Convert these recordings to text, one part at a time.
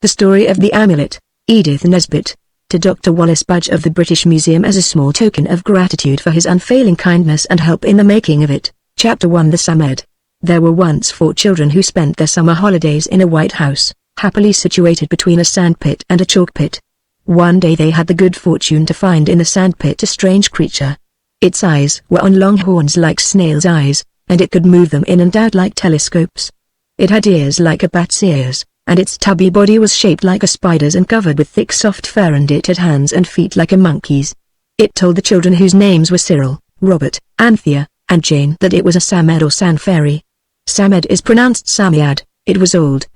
The Story of the Amulet, Edith Nesbit. To Dr. Wallace Budge of the British Museum as a small token of gratitude for his unfailing kindness and help in the making of it. Chapter 1. The Samed. There were once 4 children who spent their summer holidays in a white house, happily situated between a sandpit and a chalk pit. One day they had the good fortune to find in the sandpit a strange creature. Its eyes were on long horns like snails' eyes, and it could move them in and out like telescopes. It had ears like a bat's ears, and its tubby body was shaped like a spider's and covered with thick soft fur, and it had hands and feet like a monkey's. It told the children, whose names were Cyril, Robert, Anthea, and Jane, that it was a Samed or sand fairy. Samed is pronounced Samiad. It was old,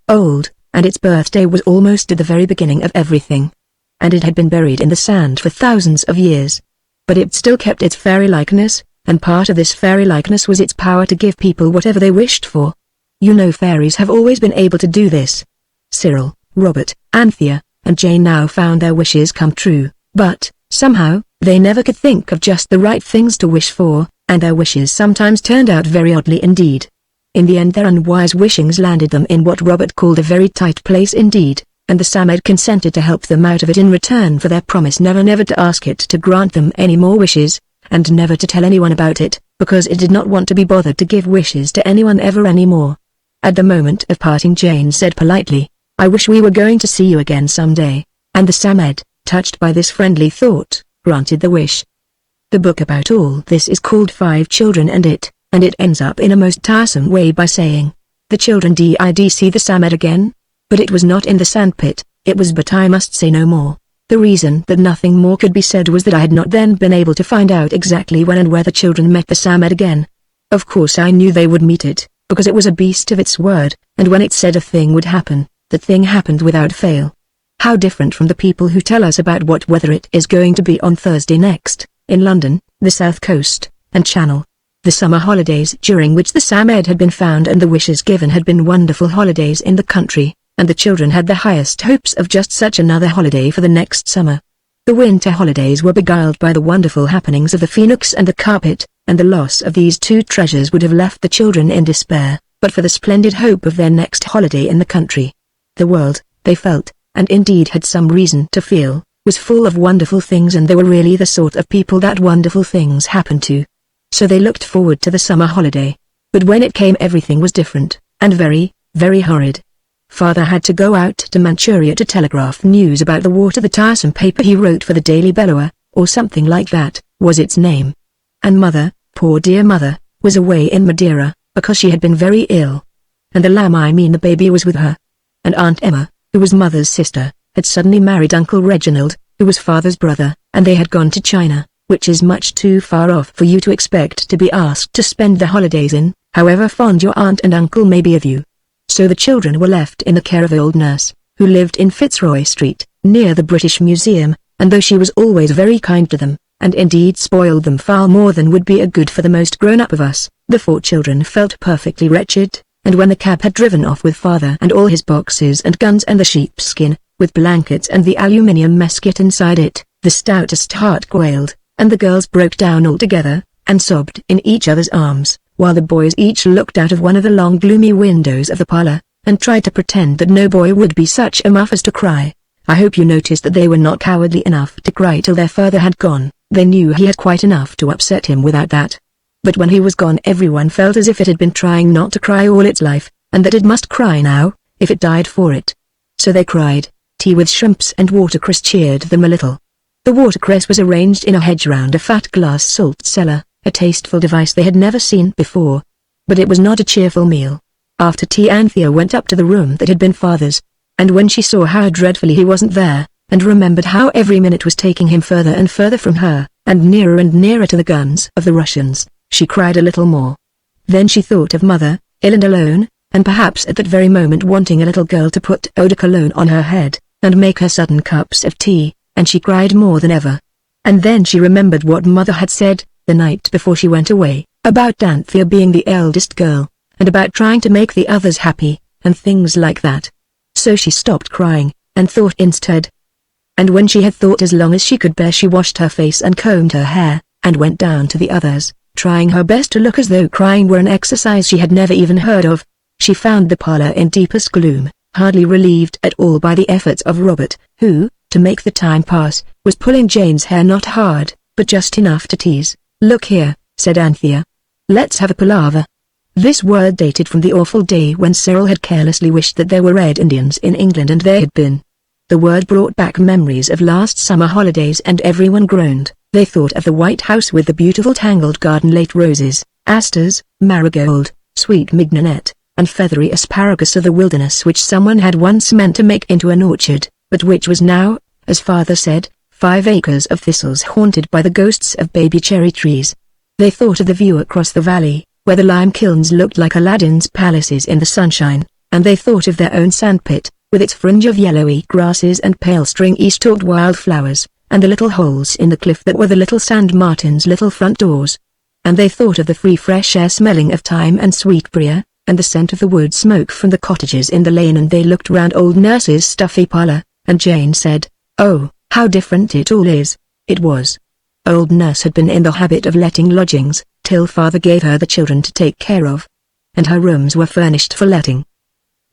and its birthday was almost at the very beginning of everything. And it had been buried in the sand for thousands of years. But it still kept its fairy likeness, and part of this fairy likeness was its power to give people whatever they wished for. You know, fairies have always been able to do this. Cyril, Robert, Anthea, and Jane now found their wishes come true, but, somehow, they never could think of just the right things to wish for, and their wishes sometimes turned out very oddly indeed. In the end their unwise wishings landed them in what Robert called a very tight place indeed, and the Samed consented to help them out of it in return for their promise never to ask it to grant them any more wishes, and never to tell anyone about it, because it did not want to be bothered to give wishes to anyone ever anymore. At the moment of parting, Jane said politely, "I wish we were going to see you again someday," and the Samed, touched by this friendly thought, granted the wish. The book about all this is called 5 Children and it ends up in a most tiresome way by saying, "The children did see the Samed again, but it was not in the sandpit, it was, but I must say no more." The reason that nothing more could be said was that I had not then been able to find out exactly when and where the children met the Samed again. Of course I knew they would meet it, because it was a beast of its word, and when it said a thing would happen, the thing happened without fail. How different from the people who tell us about what weather it is going to be on Thursday next, in London, the South Coast, and Channel. The summer holidays during which the Samed had been found and the wishes given had been wonderful holidays in the country, and the children had the highest hopes of just such another holiday for the next summer. The winter holidays were beguiled by the wonderful happenings of the phoenix and the carpet, and the loss of these 2 treasures would have left the children in despair, but for the splendid hope of their next holiday in the country. The world, they felt, and indeed had some reason to feel, was full of wonderful things, and they were really the sort of people that wonderful things happened to. So they looked forward to the summer holiday. But when it came, everything was different, and very, very horrid. Father had to go out to Manchuria to telegraph news about the war to the tiresome paper he wrote for the Daily Bellower, or something like that, was its name. And Mother, poor dear Mother, was away in Madeira, because she had been very ill. And the lamb, I mean the baby, was with her. And Aunt Emma, who was Mother's sister, had suddenly married Uncle Reginald, who was Father's brother, and they had gone to China, which is much too far off for you to expect to be asked to spend the holidays in, however fond your aunt and uncle may be of you. So the children were left in the care of old nurse, who lived in Fitzroy Street, near the British Museum, and though she was always very kind to them, and indeed spoiled them far more than would be a good for the most grown-up of us, the 4 children felt perfectly wretched, and when the cab had driven off with Father and all his boxes and guns and the sheepskin, with blankets and the aluminium mess kit inside it, the stoutest heart quailed, and the girls broke down altogether, and sobbed in each other's arms, while the boys each looked out of one of the long gloomy windows of the parlor, and tried to pretend that no boy would be such a muff as to cry. I hope you noticed that they were not cowardly enough to cry till their father had gone. They knew he had quite enough to upset him without that. But when he was gone, everyone felt as if it had been trying not to cry all its life, and that it must cry now, if it died for it. So they cried. Tea with shrimps and watercress cheered them a little. The watercress was arranged in a hedge round a fat glass salt cellar, a tasteful device they had never seen before. But it was not a cheerful meal. After tea, Anthea went up to the room that had been Father's, and when she saw how dreadfully he wasn't there, and remembered how every minute was taking him further and further from her, and nearer to the guns of the Russians, she cried a little more. Then she thought of Mother, ill and alone, and perhaps at that very moment wanting a little girl to put eau de cologne on her head, and make her sudden cups of tea, and she cried more than ever. And then she remembered what Mother had said, the night before she went away, about Anthea being the eldest girl, and about trying to make the others happy, and things like that. So she stopped crying, and thought instead. And when she had thought as long as she could bear, she washed her face and combed her hair, and went down to the others, trying her best to look as though crying were an exercise she had never even heard of. She found the parlor in deepest gloom, hardly relieved at all by the efforts of Robert, who, to make the time pass, was pulling Jane's hair not hard, but just enough to tease. "Look here," said Anthea. "Let's have a palaver." This word dated from the awful day when Cyril had carelessly wished that there were Red Indians in England, and there had been. The word brought back memories of last summer holidays, and everyone groaned. They thought of the White House with the beautiful tangled garden, late roses, asters, marigold, sweet mignonette, and feathery asparagus of the wilderness, which someone had once meant to make into an orchard, but which was now, as father said, 5 acres of thistles haunted by the ghosts of baby cherry trees. They thought of the view across the valley, where the lime kilns looked like Aladdin's palaces in the sunshine, and they thought of their own sandpit, with its fringe of yellowy grasses and pale stringy-stalked wildflowers, and the little holes in the cliff that were the little sand martins' little front doors. And they thought of the free fresh air smelling of thyme and sweetbriar, and the scent of the wood smoke from the cottages in the lane, and they looked round old Nurse's stuffy parlour, and Jane said, "Oh, how different it all is." It was. Old Nurse had been in the habit of letting lodgings, till father gave her the children to take care of. And her rooms were furnished for letting.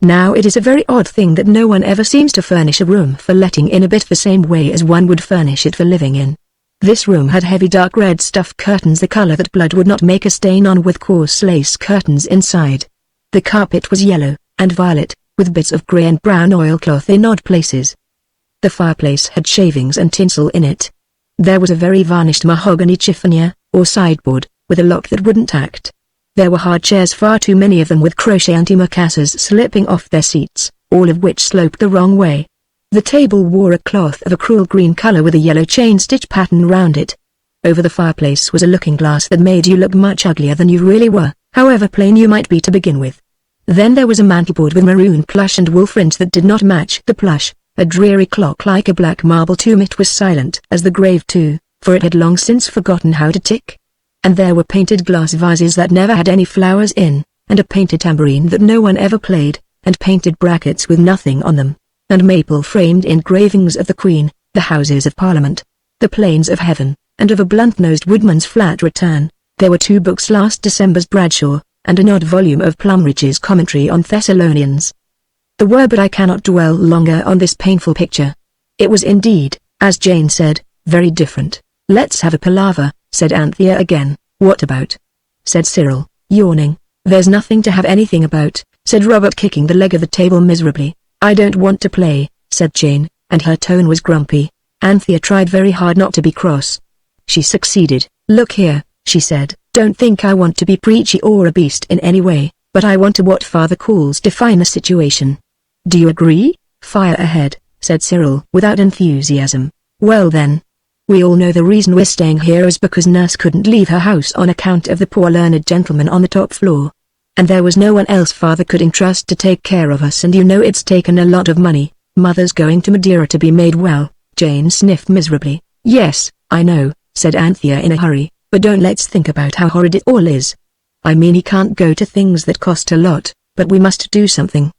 Now it is a very odd thing that no one ever seems to furnish a room for letting in a bit the same way as one would furnish it for living in. This room had heavy dark red stuff curtains, the color that blood would not make a stain on, with coarse lace curtains inside. The carpet was yellow and violet, with bits of grey and brown oilcloth in odd places. The fireplace had shavings and tinsel in it. There was a very varnished mahogany chiffonier, or sideboard, with a lock that wouldn't act. There were hard chairs, far too many of them, with crochet antimacassars slipping off their seats, all of which sloped the wrong way. The table wore a cloth of a cruel green color with a yellow chain-stitch pattern round it. Over the fireplace was a looking-glass that made you look much uglier than you really were, however plain you might be to begin with. Then there was a mantelboard with maroon plush and wool fringe that did not match the plush, a dreary clock like a black marble tomb. It was silent as the grave too, for it had long since forgotten how to tick. And there were painted glass vases that never had any flowers in, and a painted tambourine that no one ever played, and painted brackets with nothing on them, and maple-framed engravings of the Queen, the Houses of Parliament, the Plains of Heaven, and of a blunt-nosed woodman's flat return. There were 2 books, last December's Bradshaw, and an odd volume of Plumridge's Commentary on Thessalonians. There were, but I cannot dwell longer on this painful picture. It was indeed, as Jane said, very different. "Let's have a palaver," said Anthea again. "What about?" said Cyril, yawning. "There's nothing to have anything about," said Robert, kicking the leg of the table miserably. "I don't want to play," said Jane, and her tone was grumpy. Anthea tried very hard not to be cross. She succeeded. "Look here," she said, "don't think I want to be preachy or a beast in any way, but I want to what father calls define a situation." "Do you agree?" "Fire ahead," said Cyril without enthusiasm. "Well then. We all know the reason we're staying here is because Nurse couldn't leave her house on account of the poor learned gentleman on the top floor. And there was no one else father could entrust to take care of us, and you know it's taken a lot of money. Mother's going to Madeira to be made well." Jane sniffed miserably. "Yes, I know," said Anthea in a hurry, "but don't let's think about how horrid it all is. I mean, he can't go to things that cost a lot, but we must do something.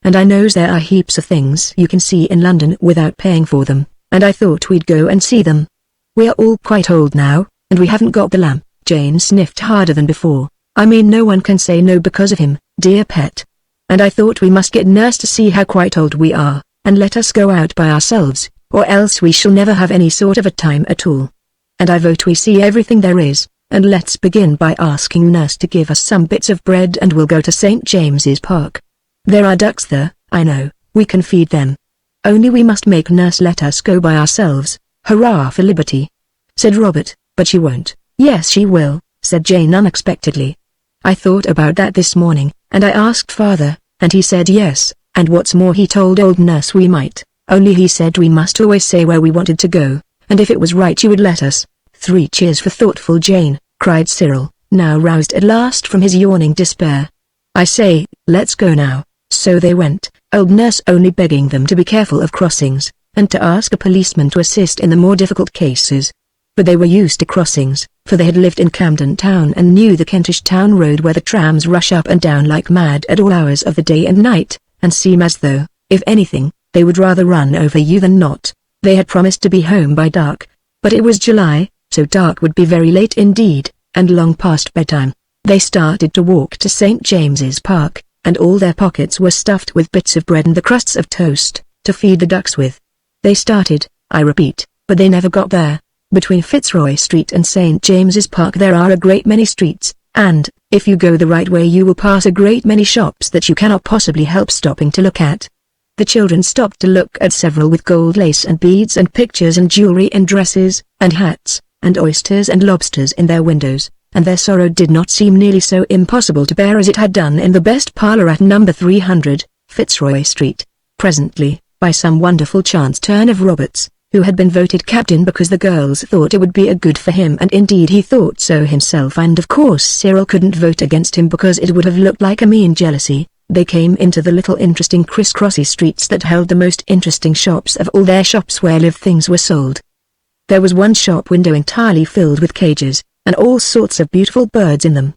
And I knows there are heaps of things you can see in London without paying for them, and I thought we'd go and see them. We are all quite old now, and we haven't got the lamp." Jane sniffed harder than before. "I mean, no one can say no because of him, dear pet. And I thought we must get Nurse to see how quite old we are, and let us go out by ourselves, or else we shall never have any sort of a time at all. And I vote we see everything there is, and let's begin by asking Nurse to give us some bits of bread, and we'll go to St. James's Park. There are ducks there, I know, we can feed them. Only we must make Nurse let us go by ourselves. Hurrah for liberty," said Robert. "But she won't." "Yes she will," said Jane unexpectedly. "I thought about that this morning, and I asked father, and he said yes, and what's more he told old Nurse we might, only he said we must always say where we wanted to go, and if it was right she would let us." "3 cheers for thoughtful Jane," cried Cyril, now roused at last from his yawning despair. "I say, let's go now." So they went, old Nurse only begging them to be careful of crossings, and to ask a policeman to assist in the more difficult cases. But they were used to crossings, for they had lived in Camden Town and knew the Kentish Town Road, where the trams rush up and down like mad at all hours of the day and night, and seem as though, if anything, they would rather run over you than not. They had promised to be home by dark, but it was July, so dark would be very late indeed, and long past bedtime. They started to walk to St. James's Park, and all their pockets were stuffed with bits of bread and the crusts of toast, to feed the ducks with. They started, I repeat, but they never got there. Between Fitzroy Street and St. James's Park there are a great many streets, and, if you go the right way you will pass a great many shops that you cannot possibly help stopping to look at. The children stopped to look at several with gold lace and beads and pictures and jewelry and dresses, and hats, and oysters and lobsters in their windows, and their sorrow did not seem nearly so impossible to bear as it had done in the best parlour at number 300, Fitzroy Street. Presently, by some wonderful chance turn of Robert's, who had been voted captain because the girls thought it would be a good for him, and indeed he thought so himself, and of course Cyril couldn't vote against him because it would have looked like a mean jealousy. They came into the little interesting criss-crossy streets that held the most interesting shops of all their shops where live things were sold. There was one shop window entirely filled with cages, and all sorts of beautiful birds in them.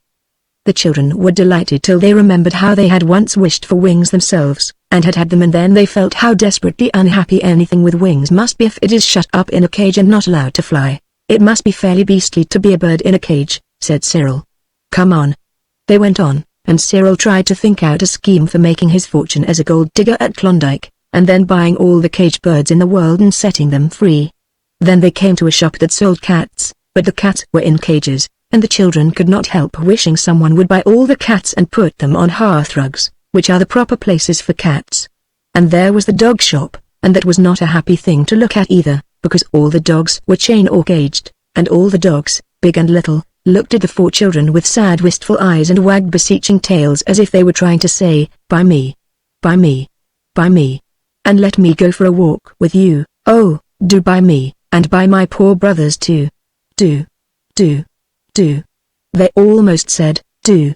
The children were delighted till they remembered how they had once wished for wings themselves, and had them, and then they felt how desperately unhappy anything with wings must be if it is shut up in a cage and not allowed to fly. It must be fairly beastly to be a bird in a cage, said Cyril. Come on. They went on, and Cyril tried to think out a scheme for making his fortune as a gold digger at Klondike, and then buying all the cage birds in the world and setting them free. Then they came to a shop that sold cats, but the cats were in cages, and the children could not help wishing someone would buy all the cats and put them on hearthrugs, which are the proper places for cats. And there was the dog shop, and that was not a happy thing to look at either, because all the dogs were chained or caged, and all the dogs, big and little, looked at the four children with sad wistful eyes and wagged beseeching tails as if they were trying to say, buy me, buy me, buy me, and let me go for a walk with you, oh, do buy me, and buy my poor brothers too. Do. They almost said, do.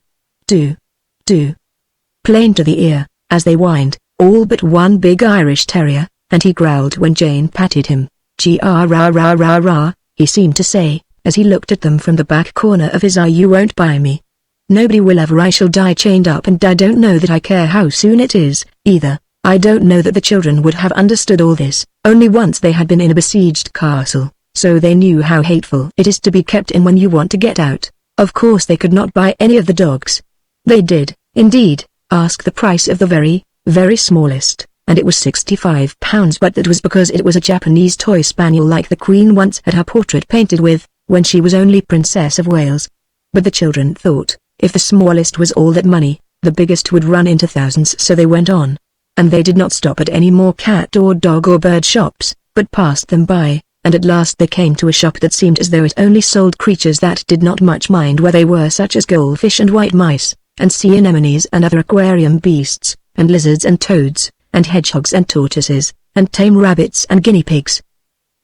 Plain to the ear, as they whined, all but one big Irish terrier, and he growled when Jane patted him. G-R-R-R-R-R, he seemed to say, as he looked at them from the back corner of his eye. You won't buy me. Nobody will ever. I shall die chained up, and I don't know that I care how soon it is, either. I don't know that the children would have understood all this. Only once they had been in a besieged castle, so they knew how hateful it is to be kept in when you want to get out. Of course they could not buy any of the dogs. They did, indeed, ask the price of the very, very smallest, and it was £65, but that was because it was a Japanese toy spaniel like the Queen once had her portrait painted with, when she was only Princess of Wales. But the children thought, if the smallest was all that money, the biggest would run into thousands, so they went on. And they did not stop at any more cat or dog or bird shops, but passed them by, and at last they came to a shop that seemed as though it only sold creatures that did not much mind where they were, such as goldfish and white mice, and sea anemones and other aquarium beasts, and lizards and toads, and hedgehogs and tortoises, and tame rabbits and guinea pigs.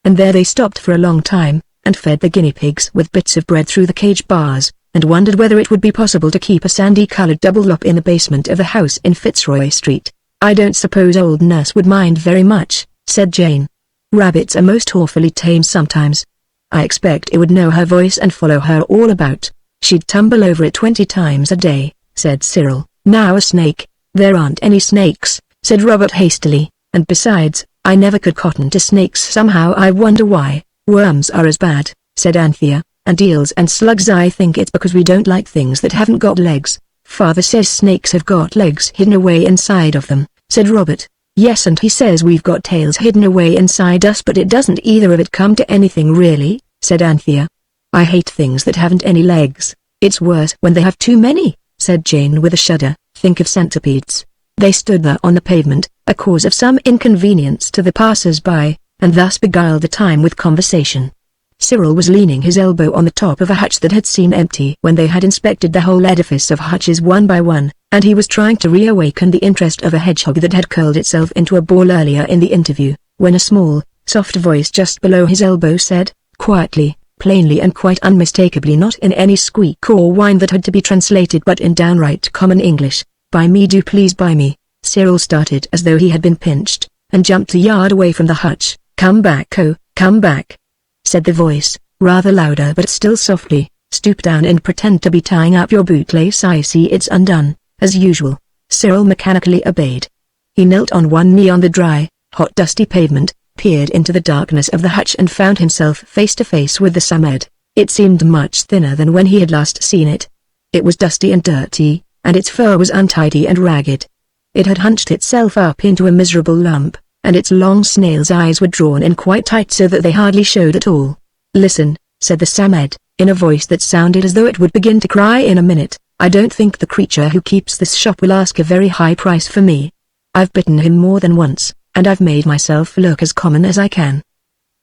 And there they stopped for a long time, and fed the guinea pigs with bits of bread through the cage bars, and wondered whether it would be possible to keep a sandy-colored double lop in the basement of the house in Fitzroy Street. I don't suppose old Nurse would mind very much, said Jane. Rabbits are most awfully tame sometimes. I expect it would know her voice and follow her all about. She'd tumble over it 20 times a day, said Cyril. Now a snake. There aren't any snakes, said Robert hastily, and besides, I never could cotton to snakes somehow. I wonder why. Worms are as bad, said Anthea, and eels and slugs. I think it's because we don't like things that haven't got legs. Father says snakes have got legs hidden away inside of them, said Robert. Yes, and he says we've got tails hidden away inside us, but it doesn't either of it come to anything really, said Anthea. I hate things that haven't any legs. It's worse when they have too many, said Jane with a shudder. Think of centipedes. They stood there on the pavement, a cause of some inconvenience to the passers-by, and thus beguiled the time with conversation. Cyril was leaning his elbow on the top of a hutch that had seemed empty when they had inspected the whole edifice of hutches one by one, and he was trying to reawaken the interest of a hedgehog that had curled itself into a ball earlier in the interview, when a small, soft voice just below his elbow said, quietly, plainly and quite unmistakably, not in any squeak or whine that had to be translated but in downright common English, "Buy me, do please buy me." Cyril started as though he had been pinched, and jumped a yard away from the hutch. "Come back, oh, come back," said the voice, rather louder but still softly. "Stoop down and pretend to be tying up your bootlace. I see it's undone." As usual, Cyril mechanically obeyed. He knelt on one knee on the dry, hot dusty pavement, peered into the darkness of the hutch and found himself face to face with the Samed. It seemed much thinner than when he had last seen it. It was dusty and dirty, and its fur was untidy and ragged. It had hunched itself up into a miserable lump, and its long snail's eyes were drawn in quite tight so that they hardly showed at all. "Listen," said the Samed, in a voice that sounded as though it would begin to cry in a minute. "I don't think the creature who keeps this shop will ask a very high price for me. I've bitten him more than once, and I've made myself look as common as I can.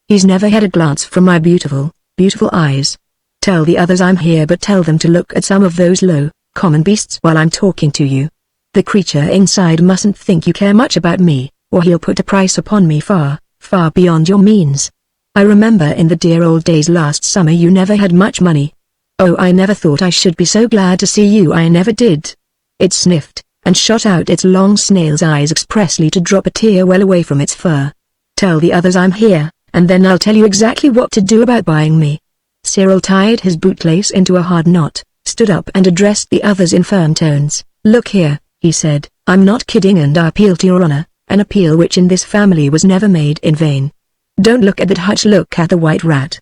He's never had a glance from my beautiful, beautiful eyes. Tell the others I'm here, but tell them to look at some of those low, common beasts while I'm talking to you. The creature inside mustn't think you care much about me, or he'll put a price upon me far, far beyond your means. I remember in the dear old days last summer you never had much money. Oh, I never thought I should be so glad to see you, I never did." It sniffed, and shot out its long snail's eyes expressly to drop a tear well away from its fur. "Tell the others I'm here, and then I'll tell you exactly what to do about buying me." Cyril tied his bootlace into a hard knot, stood up and addressed the others in firm tones. "Look here," he said, "I'm not kidding, and I appeal to your honor, an appeal which in this family was never made in vain. Don't look at that hutch, look at the white rat.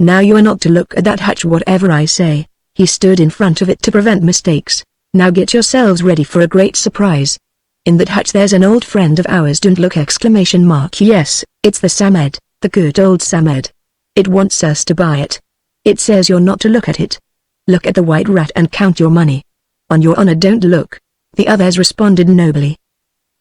Now you are not to look at that hutch whatever I say." He stood in front of it to prevent mistakes. "Now get yourselves ready for a great surprise. In that hutch there's an old friend of ours, don't look exclamation mark. Yes, it's the Samed, the good old Samed. It wants us to buy it. It says you're not to look at it. Look at the white rat and count your money. On your honor don't look." The others responded nobly.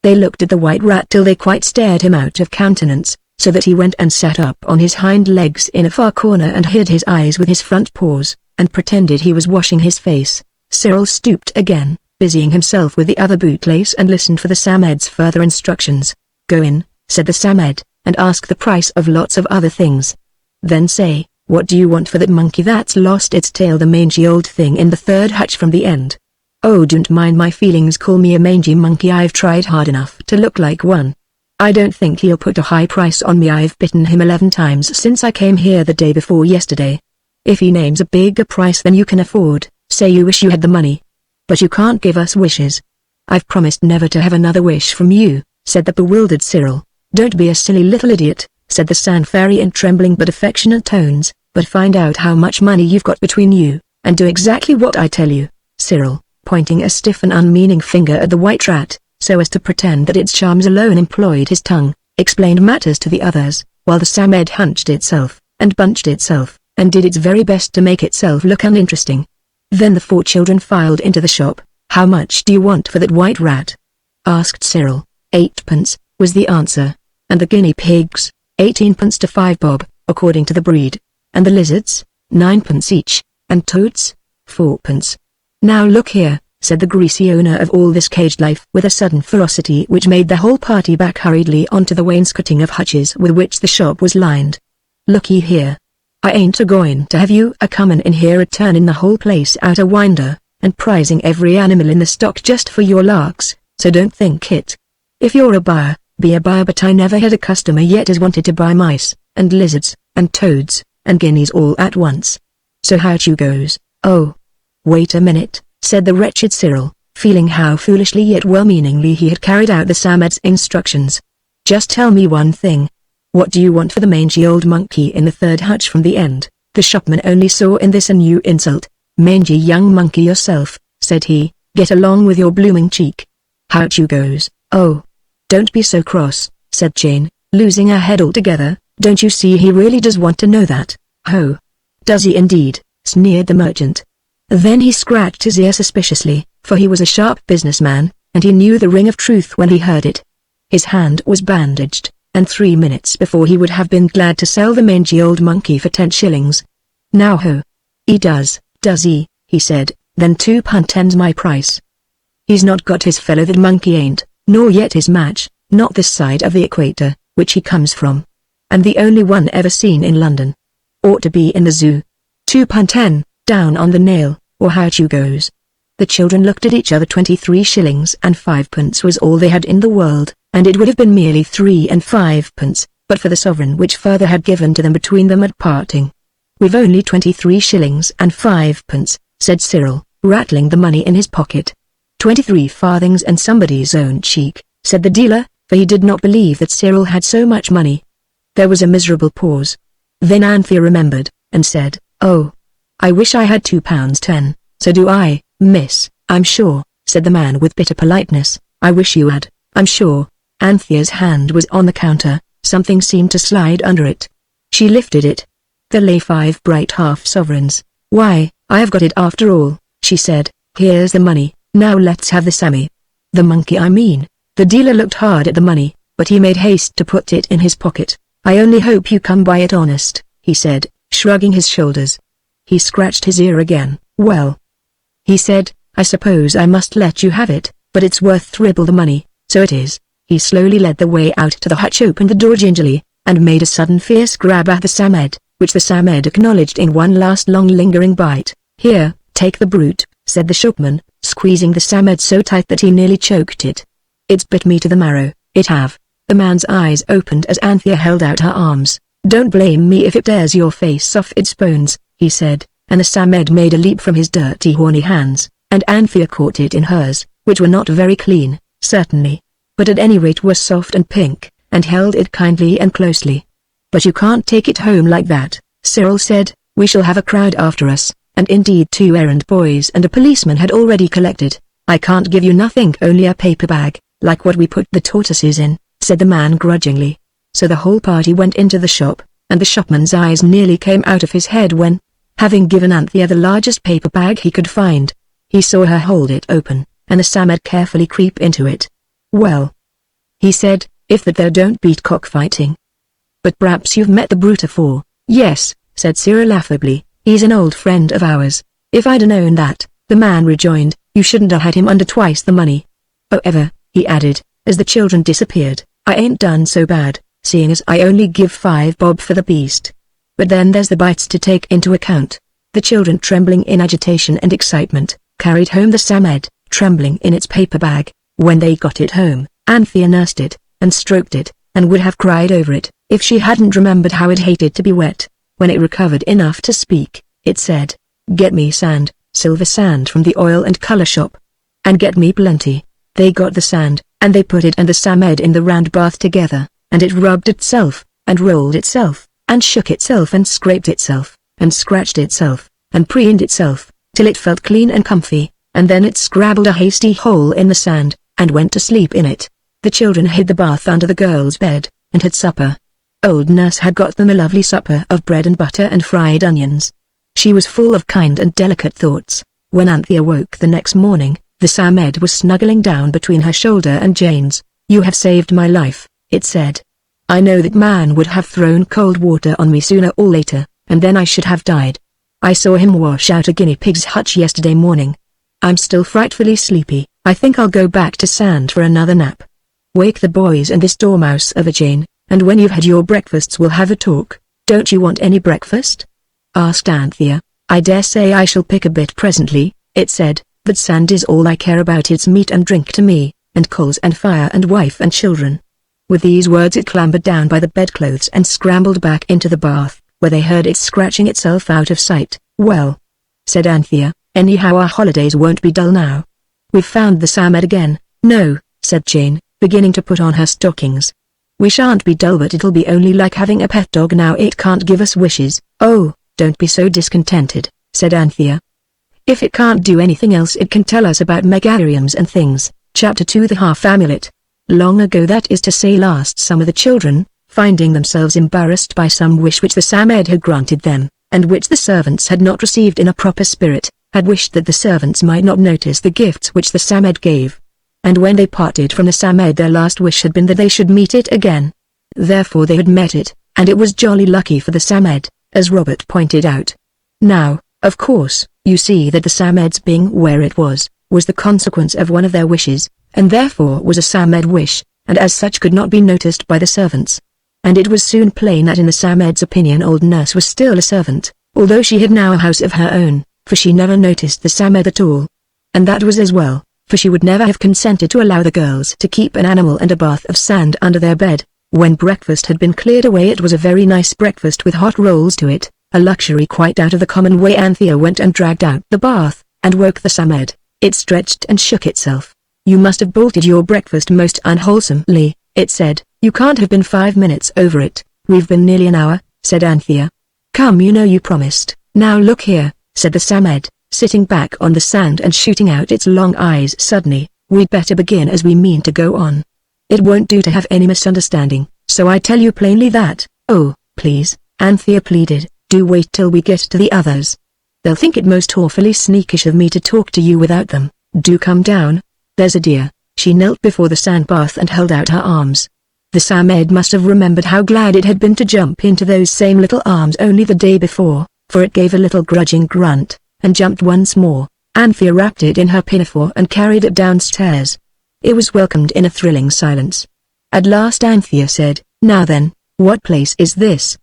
They looked at the white rat till they quite stared him out of countenance, so that he went and sat up on his hind legs in a far corner and hid his eyes with his front paws, and pretended he was washing his face. Cyril stooped again, busying himself with the other bootlace, and listened for the Samed's further instructions. "Go in," said the Samed, "and ask the price of lots of other things. Then say, what do you want for that monkey that's lost its tail, the mangy old thing in the third hutch from the end? Oh, don't mind my feelings, call me a mangy monkey, I've tried hard enough to look like one. I don't think he'll put a high price on me, I've bitten him 11 times since I came here the day before yesterday. If he names a bigger price than you can afford, say you wish you had the money. But you can't give us wishes. I've promised never to have another wish from you," said the bewildered Cyril. "Don't be a silly little idiot," said the Sand Fairy in trembling but affectionate tones, "but find out how much money you've got between you, and do exactly what I tell you." Cyril, pointing a stiff and unmeaning finger at the white rat, so as to pretend that its charms alone employed his tongue, explained matters to the others, while the Samed hunched itself, and bunched itself, and did its very best to make itself look uninteresting. Then the 4 children filed into the shop. "How much do you want for that white rat?" asked Cyril. 8 pence, was the answer. "And the guinea pigs?" 18 pence to 5 bob, according to the breed. "And the lizards?" 9 pence each. "And toads?" 4 pence. "Now look here," said the greasy owner of all this caged life with a sudden ferocity which made the whole party back hurriedly onto the wainscoting of hutches with which the shop was lined. "Looky here. I ain't a-going to have you a-comin' in here a-turnin' the whole place out a winder, and prizing every animal in the stock just for your larks, so don't think it. If you're a buyer, be a buyer, but I never had a customer yet as wanted to buy mice, and lizards, and toads, and guineas all at once. So how't you goes?" "Oh. Wait a minute," said the wretched Cyril, feeling how foolishly yet well-meaningly he had carried out the Samed's instructions. "Just tell me one thing. What do you want for the mangy old monkey in the third hutch from the end?" The shopman only saw in this a new insult. "Mangy young monkey yourself," said he, "get along with your blooming cheek. How't you goes?" "Oh. Don't be so cross," said Jane, losing her head altogether. "Don't you see he really does want to know that?" "Ho. Does he indeed?" sneered the merchant. Then he scratched his ear suspiciously, for he was a sharp businessman, and he knew the ring of truth when he heard it. His hand was bandaged, and 3 minutes before he would have been glad to sell the mangy old monkey for 10 shillings. "Now ho. He does he?" he said, "then 2 £10's my price. He's not got his fellow, that monkey ain't, nor yet his match, not this side of the equator, which he comes from. And the only one ever seen in London. Ought to be in the zoo. 2 £10, down on the nail, or how't you goes?" The children looked at each other. 23 shillings and 5 pence was all they had in the world, and it would have been merely 3 and 5 pence, but for the sovereign which father had given to them between them at parting. "We've only 23 shillings and 5 pence, said Cyril, rattling the money in his pocket. 23 farthings and somebody's own cheek, said the dealer, for he did not believe that Cyril had so much money. There was a miserable pause. Then Anthea remembered, and said, "Oh, I wish I had £2.10, so do I, miss, I'm sure," said the man with bitter politeness. "I wish you had, I'm sure." Anthea's hand was on the counter, something seemed to slide under it. She lifted it. There lay 5 bright half-sovereigns. "Why, I have got it after all," she said. "Here's the money, now let's have the Sammy." "The monkey, I mean." The dealer looked hard at the money, but he made haste to put it in his pocket. "I only hope you come by it honest," he said, shrugging his shoulders. He scratched his ear again. "Well," he said, "I suppose I must let you have it, but it's worth triple the money." "So it is." He slowly led the way out to the hutch, opened the door gingerly, and made a sudden fierce grab at the Samed, which the Samed acknowledged in one last long lingering bite. "Here, take the brute," said the shopman, squeezing the Samed so tight that he nearly choked it. "It's bit me to the marrow, it have." The man's eyes opened as Anthea held out her arms. "Don't blame me if it tears your face off its bones," he said, and the Samed made a leap from his dirty horny hands, and Anthea caught it in hers, which were not very clean, certainly, but at any rate were soft and pink, and held it kindly and closely. "But you can't take it home like that," Cyril said. "We shall have a crowd after us," and indeed 2 errand boys and a policeman had already collected. "I can't give you nothing, only a paper bag, like what we put the tortoises in," said the man grudgingly. So the whole party went into the shop, and the shopman's eyes nearly came out of his head when, having given Anthea the largest paper bag he could find, he saw her hold it open, and the Samed carefully creep into it. "Well," he said, "if that there don't beat cockfighting. But perhaps you've met the brute afore." "Yes," said Cyril affably, "he's an old friend of ours." "If I'd known that," the man rejoined, "you shouldn't have had him under twice the money. However," he added, as the children disappeared, "I ain't done so bad, seeing as I only give 5 bob for the beast. But then there's the bites to take into account." The children, trembling in agitation and excitement, carried home the Samed, trembling in its paper bag. When they got it home, Anthea nursed it, and stroked it, and would have cried over it, if she hadn't remembered how it hated to be wet. When it recovered enough to speak, it said, "Get me sand, silver sand from the oil and color shop. And get me plenty." They got the sand, and they put it and the Samed in the round bath together, and it rubbed itself, and rolled itself, and shook itself and scraped itself, and scratched itself, and preened itself, till it felt clean and comfy, and then it scrabbled a hasty hole in the sand, and went to sleep in it. The children hid the bath under the girl's bed, and had supper. Old nurse had got them a lovely supper of bread and butter and fried onions. She was full of kind and delicate thoughts. When Anthea woke the next morning, the Samed was snuggling down between her shoulder and Jane's. "You have saved my life," it said. "I know that man would have thrown cold water on me sooner or later, and then I should have died. I saw him wash out a guinea pig's hutch yesterday morning. I'm still frightfully sleepy. I think I'll go back to sand for another nap. Wake the boys and this dormouse over, Jane, and when you've had your breakfasts we'll have a talk." "Don't you want any breakfast?" asked Anthea. "I dare say I shall pick a bit presently," it said, "but sand is all I care about. It's meat and drink to me, and coals and fire and wife and children." With these words it clambered down by the bedclothes and scrambled back into the bath, where they heard it scratching itself out of sight. "Well," said Anthea, "anyhow our holidays won't be dull now. We've found the Samed again." "No," said Jane, beginning to put on her stockings. "We shan't be dull, but it'll be only like having a pet dog now. It can't give us wishes." "Oh, don't be so discontented," said Anthea. "If it can't do anything else it can tell us about megatheriums and things." Chapter 2 The Half Amulet. Long ago, that is to say last summer, the children, finding themselves embarrassed by some wish which the Samed had granted them, and which the servants had not received in a proper spirit, had wished that the servants might not notice the gifts which the Samed gave. And when they parted from the Samed their last wish had been that they should meet it again. Therefore they had met it, and it was jolly lucky for the Samed, as Robert pointed out. Now, of course, you see that the Samed's being where it was the consequence of one of their wishes, and therefore was a Samed wish, and as such could not be noticed by the servants. And it was soon plain that in the Samed's opinion old nurse was still a servant, although she had now a house of her own, for she never noticed the Samed at all. And that was as well, for she would never have consented to allow the girls to keep an animal and a bath of sand under their bed. When breakfast had been cleared away, it was a very nice breakfast with hot rolls to it, a luxury quite out of the common way. Anthea went and dragged out the bath, and woke the Samed. It stretched and shook itself. "You must have bolted your breakfast most unwholesomely," it said. "You can't have been 5 minutes over it." "We've been nearly an hour," said Anthea. "Come, you know you promised." "Now look here," said the Samed, sitting back on the sand and shooting out its long eyes suddenly. We'd better begin as we mean to go on. It won't do to have any misunderstanding, so I tell you plainly that. Oh, please, Anthea pleaded, do wait till we get to the others. They'll think it most awfully sneakish of me to talk to you without them. Do come down. There's a dear. She knelt before the sandbath and held out her arms. The Samed must have remembered how glad it had been to jump into those same little arms only the day before, for it gave a little grudging grunt, and jumped once more. Anthea wrapped it in her pinafore and carried it downstairs. It was welcomed in a thrilling silence. At last Anthea said, "Now then, what place is this?"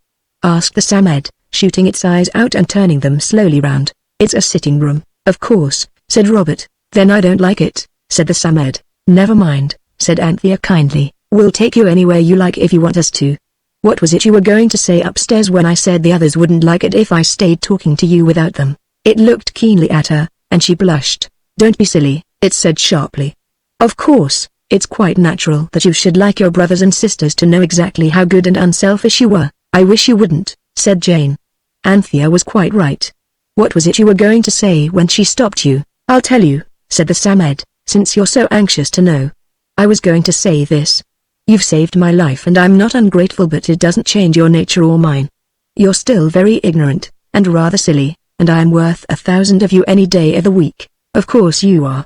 asked the Samed, shooting its eyes out and turning them slowly round. "It's a sitting room, of course," said Robert. "Then I don't like it," said the Samed. "Never mind," said Anthea kindly, "we'll take you anywhere you like if you want us to." "What was it you were going to say upstairs when I said the others wouldn't like it if I stayed talking to you without them?" It looked keenly at her, and she blushed. "Don't be silly," it said sharply. "Of course, it's quite natural that you should like your brothers and sisters to know exactly how good and unselfish you were." "I wish you wouldn't," said Jane. Anthea was quite right. "What was it you were going to say when she stopped you?" "I'll tell you," said the Samed, "since you're so anxious to know. I was going to say this. You've saved my life and I'm not ungrateful, but it doesn't change your nature or mine. You're still very ignorant, and rather silly, and I am worth 1,000 of you any day of the week." "Of course you are."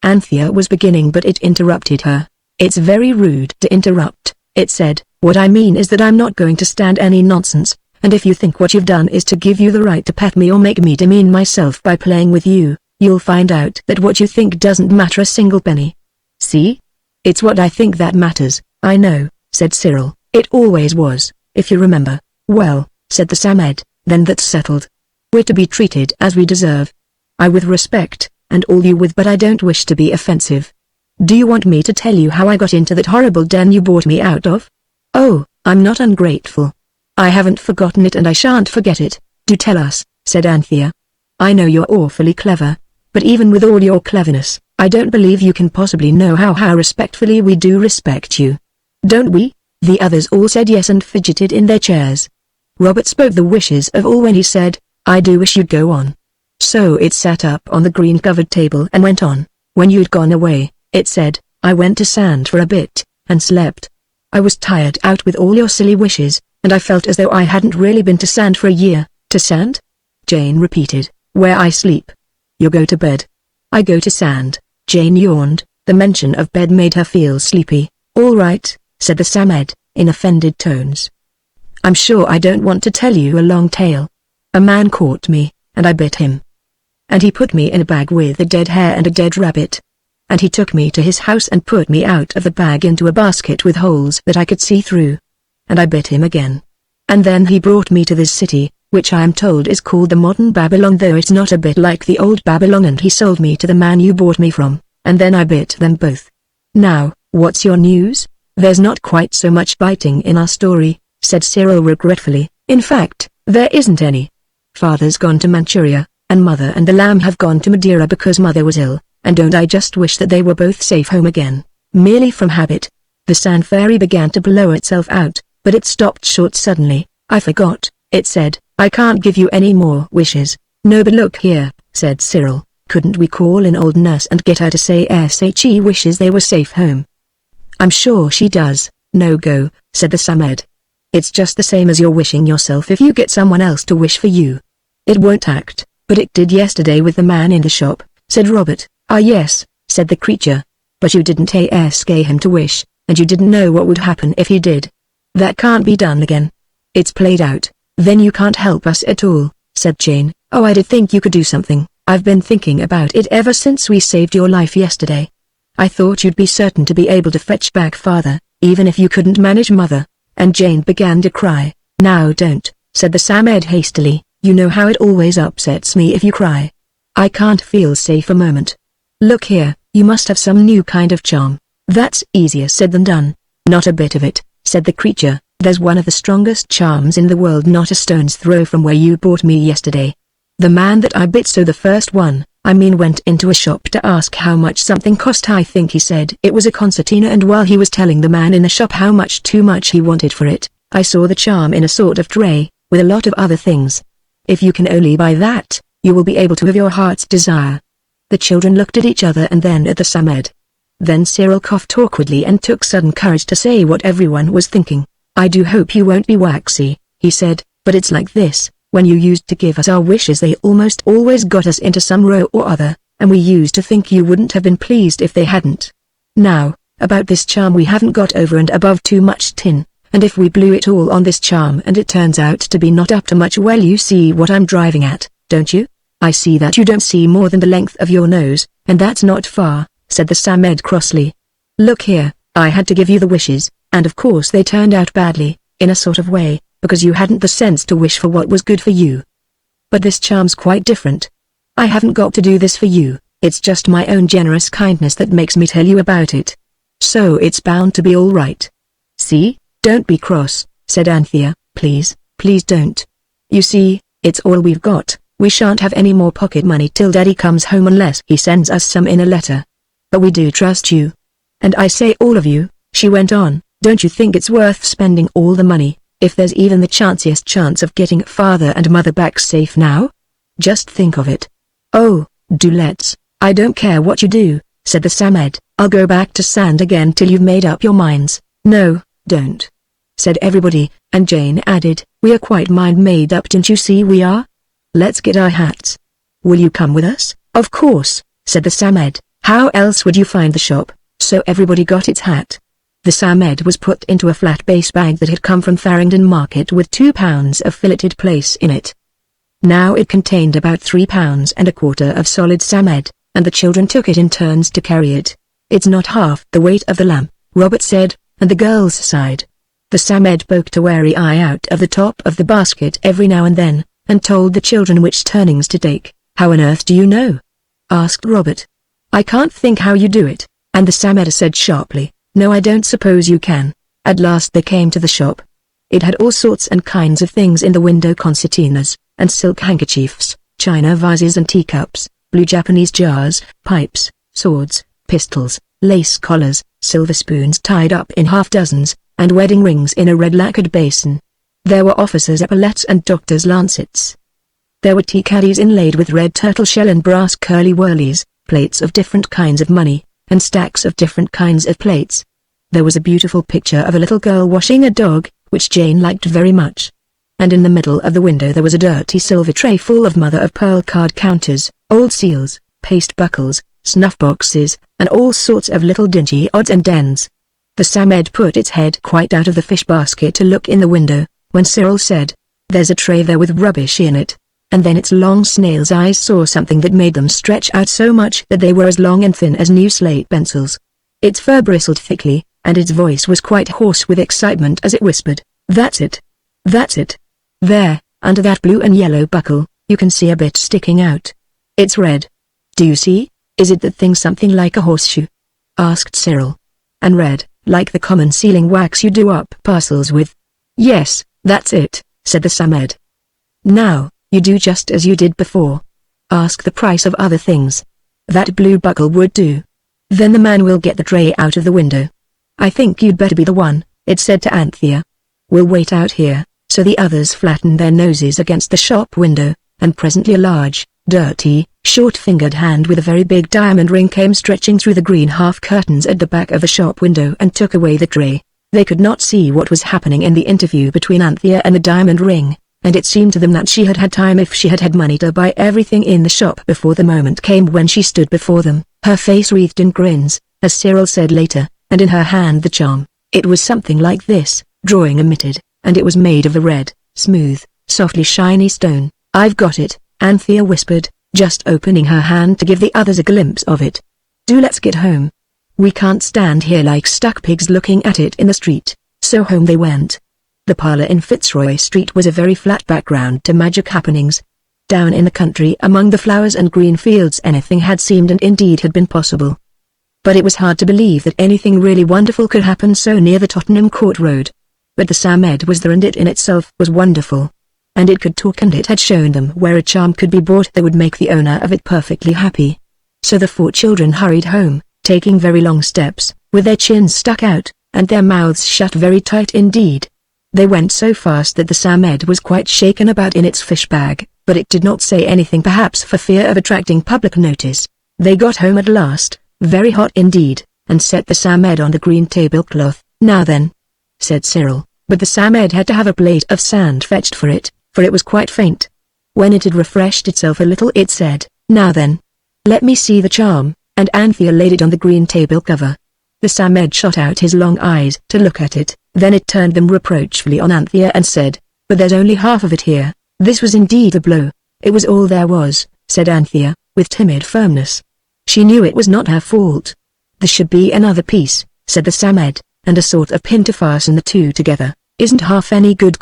Anthea was beginning, but it interrupted her. "It's very rude to interrupt," it said. "What I mean is that I'm not going to stand any nonsense, and if you think what you've done is to give you the right to pet me or make me demean myself by playing with you, you'll find out that what you think doesn't matter a single penny. See? It's what I think that matters." "I know," said Cyril. "It always was, if you remember." "Well," said the Samed, "then that's settled. We're to be treated as we deserve. I with respect, and all you with, but I don't wish to be offensive. Do you want me to tell you how I got into that horrible den you bought me out of?" "Oh, I'm not ungrateful. I haven't forgotten it and I shan't forget it." "Do tell us," said Anthea. "I know you're awfully clever, but even with all your cleverness, I don't believe you can possibly know how respectfully we do respect you." "Don't we?" The others all said yes and fidgeted in their chairs. Robert spoke the wishes of all when he said, "I do wish you'd go on." So it sat up on the green-covered table and went on. "When you'd gone away," it said, "I went to sand for a bit, and slept. I was tired out with all your silly wishes, and I felt as though I hadn't really been to sand for a year." "To sand?" Jane repeated. "Where I sleep." "You go to bed." "I go to sand." Jane yawned. The mention of bed made her feel sleepy. "All right," said the Samed, in offended tones. "I'm sure I don't want to tell you a long tale. A man caught me, and I bit him. And he put me in a bag with a dead hare and a dead rabbit. And he took me to his house and put me out of the bag into a basket with holes that I could see through. And I bit him again. And then he brought me to this city, which I am told is called the modern Babylon, though it's not a bit like the old Babylon, and he sold me to the man you bought me from, and then I bit them both. Now, what's your news?" "There's not quite so much biting in our story," said Cyril regretfully. "In fact, there isn't any. Father's gone to Manchuria, and Mother and the lamb have gone to Madeira because Mother was ill, and don't I just wish that they were both safe home again, merely from habit." The sand fairy began to blow itself out, but it stopped short suddenly. "I forgot," it said. "I can't give you any more wishes." "No, but look here," said Cyril, "couldn't we call in old nurse and get her to say she wishes they were safe home?" "I'm sure she does." "No go," said the Samed. "It's just the same as you're wishing yourself if you get someone else to wish for you." "It won't act, but it did yesterday with the man in the shop," said Robert. "Ah yes," said the creature. "But you didn't ask him to wish, and you didn't know what would happen if he did. That can't be done again. It's played out." "Then you can't help us at all," said Jane. "Oh, I did think you could do something. I've been thinking about it ever since we saved your life yesterday. I thought you'd be certain to be able to fetch back Father, even if you couldn't manage Mother." And Jane began to cry. "Now don't," said the Samed hastily. "You know how it always upsets me if you cry. I can't feel safe a moment. Look here, you must have some new kind of charm." "That's easier said than done." "Not a bit of it," said the creature. "There's one of the strongest charms in the world not a stone's throw from where you bought me yesterday. The man that I bit, so the first one, went into a shop to ask how much something cost. I think he said it was a concertina, and while he was telling the man in the shop how much too much he wanted for it, I saw the charm in a sort of tray, with a lot of other things. If you can only buy that, you will be able to have your heart's desire." The children looked at each other and then at the Samed. Then Cyril coughed awkwardly and took sudden courage to say what everyone was thinking. "I do hope you won't be waxy," he said, "but it's like this, when you used to give us our wishes they almost always got us into some row or other, and we used to think you wouldn't have been pleased if they hadn't. Now, about this charm we haven't got over and above too much tin, and if we blew it all on this charm and it turns out to be not up to much, well, you see what I'm driving at, don't you? I see that you don't see more than the length of your nose, and that's not far," said the Samed crossly. "Look here, I had to give you the wishes, and of course they turned out badly, in a sort of way, because you hadn't the sense to wish for what was good for you. But this charm's quite different. I haven't got to do this for you, it's just my own generous kindness that makes me tell you about it. So it's bound to be all right. See, don't be cross," said Anthea, "please, please don't. You see, it's all we've got. We shan't have any more pocket money till Daddy comes home unless he sends us some in a letter. But we do trust you. And I say all of you," she went on, "don't you think it's worth spending all the money, if there's even the chanciest chance of getting father and mother back safe now? Just think of it." "Oh, do let's. I don't care what you do," said the Samed. "I'll go back to sand again till you've made up your minds." "No, don't," said everybody, and Jane added, "We are quite made up, don't you see we are? Let's get our hats." "Will you come with us?" "Of course," said the Samed. "How else would you find the shop?" So everybody got its hat. The Samed was put into a flat base bag that had come from Farringdon Market with 2 pounds of filleted plaice in it. Now it contained about 3.25 pounds of solid Samed, and the children took it in turns to carry it. "It's not half the weight of the lamb," Robert said, and the girls sighed. The Samed poked a wary eye out of the top of the basket every now and then, and told the children which turnings to take. "How on earth do you know?" asked Robert. "I can't think how you do it," and the Samed said sharply, "No, I don't suppose you can." At last they came to the shop. It had all sorts and kinds of things in the window, concertinas, and silk handkerchiefs, china vases and teacups, blue Japanese jars, pipes, swords, pistols, lace collars, silver spoons tied up in half-dozens, and wedding rings in a red lacquered basin. There were officers' epaulets and doctors' lancets. There were tea caddies inlaid with red turtle shell and brass curly-whirlies, plates of different kinds of money, and stacks of different kinds of plates. There was a beautiful picture of a little girl washing a dog, which Jane liked very much. And in the middle of the window there was a dirty silver tray full of mother-of-pearl card counters, old seals, paste buckles, snuff boxes, and all sorts of little dingy odds and ends. The Samed put its head quite out of the fish basket to look in the window, when Cyril said, "There's a tray there with rubbish in it." And then its long snail's eyes saw something that made them stretch out so much that they were as long and thin as new slate pencils. Its fur bristled thickly, and its voice was quite hoarse with excitement as it whispered, "That's it. That's it. There, under that blue and yellow buckle, you can see a bit sticking out. It's red. Do you see? Is it that thing something like a horseshoe?" asked Cyril. "And red, like the common sealing wax you do up parcels with?" "Yes, that's it," said the Samed. "Now, you do just as you did before. Ask the price of other things. That blue buckle would do. Then the man will get the tray out of the window. I think you'd better be the one," it said to Anthea. "We'll wait out here." So the others flattened their noses against the shop window, and presently a large, dirty, short-fingered hand with a very big diamond ring came stretching through the green half-curtains at the back of the shop window and took away the tray. They could not see what was happening in the interview between Anthea and the diamond ring, and it seemed to them that she had had time if she had had money to buy everything in the shop before the moment came when she stood before them, her face wreathed in grins, as Cyril said later, and in her hand the charm. It was something like this, drawing emitted, and it was made of a red, smooth, softly shiny stone. "I've got it," Anthea whispered, just opening her hand to give the others a glimpse of it. "Do let's get home. We can't stand here like stuck pigs looking at it in the street." So home they went. The parlor in Fitzroy Street was a very flat background to magic happenings. Down in the country among the flowers and green fields anything had seemed and indeed had been possible. But it was hard to believe that anything really wonderful could happen so near the Tottenham Court Road. But the Samed was there and it in itself was wonderful. And it could talk and it had shown them where a charm could be bought that would make the owner of it perfectly happy. So the 4 children hurried home, taking very long steps, with their chins stuck out, and their mouths shut very tight indeed. They went so fast that the Samed was quite shaken about in its fish bag, but it did not say anything, perhaps for fear of attracting public notice. They got home at last, very hot indeed, and set the Samed on the green tablecloth. "Now then," said Cyril, but the Samed had to have a plate of sand fetched for it was quite faint. When it had refreshed itself a little it said, "Now then, let me see the charm," and Anthea laid it on the green table cover. The Samed shot out his long eyes to look at it, then it turned them reproachfully on Anthea and said, "But there's only half of it here." This was indeed a blow. "It was all there was," said Anthea, with timid firmness. She knew it was not her fault. "There should be another piece," said the Samed, and a sort of pin to fasten the two together. "Isn't half any good ?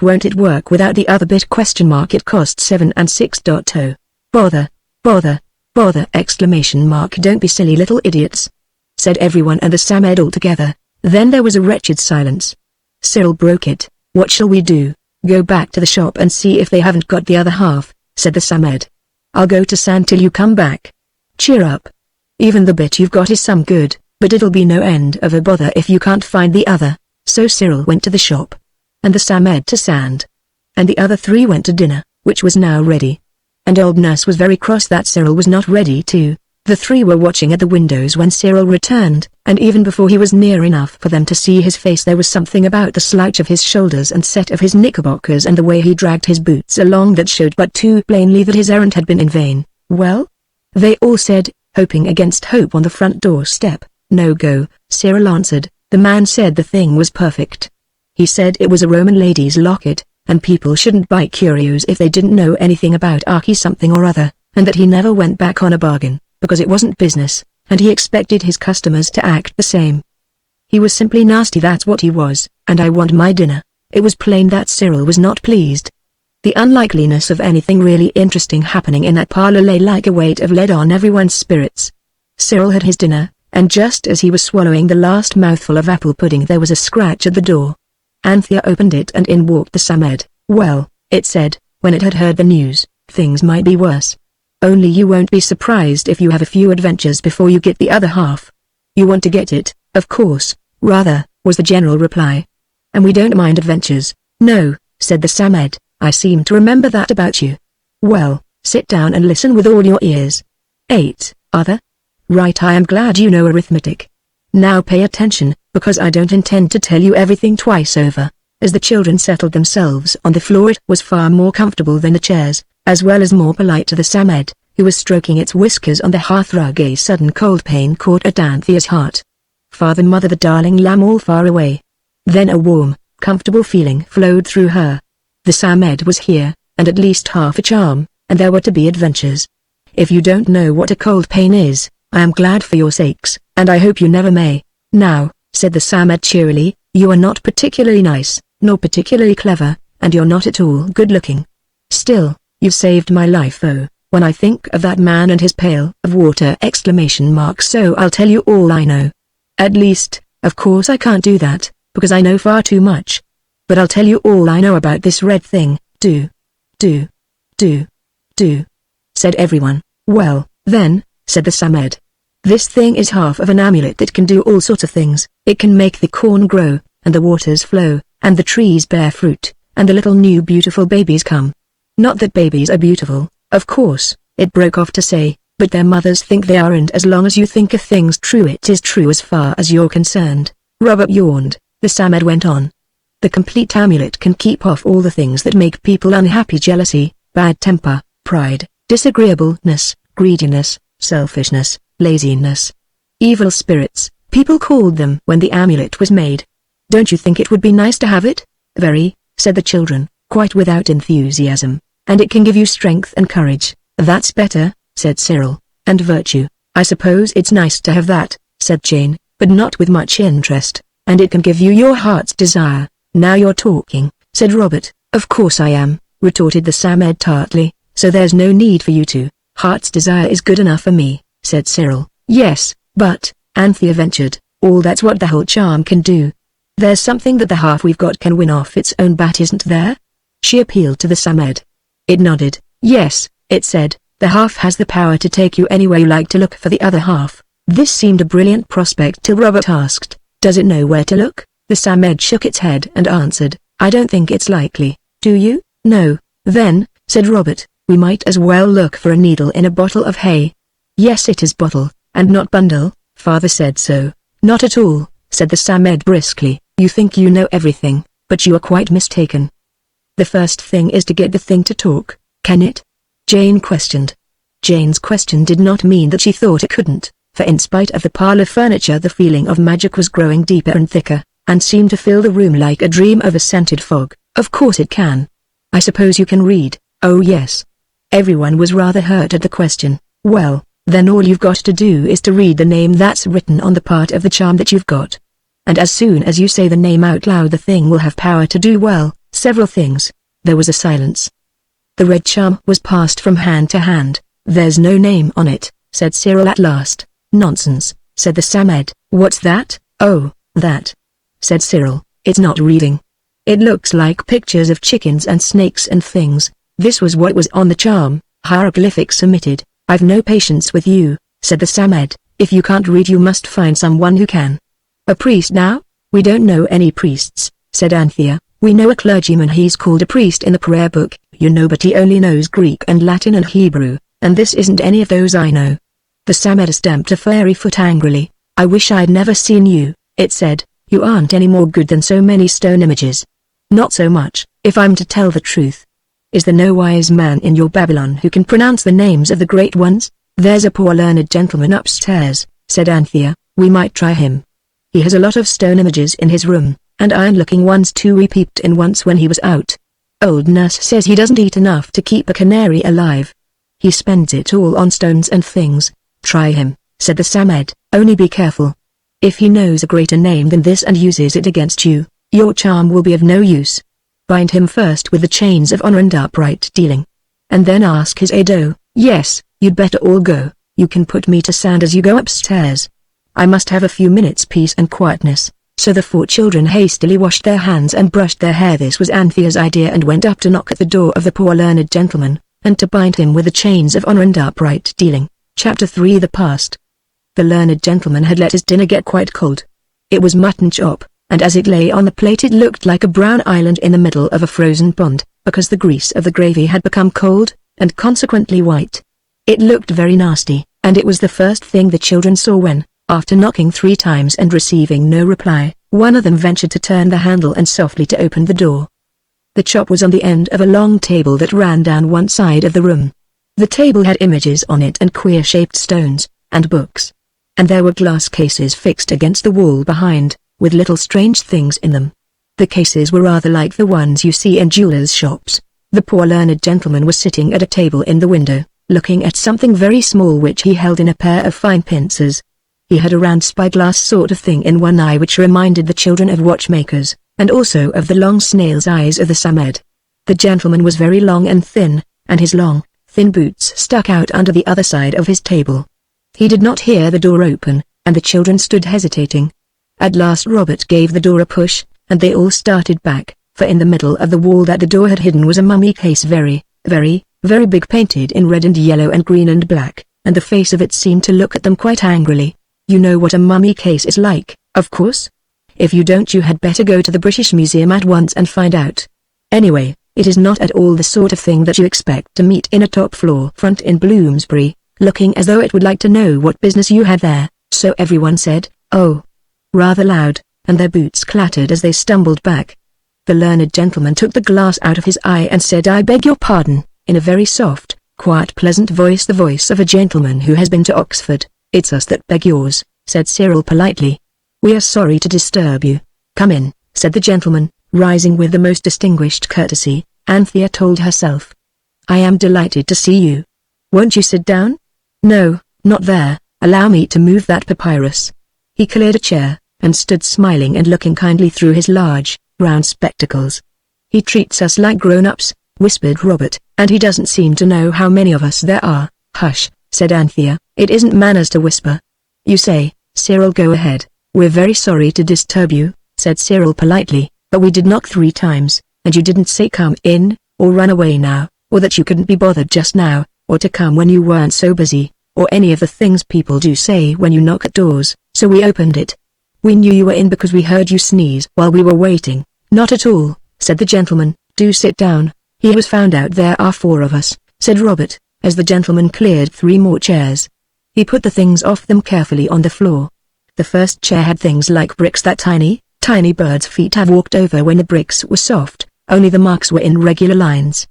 Won't it work without the other bit ? It costs 7 and 6.0. Bother, bother, bother ! Don't be silly little idiots," said everyone and the Samed all together. Then there was a wretched silence. Cyril broke it. "What shall we do? Go back to the shop and see if they haven't got the other half," said the Samed. "I'll go to sand till you come back." "Cheer up. Even the bit you've got is some good, but it'll be no end of a bother if you can't find the other." So Cyril went to the shop, and the Samed to sand, and the other three went to dinner, which was now ready. And old Nurse was very cross that Cyril was not ready too. The three were watching at the windows when Cyril returned, and even before he was near enough for them to see his face there was something about the slouch of his shoulders and set of his knickerbockers and the way he dragged his boots along that showed but too plainly that his errand had been in vain. "Well?" they all said, hoping against hope on the front door step. "No go," Cyril answered. "The man said the thing was perfect. He said it was a Roman lady's locket, and people shouldn't buy curios if they didn't know anything about Archie something or other, and that he never went back on a bargain, because it wasn't business, and he expected his customers to act the same. He was simply nasty, that's what he was, and I want my dinner." It was plain that Cyril was not pleased. The unlikeliness of anything really interesting happening in that parlor lay like a weight of lead on everyone's spirits. Cyril had his dinner, and just as he was swallowing the last mouthful of apple pudding there was a scratch at the door. Anthea opened it and in walked the Samed. "Well," it said, when it had heard the news, "things might be worse. Only you won't be surprised if you have a few adventures before you get the other half." "You want to get it, of course." "Rather," was the general reply. "And we don't mind adventures." "No," said the Samed, "I seem to remember that about you." "Well, sit down and listen with all your ears." 8. Are there? Right, I am glad you know arithmetic. Now pay attention, because I don't intend to tell you everything twice over. As the children settled themselves on the floor it was far more comfortable than the chairs, as well as more polite to the Samed, who was stroking its whiskers on the hearthrug. A sudden cold pain caught at Anthea's heart. Father, mother, the darling lamb all far away. Then a warm, comfortable feeling flowed through her. The Samed was here, and at least half a charm, and there were to be adventures. If you don't know what a cold pain is, I am glad for your sakes, and I hope you never may. "Now," said the Samed cheerily, "you are not particularly nice, nor particularly clever, and you're not at all good-looking. Still, you've saved my life. Oh, when I think of that man and his pail of water ! So I'll tell you all I know. At least, of course I can't do that, because I know far too much. But I'll tell you all I know about this red thing." Do, said everyone. "Well, then," said the Samed. "This thing is half of an amulet that can do all sorts of things. It can make the corn grow, and the waters flow, and the trees bear fruit, and the little new beautiful babies come. Not that babies are beautiful, of course," it broke off to say, "but their mothers think they are, and as long as you think a thing's true it is true as far as you're concerned." Robert yawned. The Samed went on. "The complete amulet can keep off all the things that make people unhappy: jealousy, bad temper, pride, disagreeableness, greediness, selfishness, laziness. Evil spirits, people called them when the amulet was made. Don't you think it would be nice to have it?" "Very," said the children, quite without enthusiasm. "And it can give you strength and courage." "That's better," said Cyril. "And virtue." "I suppose it's nice to have that," said Jane, "but not with much interest. And it can give you your heart's desire." "Now you're talking," said Robert. "Of course I am," retorted the Samed tartly, "so there's no need for you to." "Heart's desire is good enough for me," said Cyril. "Yes, but," Anthea ventured, "all that's what the whole charm can do. There's something that the half we've got can win off its own bat, isn't there?" She appealed to the Samed. It nodded. "Yes," it said, "the half has the power to take you anywhere you like to look for the other half." This seemed a brilliant prospect till Robert asked, "Does it know where to look?" The Samed shook its head and answered, I don't think it's likely, do you? No, then, said Robert, we might as well look for a needle in a bottle of hay. Yes, it is bottle, and not bundle, father said so. Not at all, said the Samed briskly, you think you know everything, but you are quite mistaken. The first thing is to get the thing to talk, can it? Jane questioned. Jane's question did not mean that she thought it couldn't, for in spite of the parlor furniture the feeling of magic was growing deeper and thicker, and seemed to fill the room like a dream of a scented fog. Of course it can. I suppose you can read. Oh yes. Everyone was rather hurt at the question. Well, then all you've got to do is to read the name that's written on the part of the charm that you've got. And as soon as you say the name out loud the thing will have power to do, well, several things. There was a silence. The red charm was passed from hand to hand. There's no name on it, said Cyril at last. Nonsense, said the Samed. What's that? Oh, that, said Cyril. It's not reading. It looks like pictures of chickens and snakes and things. This was what was on the charm, hieroglyphics omitted. I've no patience with you, said the Samed. If you can't read you must find someone who can. A priest now? We don't know any priests, said Anthea. We know a clergyman, he's called a priest in the prayer book, you know, but he only knows Greek and Latin and Hebrew, and this isn't any of those I know. The Samed stamped a fairy foot angrily. I wish I'd never seen you, it said. You aren't any more good than so many stone images. Not so much, if I'm to tell the truth. Is there no wise man in your Babylon who can pronounce the names of the great ones? There's a poor learned gentleman upstairs, said Anthea. We might try him. He has a lot of stone images in his room, and iron-looking ones too. We peeped in once when he was out. Old nurse says he doesn't eat enough to keep a canary alive. He spends it all on stones and things. Try him, said the Samed, only be careful. If he knows a greater name than this and uses it against you, your charm will be of no use. Bind him first with the chains of honor and upright dealing. And then ask his aid. Oh, yes, you'd better all go. You can put me to sound as you go upstairs. I must have a few minutes peace and quietness. So the 4 children hastily washed their hands and brushed their hair. This was Anthea's idea, and went up to knock at the door of the poor learned gentleman, and to bind him with the chains of honor and upright dealing. Chapter 3. The Past. The learned gentleman had let his dinner get quite cold. It was mutton chop, and as it lay on the plate it looked like a brown island in the middle of a frozen pond, because the grease of the gravy had become cold, and consequently white. It looked very nasty, and it was the first thing the children saw when, after knocking 3 times and receiving no reply, one of them ventured to turn the handle and softly to open the door. The chop was on the end of a long table that ran down one side of the room. The table had images on it and queer-shaped stones, and books. And there were glass cases fixed against the wall behind, with little strange things in them. The cases were rather like the ones you see in jewelers' shops. The poor learned gentleman was sitting at a table in the window, looking at something very small which he held in a pair of fine pincers. He had a round spyglass sort of thing in one eye which reminded the children of watchmakers, and also of the long snail's eyes of the Samed. The gentleman was very long and thin, and his long, thin boots stuck out under the other side of his table. He did not hear the door open, and the children stood hesitating. At last Robert gave the door a push, and they all started back, for in the middle of the wall that the door had hidden was a mummy case, very, very, very big, painted in red and yellow and green and black, and the face of it seemed to look at them quite angrily. You know what a mummy case is like, of course? If you don't, you had better go to the British Museum at once and find out. Anyway, it is not at all the sort of thing that you expect to meet in a top-floor front in Bloomsbury, looking as though it would like to know what business you had there, so everyone said, "Oh," rather loud, and their boots clattered as they stumbled back. The learned gentleman took the glass out of his eye and said, "I beg your pardon," in a very soft, quiet, pleasant voice, the voice of a gentleman who has been to Oxford. "It's us that beg yours," said Cyril politely. "We are sorry to disturb you." "Come in," said the gentleman, rising with the most distinguished courtesy. Anthea told herself. "I am delighted to see you. Won't you sit down?" "No, not there, allow me to move that papyrus." He cleared a chair, and stood smiling and looking kindly through his large, round spectacles. "He treats us like grown-ups," whispered Robert, "and he doesn't seem to know how many of us there are." "Hush," said Anthea, "it isn't manners to whisper." "You say, Cyril, go ahead." "We're very sorry to disturb you," said Cyril politely, "but we did knock 3 times, and you didn't say come in, or run away now, or that you couldn't be bothered just now, or to come when you weren't so busy, or any of the things people do say when you knock at doors, so we opened it." We knew you were in because we heard you sneeze while we were waiting." "Not at all," said the gentleman. "Do sit down. He was found out there are 4 of us," said Robert, as the gentleman cleared 3 more chairs. He put the things off them carefully on the floor. The first chair had things like bricks that tiny birds' feet have walked over when the bricks were soft, only the marks were in regular lines.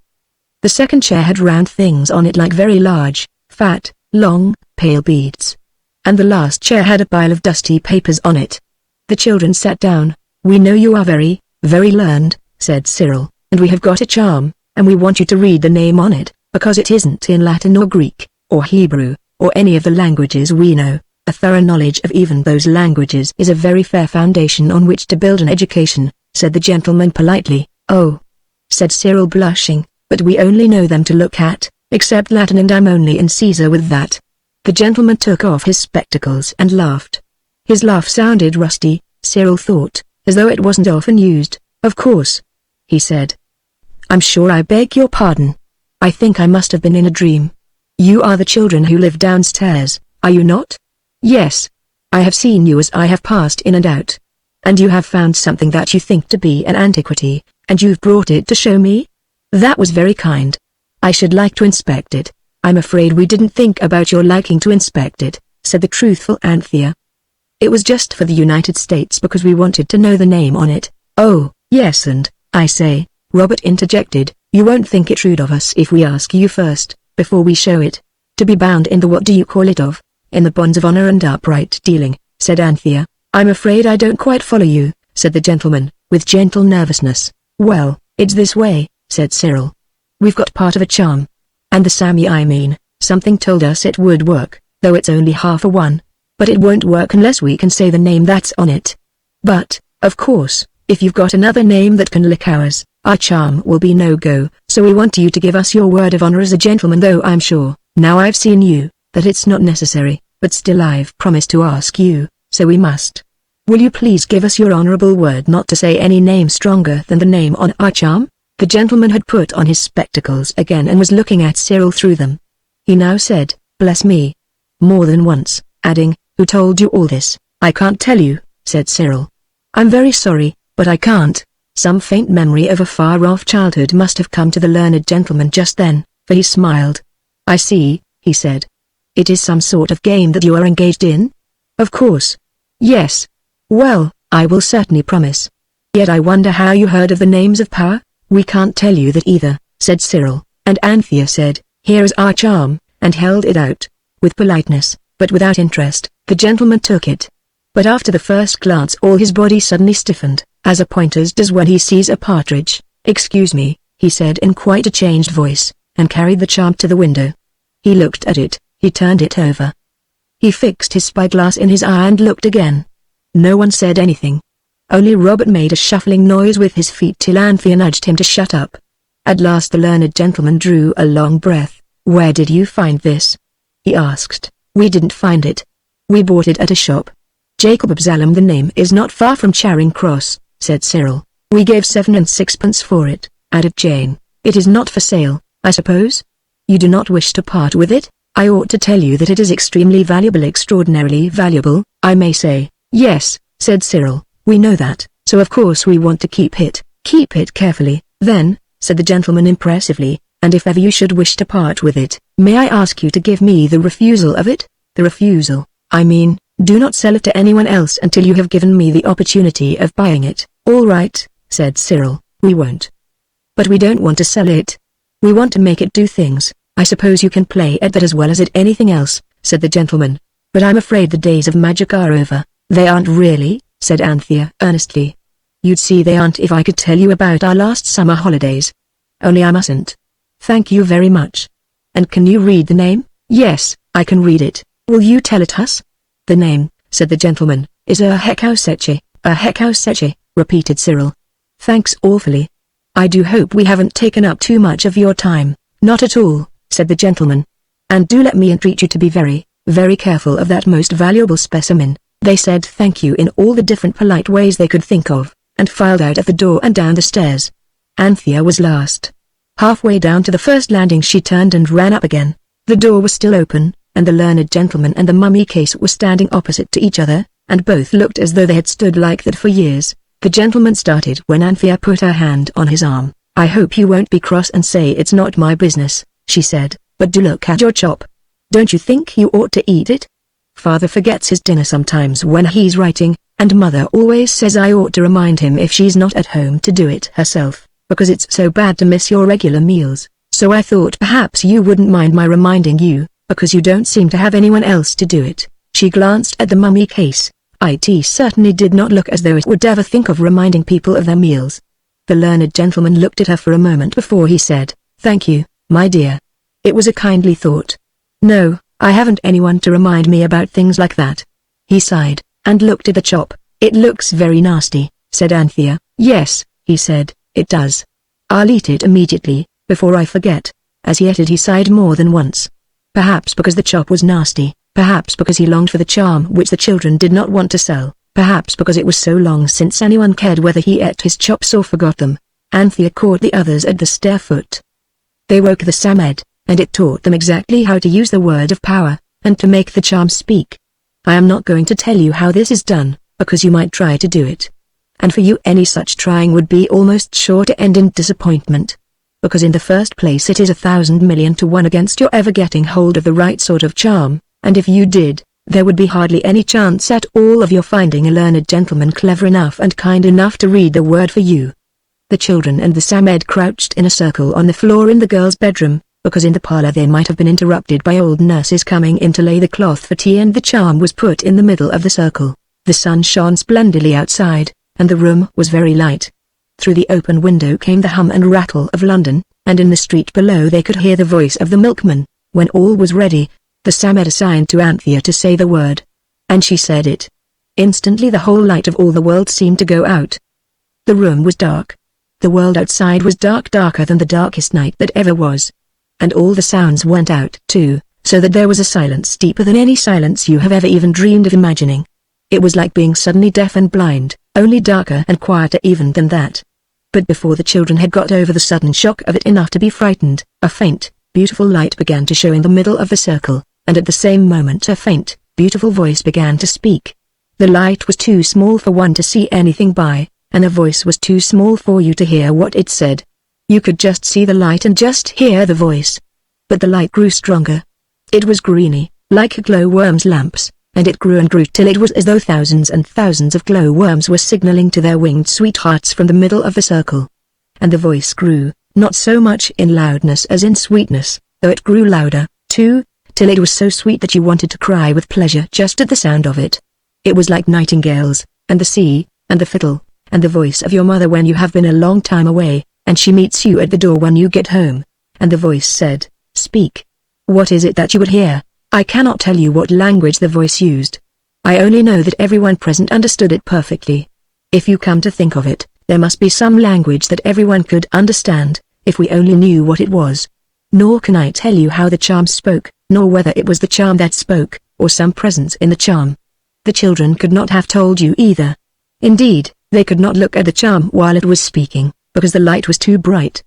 The second chair had round things on it like very large, fat, long, pale beads. And the last chair had a pile of dusty papers on it. The children sat down. "We know you are very, very learned," said Cyril, "and we have got a charm, and we want you to read the name on it, because it isn't in Latin or Greek, or Hebrew, or any of the languages we know. A thorough knowledge of even those languages is a very fair foundation on which to build an education," said the gentleman politely. "Oh," said Cyril blushing, "but we only know them to look at, except Latin, and I'm only in Caesar with that." The gentleman took off his spectacles and laughed. His laugh sounded rusty, Cyril thought, as though it wasn't often used. "Of course," he said. "I'm sure I beg your pardon. I think I must have been in a dream. You are the children who live downstairs, are you not?" "Yes. I have seen you as I have passed in and out. And you have found something that you think to be an antiquity, and you've brought it to show me? That was very kind. I should like to inspect it." "I'm afraid we didn't think about your liking to inspect it," said the truthful Anthea. "It was just for the United States because we wanted to know the name on it." "Oh, yes, and, I say," Robert interjected, "you won't think it rude of us if we ask you first, before we show it. To be bound in the what do you call it of? In the bonds of honor and upright dealing," said Anthea. "I'm afraid I don't quite follow you," said the gentleman, with gentle nervousness. "Well, it's this way," said Cyril. "We've got part of a charm. And the Sammy, I mean, something told us it would work, though it's only half a one. But it won't work unless we can say the name that's on it. But, of course, if you've got another name that can lick ours, our charm will be no go, so we want you to give us your word of honor as a gentleman, though I'm sure, now I've seen you, that it's not necessary, but still I've promised to ask you, so we must. Will you please give us your honorable word not to say any name stronger than the name on our charm?" The gentleman had put on his spectacles again and was looking at Cyril through them. He now said, "Bless me," more than once, adding, "Who told you all this?" "I can't tell you," said Cyril. "I'm very sorry, but I can't." Some faint memory of a far-off childhood must have come to the learned gentleman just then, for he smiled. "I see," he said. "It is some sort of game that you are engaged in?" "Of course. Yes. Well, I will certainly promise. Yet I wonder how you heard of the names of power?" "We can't tell you that either," said Cyril, and Anthea said, "Here is our charm," and held it out. With politeness, but without interest, the gentleman took it. But after the first glance all his body suddenly stiffened, as a pointer's does when he sees a partridge. "Excuse me," he said in quite a changed voice, and carried the charm to the window. He looked at it, he turned it over. He fixed his spyglass in his eye and looked again. No one said anything. Only Robert made a shuffling noise with his feet till Anthea nudged him to shut up. At last the learned gentleman drew a long breath. "Where did you find this?" he asked. "We didn't find it. We bought it at a shop." "Jacob Absalom, the name is not far from Charing Cross," said Cyril. "We gave 7 and 6pence for it," added Jane. "It is not for sale, I suppose? You do not wish to part with it? I ought to tell you that it is extremely valuable, extraordinarily valuable, I may say." "Yes," said Cyril, "we know that, so of course we want to keep it." "Keep it carefully, then," said the gentleman impressively, "and if ever you should wish to part with it, may I ask you to give me the refusal of it? The refusal, I mean, do not sell it to anyone else until you have given me the opportunity of buying it." "All right," said Cyril, "we won't. But we don't want to sell it. We want to make it do things. I suppose you can play at that as well as at anything else," said the gentleman. "But I'm afraid the days of magic are over." "They aren't really," said Anthea earnestly. "You'd see they aren't if I could tell you about our last summer holidays. Only I mustn't." "Thank you very much. And can you read the name?" "Yes, I can read it. Will you tell it us?" "The name," said the gentleman, "is a Hekauseche." "A Hekauseche," repeated Cyril. "Thanks awfully. I do hope we haven't taken up too much of your time." "Not at all," said the gentleman. "And do let me entreat you to be very, very careful of that most valuable specimen." They said thank you in all the different polite ways they could think of, and filed out of the door and down the stairs. Anthea was last. Halfway down to the first landing she turned and ran up again. The door was still open, and the learned gentleman and the mummy case were standing opposite to each other, and both looked as though they had stood like that for years. The gentleman started when Anthea put her hand on his arm. "I hope you won't be cross and say it's not my business," she said, "but do look at your chop. Don't you think you ought to eat it? Father forgets his dinner sometimes when he's writing, and Mother always says I ought to remind him if she's not at home to do it herself, because it's so bad to miss your regular meals. So I thought perhaps you wouldn't mind my reminding you, because you don't seem to have anyone else to do it." She glanced at the mummy case. It certainly did not look as though it would ever think of reminding people of their meals. The learned gentleman looked at her for a moment before he said, "Thank you, my dear. It was a kindly thought. No, I haven't anyone to remind me about things like that." He sighed, and looked at the chop. "It looks very nasty," said Anthea. "Yes," he said, "it does. I'll eat it immediately, before I forget." As he ate it he sighed more than once. Perhaps because the chop was nasty, perhaps because he longed for the charm which the children did not want to sell, perhaps because it was so long since anyone cared whether he ate his chops or forgot them. Anthea caught the others at the stair foot. They woke the Samed, and it taught them exactly how to use the word of power, and to make the charm speak. I am not going to tell you how this is done, because you might try to do it. And for you any such trying would be almost sure to end in disappointment. Because in the first place it is 1,000,000,000 to 1 against your ever getting hold of the right sort of charm, and if you did, there would be hardly any chance at all of your finding a learned gentleman clever enough and kind enough to read the word for you. The children and the Samed crouched in a circle on the floor in the girls' bedroom, because in the parlor they might have been interrupted by old nurses coming in to lay the cloth for tea, and the charm was put in the middle of the circle. The sun shone splendidly outside, and the room was very light. Through the open window came the hum and rattle of London, and in the street below they could hear the voice of the milkman. When all was ready, the Samed assigned to Anthea to say the word. And she said it. Instantly the whole light of all the world seemed to go out. The room was dark. The world outside was dark, darker than the darkest night that ever was. And all the sounds went out too, so that there was a silence deeper than any silence you have ever even dreamed of imagining. It was like being suddenly deaf and blind, only darker and quieter even than that. But before the children had got over the sudden shock of it enough to be frightened, a faint, beautiful light began to show in the middle of the circle, and at the same moment a faint, beautiful voice began to speak. The light was too small for one to see anything by, and the voice was too small for you to hear what it said. You could just see the light and just hear the voice. But the light grew stronger. It was greeny, like a glowworm's lamps, and it grew and grew till it was as though thousands and thousands of glowworms were signaling to their winged sweethearts from the middle of the circle. And the voice grew, not so much in loudness as in sweetness, though it grew louder, too, till it was so sweet that you wanted to cry with pleasure just at the sound of it. It was like nightingales, and the sea, and the fiddle, and the voice of your mother when you have been a long time away, and she meets you at the door when you get home. And the voice said, "Speak. What is it that you would hear?" I cannot tell you what language the voice used. I only know that everyone present understood it perfectly. If you come to think of it, there must be some language that everyone could understand, if we only knew what it was. Nor can I tell you how the charm spoke, nor whether it was the charm that spoke, or some presence in the charm. The children could not have told you either. Indeed, they could not look at the charm while it was speaking, because the light was too bright.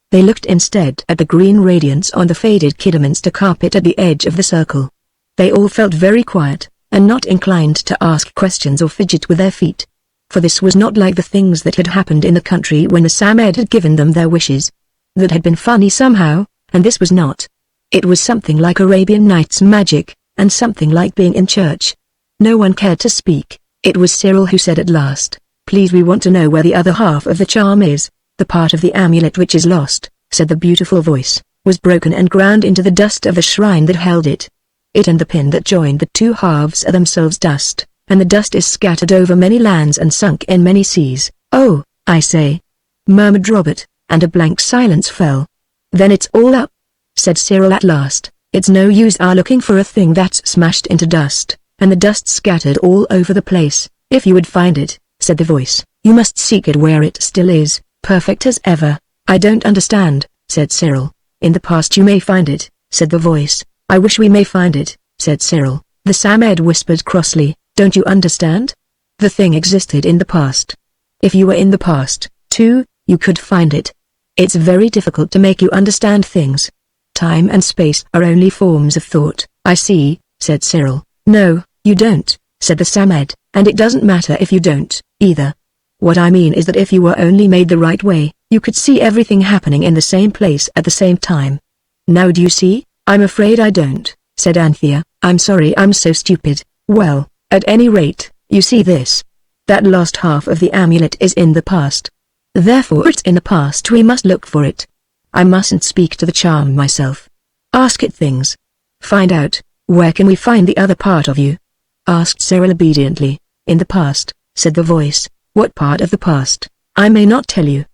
They looked instead at the green radiance on the faded Kidderminster carpet at the edge of the circle. They all felt very quiet, and not inclined to ask questions or fidget with their feet. For this was not like the things that had happened in the country when the Samed had given them their wishes. That had been funny somehow, and this was not. It was something like Arabian Nights magic, and something like being in church. No one cared to speak. It was Cyril who said at last, "Please, we want to know where the other half of the charm is." "The part of the amulet which is lost," said the beautiful voice, "was broken and ground into the dust of the shrine that held it. It and the pin that joined the two halves are themselves dust, and the dust is scattered over many lands and sunk in many seas." "Oh, I say," murmured Robert, and a blank silence fell. "Then it's all up," said Cyril at last. "It's no use our looking for a thing that's smashed into dust, and the dust scattered all over the place. If you would find it," said the voice, "you must seek it where it still is, perfect as ever." "I don't understand," said Cyril. "In the past you may find it," said the voice. "I wish we may find it," said Cyril. The Samed whispered crossly, "Don't you understand? The thing existed in the past. If you were in the past, too, you could find it. It's very difficult to make you understand things. Time and space are only forms of thought." "I see," said Cyril. "No, you don't," said the Samed, and it doesn't matter if you don't, either. What I mean is that if you were only made the right way, you could see everything happening in the same place at the same time. Now do you see? I'm afraid I don't, said Anthea. I'm sorry I'm so stupid. Well, at any rate, you see this. That last half of the amulet is in the past. Therefore it's in the past, we must look for it. I mustn't speak to the charm myself. Ask it things. Find out, where can we find the other part of you? Asked Cyril obediently. In the past, said the voice. What part of the past? I may not tell you.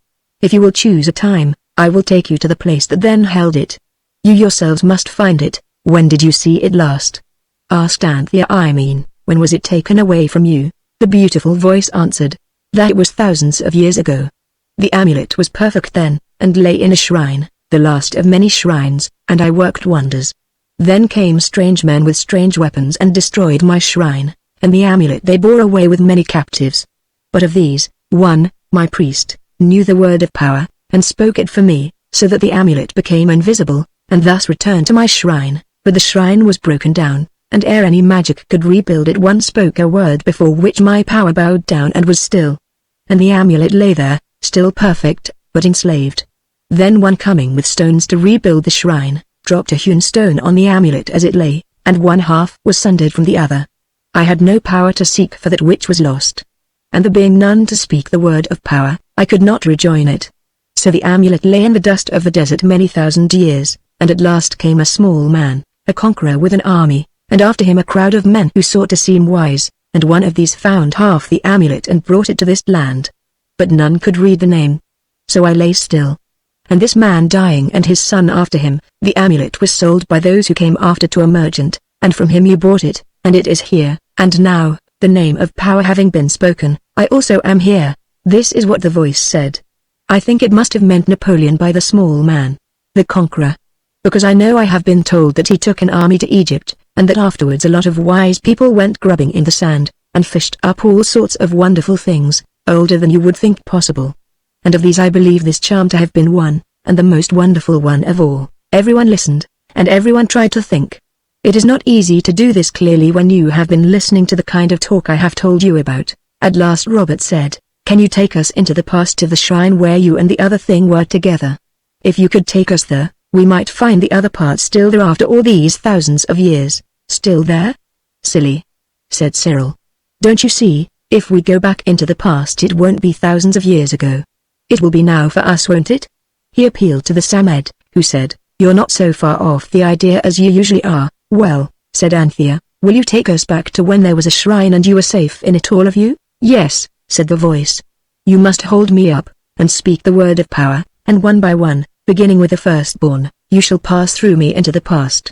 If you will choose a time, I will take you to the place that then held it. You yourselves must find it. When did you see it last? Asked Anthea. I mean, when was it taken away from you? The beautiful voice answered. That it was thousands of years ago. The amulet was perfect then, and lay in a shrine, the last of many shrines, and I worked wonders. Then came strange men with strange weapons and destroyed my shrine, and the amulet they bore away with many captives. But of these, one, my priest, knew the word of power, and spoke it for me, so that the amulet became invisible, and thus returned to my shrine. But the shrine was broken down, and ere any magic could rebuild it, one spoke a word before which my power bowed down and was still. And the amulet lay there, still perfect, but enslaved. Then one coming with stones to rebuild the shrine, dropped a hewn stone on the amulet as it lay, and one half was sundered from the other. I had no power to seek for that which was lost. And there being none to speak the word of power, I could not rejoin it. So the amulet lay in the dust of the desert many thousand years, and at last came a small man, a conqueror with an army, and after him a crowd of men who sought to seem wise, and one of these found half the amulet and brought it to this land. But none could read the name. So I lay still. And this man dying and his son after him, the amulet was sold by those who came after to a merchant, and from him you bought it, and it is here, and now, the name of power having been spoken, I also am here. This is what the voice said. I think it must have meant Napoleon by the small man, the conqueror. Because I know I have been told that he took an army to Egypt, and that afterwards a lot of wise people went grubbing in the sand, and fished up all sorts of wonderful things, older than you would think possible. And of these I believe this charm to have been one, and the most wonderful one of all. Everyone listened, and everyone tried to think. It is not easy to do this clearly when you have been listening to the kind of talk I have told you about. At last Robert said, can you take us into the past to the shrine where you and the other thing were together? If you could take us there, we might find the other part still there after all these thousands of years. Still there? Silly, said Cyril. Don't you see, if we go back into the past it won't be thousands of years ago. It will be now for us, won't it? He appealed to the Samed, who said, you're not so far off the idea as you usually are. Well, said Anthea, will you take us back to when there was a shrine and you were safe in it, all of you? Yes, said the voice. You must hold me up, and speak the word of power, and one by one, beginning with the firstborn, you shall pass through me into the past.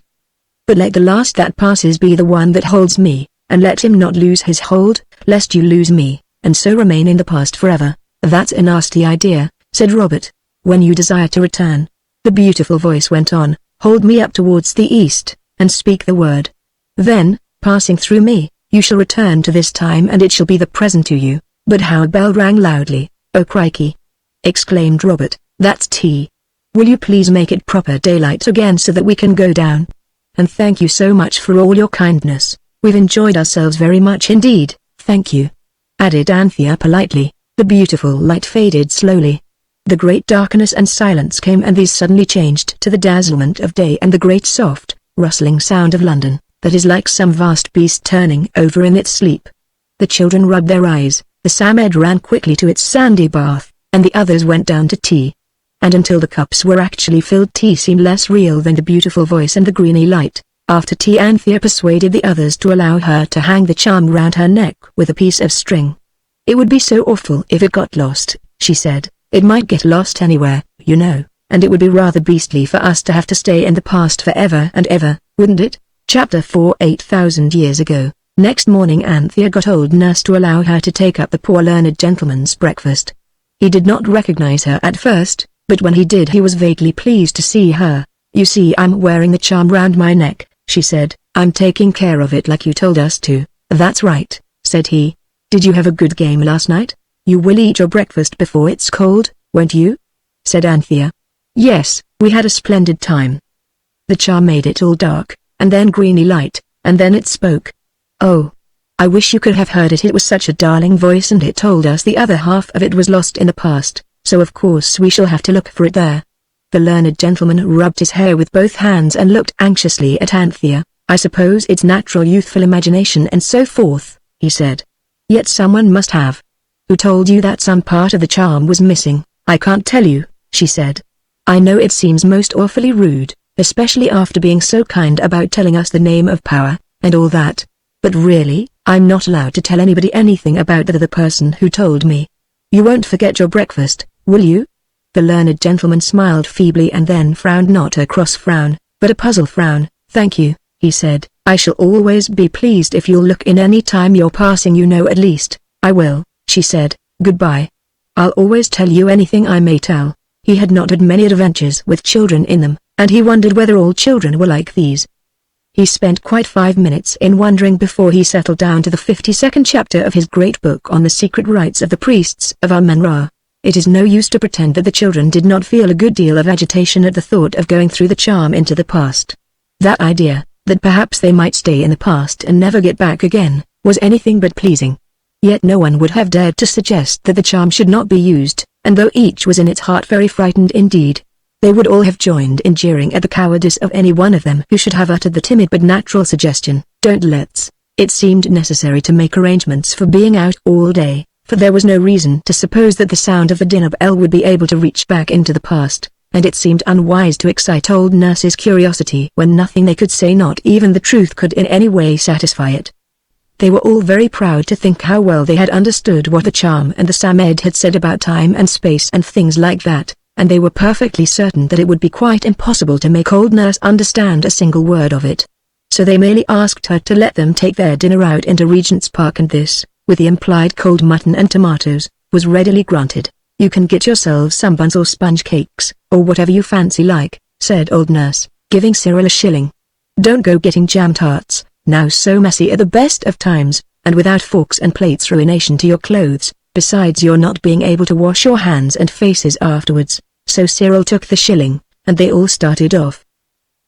But let the last that passes be the one that holds me, and let him not lose his hold, lest you lose me, and so remain in the past forever. That's a nasty idea, said Robert. When you desire to return, the beautiful voice went on, hold me up towards the east, and speak the word. Then, passing through me, you shall return to this time and it shall be the present to you. But how a bell rang loudly. Oh crikey! Exclaimed Robert, that's tea. Will you please make it proper daylight again so that we can go down? And thank you so much for all your kindness. We've enjoyed ourselves very much indeed, thank you. Added Anthea politely. The beautiful light faded slowly. The great darkness and silence came, and these suddenly changed to the dazzlement of day and the great soft, rustling sound of London, that is like some vast beast turning over in its sleep. The children rubbed their eyes, the Samed ran quickly to its sandy bath, and the others went down to tea. And until the cups were actually filled, tea seemed less real than the beautiful voice and the greeny light. After tea Anthea persuaded the others to allow her to hang the charm round her neck with a piece of string. It would be so awful if it got lost, she said. It might get lost anywhere, you know, and it would be rather beastly for us to have to stay in the past forever and ever, wouldn't it? Chapter 4 8,000 years ago. Next morning Anthea got old nurse to allow her to take up the poor learned gentleman's breakfast. He did not recognize her at first, but when he did he was vaguely pleased to see her. You see, I'm wearing the charm round my neck, she said. I'm taking care of it like you told us to. That's right, said he. Did you have a good game last night? You will eat your breakfast before it's cold, won't you? Said Anthea. Yes, we had a splendid time. The charm made it all dark, and then greeny light, and then it spoke. Oh, I wish you could have heard it. It was such a darling voice, and it told us the other half of it was lost in the past, so of course we shall have to look for it there." The learned gentleman rubbed his hair with both hands and looked anxiously at Anthea. "I suppose it's natural youthful imagination and so forth," he said. "Yet someone must have. Who told you that some part of the charm was missing?" "I can't tell you," she said. "I know it seems most awfully rude, especially after being so kind about telling us the name of power, and all that. But really, I'm not allowed to tell anybody anything about the person who told me. You won't forget your breakfast, will you?" The learned gentleman smiled feebly and then frowned, not a cross frown, but a puzzled frown. "Thank you," he said. "I shall always be pleased if you'll look in any time you're passing, you know." "At least, I will," she said. "Goodbye. I'll always tell you anything I may tell." He had not had many adventures with children in them, and he wondered whether all children were like these. He spent quite 5 minutes in wondering before he settled down to the 52nd chapter of his great book on the secret rites of the priests of Amun-Ra. It is no use to pretend that the children did not feel a good deal of agitation at the thought of going through the charm into the past. That idea, that perhaps they might stay in the past and never get back again, was anything but pleasing. Yet no one would have dared to suggest that the charm should not be used, and though each was in its heart very frightened indeed, they would all have joined in jeering at the cowardice of any one of them who should have uttered the timid but natural suggestion, "Don't let's." It seemed necessary to make arrangements for being out all day, for there was no reason to suppose that the sound of the dinner bell would be able to reach back into the past, and it seemed unwise to excite old Nurse's curiosity when nothing they could say, not even the truth, could in any way satisfy it. They were all very proud to think how well they had understood what the charm and the Samed had said about time and space and things like that, and they were perfectly certain that it would be quite impossible to make old Nurse understand a single word of it. So they merely asked her to let them take their dinner out into Regent's Park, and this, with the implied cold mutton and tomatoes, was readily granted. "You can get yourselves some buns or sponge cakes, or whatever you fancy like," said old Nurse, giving Cyril a shilling. "Don't go getting jam tarts, now so messy at the best of times, and without forks and plates, ruination to your clothes, besides your not being able to wash your hands and faces afterwards." So Cyril took the shilling, and they all started off.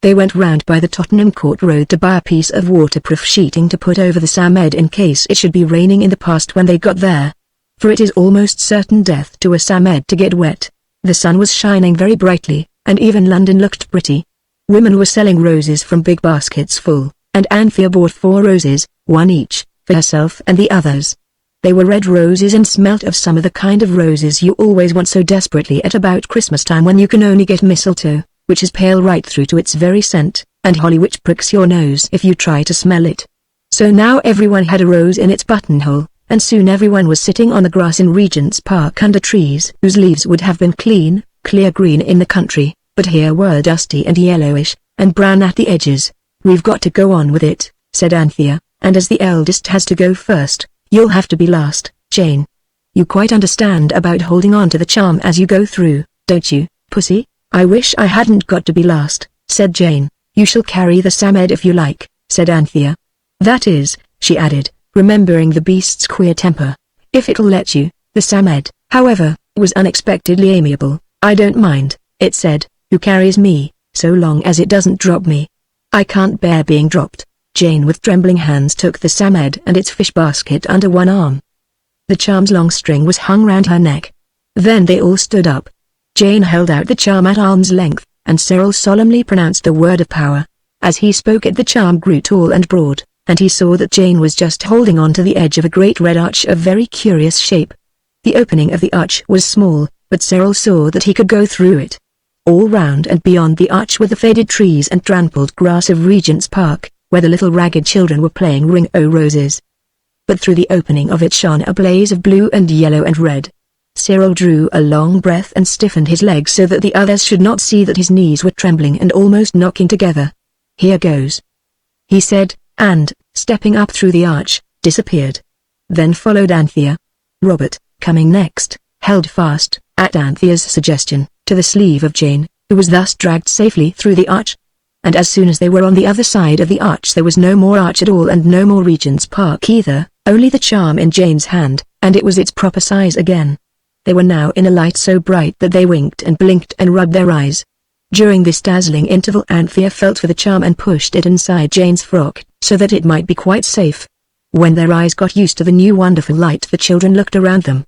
They went round by the Tottenham Court Road to buy a piece of waterproof sheeting to put over the Samed in case it should be raining in the past when they got there. For it is almost certain death to a Samed to get wet. The sun was shining very brightly, and even London looked pretty. Women were selling roses from big baskets full, and Anthea bought 4 roses, 1 each, for herself and the others. They were red roses and smelt of some of the kind of roses you always want so desperately at about Christmas time, when you can only get mistletoe, which is pale right through to its very scent, and holly, which pricks your nose if you try to smell it. So now everyone had a rose in its buttonhole, and soon everyone was sitting on the grass in Regent's Park under trees whose leaves would have been clean, clear green in the country, but here were dusty and yellowish, and brown at the edges. "We've got to go on with it," said Anthea, "and as the eldest has to go first, you'll have to be last, Jane. You quite understand about holding on to the charm as you go through, don't you, pussy?" "I wish I hadn't got to be last," said Jane. "You shall carry the Samed if you like," said Anthea. "That is," she added, remembering the beast's queer temper, "if it'll let you." The Samed, however, was unexpectedly amiable. "I don't mind," it said, "who carries me, so long as it doesn't drop me." "I can't bear being dropped." Jane with trembling hands took the Samed and its fish basket under one arm. The charm's long string was hung round her neck. Then they all stood up. Jane held out the charm at arm's length, and Cyril solemnly pronounced the word of power. As he spoke it, the charm grew tall and broad, and he saw that Jane was just holding on to the edge of a great red arch of very curious shape. The opening of the arch was small, but Cyril saw that he could go through it. All round and beyond the arch were the faded trees and trampled grass of Regent's Park, where the little ragged children were playing ring-o-roses. But through the opening of it shone a blaze of blue and yellow and red. Cyril drew a long breath and stiffened his legs so that the others should not see that his knees were trembling and almost knocking together. "Here goes," he said, and, stepping up through the arch, disappeared. Then followed Anthea. Robert, coming next, held fast, at Anthea's suggestion, to the sleeve of Jane, who was thus dragged safely through the arch. And as soon as they were on the other side of the arch, there was no more arch at all and no more Regent's Park either, only the charm in Jane's hand, and it was its proper size again. They were now in a light so bright that they winked and blinked and rubbed their eyes. During this dazzling interval Anthea felt for the charm and pushed it inside Jane's frock, so that it might be quite safe. When their eyes got used to the new wonderful light, the children looked around them.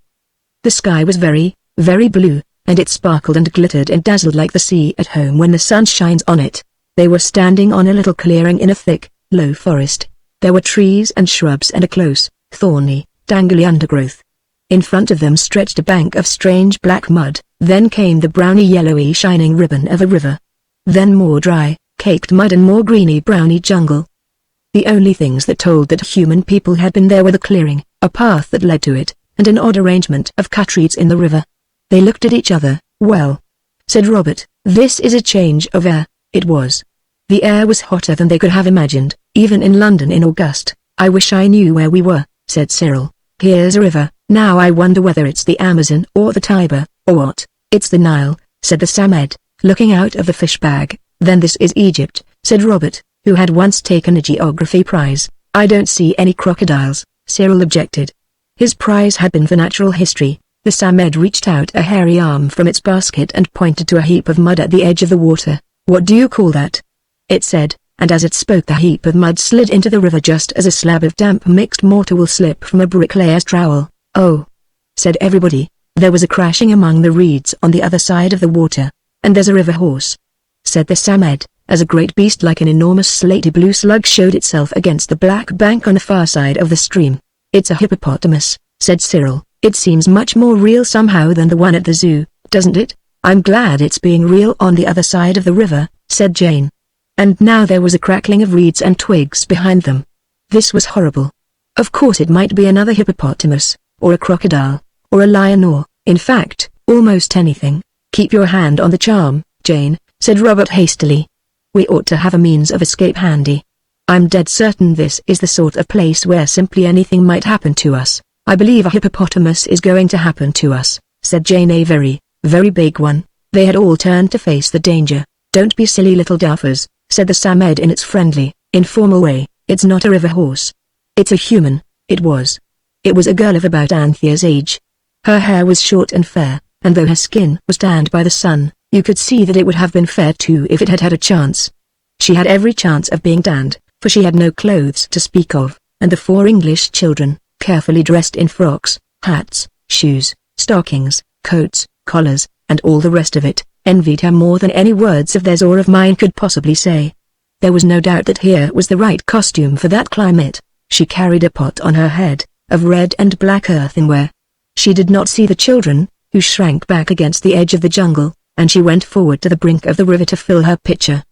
The sky was very, very blue, and it sparkled and glittered and dazzled like the sea at home when the sun shines on it. They were standing on a little clearing in a thick, low forest. There were trees and shrubs and a close, thorny, dangly undergrowth. In front of them stretched a bank of strange black mud, then came the browny yellowy shining ribbon of a river. Then more dry, caked mud and more greeny browny jungle. The only things that told that human people had been there were the clearing, a path that led to it, and an odd arrangement of cut reeds in the river. They looked at each other. "Well," said Robert, "this is a change of air." It was. The air was hotter than they could have imagined, even in London in August. "I wish I knew where we were," said Cyril. "Here's a river, now I wonder whether it's the Amazon or the Tiber, or what." "It's the Nile," said the Samed, looking out of the fish bag. "Then this is Egypt," said Robert, who had once taken a geography prize. "I don't see any crocodiles," Cyril objected. His prize had been for natural history. The Samed reached out a hairy arm from its basket and pointed to a heap of mud at the edge of the water. "What do you call that?" it said, and as it spoke the heap of mud slid into the river just as a slab of damp mixed mortar will slip from a bricklayer's trowel. "Oh," said everybody. There was a crashing among the reeds on the other side of the water. "And there's a river horse," said the Samed, as a great beast like an enormous slaty blue slug showed itself against the black bank on the far side of the stream. "It's a hippopotamus," said Cyril. "It seems much more real somehow than the one at the zoo, doesn't it?" "I'm glad it's being real on the other side of the river," said Jane. And now there was a crackling of reeds and twigs behind them. This was horrible. Of course it might be another hippopotamus, or a crocodile, or a lion or, in fact, almost anything. "Keep your hand on the charm, Jane," said Robert hastily. "We ought to have a means of escape handy. I'm dead certain this is the sort of place where simply anything might happen to us." "I believe a hippopotamus is going to happen to us," said Jane. "A very, very big one." They had all turned to face the danger. "Don't be silly little duffers," said the Samed in its friendly, informal way. "It's not a river horse. It's a human." It was. It was a girl of about Anthea's age. Her hair was short and fair, and though her skin was tanned by the sun, you could see that it would have been fair too if it had had a chance. She had every chance of being tanned, for she had no clothes to speak of, and the 4 English children, carefully dressed in frocks, hats, shoes, stockings, coats, collars, and all the rest of it, envied her more than any words of theirs or of mine could possibly say. There was no doubt that here was the right costume for that climate. She carried a pot on her head, of red and black earthenware. She did not see the children, who shrank back against the edge of the jungle, and she went forward to the brink of the river to fill her pitcher.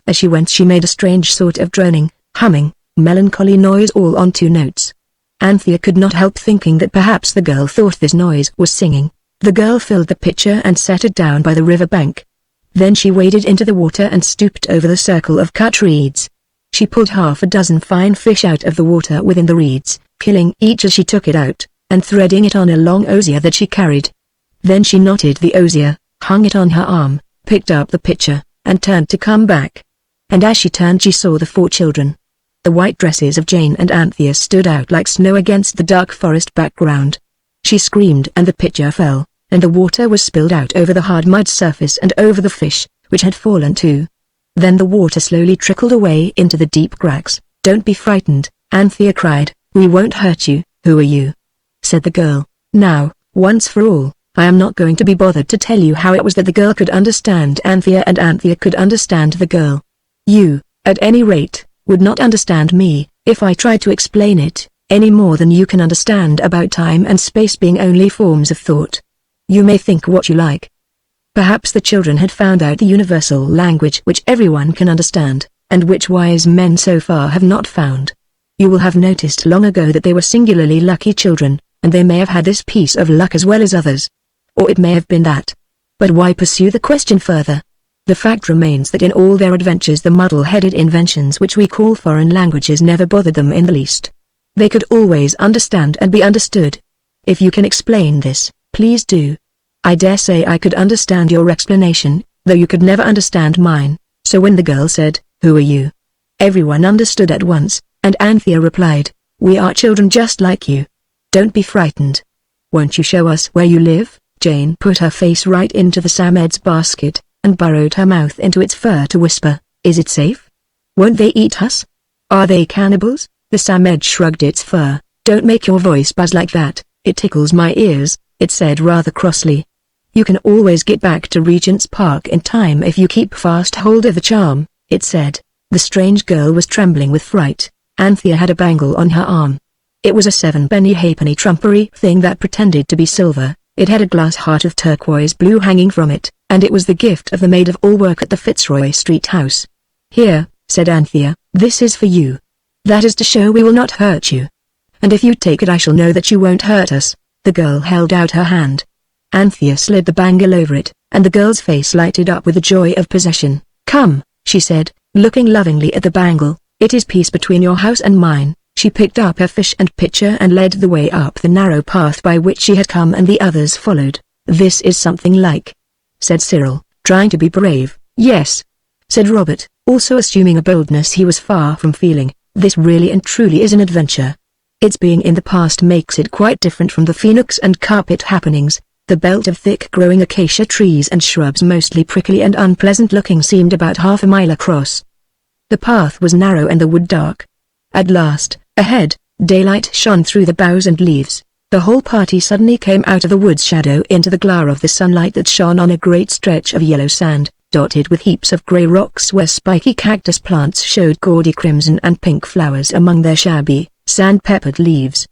As she went she made a strange sort of droning, humming, melancholy noise all on 2 notes. Anthea could not help thinking that perhaps the girl thought this noise was singing. The girl filled the pitcher and set it down by the river bank. Then she waded into the water and stooped over the circle of cut reeds. She pulled half a dozen fine fish out of the water within the reeds, killing each as she took it out, and threading it on a long osier that she carried. Then she knotted the osier, hung it on her arm, picked up the pitcher, and turned to come back. And as she turned she saw the 4 children. The white dresses of Jane and Anthea stood out like snow against the dark forest background. She screamed and the pitcher fell, and the water was spilled out over the hard mud surface and over the fish, which had fallen too. Then the water slowly trickled away into the deep cracks. "Don't be frightened," Anthea cried. "We won't hurt you." "Who are you?" said the girl. Now, once for all, I am not going to be bothered to tell you how it was that the girl could understand Anthea and Anthea could understand the girl. You, at any rate, would not understand me, if I tried to explain it, any more than you can understand about time and space being only forms of thought. You may think what you like. Perhaps the children had found out the universal language which everyone can understand, and which wise men so far have not found. You will have noticed long ago that they were singularly lucky children, and they may have had this piece of luck as well as others. Or it may have been that. But why pursue the question further? The fact remains that in all their adventures the muddle-headed inventions which we call foreign languages never bothered them in the least. They could always understand and be understood. If you can explain this, please do. I dare say I could understand your explanation, though you could never understand mine. So when the girl said, "Who are you?" everyone understood at once, and Anthea replied, "We are children just like you. Don't be frightened. Won't you show us where you live?" Jane put her face right into the Samed's basket, and burrowed her mouth into its fur to whisper, "Is it safe? Won't they eat us? Are they cannibals?" The Samed shrugged its fur. "Don't make your voice buzz like that, it tickles my ears," it said rather crossly. "You can always get back to Regent's Park in time if you keep fast hold of the charm," it said. The strange girl was trembling with fright. Anthea had a bangle on her arm. It was a 7-penny halfpenny trumpery thing that pretended to be silver. It had a glass heart of turquoise blue hanging from it, and it was the gift of the maid-of-all-work at the Fitzroy Street house. "Here," said Anthea, "this is for you. That is to show we will not hurt you. And if you take it I shall know that you won't hurt us." The girl held out her hand. Anthea slid the bangle over it, and the girl's face lighted up with the joy of possession. "Come," she said, looking lovingly at the bangle, "it is peace between your house and mine." She picked up her fish and pitcher and led the way up the narrow path by which she had come, and the others followed. "This is something like," said Cyril, trying to be brave. "Yes," said Robert, also assuming a boldness he was far from feeling. "This really and truly is an adventure. Its being in the past makes it quite different from the phoenix and carpet happenings." The belt of thick-growing acacia trees and shrubs, mostly prickly and unpleasant-looking, seemed about half a mile across. The path was narrow and the wood dark. At last, ahead, daylight shone through the boughs and leaves. The whole party suddenly came out of the wood's shadow into the glare of the sunlight that shone on a great stretch of yellow sand, dotted with heaps of grey rocks where spiky cactus plants showed gaudy crimson and pink flowers among their shabby, sand-peppered leaves.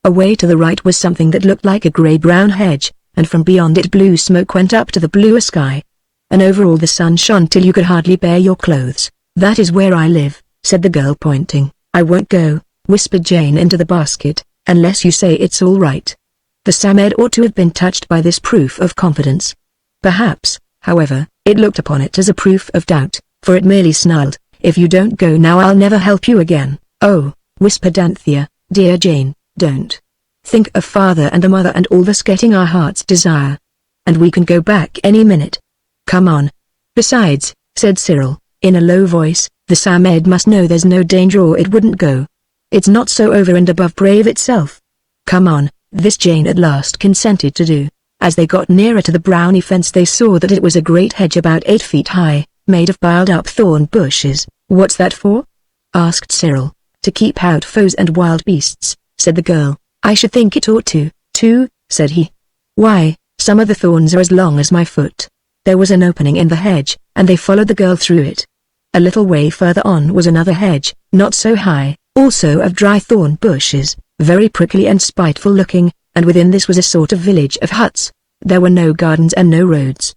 Away to the right was something that looked like a grey-brown hedge, and from beyond it blue smoke went up to the bluer sky. And over all the sun shone till you could hardly bear your clothes. "That is where I live," said the girl, pointing. "I won't go," whispered Jane into the basket, "unless you say it's all right." The Samed ought to have been touched by this proof of confidence. Perhaps, however, it looked upon it as a proof of doubt, for it merely snarled, "If you don't go now I'll never help you again." "Oh," whispered Anthea, "dear Jane, don't. Think of father and the mother and all this getting our heart's desire. And we can go back any minute. Come on." "Besides," said Cyril, in a low voice, "the Samed must know there's no danger or it wouldn't go. It's not so over and above brave itself. Come on." This Jane at last consented to do. As they got nearer to the brownie fence they saw that it was a great hedge about 8 feet high, made of piled-up thorn bushes. "What's that for?" asked Cyril. "To keep out foes and wild beasts," said the girl. "I should think it ought to, too," said he. "Why, some of the thorns are as long as my foot." There was an opening in the hedge, and they followed the girl through it. A little way further on was another hedge, not so high, also of dry thorn bushes, very prickly and spiteful looking, and within this was a sort of village of huts. There were no gardens and no roads.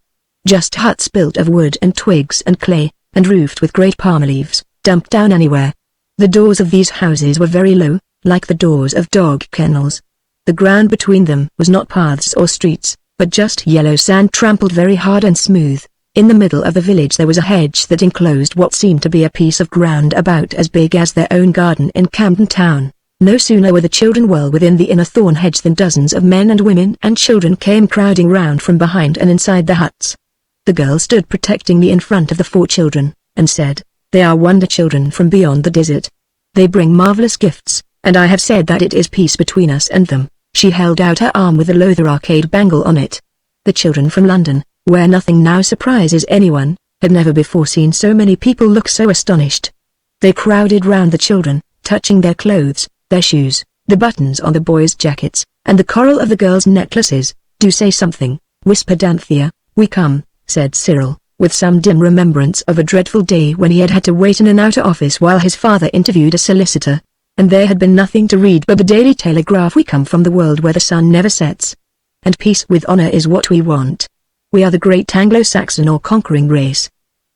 Just huts built of wood and twigs and clay, and roofed with great palm leaves, dumped down anywhere. The doors of these houses were very low, like the doors of dog kennels. The ground between them was not paths or streets, but just yellow sand trampled very hard and smooth. In the middle of the village there was a hedge that enclosed what seemed to be a piece of ground about as big as their own garden in Camden Town. No sooner were the children well within the inner thorn hedge than dozens of men and women and children came crowding round from behind and inside the huts. The girl stood protectingly in front of the 4 children, and said, "They are wonder children from beyond the desert. They bring marvelous gifts, and I have said that it is peace between us and them." She held out her arm with the Lother arcade bangle on it. The children from London, where nothing now surprises anyone, had never before seen so many people look so astonished. They crowded round the children, touching their clothes, their shoes, the buttons on the boys' jackets, and the coral of the girls' necklaces. "Do say something," whispered Anthea. "We come," said Cyril, with some dim remembrance of a dreadful day when he had had to wait in an outer office while his father interviewed a solicitor. And there had been nothing to read but the Daily Telegraph. "We come from the world where the sun never sets. And peace with honor is what we want. We are the great Anglo-Saxon or conquering race.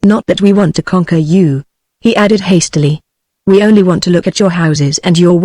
Not that we want to conquer you," he added hastily. "We only want to look at your houses and your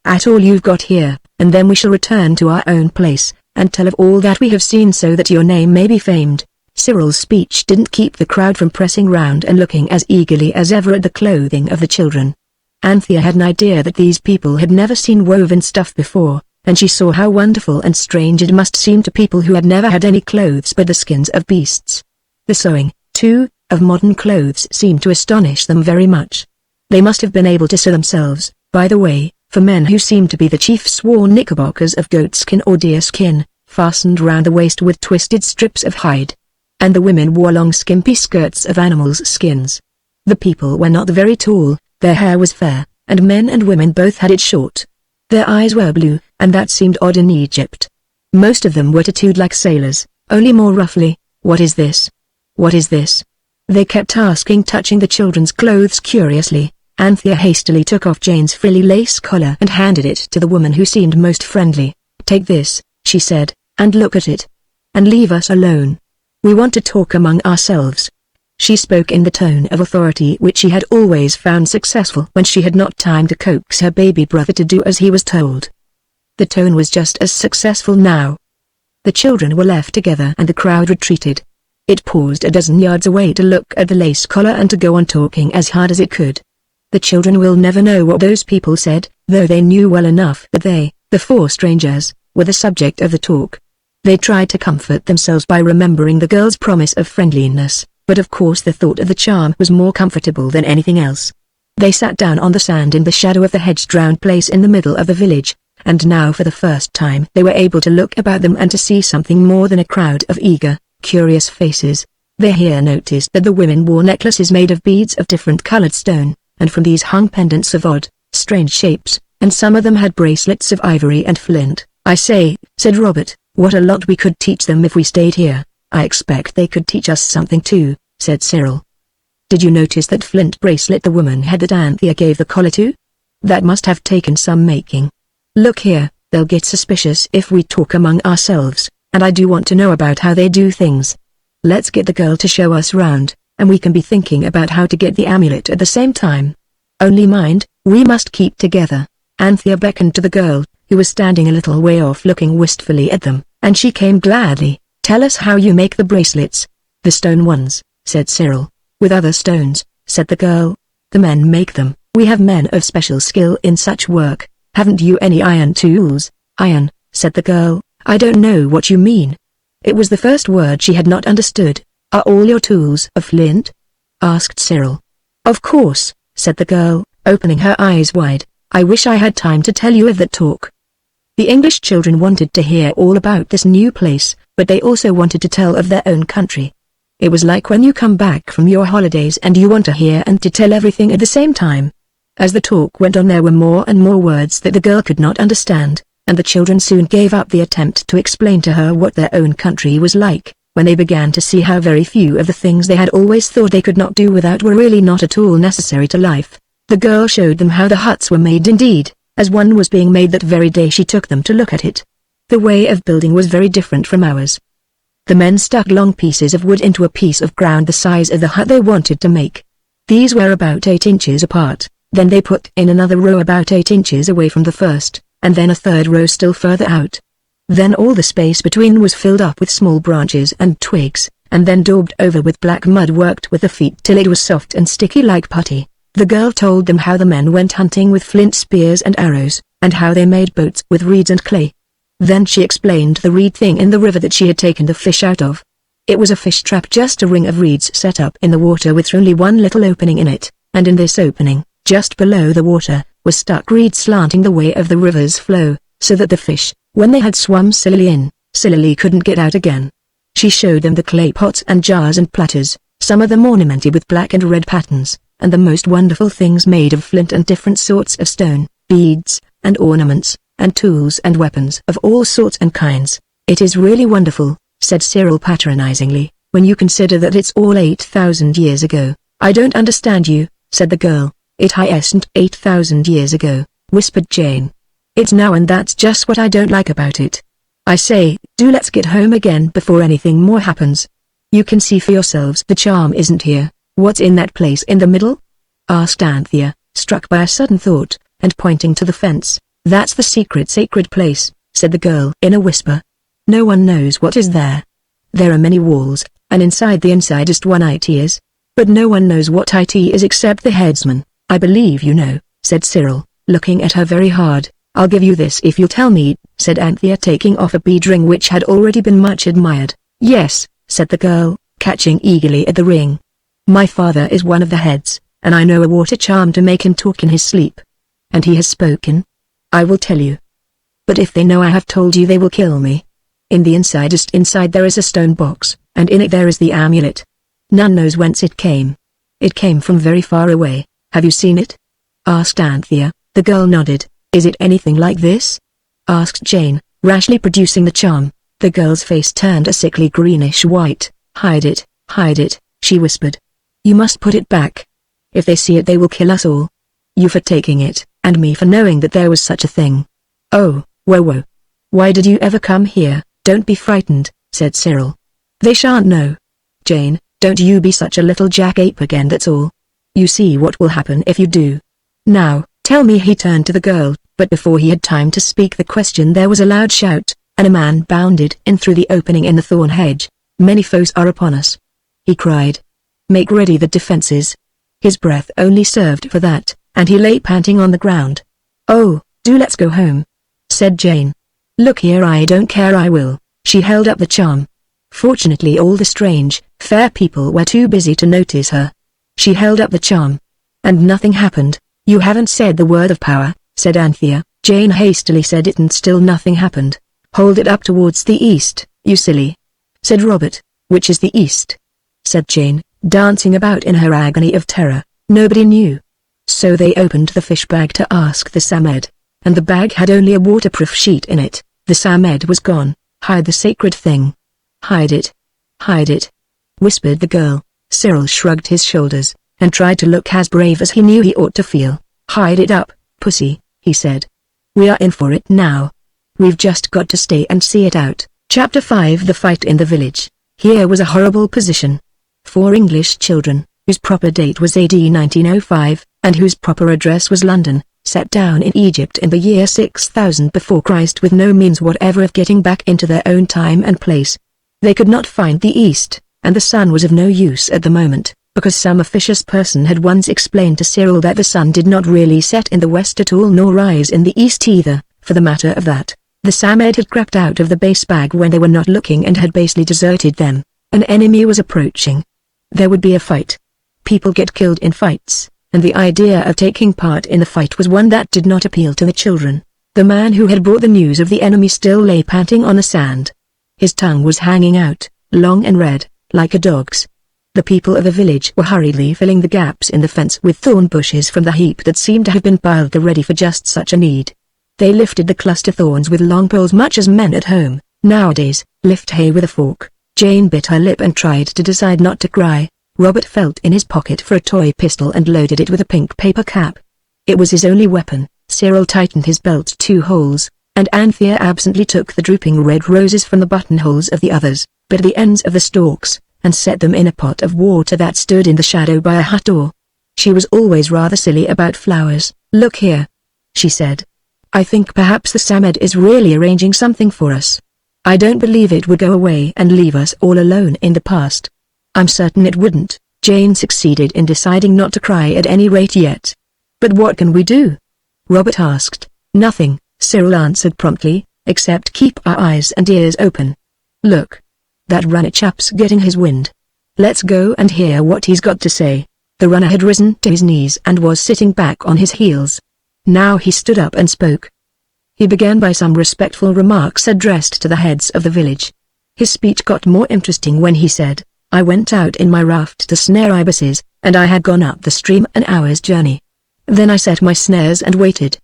at all you've got here, and then we shall return to our own place, and tell of all that we have seen so that your name may be famed." Cyril's speech didn't keep the crowd from pressing round and looking as eagerly as ever at the clothing of the children. Anthea had an idea that these people had never seen woven stuff before, and she saw how wonderful and strange it must seem to people who had never had any clothes but the skins of beasts. The sewing, too, of modern clothes seemed to astonish them very much. They must have been able to sew themselves, by the way, for men who seemed to be the chiefs wore knickerbockers of goatskin or deerskin, fastened round the waist with twisted strips of hide. And the women wore long skimpy skirts of animals' skins. The people were not very tall. Their hair was fair, and men and women both had it short. Their eyes were blue, and that seemed odd in Egypt. Most of them were tattooed like sailors, only more roughly. What is this? What is this? They kept asking, touching the children's clothes curiously. Anthea hastily took off Jane's frilly lace collar and handed it to the woman who seemed most friendly. "Take this," she said, "and look at it. And leave us alone. We want to talk among ourselves." She spoke in the tone of authority which she had always found successful when she had not time to coax her baby brother to do as he was told. The tone was just as successful now. The children were left together and the crowd retreated. It paused a dozen yards away to look at the lace collar and to go on talking as hard as it could. The children will never know what those people said, though they knew well enough that they, the four strangers, were the subject of the talk. They tried to comfort themselves by remembering the girl's promise of friendliness, but of course the thought of the charm was more comfortable than anything else. They sat down on the sand in the shadow of the hedge-drowned place in the middle of the village, and now for the first time they were able to look about them and to see something more than a crowd of eager, curious faces. They here noticed that the women wore necklaces made of beads of different colored stone, and from these hung pendants of odd, strange shapes, and some of them had bracelets of ivory and flint. "I say," said Robert, "what a lot we could teach them if we stayed here." "I expect they could teach us something too," said Cyril. "Did you notice that flint bracelet the woman had that Anthea gave the collar to? That must have taken some making. Look here, they'll get suspicious if we talk among ourselves, and I do want to know about how they do things. Let's get the girl to show us round, and we can be thinking about how to get the amulet at the same time. Only mind, we must keep together." Anthea beckoned to the girl, who was standing a little way off looking wistfully at them, and she came gladly. "Tell us how you make the bracelets." "The stone ones," said Cyril. "With other stones," said the girl. "The men make them. We have men of special skill in such work. Haven't you any iron tools?" "Iron," said the girl. "I don't know what you mean." It was the first word she had not understood. "Are all your tools of flint?" asked Cyril. "Of course," said the girl, opening her eyes wide. "I wish I had time to tell you of that talk." The English children wanted to hear all about this new place, but they also wanted to tell of their own country. It was like when you come back from your holidays and you want to hear and to tell everything at the same time. As the talk went on there were more and more words that the girl could not understand, and the children soon gave up the attempt to explain to her what their own country was like, when they began to see how very few of the things they had always thought they could not do without were really not at all necessary to life. The girl showed them how the huts were made indeed, as one was being made that very day she took them to look at it. The way of building was very different from ours. The men stuck long pieces of wood into a piece of ground the size of the hut they wanted to make. These were about 8 inches apart, then they put in another row about 8 inches away from the first, and then a third row still further out. Then all the space between was filled up with small branches and twigs, and then daubed over with black mud worked with the feet till it was soft and sticky like putty. The girl told them how the men went hunting with flint spears and arrows, and how they made boats with reeds and clay. Then she explained the reed thing in the river that she had taken the fish out of. It was a fish trap, just a ring of reeds set up in the water with only one little opening in it, and in this opening, just below the water, was stuck reeds slanting the way of the river's flow, so that the fish, when they had swum silly couldn't get out again. She showed them the clay pots and jars and platters, some of them ornamented with black and red patterns, and the most wonderful things made of flint and different sorts of stone, beads, and ornaments, and tools and weapons of all sorts and kinds. "It is really wonderful," said Cyril patronizingly, "when you consider that it's all 8,000 years ago." "I don't understand you," said the girl. "It isn't 8,000 years ago," whispered Jane. "It's now, and that's just what I don't like about it. I say, do let's get home again before anything more happens. You can see for yourselves the charm isn't here." "What's in that place in the middle?" asked Anthea, struck by a sudden thought, and pointing to the fence. "That's the secret sacred place," said the girl in a whisper. "No one knows what is there. There are many walls, and inside the insidest one it is. But no one knows what it is except the headsman." "I believe you know," said Cyril, looking at her very hard. "I'll give you this if you'll tell me," said Anthea, taking off a bead ring which had already been much admired. "Yes," said the girl, catching eagerly at the ring. "My father is one of the heads, and I know a water charm to make him talk in his sleep. And he has spoken. I will tell you. But if they know I have told you they will kill me. In the inside there is a stone box, and in it there is the amulet. None knows whence it came. It came from very far away. Have you seen it?" asked Anthea. The girl nodded. Is it anything like this? asked Jane, rashly producing the charm. The girl's face turned a sickly greenish-white. Hide it, she whispered. You must put it back. If they see it they will kill us all. You for taking it, and me for knowing that there was such a thing. Oh, whoa. Why did you ever come here? Don't be frightened, said Cyril. They shan't know. Jane, don't you be such a little jackape again, that's all. You see what will happen if you do. Now, tell me. He turned to the girl, but before he had time to speak the question there was a loud shout, and a man bounded in through the opening in the thorn hedge. Many foes are upon us, he cried. Make ready the defenses. His breath only served for that, and he lay panting on the ground. Oh, do let's go home, said Jane. Look here, I don't care, I will. She held up the charm. Fortunately all the strange, fair people were too busy to notice her. She held up the charm. And nothing happened. You haven't said the word of power, said Anthea. Jane hastily said it and still nothing happened. Hold it up towards the east, you silly, said Robert. Which is the east? said Jane, dancing about in her agony of terror. Nobody knew. So they opened the fish bag to ask the Samed, and the bag had only a waterproof sheet in it. The Samed was gone. Hide the sacred thing. Hide it, whispered the girl. Cyril shrugged his shoulders, and tried to look as brave as he knew he ought to feel. Hide it up, pussy, he said. We are in for it now. We've just got to stay and see it out. Chapter 5 The Fight in the Village. Here was a horrible position. 4 English children, whose proper date was AD 1905, and whose proper address was London, set down in Egypt in the year 6000 before Christ with no means whatever of getting back into their own time and place. They could not find the east, and the sun was of no use at the moment, because some officious person had once explained to Cyril that the sun did not really set in the west at all nor rise in the east either. For the matter of that, the Samed had crept out of the base bag when they were not looking and had basely deserted them. An enemy was approaching. There would be a fight. People get killed in fights, and the idea of taking part in the fight was one that did not appeal to the children. The man who had brought the news of the enemy still lay panting on the sand. His tongue was hanging out, long and red, like a dog's. The people of the village were hurriedly filling the gaps in the fence with thorn bushes from the heap that seemed to have been piled there ready for just such a need. They lifted the cluster thorns with long poles much as men at home, nowadays, lift hay with a fork. Jane bit her lip and tried to decide not to cry. Robert felt in his pocket for a toy pistol and loaded it with a pink paper cap. It was his only weapon. Cyril tightened his belt's 2 holes, and Anthea absently took the drooping red roses from the buttonholes of the others, bit the ends of the stalks, and set them in a pot of water that stood in the shadow by a hut door. She was always rather silly about flowers. Look here, she said. I think perhaps the Samed is really arranging something for us. I don't believe it would go away and leave us all alone in the past. I'm certain it wouldn't. Jane succeeded in deciding not to cry at any rate yet. But what can we do? Robert asked. Nothing, Cyril answered promptly, except keep our eyes and ears open. Look. That runner chap's getting his wind. Let's go and hear what he's got to say. The runner had risen to his knees and was sitting back on his heels. Now he stood up and spoke. He began by some respectful remarks addressed to the heads of the village. His speech got more interesting when he said, I went out in my raft to snare ibises, and I had gone up the stream an hour's journey. Then I set my snares and waited.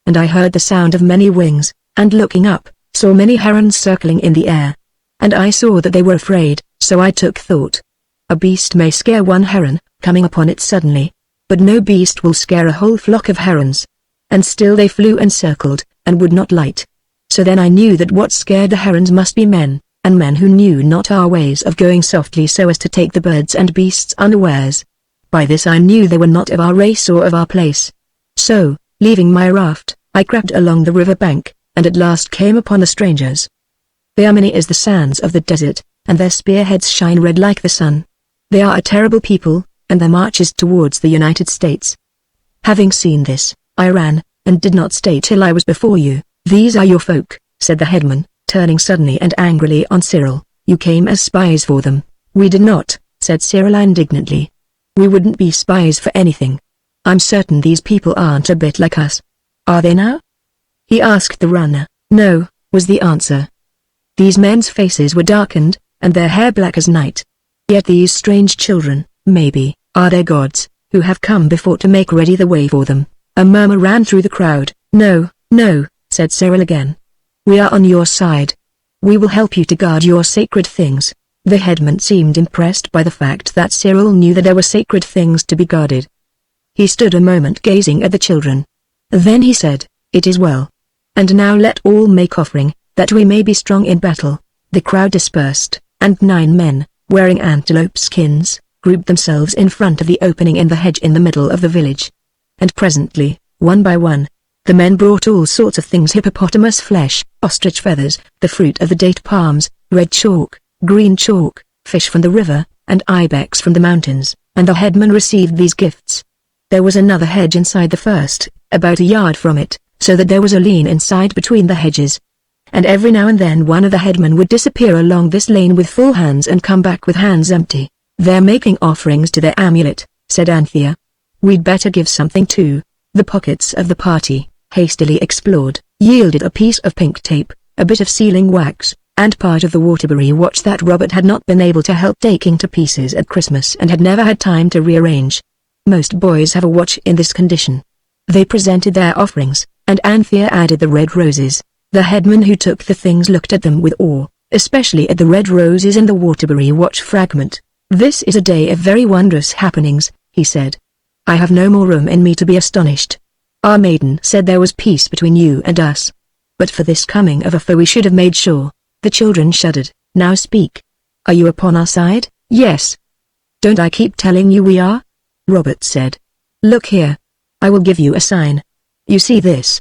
And I heard the sound of many wings, and looking up, saw many herons circling in the air. And I saw that they were afraid, so I took thought. A beast may scare one heron, coming upon it suddenly, but no beast will scare a whole flock of herons. And still they flew and circled, and would not light. So then I knew that what scared the herons must be men, and men who knew not our ways of going softly so as to take the birds and beasts unawares. By this I knew they were not of our race or of our place. So, leaving my raft, I crept along the river bank, and at last came upon the strangers. They are many as the sands of the desert, and their spearheads shine red like the sun. They are a terrible people, and their march is towards the United States. Having seen this, I ran, and did not stay till I was before you. These are your folk, said the headman, turning suddenly and angrily on Cyril. You came as spies for them. We did not, said Cyril indignantly. We wouldn't be spies for anything. I'm certain these people aren't a bit like us. Are they now? He asked the runner. No, was the answer. These men's faces were darkened, and their hair black as night. Yet these strange children, maybe, are their gods, who have come before to make ready the way for them. A murmur ran through the crowd. "No, no," said Cyril again. "We are on your side. We will help you to guard your sacred things." The headman seemed impressed by the fact that Cyril knew that there were sacred things to be guarded. He stood a moment gazing at the children. Then he said, "It is well. And now let all make offering, that we may be strong in battle." The crowd dispersed, and 9 men, wearing antelope skins, grouped themselves in front of the opening in the hedge in the middle of the village. And presently, one by one, the men brought all sorts of things: hippopotamus flesh, ostrich feathers, the fruit of the date palms, red chalk, green chalk, fish from the river, and ibex from the mountains, and the headman received these gifts. There was another hedge inside the first, about a yard from it, so that there was a lane inside between the hedges. And every now and then one of the headmen would disappear along this lane with full hands and come back with hands empty. "They're making offerings to their amulet," said Anthea. "We'd better give something too." The pockets of the party, hastily explored, yielded a piece of pink tape, a bit of sealing wax, and part of the Waterbury watch that Robert had not been able to help taking to pieces at Christmas and had never had time to rearrange. Most boys have a watch in this condition. They presented their offerings, and Anthea added the red roses. The headman who took the things looked at them with awe, especially at the red roses and the Waterbury watch fragment. "This is a day of very wondrous happenings," he said. "I have no more room in me to be astonished. Our maiden said there was peace between you and us. But for this coming of a foe we should have made sure." The children shuddered. "Now speak. Are you upon our side?" "Yes." "Don't I keep telling you we are?" Robert said. "Look here. I will give you a sign. You see this?"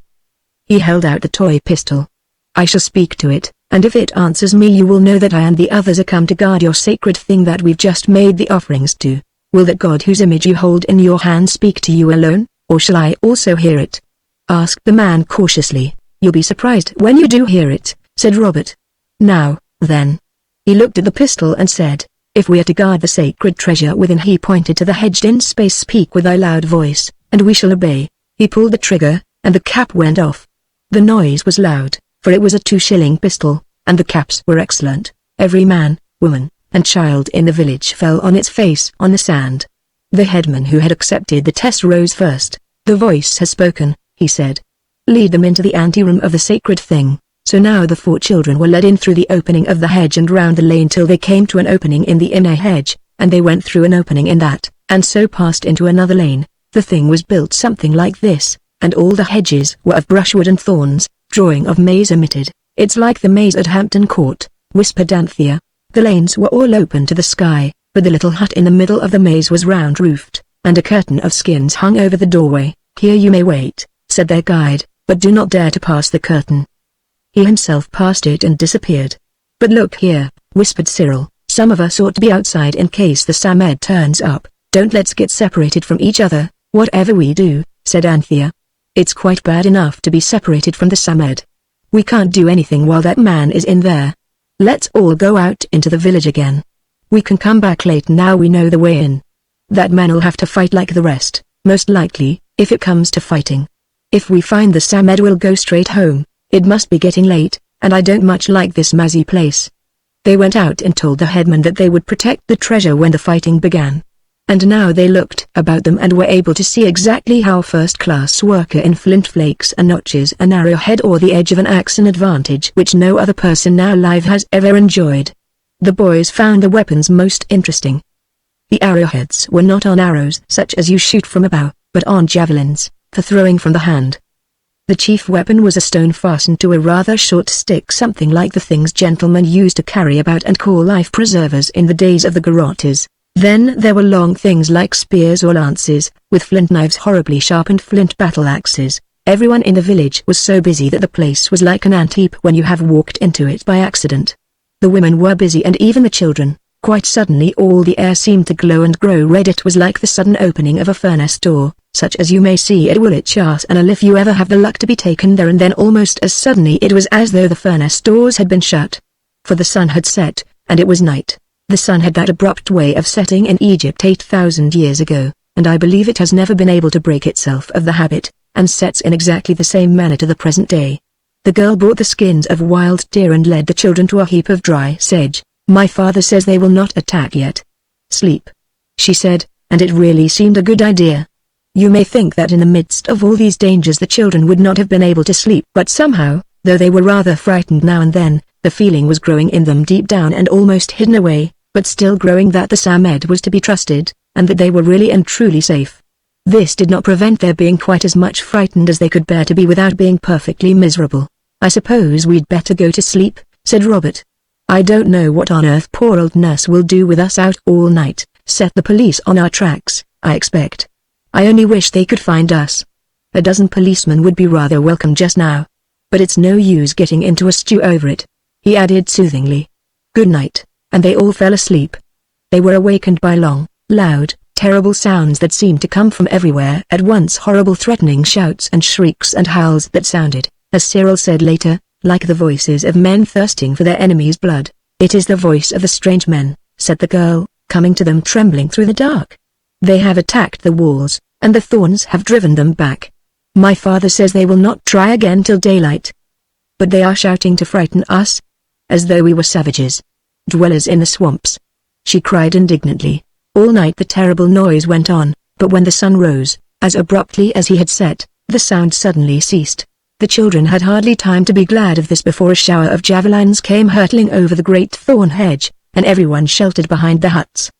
He held out the toy pistol. "I shall speak to it, and if it answers me you will know that I and the others are come to guard your sacred thing that we've just made the offerings to. Will that God whose image you hold in your hand speak to you alone, or shall I also hear it?" asked the man cautiously. "You'll be surprised when you do hear it," said Robert. "Now, then." He looked at the pistol and said, "If we are to guard the sacred treasure within," he pointed to the hedged-in space, "speak with thy loud voice, and we shall obey." He pulled the trigger, and the cap went off. The noise was loud, for it was a 2-shilling pistol, and the caps were excellent. Every man, woman, and child in the village fell on its face on the sand. The headman who had accepted the test rose first. "The voice has spoken," he said. "Lead them into the anteroom of the sacred thing." So now the 4 children were led in through the opening of the hedge and round the lane till they came to an opening in the inner hedge, and they went through an opening in that, and so passed into another lane. The thing was built something like this, and all the hedges were of brushwood and thorns. Drawing of maze omitted. "It's like the maze at Hampton Court," whispered Anthea. The lanes were all open to the sky, but the little hut in the middle of the maze was round-roofed, and a curtain of skins hung over the doorway. "Here you may wait," said their guide, "but do not dare to pass the curtain." He himself passed it and disappeared. "But look here," whispered Cyril, "some of us ought to be outside in case the Samed turns up. Don't let's get separated from each other, whatever we do," said Anthea. "It's quite bad enough to be separated from the Samed. We can't do anything while that man is in there. Let's all go out into the village again. We can come back late now we know the way in. That man'll have to fight like the rest, most likely, if it comes to fighting. If we find the Samed we'll go straight home. It must be getting late, and I don't much like this mazzy place." They went out and told the headman that they would protect the treasure when the fighting began. And now they looked about them and were able to see exactly how a first-class worker in flint flakes and notches an arrowhead or the edge of an axe, an advantage which no other person now alive has ever enjoyed. The boys found the weapons most interesting. The arrowheads were not on arrows such as you shoot from a bow, but on javelins, for throwing from the hand. The chief weapon was a stone fastened to a rather short stick, something like the things gentlemen used to carry about and call life preservers in the days of the garrotes. Then there were long things like spears or lances, with flint knives, horribly sharpened flint battle axes. Everyone in the village was so busy that the place was like an ant heap when you have walked into it by accident. The women were busy and even the children. Quite suddenly all the air seemed to glow and grow red. It was like the sudden opening of a furnace door, such as you may see at Woolwich Arsenal if you ever have the luck to be taken there, and then almost as suddenly it was as though the furnace doors had been shut. For the sun had set, and it was night. The sun had that abrupt way of setting in Egypt 8,000 years ago, and I believe it has never been able to break itself of the habit, and sets in exactly the same manner to the present day. The girl brought the skins of wild deer and led the children to a heap of dry sedge. "My father says they will not attack yet. Sleep," she said, and it really seemed a good idea. You may think that in the midst of all these dangers the children would not have been able to sleep, but somehow, though they were rather frightened now and then, the feeling was growing in them deep down and almost hidden away, but still growing, that the Samed was to be trusted, and that they were really and truly safe. This did not prevent their being quite as much frightened as they could bear to be without being perfectly miserable. "I suppose we'd better go to sleep," said Robert. "I don't know what on earth poor old Nurse will do with us out all night, set the police on our tracks, I expect. I only wish they could find us. A dozen policemen would be rather welcome just now. But it's no use getting into a stew over it," he added soothingly. "Good night," and they all fell asleep. They were awakened by long, loud, terrible sounds that seemed to come from everywhere at once, horrible threatening shouts and shrieks and howls that sounded, as Cyril said later, like the voices of men thirsting for their enemies' blood. "It is the voice of the strange men," said the girl, coming to them trembling through the dark. "They have attacked the walls, and the thorns have driven them back. My father says they will not try again till daylight. But they are shouting to frighten us, as though we were savages. Dwellers in the swamps," she cried indignantly. All night the terrible noise went on, but when the sun rose, as abruptly as he had set, the sound suddenly ceased. The children had hardly time to be glad of this before a shower of javelins came hurtling over the great thorn hedge, and everyone sheltered behind the huts.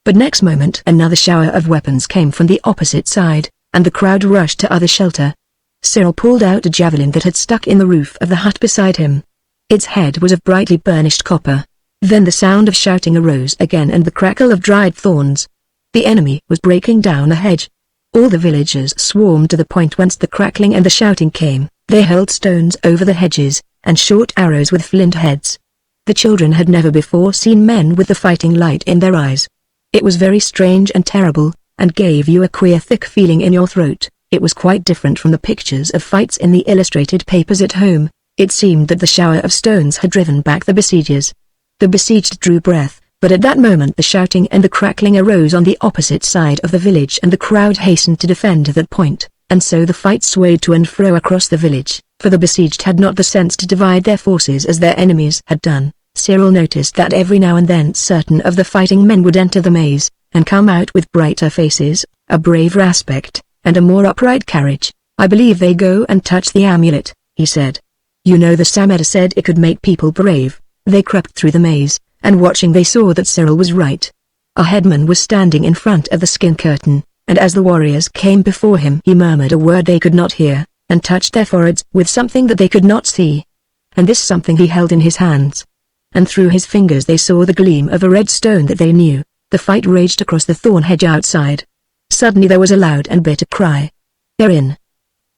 But next moment another shower of weapons came from the opposite side, and the crowd rushed to other shelter. Cyril pulled out a javelin that had stuck in the roof of the hut beside him. Its head was of brightly burnished copper. Then the sound of shouting arose again and the crackle of dried thorns. The enemy was breaking down the hedge. All the villagers swarmed to the point whence the crackling and the shouting came. They hurled stones over the hedges, and short arrows with flint heads. The children had never before seen men with the fighting light in their eyes. It was very strange and terrible, and gave you a queer thick feeling in your throat. It was quite different from the pictures of fights in the illustrated papers at home. It seemed that the shower of stones had driven back the besiegers. The besieged drew breath, but at that moment the shouting and the crackling arose on the opposite side of the village and the crowd hastened to defend that point, and so the fight swayed to and fro across the village, for the besieged had not the sense to divide their forces as their enemies had done. Cyril noticed that every now and then certain of the fighting men would enter the maze, and come out with brighter faces, a braver aspect, and a more upright carriage. "I believe they go and touch the amulet," he said. "You know the Sameda said it could make people brave." They crept through the maze, and watching they saw that Cyril was right. A headman was standing in front of the skin curtain, and as the warriors came before him he murmured a word they could not hear, and touched their foreheads with something that they could not see. And this something he held in his hands. And through his fingers they saw the gleam of a red stone that they knew. The fight raged across the thorn hedge outside. Suddenly there was a loud and bitter cry. "They're in!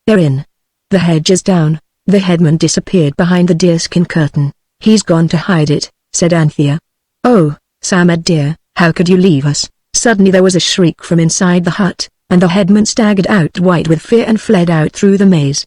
They're in! The hedge is down!" The headman disappeared behind the deerskin curtain. "He's gone to hide it," said Anthea. "Oh, Samed dear, how could you leave us?" Suddenly there was a shriek from inside the hut, and the headman staggered out white with fear and fled out through the maze.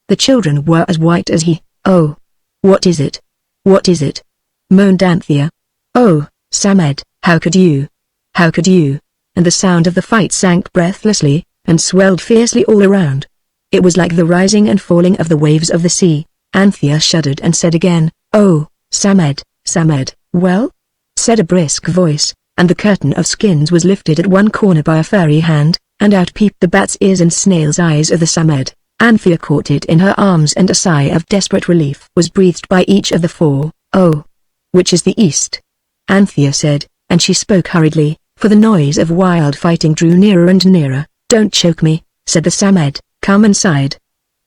The children were as white as he. "Oh! What is it? What is it?" moaned Anthea. "Oh, Samed, how could you? How could you?" And the sound of the fight sank breathlessly, and swelled fiercely all around. It was like the rising and falling of the waves of the sea. Anthea shuddered and said again, "Oh, Samed, Samed." "Well?" said a brisk voice, and the curtain of skins was lifted at one corner by a furry hand, and out peeped the bat's ears and snail's eyes of the Samed. Anthea caught it in her arms and a sigh of desperate relief was breathed by each of the four. "Oh, which is the east?" Anthea said, and she spoke hurriedly, for the noise of wild fighting drew nearer and nearer. "Don't choke me," said the Samed, "come inside."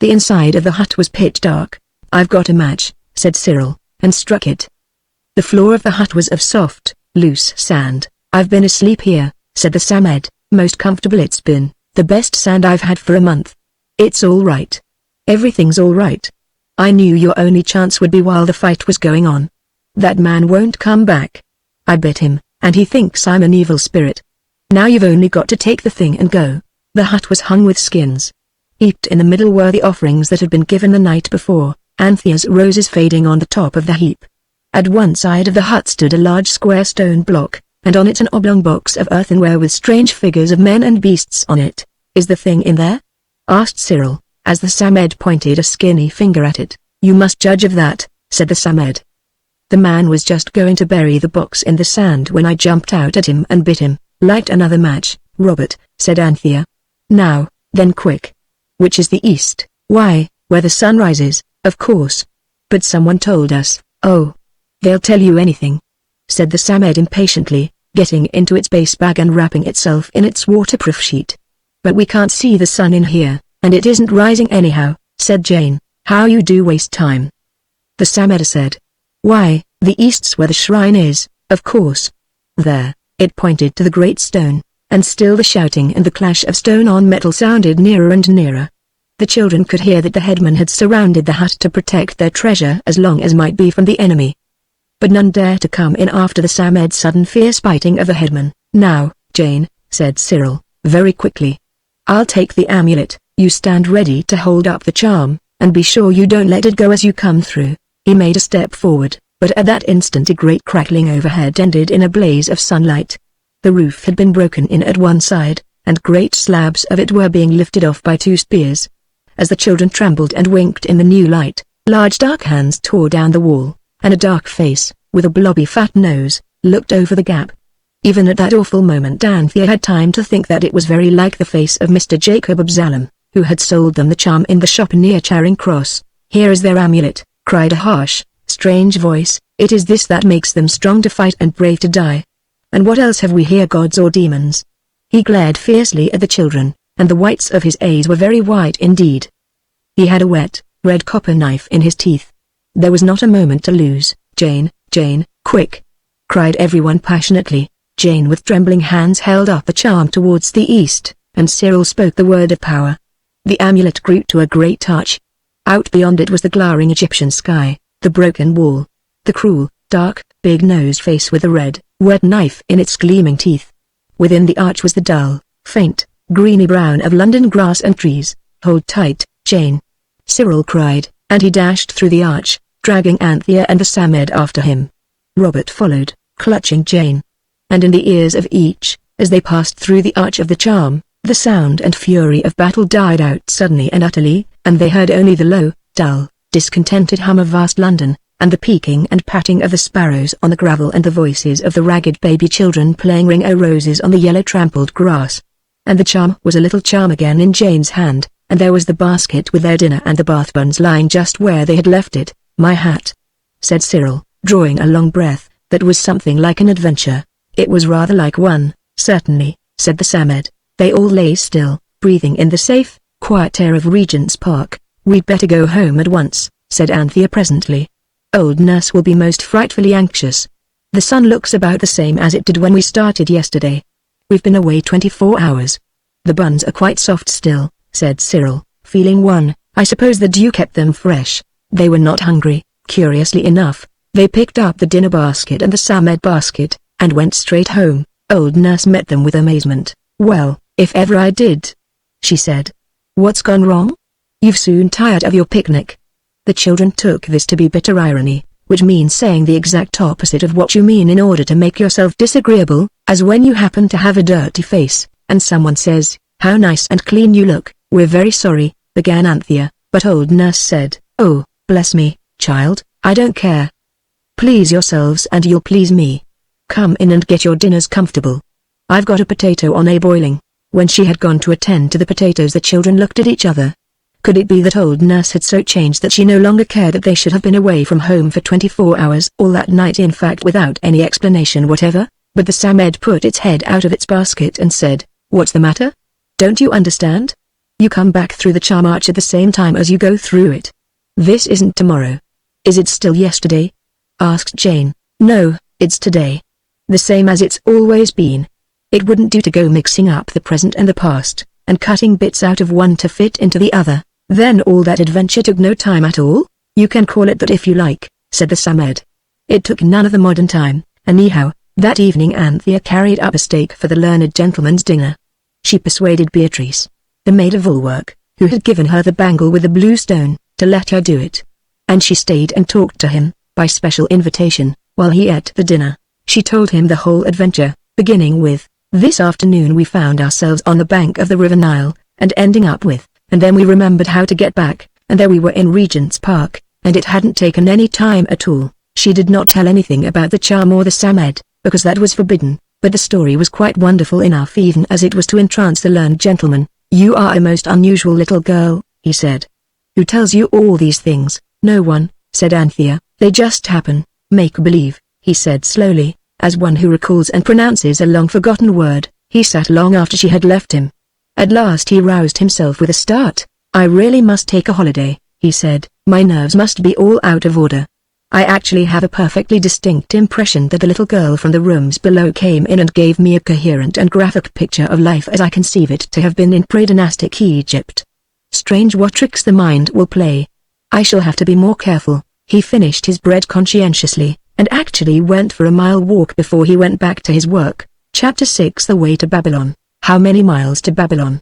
The inside of the hut was pitch dark. "I've got a match," said Cyril, and struck it. The floor of the hut was of soft, loose sand. "I've been asleep here," said the Samed, "most comfortable it's been, the best sand I've had for a month." "It's all right. Everything's all right. I knew your only chance would be while the fight was going on. That man won't come back. I bit him, and he thinks I'm an evil spirit. Now you've only got to take the thing and go." The hut was hung with skins. Heaped in the middle were the offerings that had been given the night before, Anthea's roses fading on the top of the heap. At one side of the hut stood a large square stone block, and on it an oblong box of earthenware with strange figures of men and beasts on it. "Is the thing in there?" asked Cyril, as the Samed pointed a skinny finger at it. "You must judge of that," said the Samed. "The man was just going to bury the box in the sand when I jumped out at him and bit him." "Light another match, Robert," said Anthea. Now, then quick. Which is the east? Why, where the sun rises, of course. But someone told us. Oh. They'll tell you anything, said the Samed impatiently, getting into its base bag and wrapping itself in its waterproof sheet. But we can't see the sun in here, and it isn't rising anyhow, said Jane. How you do waste time. The Samed said. Why, the east's where the shrine is, of course. There. It pointed to the great stone, and still the shouting and the clash of stone on metal sounded nearer and nearer. The children could hear that the headman had surrounded the hut to protect their treasure as long as might be from the enemy. But none dared to come in after the Samed's sudden fierce biting of the headman. Now, Jane, said Cyril, very quickly. I'll take the amulet, you stand ready to hold up the charm, and be sure you don't let it go as you come through. He made a step forward, but at that instant a great crackling overhead ended in a blaze of sunlight. The roof had been broken in at one side, and great slabs of it were being lifted off by two spears. As the children trembled and winked in the new light, large dark hands tore down the wall, and a dark face, with a blobby fat nose, looked over the gap. Even at that awful moment Anthea had time to think that it was very like the face of Mr. Jacob Absalom, who had sold them the charm in the shop near Charing Cross. Here is their amulet, cried a harsh, strange voice. It is this that makes them strong to fight and brave to die. And what else have we here, gods or demons? He glared fiercely at the children, and the whites of his eyes were very white indeed. He had a wet, red copper knife in his teeth. There was not a moment to lose. Jane, Jane, quick! Cried everyone passionately. Jane with trembling hands held up the charm towards the east, and Cyril spoke the word of power. The amulet grew to a great arch. Out beyond it was the glaring Egyptian sky, the broken wall, the cruel, dark, big-nosed face with a red, wet knife in its gleaming teeth. Within the arch was the dull, faint, greeny brown of London grass and trees. Hold tight, Jane! Cyril cried, and he dashed through the arch, dragging Anthea and the Samed after him. Robert followed, clutching Jane. And in the ears of each, as they passed through the arch of the charm, the sound and fury of battle died out suddenly and utterly, and they heard only the low, dull, discontented hum of vast London, and the peeking and patting of the sparrows on the gravel and the voices of the ragged baby children playing ring-o-roses on the yellow trampled grass. And the charm was a little charm again in Jane's hand, and there was the basket with their dinner and the bath buns lying just where they had left it. My hat, said Cyril, drawing a long breath. That was something like an adventure. It was rather like one, certainly, said the Samed. They all lay still, breathing in the safe, quiet air of Regent's Park. We'd better go home at once, said Anthea presently. Old Nurse will be most frightfully anxious. The sun looks about the same as it did when we started yesterday. We've been away 24 hours. The buns are quite soft still, said Cyril, feeling one. I suppose the dew kept them fresh. They were not hungry, curiously enough. They picked up the dinner basket and the Samed basket, and went straight home. Old Nurse met them with amazement. Well, if ever I did, she said. What's gone wrong? You've soon tired of your picnic. The children took this to be bitter irony, which means saying the exact opposite of what you mean in order to make yourself disagreeable, as when you happen to have a dirty face, and someone says, how nice and clean you look. We're very sorry, began Anthea, but Old Nurse said, oh, bless me, child, I don't care. Please yourselves and you'll please me. Come in and get your dinners comfortable. I've got a potato on a boiling. When she had gone to attend to the potatoes the children looked at each other. Could it be that Old Nurse had so changed that she no longer cared that they should have been away from home for 24 hours all that night, in fact without any explanation whatever? But the Samed put its head out of its basket and said, what's the matter? Don't you understand? You come back through the charm arch at the same time as you go through it. This isn't tomorrow. Is it still yesterday? Asked Jane. No, it's today. The same as it's always been. It wouldn't do to go mixing up the present and the past, and cutting bits out of one to fit into the other. Then all that adventure took no time at all? You can call it that if you like, said the Samed. It took none of the modern time, anyhow. That evening Anthea carried up a steak for the learned gentleman's dinner. She persuaded Beatrice, the maid of all work, who had given her the bangle with the blue stone, to let her do it. And she stayed and talked to him, by special invitation, while he ate the dinner. She told him the whole adventure, beginning with, this afternoon we found ourselves on the bank of the River Nile, and ending up with, and then we remembered how to get back, and there we were in Regent's Park, and it hadn't taken any time at all. She did not tell anything about the charm or the Samed, because that was forbidden, but the story was quite wonderful enough even as it was to entrance the learned gentleman. "You are a most unusual little girl," he said. "Who tells you all these things?" "No one," said Anthea, "they just happen. Make-believe," he said slowly, as one who recalls and pronounces a long-forgotten word. He sat long after she had left him. At last he roused himself with a start. "I really must take a holiday," he said. "My nerves must be all out of order." I actually have a perfectly distinct impression that the little girl from the rooms below came in and gave me a coherent and graphic picture of life as I conceive it to have been in pre-dynastic Egypt. Strange what tricks the mind will play. I shall have to be more careful. He finished his bread conscientiously, and actually went for a mile walk before he went back to his work. Chapter 6 The Way to Babylon. How many miles to Babylon?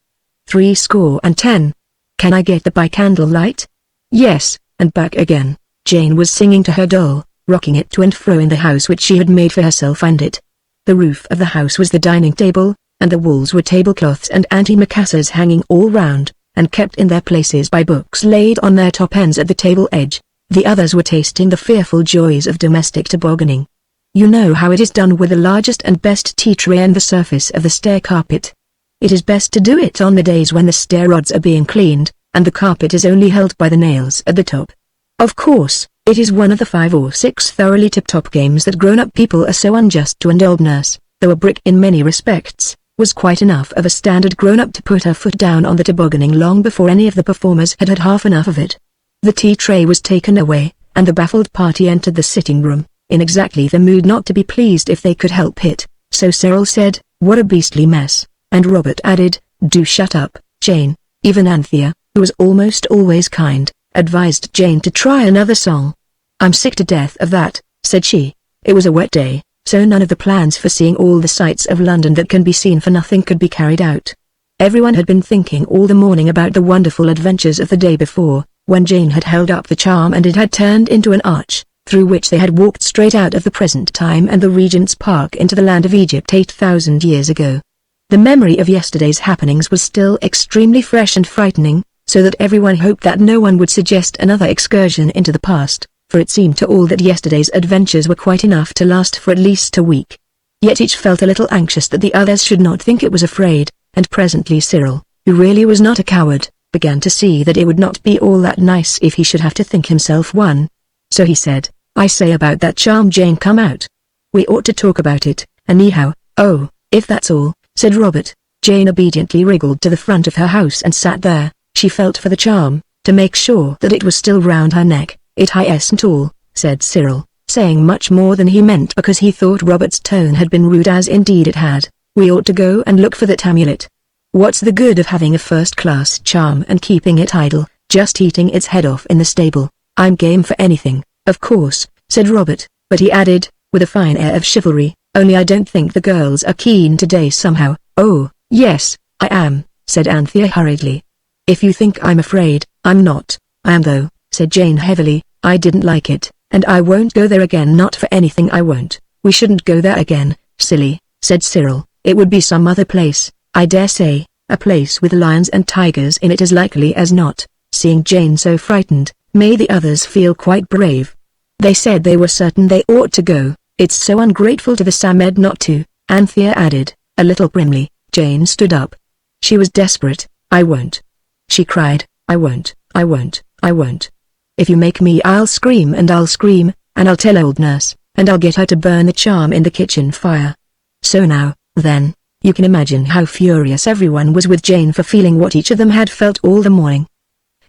70. Can I get the by candlelight? Yes, and back again. Jane was singing to her doll, rocking it to and fro in the house which she had made for herself and it. The roof of the house was the dining table, and the walls were tablecloths and antimacassars hanging all round, and kept in their places by books laid on their top ends at the table edge. The others were tasting the fearful joys of domestic tobogganing. You know how it is done with the largest and best tea tray and the surface of the stair carpet. It is best to do it on the days when the stair rods are being cleaned, and the carpet is only held by the nails at the top. Of course, it is one of the 5 or 6 thoroughly tip-top games that grown-up people are so unjust to, and old nurse, though a brick in many respects, was quite enough of a standard grown-up to put her foot down on the tobogganing long before any of the performers had had half enough of it. The tea tray was taken away, and the baffled party entered the sitting room, in exactly the mood not to be pleased if they could help it. So Cyril said, "What a beastly mess," and Robert added, "Do shut up, Jane." Even Anthea, who was almost always kind, advised Jane to try another song. "I'm sick to death of that," said she. It was a wet day, so none of the plans for seeing all the sights of London that can be seen for nothing could be carried out. Everyone had been thinking all the morning about the wonderful adventures of the day before, when Jane had held up the charm and it had turned into an arch, through which they had walked straight out of the present time and the Regent's Park into the land of Egypt 8,000 years ago. The memory of yesterday's happenings was still extremely fresh and frightening, so that everyone hoped that no one would suggest another excursion into the past, for it seemed to all that yesterday's adventures were quite enough to last for at least a week. Yet each felt a little anxious that the others should not think it was afraid, and presently Cyril, who really was not a coward, began to see that it would not be all that nice if he should have to think himself one. So he said, "I say about that charm, Jane, come out. We ought to talk about it, anyhow." "Oh, if that's all," said Robert. Jane obediently wriggled to the front of her house and sat there. She felt for the charm, to make sure that it was still round her neck. "It isn't all," said Cyril, saying much more than he meant because he thought Robert's tone had been rude, as indeed it had. "We ought to go and look for that amulet. What's the good of having a first-class charm and keeping it idle, just eating its head off in the stable?" "I'm game for anything, of course," said Robert, but he added, with a fine air of chivalry, "only I don't think the girls are keen today somehow." "Oh, yes, I am," said Anthea hurriedly. "If you think I'm afraid, I'm not." "I am though," said Jane heavily. "I didn't like it, and I won't go there again, not for anything I won't." "We shouldn't go there again, silly," said Cyril. "It would be some other place, I dare say, a place with lions and tigers in it as likely as not." Seeing Jane so frightened, made the others feel quite brave. They said they were certain they ought to go. "It's so ungrateful to the Samed not to," Anthea added, a little primly. Jane stood up. She was desperate. "I won't," she cried. "I won't, I won't, I won't. If you make me, I'll scream, and I'll scream, and I'll tell old nurse, and I'll get her to burn the charm in the kitchen fire." So now, then, you can imagine how furious everyone was with Jane for feeling what each of them had felt all the morning.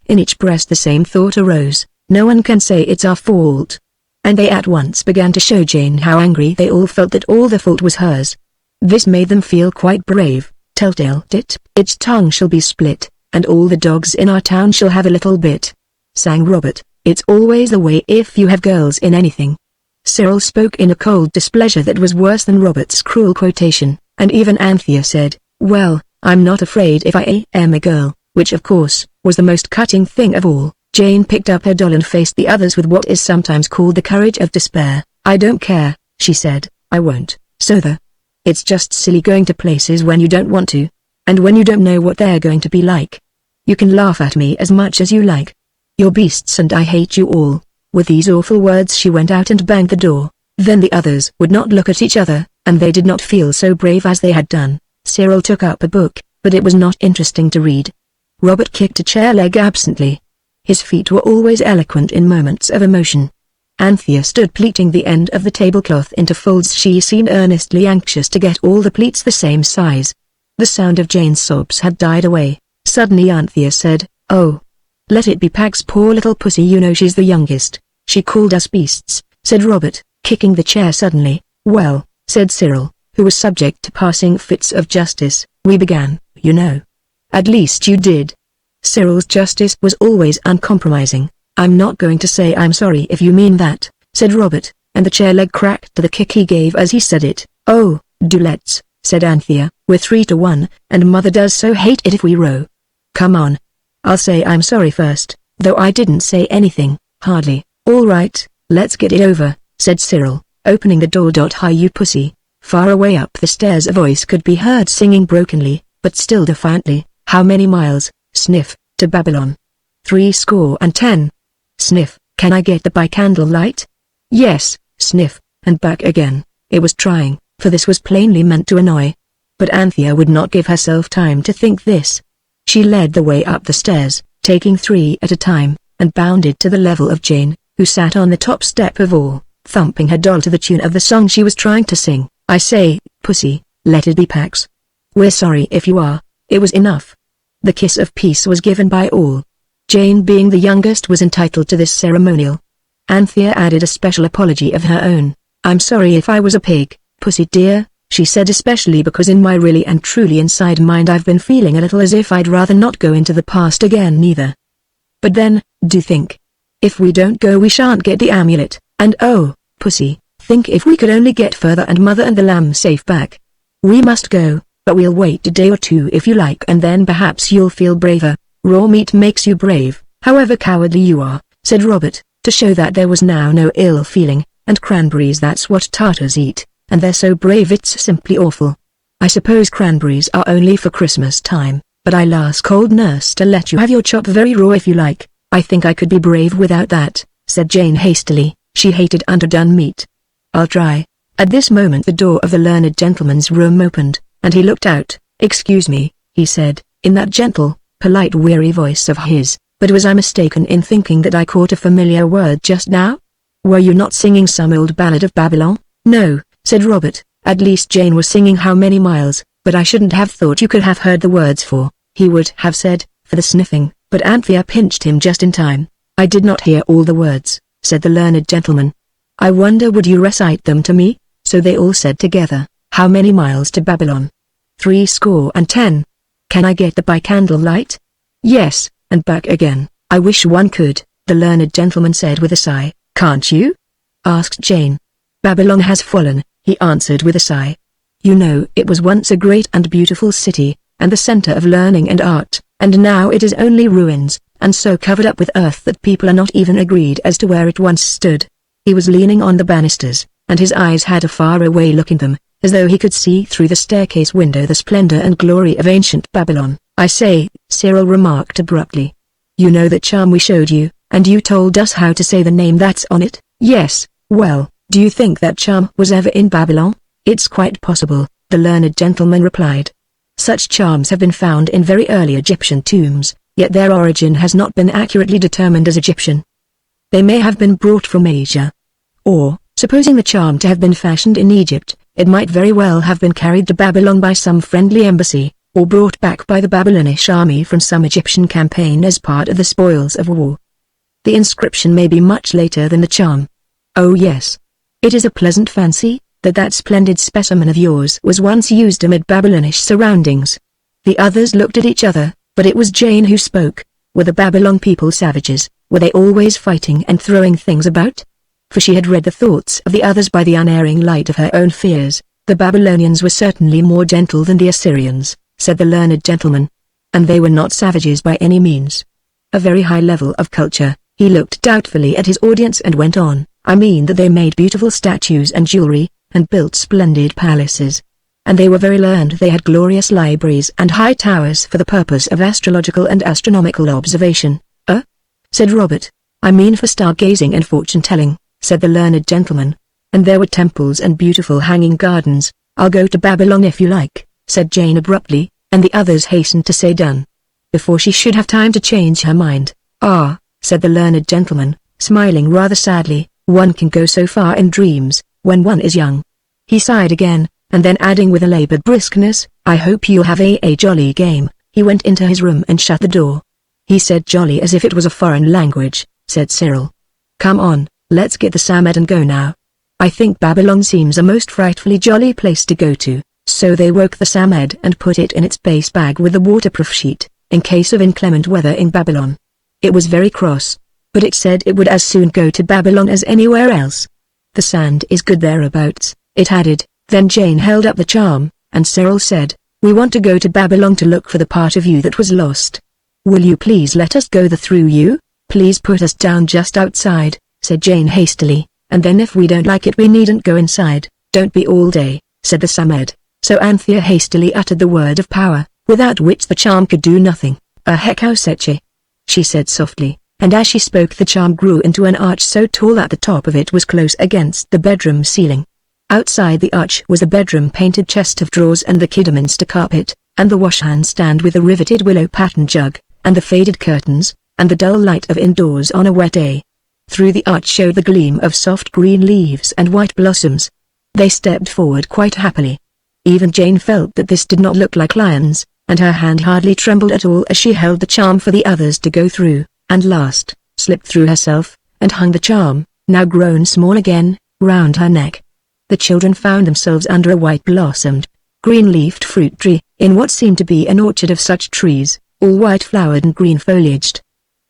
In each breast the same thought arose, "No one can say it's our fault." And they at once began to show Jane how angry they all felt that all the fault was hers. This made them feel quite brave. "Telltale tit, its tongue shall be split, and all the dogs in our town shall have a little bit," sang Robert. "It's always the way if you have girls in anything." Cyril spoke in a cold displeasure that was worse than Robert's cruel quotation, and even Anthea said, "Well, I'm not afraid if I am a girl," which of course, was the most cutting thing of all. Jane picked up her doll and faced the others with what is sometimes called the courage of despair. "I don't care," she said, "I won't." "So it's just silly going to places when you don't want to, and when you don't know what they're going to be like. You can laugh at me as much as you like. You're beasts and I hate you all." With these awful words she went out and banged the door. Then the others would not look at each other, and they did not feel so brave as they had done. Cyril took up a book, but it was not interesting to read. Robert kicked a chair leg absently. His feet were always eloquent in moments of emotion. Anthea stood pleating the end of the tablecloth into folds. She seemed earnestly anxious to get all the pleats the same size. The sound of Jane's sobs had died away. Suddenly Anthea said, "Oh, let it be Pag's poor little pussy, you know she's the youngest. She called us beasts," said Robert, kicking the chair suddenly. "Well," said Cyril, who was subject to passing fits of justice, "we began, you know." "At least you did." Cyril's justice was always uncompromising. "I'm not going to say I'm sorry if you mean that," said Robert, and the chair leg cracked to the kick he gave as he said it. "Oh, do let's," said Anthea. "We're 3-1, and Mother does so hate it if we row." "Come on. I'll say I'm sorry first, though I didn't say anything, hardly." "All right, let's get it over," said Cyril, opening the door. "Hi you pussy." Far away up the stairs a voice could be heard singing brokenly, but still defiantly, "How many miles, sniff, to Babylon?" 70. Sniff, "Can I get the by candlelight?" "Yes," sniff, and back again. It was trying, for this was plainly meant to annoy. But Anthea would not give herself time to think this. She led the way up the stairs, taking 3 at a time, and bounded to the level of Jane, who sat on the top step of all, thumping her doll to the tune of the song she was trying to sing. "I say, pussy, let it be Pax. We're sorry if you are." It was enough. The kiss of peace was given by all. Jane, being the youngest, was entitled to this ceremonial. Anthea added a special apology of her own. "I'm sorry if I was a pig, pussy dear," she said, "especially because in my really and truly inside mind I've been feeling a little as if I'd rather not go into the past again neither. But then, do think. If we don't go we shan't get the amulet, and oh, pussy, think if we could only get further and Mother and the lamb safe back. We must go, but we'll wait a day or two if you like, and then perhaps you'll feel braver. Raw meat makes you brave, however cowardly you are," said Robert, to show that there was now no ill feeling, "and cranberries, that's what Tartars eat, and they're so brave it's simply awful. I suppose cranberries are only for Christmas time, but I'll ask old nurse to let you have your chop very raw if you like. I think I could be brave without that," said Jane hastily. She hated underdone meat. "I'll try." At this moment the door of the learned gentleman's room opened, and he looked out. "Excuse me," he said, in that gentle, polite, weary voice of his, "but was I mistaken in thinking that I caught a familiar word just now? Were you not singing some old ballad of Babylon?" "No," said Robert, "at least Jane was singing How Many Miles, but I shouldn't have thought you could have heard the words for," he would have said, "for the sniffing," but Anthea pinched him just in time. "I did not hear all the words," said the learned gentleman. "I wonder would you recite them to me?" So they all said together, "How many miles to Babylon?" 70. "Can I get the by candlelight?" "Yes," and back again. "I wish one could," the learned gentleman said with a sigh. "Can't you?" asked Jane. "Babylon has fallen," he answered with a sigh. "You know it was once a great and beautiful city, and the center of learning and art, and now it is only ruins, and so covered up with earth that people are not even agreed as to where it once stood." He was leaning on the banisters, and his eyes had a far-away look in them, as though he could see through the staircase window the splendor and glory of ancient Babylon. "I say," Cyril remarked abruptly. "You know that charm we showed you, and you told us how to say the name that's on it?" "Yes." "Well, do you think that charm was ever in Babylon?" "It's quite possible," the learned gentleman replied. "Such charms have been found in very early Egyptian tombs, yet their origin has not been accurately determined as Egyptian. They may have been brought from Asia. Or, supposing the charm to have been fashioned in Egypt, it might very well have been carried to Babylon by some friendly embassy, or brought back by the Babylonish army from some Egyptian campaign as part of the spoils of war. The inscription may be much later than the charm." "Oh yes. It is a pleasant fancy, that splendid specimen of yours was once used amid Babylonish surroundings." The others looked at each other, but it was Jane who spoke. Were the Babylon people savages? Were they always fighting and throwing things about? For she had read the thoughts of the others by the unerring light of her own fears. "The Babylonians were certainly more gentle than the Assyrians," said the learned gentleman. "And they were not savages by any means. A very high level of culture." He looked doubtfully at his audience and went on, "I mean that they made beautiful statues and jewelry, and built splendid palaces. And they were very learned. They had glorious libraries and high towers for the purpose of astrological and astronomical observation." Said Robert. "I mean for stargazing and fortune-telling," said the learned gentleman. "And there were temples and beautiful hanging gardens." "I'll go to Babylon if you like," said Jane abruptly, and the others hastened to say done, before she should have time to change her mind. "Ah," said the learned gentleman, smiling rather sadly, "one can go so far in dreams, when one is young." He sighed again, and then adding with a labored briskness, "I hope you'll have a jolly game." He went into his room and shut the door. He said jolly as if it was a foreign language, said Cyril. "Come on, let's get the Samed and go now. I think Babylon seems a most frightfully jolly place to go to." So they woke the Samed and put it in its base bag with the waterproof sheet, in case of inclement weather in Babylon. It was very cross, but it said it would as soon go to Babylon as anywhere else. "The sand is good thereabouts," it added. Then Jane held up the charm, and Cyril said, "We want to go to Babylon to look for the part of you that was lost. Will you please let us go through you? Please put us down just outside," said Jane hastily, "and then if we don't like it we needn't go inside." "Don't be all day," said the Samed. So Anthea hastily uttered the word of power, without which the charm could do nothing. "Ahekauseche," she said softly, and as she spoke the charm grew into an arch so tall that the top of it was close against the bedroom ceiling. Outside the arch was a bedroom-painted chest of drawers and the Kidderminster carpet, and the washhand stand with a riveted willow-pattern jug, and the faded curtains, and the dull light of indoors on a wet day. Through the arch showed the gleam of soft green leaves and white blossoms. They stepped forward quite happily. Even Jane felt that this did not look like lions, and her hand hardly trembled at all as she held the charm for the others to go through, and last, slipped through herself, and hung the charm, now grown small again, round her neck. The children found themselves under a white-blossomed, green-leafed fruit tree, in what seemed to be an orchard of such trees, all white-flowered and green-foliaged.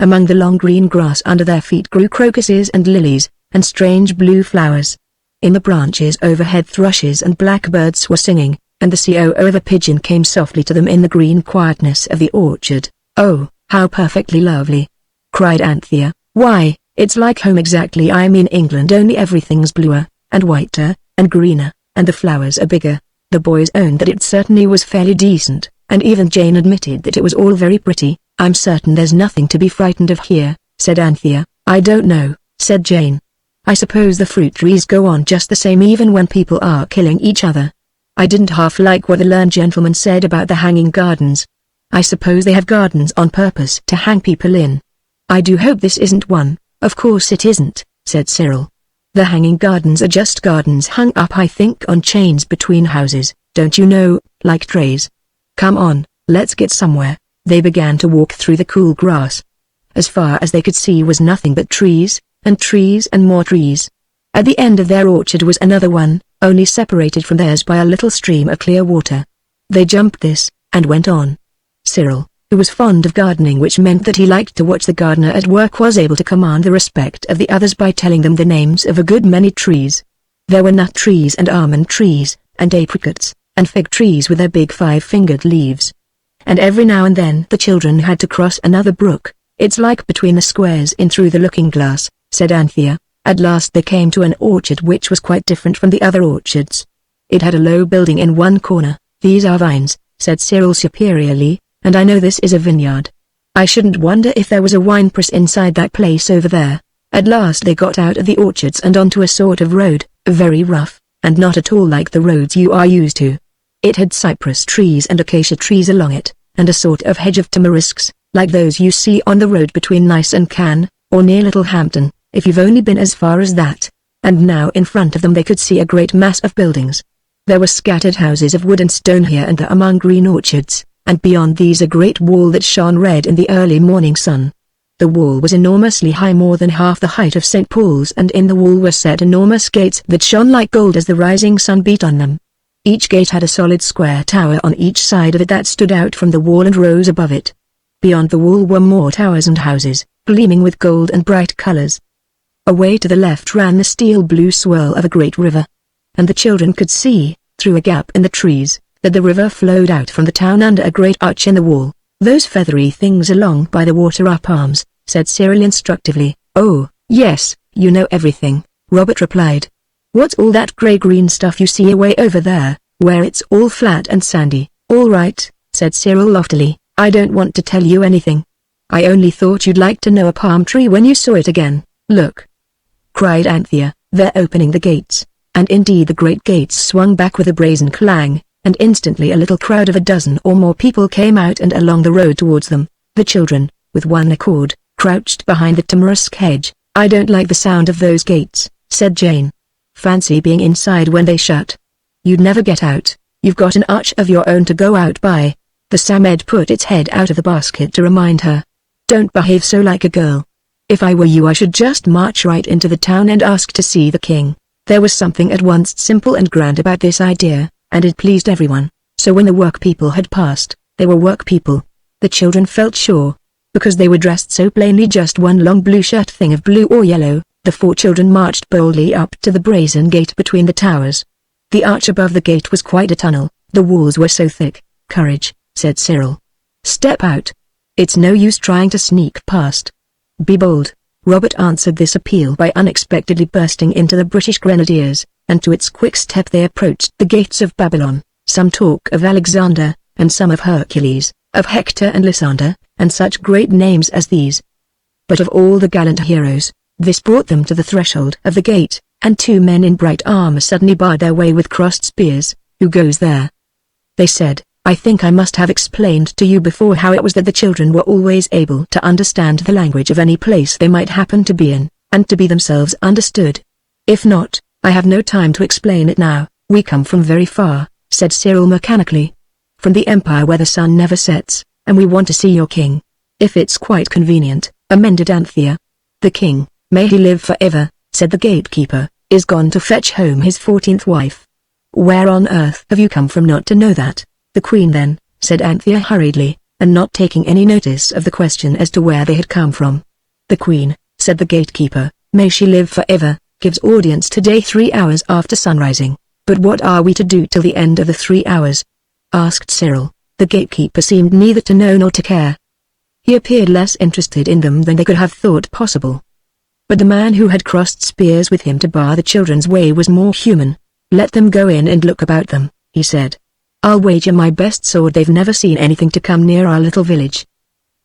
Among the long green grass under their feet grew crocuses and lilies, and strange blue flowers. In the branches overhead thrushes and blackbirds were singing, and the coo of a pigeon came softly to them in the green quietness of the orchard. "Oh, how perfectly lovely!" cried Anthea. "Why, it's like home exactly. I mean England, only everything's bluer, and whiter, and greener, and the flowers are bigger." The boys owned that it certainly was fairly decent, and even Jane admitted that it was all very pretty. "I'm certain there's nothing to be frightened of here," said Anthea. "I don't know," said Jane. "I suppose the fruit trees go on just the same even when people are killing each other. I didn't half like what the learned gentleman said about the hanging gardens. I suppose they have gardens on purpose to hang people in. I do hope this isn't one." "Of course it isn't," said Cyril. "The hanging gardens are just gardens hung up I think on chains between houses, don't you know, like trays. Come on, let's get somewhere." They began to walk through the cool grass. As far as they could see was nothing but trees, and more trees. At the end of their orchard was another one, only separated from theirs by a little stream of clear water. They jumped this, and went on. Cyril, who was fond of gardening, which meant that he liked to watch the gardener at work, was able to command the respect of the others by telling them the names of a good many trees. There were nut trees and almond trees, and apricots, and fig trees with their big 5-fingered leaves. And every now and then the children had to cross another brook. "It's like between the squares in Through the Looking Glass," said Anthea. At last they came to an orchard which was quite different from the other orchards. It had a low building in one corner. "These are vines," said Cyril superiorly, "and I know this is a vineyard. I shouldn't wonder if there was a wine press inside that place over there." At last they got out of the orchards and onto a sort of road, very rough, and not at all like the roads you are used to. It had cypress trees and acacia trees along it, and a sort of hedge of tamarisks, like those you see on the road between Nice and Cannes, or near Littlehampton, if you've only been as far as that. And now in front of them they could see a great mass of buildings. There were scattered houses of wood and stone here and there among green orchards, and beyond these a great wall that shone red in the early morning sun. The wall was enormously high, more than half the height of St. Paul's, and in the wall were set enormous gates that shone like gold as the rising sun beat on them. Each gate had a solid square tower on each side of it that stood out from the wall and rose above it. Beyond the wall were more towers and houses, gleaming with gold and bright colors. Away to the left ran the steel-blue swirl of a great river. And the children could see, through a gap in the trees, that the river flowed out from the town under a great arch in the wall. "Those feathery things along by the water are palms," said Cyril instructively. "Oh, yes, you know everything," Robert replied. "What's all that grey-green stuff you see away over there, where it's all flat and sandy?" "All right," said Cyril loftily, "I don't want to tell you anything. I only thought you'd like to know a palm tree when you saw it again." "Look!" cried Anthea, "they're opening the gates." And indeed the great gates swung back with a brazen clang, and instantly a little crowd of a dozen or more people came out and along the road towards them. The children, with one accord, crouched behind the tamarisk hedge. "I don't like the sound of those gates," said Jane. "Fancy being inside when they shut. You'd never get out. You've got an arch of your own to go out by." The Samed put its head out of the basket to remind her. "Don't behave so like a girl. If I were you I should just march right into the town and ask to see the king." There was something at once simple and grand about this idea, and it pleased everyone. So when the work people had passed, they were work people. The children felt sure. Because they were dressed so plainly, just one long blue shirt thing of blue or yellow, the 4 children marched boldly up to the brazen gate between the towers. The arch above the gate was quite a tunnel, the walls were so thick. "Courage," said Cyril. "Step out. It's no use trying to sneak past. Be bold." Robert answered this appeal by unexpectedly bursting into the British Grenadiers, and to its quick step they approached the gates of Babylon. Some talk of Alexander, and some of Hercules, of Hector and Lysander, and such great names as these. But of all the gallant heroes, this brought them to the threshold of the gate, and 2 men in bright armor suddenly barred their way with crossed spears. "Who goes there?" they said. "I think I must have explained to you before how it was that the children were always able to understand the language of any place they might happen to be in, and to be themselves understood. If not, I have no time to explain it now." "We come from very far," said Cyril mechanically. "From the empire where the sun never sets, and we want to see your king." "If it's quite convenient," amended Anthea. "The king, may he live forever," said the gatekeeper, "is gone to fetch home his 14th wife." "Where on earth have you come from not to know that?" "The queen then," said Anthea hurriedly, and not taking any notice of the question as to where they had come from. "The queen," said the gatekeeper, "may she live forever, gives audience today 3 hours after sunrising." "But what are we to do till the end of the 3 hours?" asked Cyril. The gatekeeper seemed neither to know nor to care. He appeared less interested in them than they could have thought possible. But the man who had crossed spears with him to bar the children's way was more human. "Let them go in and look about them," he said. "I'll wager my best sword they've never seen anything to come near our little village."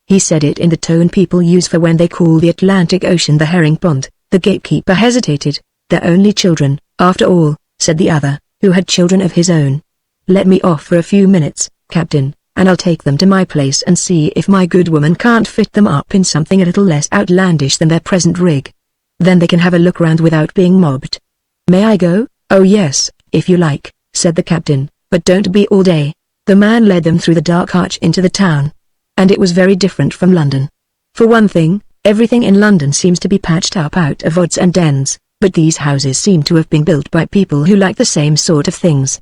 He said it in the tone people use for when they call the Atlantic Ocean the herring pond. The gatekeeper hesitated. "They're only children, after all," said the other, who had children of his own. "Let me off for a few minutes, Captain, and I'll take them to my place and see if my good woman can't fit them up in something a little less outlandish than their present rig. Then they can have a look round without being mobbed." "May I go?" "Oh yes, if you like," said the captain, "but don't be all day." The man led them through the dark arch into the town. And it was very different from London. For one thing, everything in London seems to be patched up out of odds and ends, but these houses seemed to have been built by people who liked the same sort of things.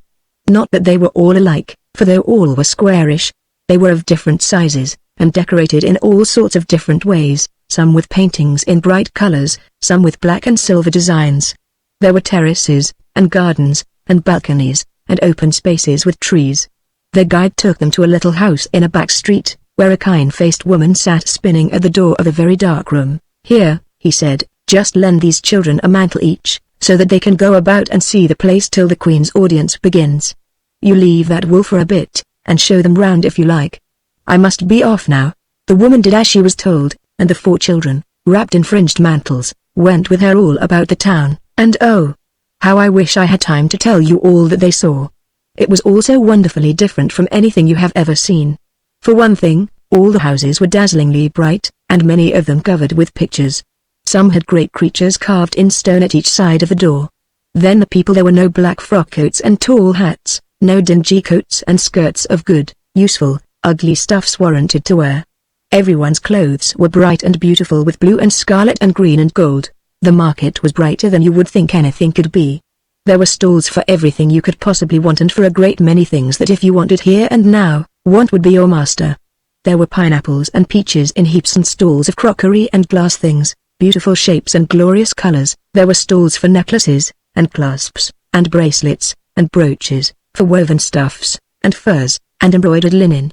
Not that they were all alike, for though all were squarish, they were of different sizes, and decorated in all sorts of different ways, some with paintings in bright colors, some with black and silver designs. There were terraces, and gardens, and balconies, and open spaces with trees. Their guide took them to a little house in a back street, where a kind-faced woman sat spinning at the door of a very dark room. "Here," he said, "just lend these children a mantle each, so that they can go about and see the place till the Queen's audience begins. You leave that wool for a bit, and show them round if you like. I must be off now." The woman did as she was told, and the 4 children, wrapped in fringed mantles, went with her all about the town. And oh, how I wish I had time to tell you all that they saw. It was all so wonderfully different from anything you have ever seen. For one thing, all the houses were dazzlingly bright, and many of them covered with pictures. Some had great creatures carved in stone at each side of the door. Then the people, there were no black frock coats and tall hats, no dingy coats and skirts of good, useful, ugly stuffs warranted to wear. Everyone's clothes were bright and beautiful with blue and scarlet and green and gold. The market was brighter than you would think anything could be. There were stalls for everything you could possibly want, and for a great many things that if you wanted here and now, want would be your master. There were pineapples and peaches in heaps, and stalls of crockery and glass things, beautiful shapes and glorious colors. There were stalls for necklaces, and clasps, and bracelets, and brooches, for woven stuffs, and furs, and embroidered linen.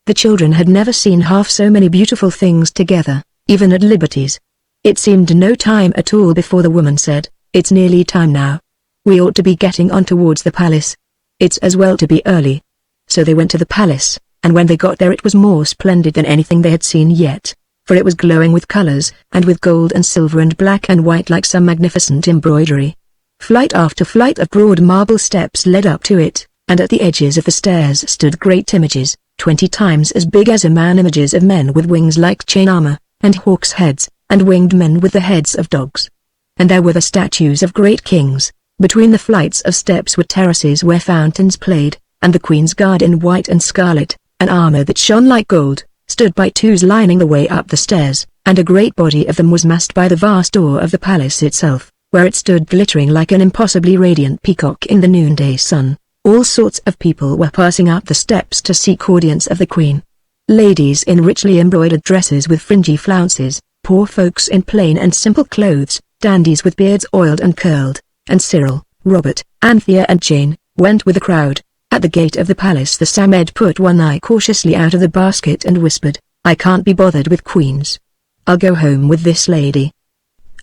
The children had never seen half so many beautiful things together, even at Liberty's. It seemed no time at all before the woman said, "It's nearly time now. We ought to be getting on towards the palace. It's as well to be early." So they went to the palace, and when they got there it was more splendid than anything they had seen yet, for it was glowing with colors, and with gold and silver and black and white like some magnificent embroidery. Flight after flight of broad marble steps led up to it, and at the edges of the stairs stood great images, 20 times as big as a man, images of men with wings like chain armor, and hawks' heads, and winged men with the heads of dogs. And there were the statues of great kings. Between the flights of steps were terraces where fountains played, and the Queen's Guard in white and scarlet, an armor that shone like gold, stood by twos lining the way up the stairs, and a great body of them was massed by the vast door of the palace itself, where it stood glittering like an impossibly radiant peacock in the noonday sun. All sorts of people were passing up the steps to seek audience of the Queen. Ladies in richly embroidered dresses with fringy flounces, poor folks in plain and simple clothes, dandies with beards oiled and curled, and Cyril, Robert, Anthea and Jane, went with the crowd. At the gate of the palace the Samed put one eye cautiously out of the basket and whispered, "I can't be bothered with queens. I'll go home with this lady.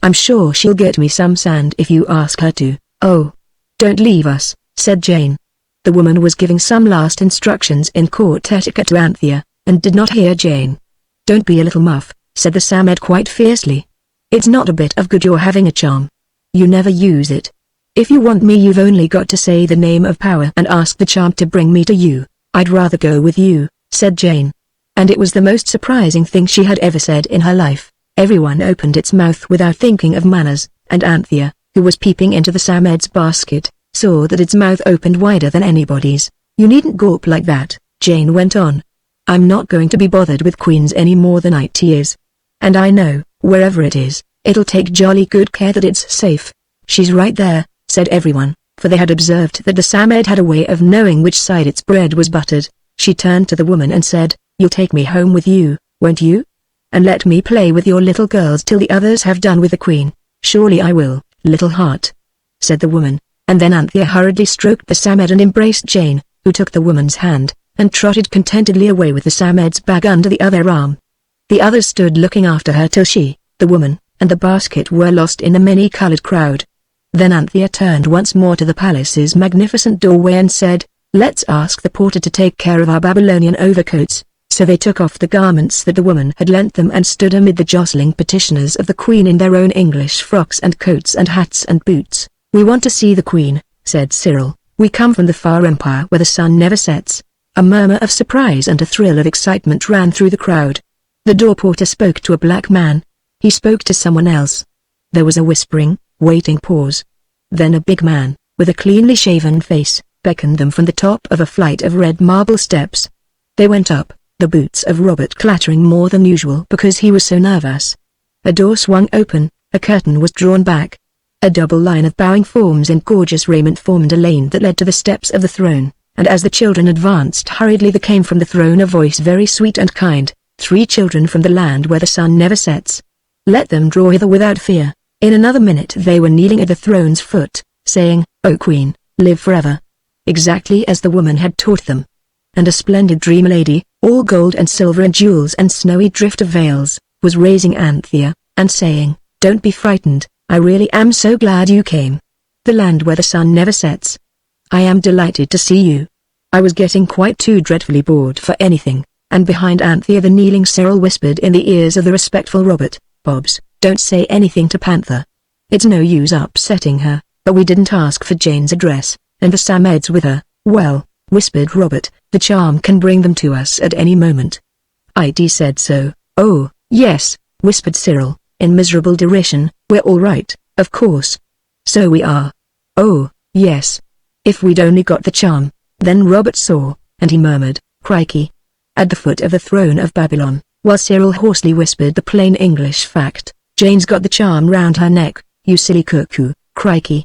I'm sure she'll get me some sand if you ask her to." "Oh, don't leave us," said Jane. The woman was giving some last instructions in court etiquette to Anthea, and did not hear Jane. "Don't be a little muff," said the Samed quite fiercely. "It's not a bit of good your having a charm. You never use it. If you want me you've only got to say the name of power and ask the charm to bring me to you." "I'd rather go with you," said Jane. And it was the most surprising thing she had ever said in her life. Everyone opened its mouth without thinking of manners, and Anthea, who was peeping into the Samed's basket, saw that its mouth opened wider than anybody's. "You needn't gawp like that," Jane went on. "I'm not going to be bothered with queens any more than IT is. And I know, wherever it is, it'll take jolly good care that it's safe." "She's right there," said everyone, for they had observed that the Samed had a way of knowing which side its bread was buttered. She turned to the woman and said, "You'll take me home with you, won't you? And let me play with your little girls till the others have done with the Queen." "Surely I will, little heart," said the woman, and then Anthea hurriedly stroked the Samed and embraced Jane, who took the woman's hand, and trotted contentedly away with the Samed's bag under the other arm. The others stood looking after her till she, the woman, and the basket were lost in the many-colored crowd. Then Anthea turned once more to the palace's magnificent doorway and said, "Let's ask the porter to take care of our Babylonian overcoats." So they took off the garments that the woman had lent them and stood amid the jostling petitioners of the Queen in their own English frocks and coats and hats and boots. "We want to see the Queen," said Cyril. "We come from the far empire where the sun never sets." A murmur of surprise and a thrill of excitement ran through the crowd. The door porter spoke to a black man. He spoke to someone else. There was a whispering, waiting pause. Then a big man, with a cleanly shaven face, beckoned them from the top of a flight of red marble steps. They went up, the boots of Robert clattering more than usual because he was so nervous. A door swung open, a curtain was drawn back. A double line of bowing forms in gorgeous raiment formed a lane that led to the steps of the throne, and as the children advanced hurriedly there came from the throne a voice very sweet and kind, "3 children from the land where the sun never sets. Let them draw hither without fear." In another minute they were kneeling at the throne's foot, saying, "O Queen, live forever." Exactly as the woman had taught them. And a splendid dream lady, all gold and silver and jewels and snowy drift of veils, was raising Anthea, and saying, "Don't be frightened, I really am so glad you came. The land where the sun never sets. I am delighted to see you. I was getting quite too dreadfully bored for anything." And behind Anthea the kneeling Cyril whispered in the ears of the respectful Robert, "Bobs, don't say anything to Panther. It's no use upsetting her, but we didn't ask for Jane's address, and the Samed's with her." "Well," whispered Robert, "the charm can bring them to us at any moment." "ID said so." "Oh, yes," whispered Cyril, in miserable derision, "we're all right, of course." "So we are." "Oh, yes. If we'd only got the charm." Then Robert saw, and he murmured, "Crikey." At the foot of the throne of Babylon, while Cyril hoarsely whispered the plain English fact, "Jane's got the charm round her neck, you silly cuckoo, crikey."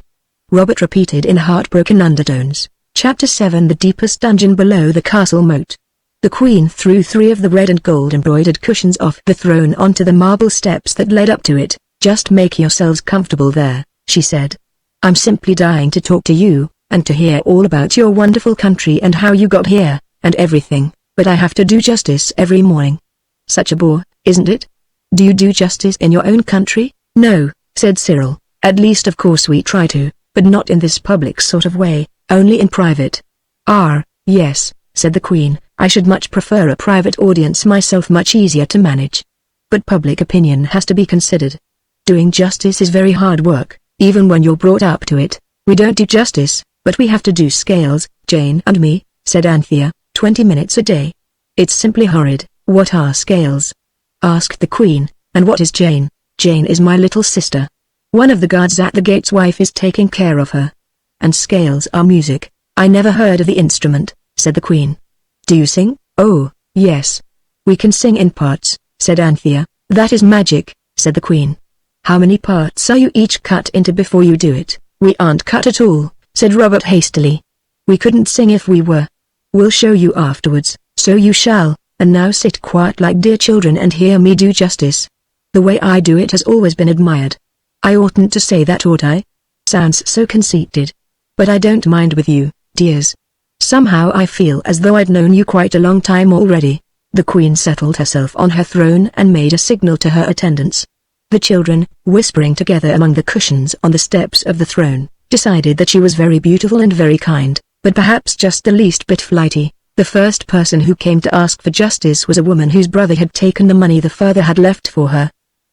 Robert repeated in heartbroken undertones. Chapter 7 The deepest dungeon below the castle moat. The Queen threw 3 of the red and gold embroidered cushions off the throne onto the marble steps that led up to it. "Just make yourselves comfortable there," she said. "I'm simply dying to talk to you, and to hear all about your wonderful country and how you got here, and everything, but I have to do justice every morning. Such a bore, isn't it?" "Do you do justice in your own country?" "No," said Cyril, "at least of course we try to, but not in this public sort of way, only in private." "Ah, yes," said the Queen, "I should much prefer a private audience myself, much easier to manage. But public opinion has to be considered. Doing justice is very hard work, even when you're brought up to it. We don't do justice, But we have to do scales, Jane and me, said Anthea, 20 minutes a day. It's simply horrid. What are scales? Asked the Queen. And what is Jane? Jane is my little sister. One of the guards at the gate's wife is taking care of her. And scales are music. I never heard of the instrument, said the Queen. Do you sing? Oh, yes. We can sing in parts, said Anthea. That is magic, said the Queen. How many parts are you each cut into before you do it? We aren't cut at all, said Robert hastily. We couldn't sing if we were. We'll show you afterwards, so you shall, and now sit quiet like dear children and hear me do justice. The way I do it has always been admired. I oughtn't to say that, ought I? Sounds so conceited. But I don't mind with you, dears. Somehow I feel as though I'd known you quite a long time already. The Queen settled herself on her throne and made a signal to her attendants. The children, whispering together among the cushions on the steps of the throne, decided that she was very beautiful and very kind, but perhaps just the least bit flighty. The first person who came to ask for justice was a woman whose brother had taken the money the father had left for her.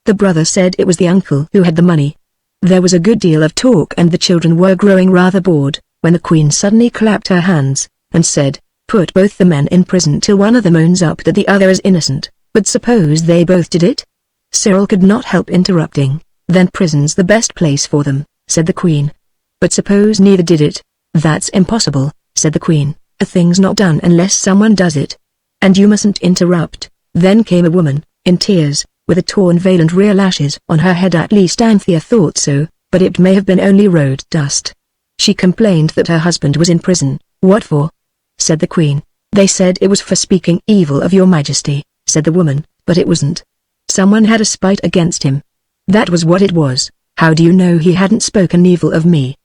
The brother said it was the uncle who had the money. There was a good deal of talk and the children were growing rather bored, when the Queen suddenly clapped her hands, and said, "Put both the men in prison till one of them owns up that the other is innocent." But suppose they both did it? Cyril could not help interrupting. Then prison's the best place for them, said the Queen. But suppose neither did it? That's impossible, said the Queen. A thing's not done unless someone does it. And you mustn't interrupt. Then came a woman, in tears, with a torn veil and real ashes on her head. At least Anthea thought so, but it may have been only road dust. She complained that her husband was in prison. What for? Said the Queen. They said it was for speaking evil of your Majesty, said the woman, but it wasn't. Someone had a spite against him. That was what it was. How do you know he hadn't spoken evil of me?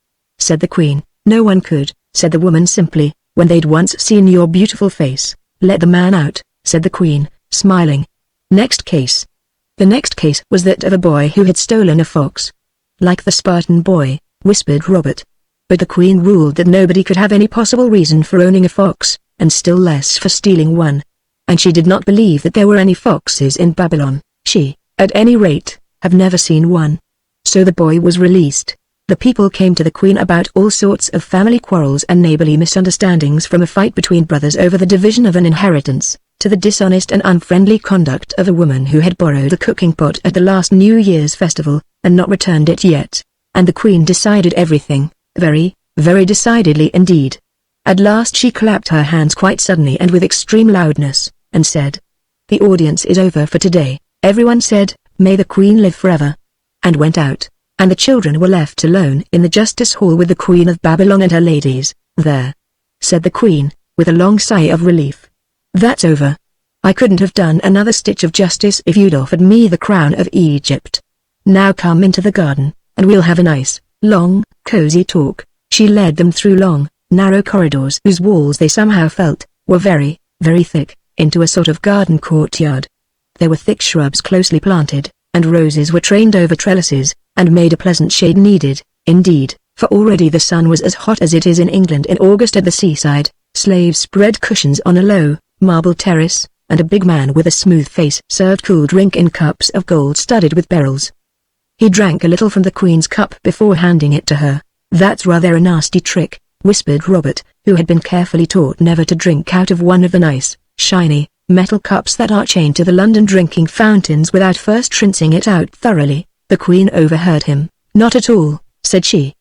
Said the Queen. No one could, said the woman simply, when they'd once seen your beautiful face. Let the man out, said the Queen, smiling. Next case. The next case was that of a boy who had stolen a fox. Like the Spartan boy, whispered Robert. But the Queen ruled that nobody could have any possible reason for owning a fox, and still less for stealing one. And she did not believe that there were any foxes in Babylon. She, at any rate, have never seen one. So the boy was released. The people came to the Queen about all sorts of family quarrels and neighborly misunderstandings, from a fight between brothers over the division of an inheritance, to the dishonest and unfriendly conduct of a woman who had borrowed a cooking pot at the last New Year's festival, and not returned it yet. And the Queen decided everything, very, very decidedly indeed. At last she clapped her hands quite suddenly and with extreme loudness, and said, "The audience is over for today." Everyone said, "May the Queen live forever," and went out, and the children were left alone in the Justice Hall with the Queen of Babylon and her ladies. "There," said the Queen, with a long sigh of relief. "That's over. I couldn't have done another stitch of justice if you'd offered me the crown of Egypt. Now come into the garden, and we'll have a nice, long, cozy talk." She led them through long, narrow corridors whose walls they somehow felt were very, very thick, into a sort of garden courtyard. There were thick shrubs closely planted, and roses were trained over trellises, and made a pleasant shade needed, indeed, for already the sun was as hot as it is in England in August at the seaside. Slaves spread cushions on a low, marble terrace, and a big man with a smooth face served cool drink in cups of gold studded with beryls. He drank a little from the Queen's cup before handing it to her. "That's rather a nasty trick," whispered Robert, who had been carefully taught never to drink out of one of the nice, shiny, metal cups that are chained to the London drinking fountains without first rinsing it out thoroughly. The Queen overheard him. "Not at all," said she.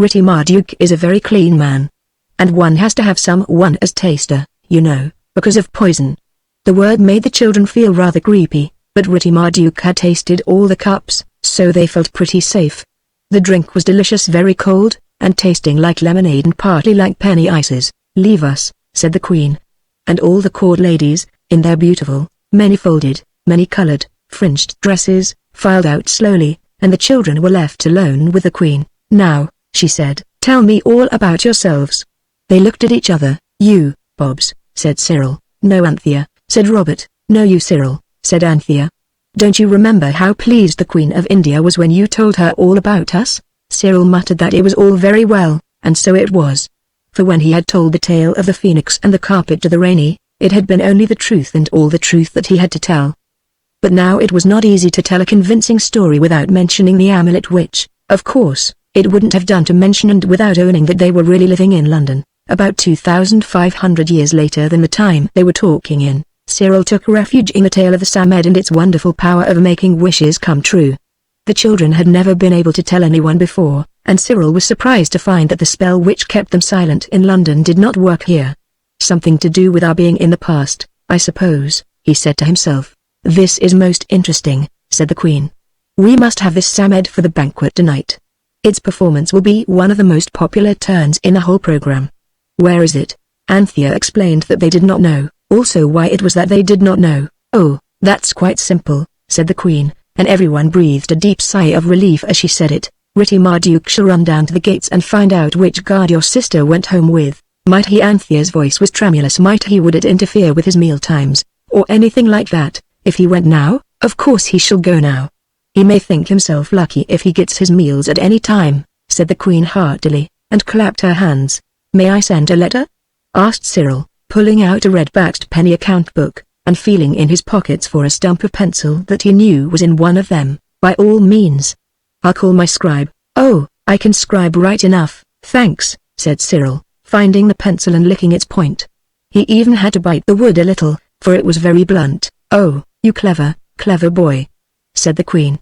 "Ritti Marduk is a very clean man. And one has to have someone as taster, you know, because of poison." The word made the children feel rather creepy, but Ritti Marduk had tasted all the cups, so they felt pretty safe. The drink was delicious, very cold, and tasting like lemonade and partly like penny ices. "Leave us," said the Queen. And all the court ladies, in their beautiful, many-folded, many-colored, fringed dresses, filed out slowly, and the children were left alone with the Queen. "Now," she said, "tell me all about yourselves." They looked at each other. "You, Bobs," said Cyril. "No, Anthea," said Robert. "No, you, Cyril," said Anthea. "Don't you remember how pleased the Queen of India was when you told her all about us?" Cyril muttered that it was all very well, and so it was. For when he had told the tale of the phoenix and the carpet to the Ranee, it had been only the truth and all the truth that he had to tell. But now it was not easy to tell a convincing story without mentioning the amulet which, of course, It wouldn't have done to mention and without owning that they were really living in London, about 2,500 years later than the time they were talking in. Cyril took refuge in the tale of the Samed and its wonderful power of making wishes come true. The children had never been able to tell anyone before, and Cyril was surprised to find that the spell which kept them silent in London did not work here. Something to do with our being in the past, I suppose, he said to himself. This is most interesting, said the Queen. We must have this Samed for the banquet tonight. Its performance will be one of the most popular turns in the whole program. Where is it? Anthea explained that they did not know, also why it was that they did not know. Oh, that's quite simple, said the Queen, and everyone breathed a deep sigh of relief as she said it. Ritti Marduk shall run down to the gates and find out which guard your sister went home with. Might he? Anthea's voice was tremulous. Might he? Would it interfere with his meal times, or anything like that? If he went now, of course he shall go now. He may think himself lucky if he gets his meals at any time, said the Queen heartily, and clapped her hands. May I send a letter? Asked Cyril, pulling out a red-backed penny account book, and feeling in his pockets for a stump of pencil that he knew was in one of them. By all means. I'll call my scribe. Oh, I can scribe right enough, thanks, said Cyril, finding the pencil and licking its point. He even had to bite the wood a little, for it was very blunt. Oh, you clever boy, said the Queen.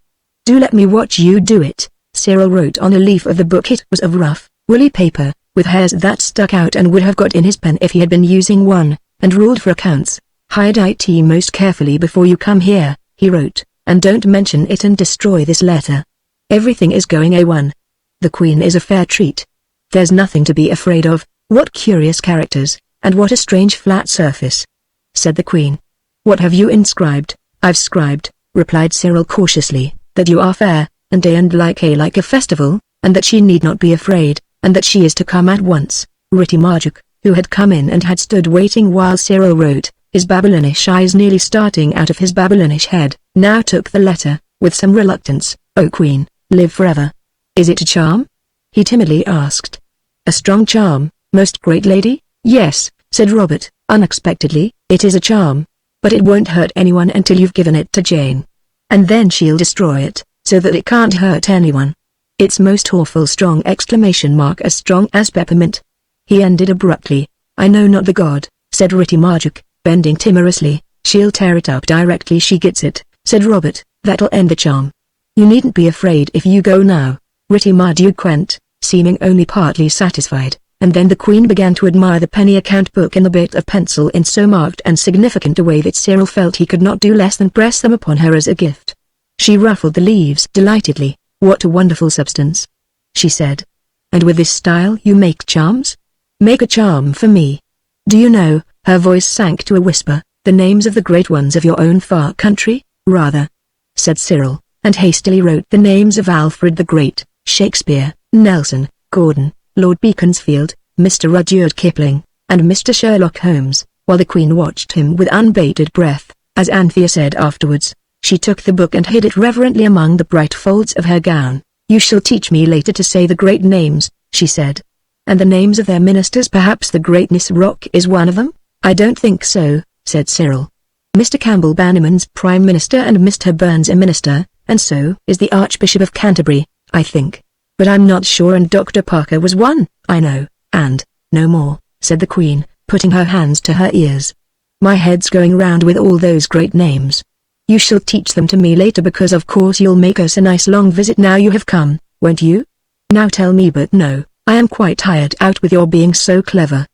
Do let me watch you do it. Cyril wrote on a leaf of the book. It was of rough, woolly paper, with hairs that stuck out and would have got in his pen if he had been using one, and ruled for accounts. Hide it most carefully before you come here, he wrote, and don't mention it and destroy this letter. Everything is going A1. The Queen is a fair treat. There's nothing to be afraid of. What curious characters, and what a strange flat surface, said the Queen. What have you inscribed? I've scribed, replied Cyril cautiously, that you are fair, and like a festival, and that she need not be afraid, and that she is to come at once. Ritti Marduk, who had come in and had stood waiting while Cyril wrote, his Babylonish eyes nearly starting out of his Babylonish head, now took the letter, with some reluctance. O Queen, live forever. Is it a charm? He timidly asked. A strong charm, most great lady? Yes, said Robert, unexpectedly, it is a charm. But it won't hurt anyone until you've given it to Jane. And then she'll destroy it, so that it can't hurt anyone. It's most awful strong! As strong as peppermint. He ended abruptly. I know not the god, said Ritti Marduk, bending timorously. She'll tear it up directly she gets it, said Robert, that'll end the charm. You needn't be afraid if you go now. Ritti Marduk went, seeming only partly satisfied, and then the Queen began to admire the penny account book and the bit of pencil in so marked and significant a way that Cyril felt he could not do less than press them upon her as a gift. She ruffled the leaves delightedly. What a wonderful substance, she said. And with this style you make charms? Make a charm for me. Do you know, her voice sank to a whisper, the names of the great ones of your own far country? Rather, said Cyril, and hastily wrote the names of Alfred the Great, Shakespeare, Nelson, Gordon, Lord Beaconsfield, Mr. Rudyard Kipling, and Mr. Sherlock Holmes, while the Queen watched him with unbated breath. As Anthea said afterwards, she took the book and hid it reverently among the bright folds of her gown. You shall teach me later to say the great names, she said. And the names of their ministers? Perhaps the Great Nisroch is one of them? I don't think so, said Cyril. Mr. Campbell Bannerman's Prime Minister and Mr. Burns a minister, and so is the Archbishop of Canterbury, I think. But I'm not sure, and Dr. Parker was one, I know, and, no more, said the Queen, putting her hands to her ears. My head's going round with all those great names. You shall teach them to me later, because of course you'll make us a nice long visit now you have come, won't you? Now tell me. But no, I am quite tired out with your being so clever.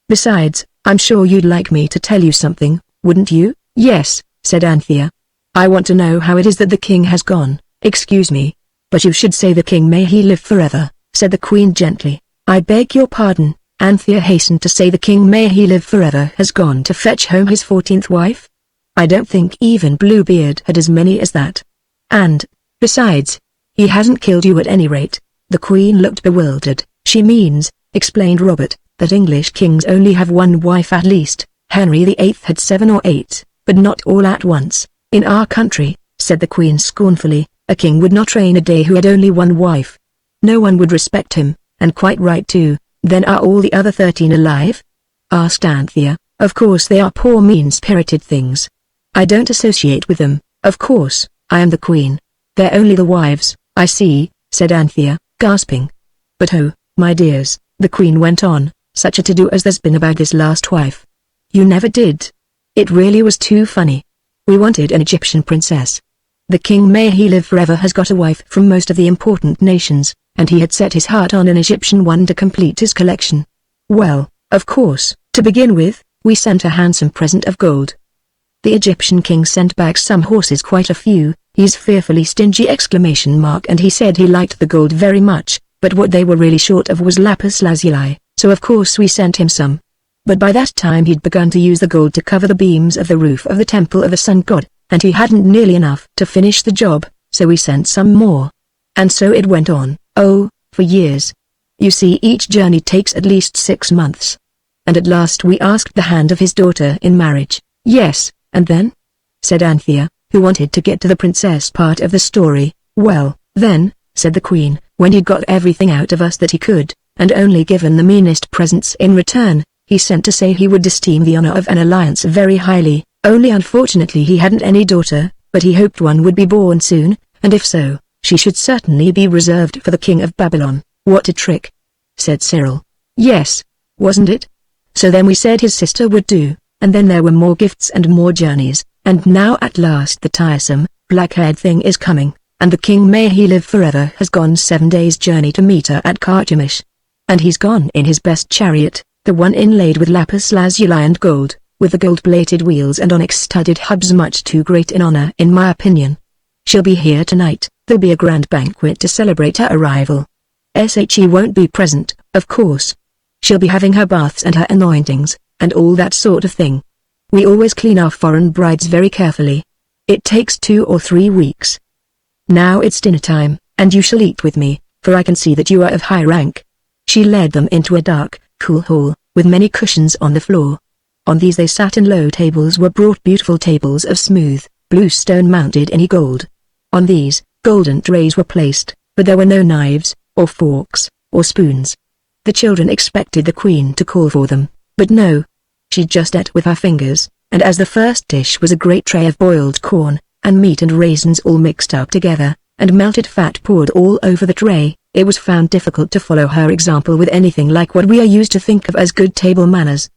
Besides, I'm sure you'd like me to tell you something, wouldn't you? Yes, said Anthea. I want to know how it is that the king has gone. Excuse me, but you should say the king, may he live forever, said the Queen gently. I beg your pardon, Anthea hastened to say. The king, may he live forever, has gone to fetch home his 14th wife? I don't think even Bluebeard had as many as that. And, besides, he hasn't killed you at any rate. The Queen looked bewildered. She means, explained Robert, that English kings only have one wife at least. Henry VIII had 7 or 8, but not all at once. In our country, said the Queen scornfully, a king would not reign a day who had only one wife. No one would respect him, and quite right too. Then are all the other 13 alive? Asked Anthea. Of course they are poor mean-spirited things. I don't associate with them, of course, I am the Queen. They're only the wives, I see, said Anthea. gasping. "But oh, my dears," the queen went on, "such a to-do as there's been about this last wife. You never did. It really was too funny. We wanted an Egyptian princess. The king, may he live forever, has got a wife from most of the important nations, and he had set his heart on an Egyptian one to complete his collection. Well, of course, to begin with, we sent a handsome present of gold. The Egyptian king sent back some horses, quite a few. He's fearfully stingy ! And he said he liked the gold very much, but what they were really short of was lapis lazuli, so of course we sent him some. But by that time he'd begun to use the gold to cover the beams of the roof of the temple of the sun god, and he hadn't nearly enough to finish the job, so we sent some more. And so it went on, oh, for years. You see, each journey takes at least 6 months. And at last we asked the hand of his daughter in marriage." "Yes, and then?" said Anthea, who wanted to get to the princess part of the story. "Well, then," said the queen, "when he'd got everything out of us that he could, and only given the meanest presents in return, he sent to say he would esteem the honor of an alliance very highly, only unfortunately he hadn't any daughter, but he hoped one would be born soon, and if so, she should certainly be reserved for the king of Babylon." "What a trick," said Cyril. "Yes, wasn't it? So then we said his sister would do, and then there were more gifts and more journeys, and now at last the tiresome, black-haired thing is coming, and the king, may he live forever, has gone 7 days' journey to meet her at Carchemish. And he's gone in his best chariot, the one inlaid with lapis lazuli and gold, with the gold-plated wheels and onyx-studded hubs, much too great in honor in my opinion. She'll be here tonight. There'll be a grand banquet to celebrate her arrival. She won't be present, of course. She'll be having her baths and her anointings, and all that sort of thing. We always clean our foreign brides very carefully. It takes 2 or 3 weeks. Now it's dinner time, and you shall eat with me, for I can see that you are of high rank." She led them into a dark, cool hall, with many cushions on the floor. On these they sat, and low tables were brought, beautiful tables of smooth, blue stone mounted in gold. On these, golden trays were placed, but there were no knives, or forks, or spoons. The children expected the queen to call for them, but no. She just ate with her fingers, and as the first dish was a great tray of boiled corn, and meat and raisins all mixed up together, and melted fat poured all over the tray, it was found difficult to follow her example with anything like what we are used to think of as good table manners.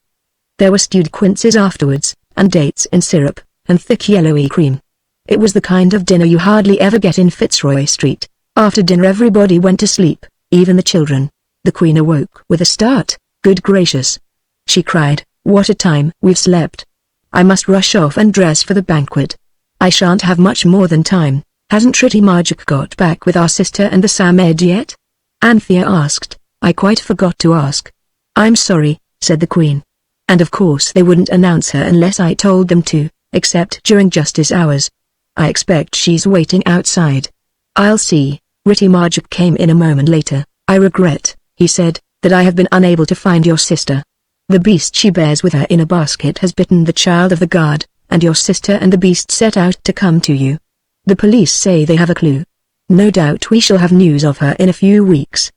There were stewed quinces afterwards, and dates in syrup, and thick yellowy cream. It was the kind of dinner you hardly ever get in Fitzroy Street. After dinner everybody went to sleep, even the children. The queen awoke with a start. "Good gracious!" she cried, "what a time we've slept! I must rush off and dress for the banquet. I shan't have much more than time." "Hasn't Triti Marjuk got back with our sister and the Samed yet?" Anthea asked. "I quite forgot to ask." "I'm sorry," said the queen. "And of course they wouldn't announce her unless I told them to, except during justice hours. I expect she's waiting outside. I'll see." Triti Marjuk came in a moment later. "I regret," he said, "that I have been unable to find your sister. The beast she bears with her in a basket has bitten the child of the guard, and your sister and the beast set out to come to you. The police say they have a clue. No doubt we shall have news of her in a few weeks."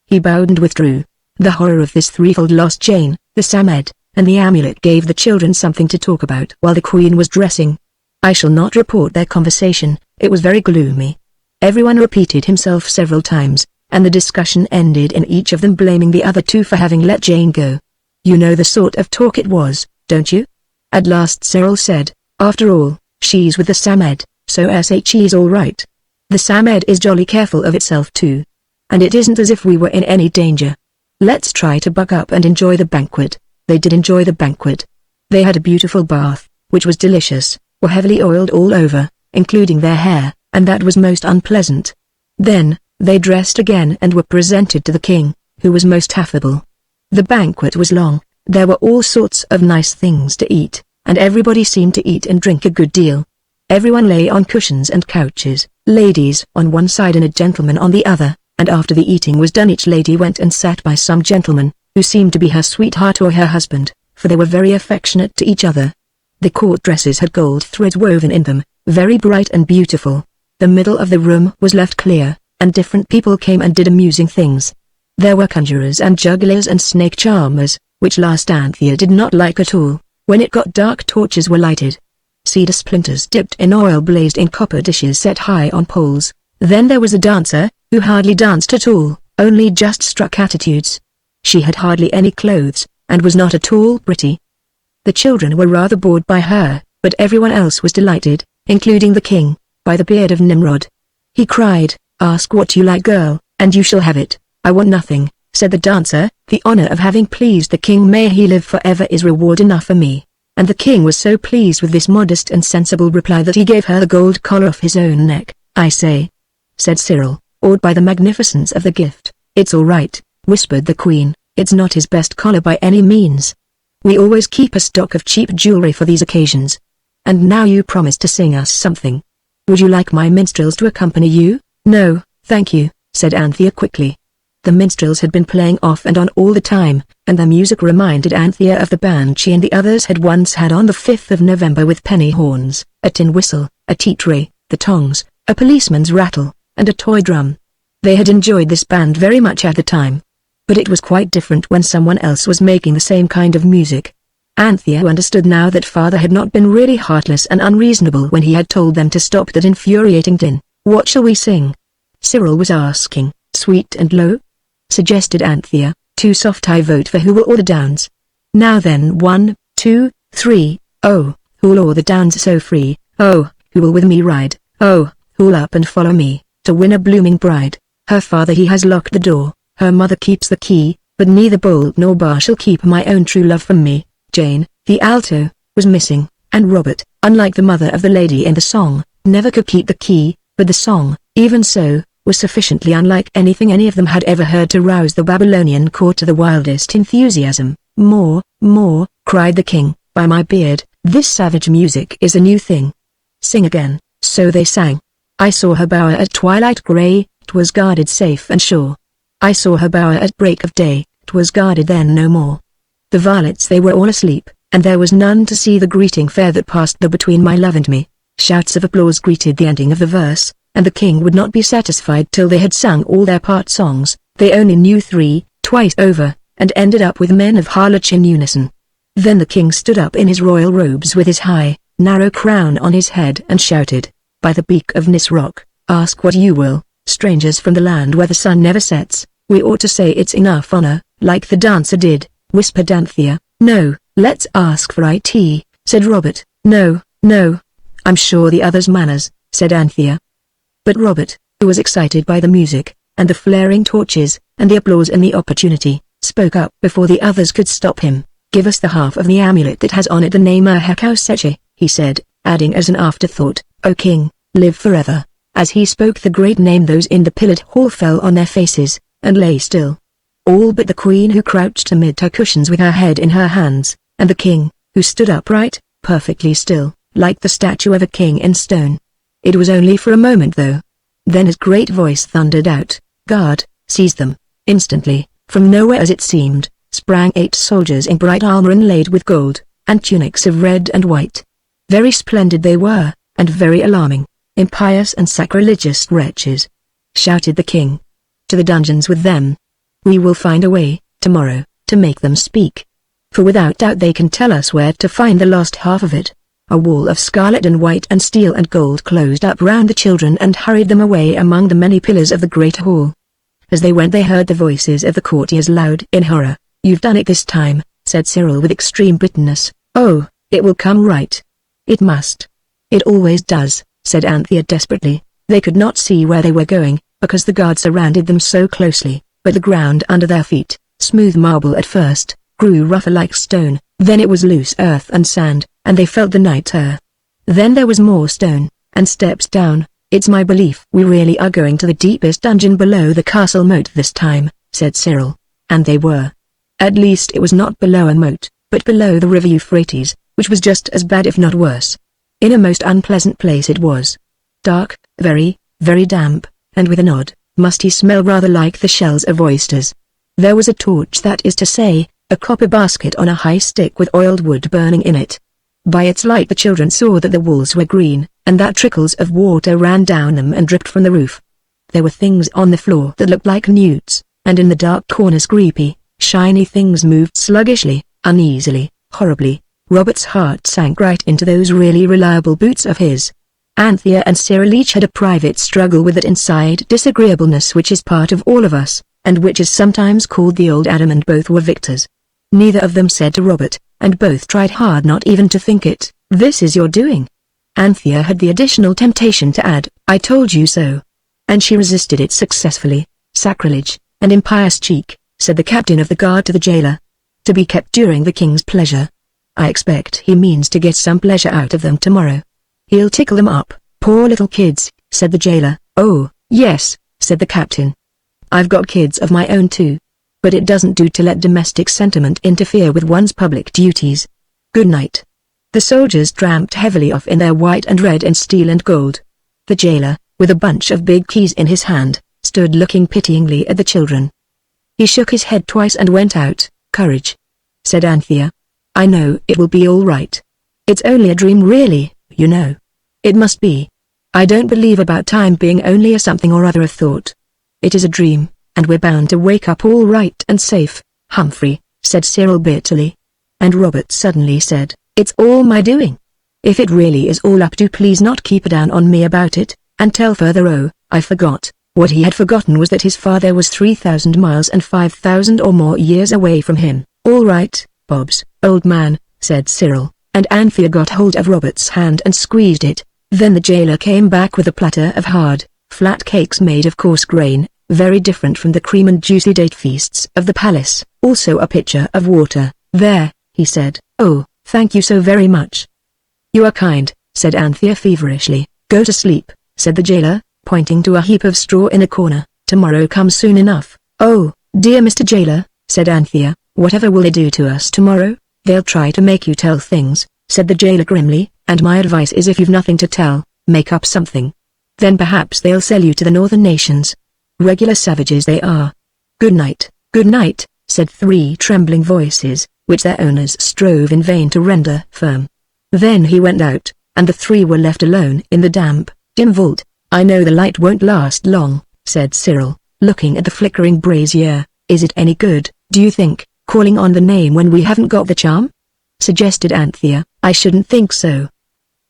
He bowed and withdrew. The horror of this threefold loss, Jane, the Samed, and the amulet, gave the children something to talk about while the queen was dressing. I shall not report their conversation, it was very gloomy. Everyone repeated himself several times, and the discussion ended in each of them blaming the other two for having let Jane go. "You know the sort of talk it was, don't you?" At last Cyril said, "After all, she's with the Samed, so she's all right. The Samed is jolly careful of itself too. And it isn't as if we were in any danger. Let's try to buck up and enjoy the banquet." They did enjoy the banquet. They had a beautiful bath, which was delicious, were heavily oiled all over, including their hair, and that was most unpleasant. Then, they dressed again and were presented to the king, who was most affable. The banquet was long, there were all sorts of nice things to eat, and everybody seemed to eat and drink a good deal. Everyone lay on cushions and couches, ladies on one side and a gentleman on the other, and after the eating was done each lady went and sat by some gentleman, who seemed to be her sweetheart or her husband, for they were very affectionate to each other. The court dresses had gold thread woven in them, very bright and beautiful. The middle of the room was left clear, and different people came and did amusing things. There were conjurers and jugglers and snake charmers, which last Anthea did not like at all. When it got dark torches were lighted. Cedar splinters dipped in oil blazed in copper dishes set high on poles. Then there was a dancer, who hardly danced at all, only just struck attitudes. She had hardly any clothes, and was not at all pretty. The children were rather bored by her, but everyone else was delighted, including the king, by the beard of Nimrod. He cried, "Ask what you like, girl, and you shall have it." "I want nothing," said the dancer. "The honor of having pleased the king, may he live forever, is reward enough for me." And the king was so pleased with this modest and sensible reply that he gave her the gold collar off his own neck. "I say," said Cyril, awed by the magnificence of the gift. "It's all right," whispered the queen. "It's not his best collar by any means. We always keep a stock of cheap jewelry for these occasions. And now you promised to sing us something. Would you like my minstrels to accompany you?" "No, thank you," said Anthea quickly. The minstrels had been playing off and on all the time, and the music reminded Anthea of the band she and the others had once had on the 5th of November, with penny horns, a tin whistle, a tea tray, the tongs, a policeman's rattle, and a toy drum. They had enjoyed this band very much at the time. But it was quite different when someone else was making the same kind of music. Anthea understood now that father had not been really heartless and unreasonable when he had told them to stop that infuriating din. "What shall we sing?" Cyril was asking. "Sweet and Low?" suggested Anthea. "Too soft, I vote for Who Will All the Downs." "Now then, 1, 2, 3, oh, who'll o'er the downs so free, oh, who will with me ride, oh, who'll up and follow me, to win a blooming bride. Her father he has locked the door, her mother keeps the key, but neither bolt nor bar shall keep my own true love from me." Jane, the alto, was missing, and Robert, unlike the mother of the lady in the song, never could keep the key, but the song, even so, was sufficiently unlike anything any of them had ever heard to rouse the Babylonian court to the wildest enthusiasm. "More, more," cried the king, "by my beard, this savage music is a new thing. Sing again." So they sang. "I saw her bower at twilight grey, 'twas guarded safe and sure. I saw her bower at break of day, 'twas guarded then no more. The varlets they were all asleep, and there was none to see the greeting fair that passed the between my love and me." Shouts of applause greeted the ending of the verse, and the king would not be satisfied till they had sung all their part songs. They only knew 3, twice over, and ended up with Men of Harlech in unison. Then the king stood up in his royal robes with his high, narrow crown on his head and shouted, "By the beak of Nisroch, ask what you will, strangers from the land where the sun never sets, we ought to say it's enough honor, like the dancer did," whispered Anthea. "No, let's ask for it," said Robert. "No, no. I'm sure the others' manners," said Anthea. But Robert, who was excited by the music, and the flaring torches, and the applause and the opportunity, spoke up before the others could stop him. "Give us the half of the amulet that has on it the name Ahakauseche," he said, adding as an afterthought, "O king, live forever." As he spoke the great name, those in the pillared hall fell on their faces, and lay still. All but the queen, who crouched amid her cushions with her head in her hands, and the king, who stood upright, perfectly still, like the statue of a king in stone. It was only for a moment though. Then his great voice thundered out, "Guard, seize them." Instantly, from nowhere as it seemed, sprang 8 soldiers in bright armor inlaid with gold, and tunics of red and white. Very splendid they were, and very alarming. "Impious and sacrilegious wretches," shouted the king. "To the dungeons with them. We will find a way, tomorrow, to make them speak. For without doubt they can tell us where to find the lost half of it." A wall of scarlet and white and steel and gold closed up round the children and hurried them away among the many pillars of the great hall. As they went they heard the voices of the courtiers loud in horror. "You've done it this time," said Cyril with extreme bitterness. "Oh, it will come right. It must." "It always does," said Anthea desperately. They could not see where they were going, because the guards surrounded them so closely, but the ground under their feet, smooth marble at first, grew rougher like stone, then it was loose earth and sand, and they felt the night air. Then there was more stone, and steps down. "It's my belief we really are going to the deepest dungeon below the castle moat this time," said Cyril. And they were. At least it was not below a moat, but below the river Euphrates, which was just as bad if not worse. In a most unpleasant place it was. Dark, very, very damp, and with an odd, musty smell rather like the shells of oysters. There was a torch, that is to say, a copper basket on a high stick with oiled wood burning in it. By its light the children saw that the walls were green, and that trickles of water ran down them and dripped from the roof. There were things on the floor that looked like newts, and in the dark corners creepy, shiny things moved sluggishly, uneasily, horribly. Robert's heart sank right into those really reliable boots of his. Anthea and Cyril each had a private struggle with that inside disagreeableness which is part of all of us, and which is sometimes called the old Adam, and both were victors. Neither of them said to Robert, and both tried hard not even to think it, "This is your doing." Anthea had the additional temptation to add, "I told you so." And she resisted it successfully. "Sacrilege, and impious cheek," said the captain of the guard to the jailer. "To be kept during the king's pleasure. I expect he means to get some pleasure out of them tomorrow. He'll tickle them up, poor little kids," said the jailer. "Oh, yes," said the captain. "I've got kids of my own too. But it doesn't do to let domestic sentiment interfere with one's public duties. Good night." The soldiers tramped heavily off in their white and red and steel and gold. The jailer, with a bunch of big keys in his hand, stood looking pityingly at the children. He shook his head twice and went out. "Courage," said Anthea. "I know it will be all right. It's only a dream really, you know. It must be. I don't believe about time being only a something or other a thought. It is a dream, and we're bound to wake up all right and safe." "Humphrey," said Cyril bitterly. And Robert suddenly said, "It's all my doing. If it really is all up to, please not keep down on me about it, and tell further." "Oh, I forgot." What he had forgotten was that his father was 3,000 miles and 5,000 or more years away from him. "All right, Bobs, old man," said Cyril, and Anthea got hold of Robert's hand and squeezed it. Then the jailer came back with a platter of hard, flat cakes made of coarse grain, very different from the cream and juicy date feasts of the palace. Also a pitcher of water. "There," he said. "Oh, thank you so very much." "You are kind," said Anthea feverishly. "Go to sleep," said the jailer, pointing to a heap of straw in a corner. "Tomorrow comes soon enough." "Oh, dear Mr. Jailer," said Anthea, "whatever will they do to us tomorrow?" "They'll try to make you tell things," said the jailer grimly, "and my advice is if you've nothing to tell, make up something. Then perhaps they'll sell you to the northern nations. Regular savages they are." "Good night, said 3 trembling voices, which their owners strove in vain to render firm. Then he went out, and the 3 were left alone in the damp, dim vault. "I know the light won't last long," said Cyril, looking at the flickering brazier. "Is it any good, do you think, calling on the name when we haven't got the charm?" suggested Anthea. "I shouldn't think so.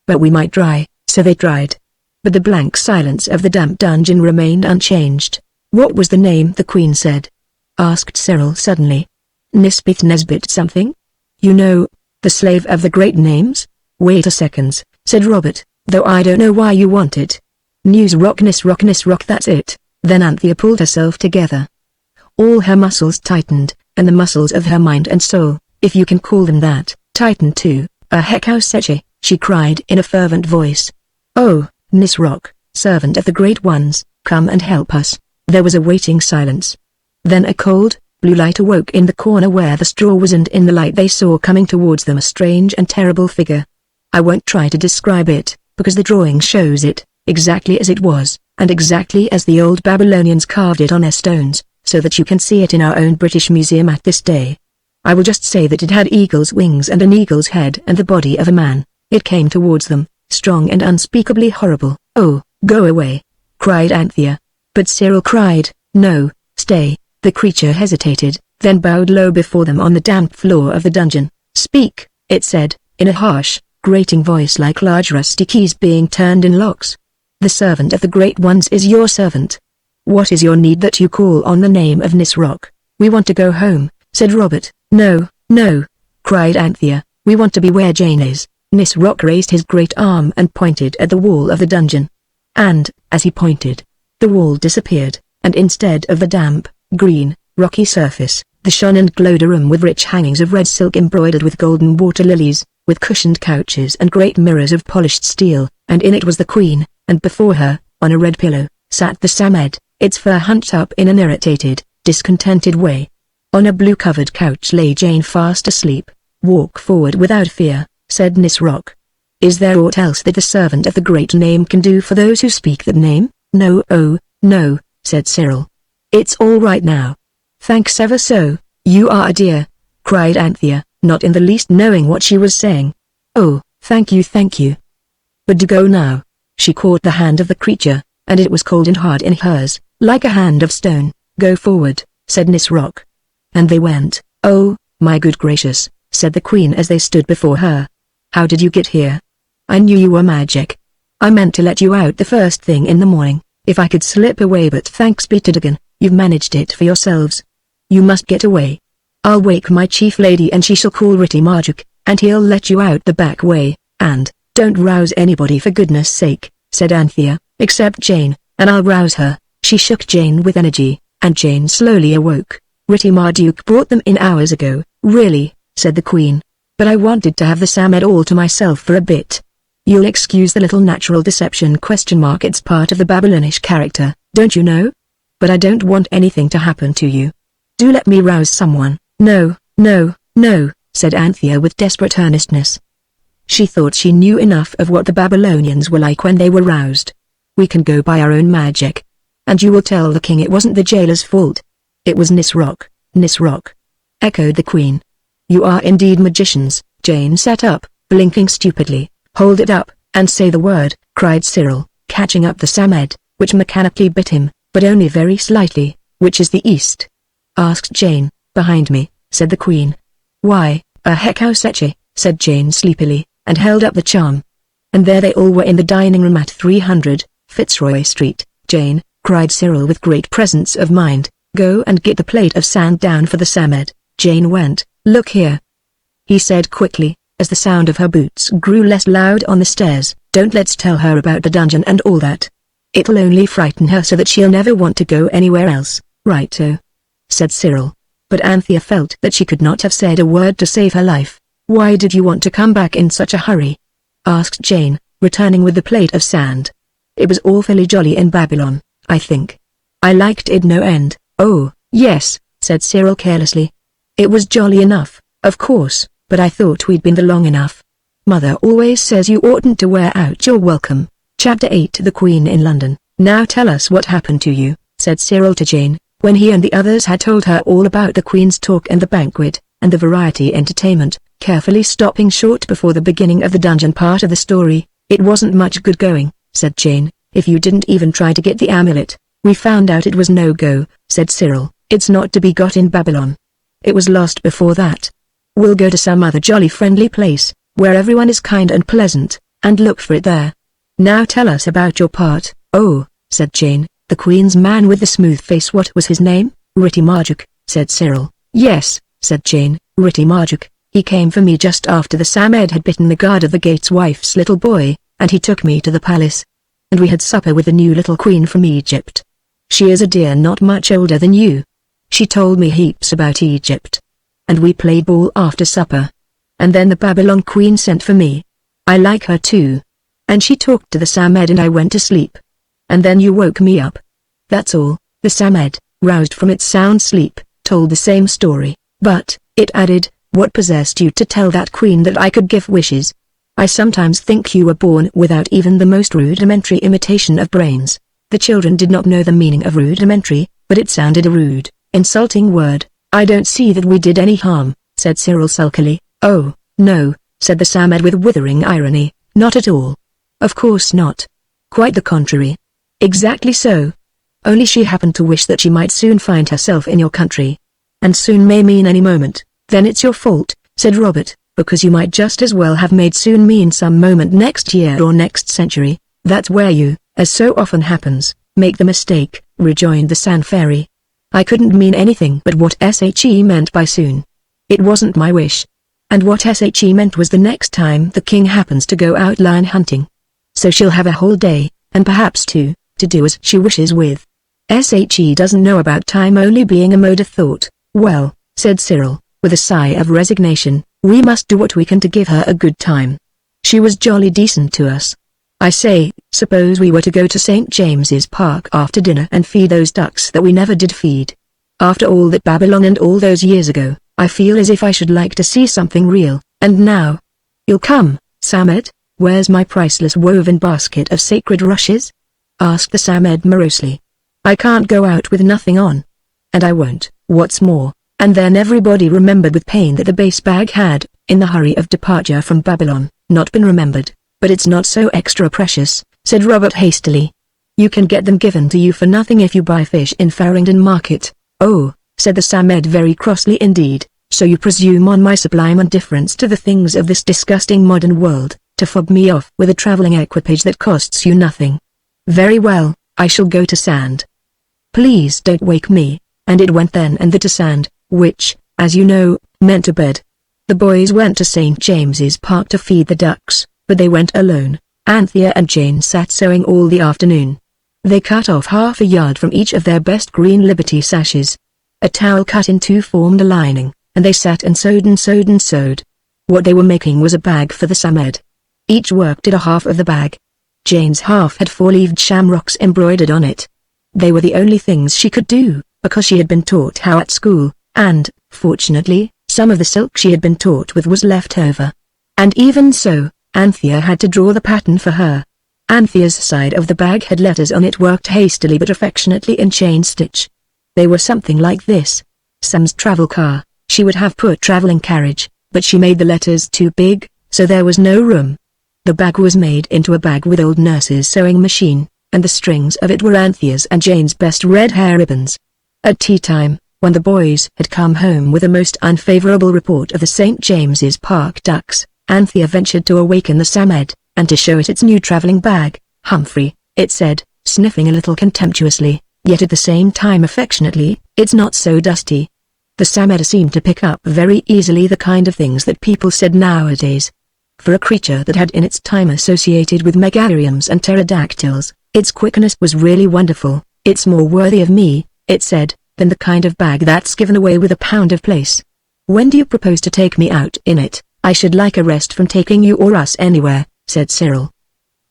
But we might try." So they tried. But the blank silence of the damp dungeon remained unchanged. "What was the name the Queen said?" asked Cyril suddenly. Nesbit something? You know, the slave of the great names?" "Wait a second," said Robert, "though I don't know why you want it." Nisroch, that's it." Then Anthea pulled herself together. All her muscles tightened, and the muscles of her mind and soul, if you can call them that, tightened too. "Ahekauseche," she cried in a fervent voice. "Oh, Nisroch, servant of the great ones, come and help us." There was a waiting silence. Then a cold, blue light awoke in the corner where the straw was, and in the light they saw coming towards them a strange and terrible figure. I won't try to describe it, because the drawing shows it, exactly as it was, and exactly as the old Babylonians carved it on their stones, so that you can see it in our own British Museum at this day. I will just say that it had eagle's wings and an eagle's head and the body of a man. It came towards them, strong and unspeakably horrible. "Oh, go away!" cried Anthea. But Cyril cried, "No, stay." The creature hesitated, then bowed low before them on the damp floor of the dungeon. "Speak," it said, in a harsh, grating voice like large rusty keys being turned in locks. "The servant of the great ones is your servant. What is your need that you call on the name of Nisroch?" "We want to go home," said Robert. "No, no," cried Anthea, "we want to be where Jane is." Nisroch raised his great arm and pointed at the wall of the dungeon. And, as he pointed, the wall disappeared, and instead of the damp, green, rocky surface, there shone and glowed a room with rich hangings of red silk embroidered with golden water lilies, with cushioned couches and great mirrors of polished steel, and in it was the Queen, and before her, on a red pillow, sat the Samed, its fur hunched up in an irritated, discontented way. On a blue-covered couch lay Jane fast asleep. "Walk forward without fear," said Nisroch. "Is there aught else that the servant of the great name can do for those who speak that name?" "No, oh, no," said Cyril. "It's all right now. Thanks ever so, you are a dear," cried Anthea, not in the least knowing what she was saying. "Oh, thank you. But do go now." She caught the hand of the creature, and it was cold and hard in hers, like a hand of stone. "Go forward," said Nisroch. And they went. "Oh, my good gracious," said the Queen as they stood before her. "How did you get here? I knew you were magic." I meant to let you out the first thing in the morning, if I could slip away, but thanks be to Dagon, you've managed it for yourselves. You must get away. I'll wake my chief lady and she shall call Ritty Marjuk, and he'll let you out the back way, and, don't rouse anybody for goodness sake, said Anthea, except Jane, and I'll rouse her. She shook Jane with energy, and Jane slowly awoke. Ritty Marjuk brought them in hours ago. Really, said the Queen. But I wanted to have the Samed all to myself for a bit. You'll excuse the little natural deception ? It's part of the Babylonish character, don't you know? But I don't want anything to happen to you. Do let me rouse someone. No, no, no, said Anthea with desperate earnestness. She thought she knew enough of what the Babylonians were like when they were roused. We can go by our own magic. And you will tell the king it wasn't the jailer's fault. It was Nisroch, Nisroch, echoed the Queen. You are indeed magicians. Jane sat up, blinking stupidly. Hold it up, and say the word, cried Cyril, catching up the Samed, which mechanically bit him, but only very slightly. Which is the east? Asked Jane. Behind me, said the Queen. Why, a Hekauseche, said Jane sleepily, and held up the charm. And there they all were in the dining room at 300, Fitzroy Street. Jane, cried Cyril with great presence of mind, go and get the plate of sand down for the Samed. Jane went. Look here, he said quickly, as the sound of her boots grew less loud on the stairs. Don't let's tell her about the dungeon and all that. It'll only frighten her so that she'll never want to go anywhere else. Righto, said Cyril. But Anthea felt that she could not have said a word to save her life. Why did you want to come back in such a hurry? Asked Jane, returning with the plate of sand. It was awfully jolly in Babylon, I think. I liked it no end. Oh, yes, said Cyril carelessly. It was jolly enough, of course, but I thought we'd been there long enough. Mother always says you oughtn't to wear out your welcome. Chapter 8 The Queen in London. Now tell us what happened to you, said Cyril to Jane, when he and the others had told her all about the Queen's talk and the banquet, and the variety entertainment, carefully stopping short before the beginning of the dungeon part of the story. It wasn't much good going, said Jane, if you didn't even try to get the amulet. We found out it was no go, said Cyril. It's not to be got in Babylon. It was lost before that. We'll go to some other jolly friendly place, where everyone is kind and pleasant, and look for it there. Now tell us about your part. Oh, said Jane, the Queen's man with the smooth face. What was his name? Ritty Marjuk, said Cyril. Yes, said Jane, Ritty Marjuk. He came for me just after the Samed had bitten the guard of the gate's wife's little boy, and he took me to the palace. And we had supper with the new little queen from Egypt. She is a dear not much older than you. She told me heaps about Egypt. And we played ball after supper. And then the Babylon queen sent for me. I like her too. And she talked to the Samed and I went to sleep. And then you woke me up. That's all. The Samed, roused from its sound sleep, told the same story, but, it added, what possessed you to tell that queen that I could give wishes? I sometimes think you were born without even the most rudimentary imitation of brains. The children did not know the meaning of rudimentary, but it sounded a rude, insulting word. I don't see that we did any harm, said Cyril sulkily. Oh, no, said the Samed with withering irony, not at all. Of course not. Quite the contrary. Exactly so. Only she happened to wish that she might soon find herself in your country. And soon may mean any moment. Then it's your fault, said Robert, because you might just as well have made soon mean some moment next year or next century. That's where you, as so often happens, make the mistake, rejoined the Sand Fairy. I couldn't mean anything but what she meant by soon. It wasn't my wish. And what she meant was the next time the king happens to go out lion hunting. So she'll have a whole day, and perhaps two, to do as she wishes with. She doesn't know about time only being a mode of thought. Well, said Cyril, with a sigh of resignation, we must do what we can to give her a good time. She was jolly decent to us. I say, suppose we were to go to St. James's Park after dinner and feed those ducks that we never did feed. After all that Babylon and all those years ago, I feel as if I should like to see something real, and now. You'll come, Samed? Where's my priceless woven basket of sacred rushes? Asked the Samed morosely. I can't go out with nothing on. And I won't, what's more. And then everybody remembered with pain that the base bag had, in the hurry of departure from Babylon, not been remembered. But it's not so extra precious, said Robert hastily. You can get them given to you for nothing if you buy fish in Farringdon Market. Oh, said the Samed very crossly indeed, so you presume on my sublime indifference to the things of this disgusting modern world. to fob me off with a traveling equipage that costs you nothing. Very well, I shall go to sand. Please don't wake me. And it went then and there to sand, which, as you know, meant to bed. The boys went to St. James's Park to feed the ducks, but they went alone. Anthea and Jane sat sewing all the afternoon. They cut off half a yard from each of their best green Liberty sashes. A towel cut in two formed a lining, and they sat and sewed and sewed and sewed. What they were making was a bag for the Samed. Each work did a half of the bag. Jane's half had four-leaved shamrocks embroidered on it. They were the only things she could do, because she had been taught how at school, and, fortunately, some of the silk she had been taught with was left over. And even so, Anthea had to draw the pattern for her. Anthea's side of the bag had letters on it worked hastily but affectionately in chain stitch. They were something like this: Sam's travel car. She would have put traveling carriage, but she made the letters too big, so there was no room. The bag was made into a bag with old nurse's sewing machine, and the strings of it were Anthea's and Jane's best red hair ribbons. At tea time, when the boys had come home with a most unfavorable report of the St. James's Park ducks, Anthea ventured to awaken the Samed, and to show it its new traveling bag. Humphrey, it said, sniffing a little contemptuously, yet at the same time affectionately, it's not so dusty. The Samed seemed to pick up very easily the kind of things that people said nowadays. For a creature that had in its time associated with megatheriums and pterodactyls, its quickness was really wonderful. It's more worthy of me, it said, than the kind of bag that's given away with a pound of place. When do you propose to take me out in it? I should like a rest from taking you or us anywhere, said Cyril.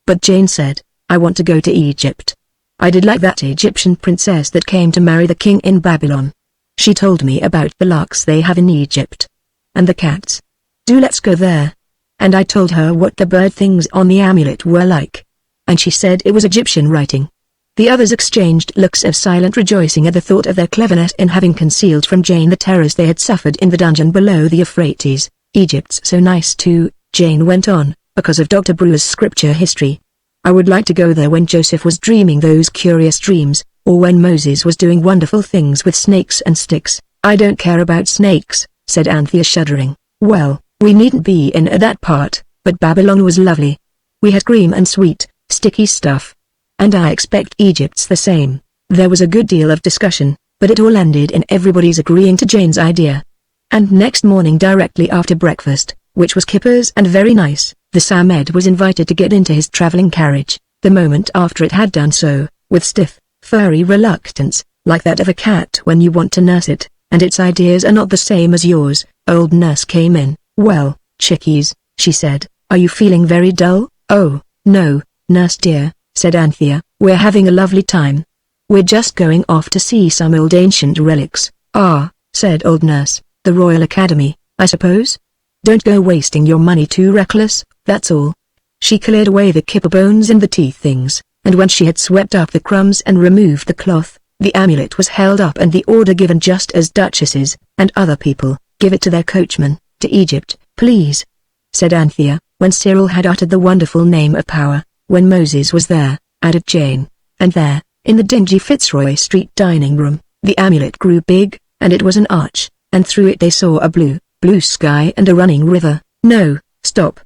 But Jane said, I want to go to Egypt. I did like that Egyptian princess that came to marry the king in Babylon. She told me about the larks they have in Egypt. And the cats. Let's go there. And I told her what the bird things on the amulet were like. And she said it was Egyptian writing. The others exchanged looks of silent rejoicing at the thought of their cleverness in having concealed from Jane the terrors they had suffered in the dungeon below the Euphrates. Egypt's so nice too, Jane went on, because of Dr. Brewer's scripture history. I would like to go there when Joseph was dreaming those curious dreams, or when Moses was doing wonderful things with snakes and sticks. I don't care about snakes, said Anthea shuddering. Well, we needn't be in at that part, but Babylon was lovely. We had cream and sweet, sticky stuff. And I expect Egypt's the same. There was a good deal of discussion, but it all ended in everybody's agreeing to Jane's idea. And next morning directly after breakfast, which was kippers and very nice, the Samed was invited to get into his traveling carriage. The moment after it had done so, with stiff, furry reluctance, like that of a cat when you want to nurse it, and its ideas are not the same as yours, old nurse came in. Well, chickies, she said, are you feeling very dull? Oh, no, nurse dear, said Anthea, we're having a lovely time. We're just going off to see some old ancient relics. Ah, said old nurse, the Royal Academy, I suppose? Don't go wasting your money too reckless, that's all. She cleared away the kipper bones and the teeth things, and when she had swept up the crumbs and removed the cloth, the amulet was held up and the order given just as duchesses, and other people, give it to their coachman, to Egypt, please, said Anthea, when Cyril had uttered the wonderful name of power. When Moses was there, added Jane, and there, in the dingy Fitzroy Street dining room, the amulet grew big, and it was an arch, and through it they saw a blue sky and a running river. No, stop,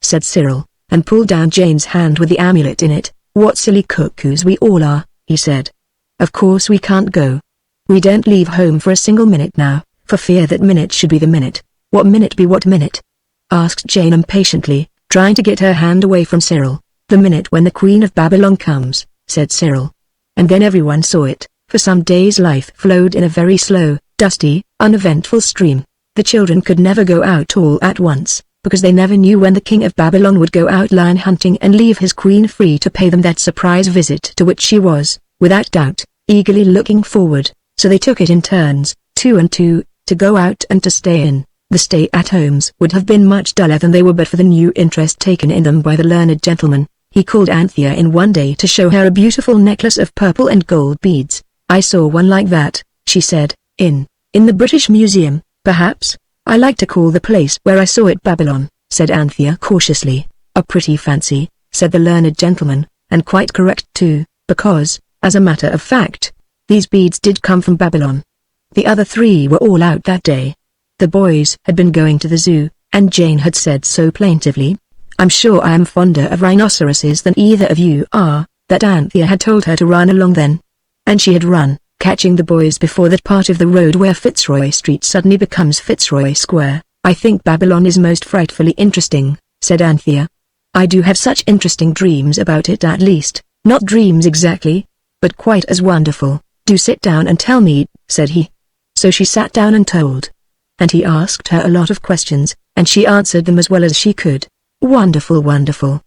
said Cyril, and pulled down Jane's hand with the amulet in it. What silly cuckoos we all are, he said. Of course we can't go. We don't leave home for a single minute now, for fear that minute should be the minute. What minute be what minute? Asked Jane impatiently, trying to get her hand away from Cyril. The minute when the Queen of Babylon comes, said Cyril. And then everyone saw it. For some days life flowed in a very slow, dusty, uneventful stream. The children could never go out all at once, because they never knew when the King of Babylon would go out lion hunting and leave his queen free to pay them that surprise visit to which she was, without doubt, eagerly looking forward. So they took it in turns, two and two, to go out and to stay in. The stay-at-homes would have been much duller than they were but for the new interest taken in them by the learned gentleman. He called Anthea in one day to show her a beautiful necklace of purple and gold beads. I saw one like that, she said, in the British Museum, perhaps. I like to call the place where I saw it Babylon, said Anthea cautiously. A pretty fancy, said the learned gentleman, and quite correct too, because, as a matter of fact, these beads did come from Babylon. The other three were all out that day. The boys had been going to the zoo, and Jane had said so plaintively, I'm sure I am fonder of rhinoceroses than either of you are." That Anthea had told her to run along then. And she had run, catching the boys before that part of the road where Fitzroy Street suddenly becomes Fitzroy Square. "I think Babylon is most frightfully interesting," said Anthea. "I do have such interesting dreams about it, at least, not dreams exactly, but quite as wonderful." "Do sit down and tell me," said he. So she sat down and told. And he asked her a lot of questions, and she answered them as well as she could. "Wonderful, wonderful,"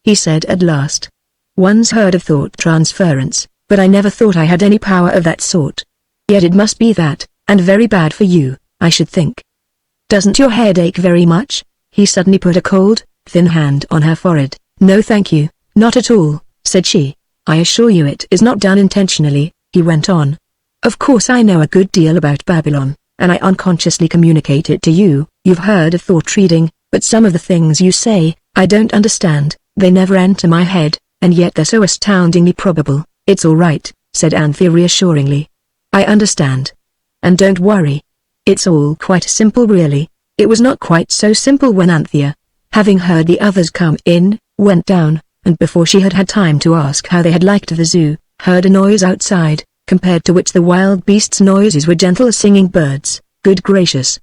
he said at last. "One's heard of thought transference, but I never thought I had any power of that sort. Yet it must be that, and very bad for you, I should think. Doesn't your head ache very much?" He suddenly put a cold, thin hand on her forehead. "No thank you, not at all," said she. "I assure you it is not done intentionally," he went on. "Of course I know a good deal about Babylon, and I unconsciously communicate it to you. You've heard of thought reading, but some of the things you say, I don't understand. They never enter my head, and yet they're so astoundingly probable." "It's all right," said Anthea reassuringly. "I understand. And don't worry. It's all quite simple really." It was not quite so simple when Anthea, having heard the others come in, went down, and before she had had time to ask how they had liked the zoo, heard a noise outside, compared to which the wild beasts' noises were gentle as singing birds. "Good gracious!"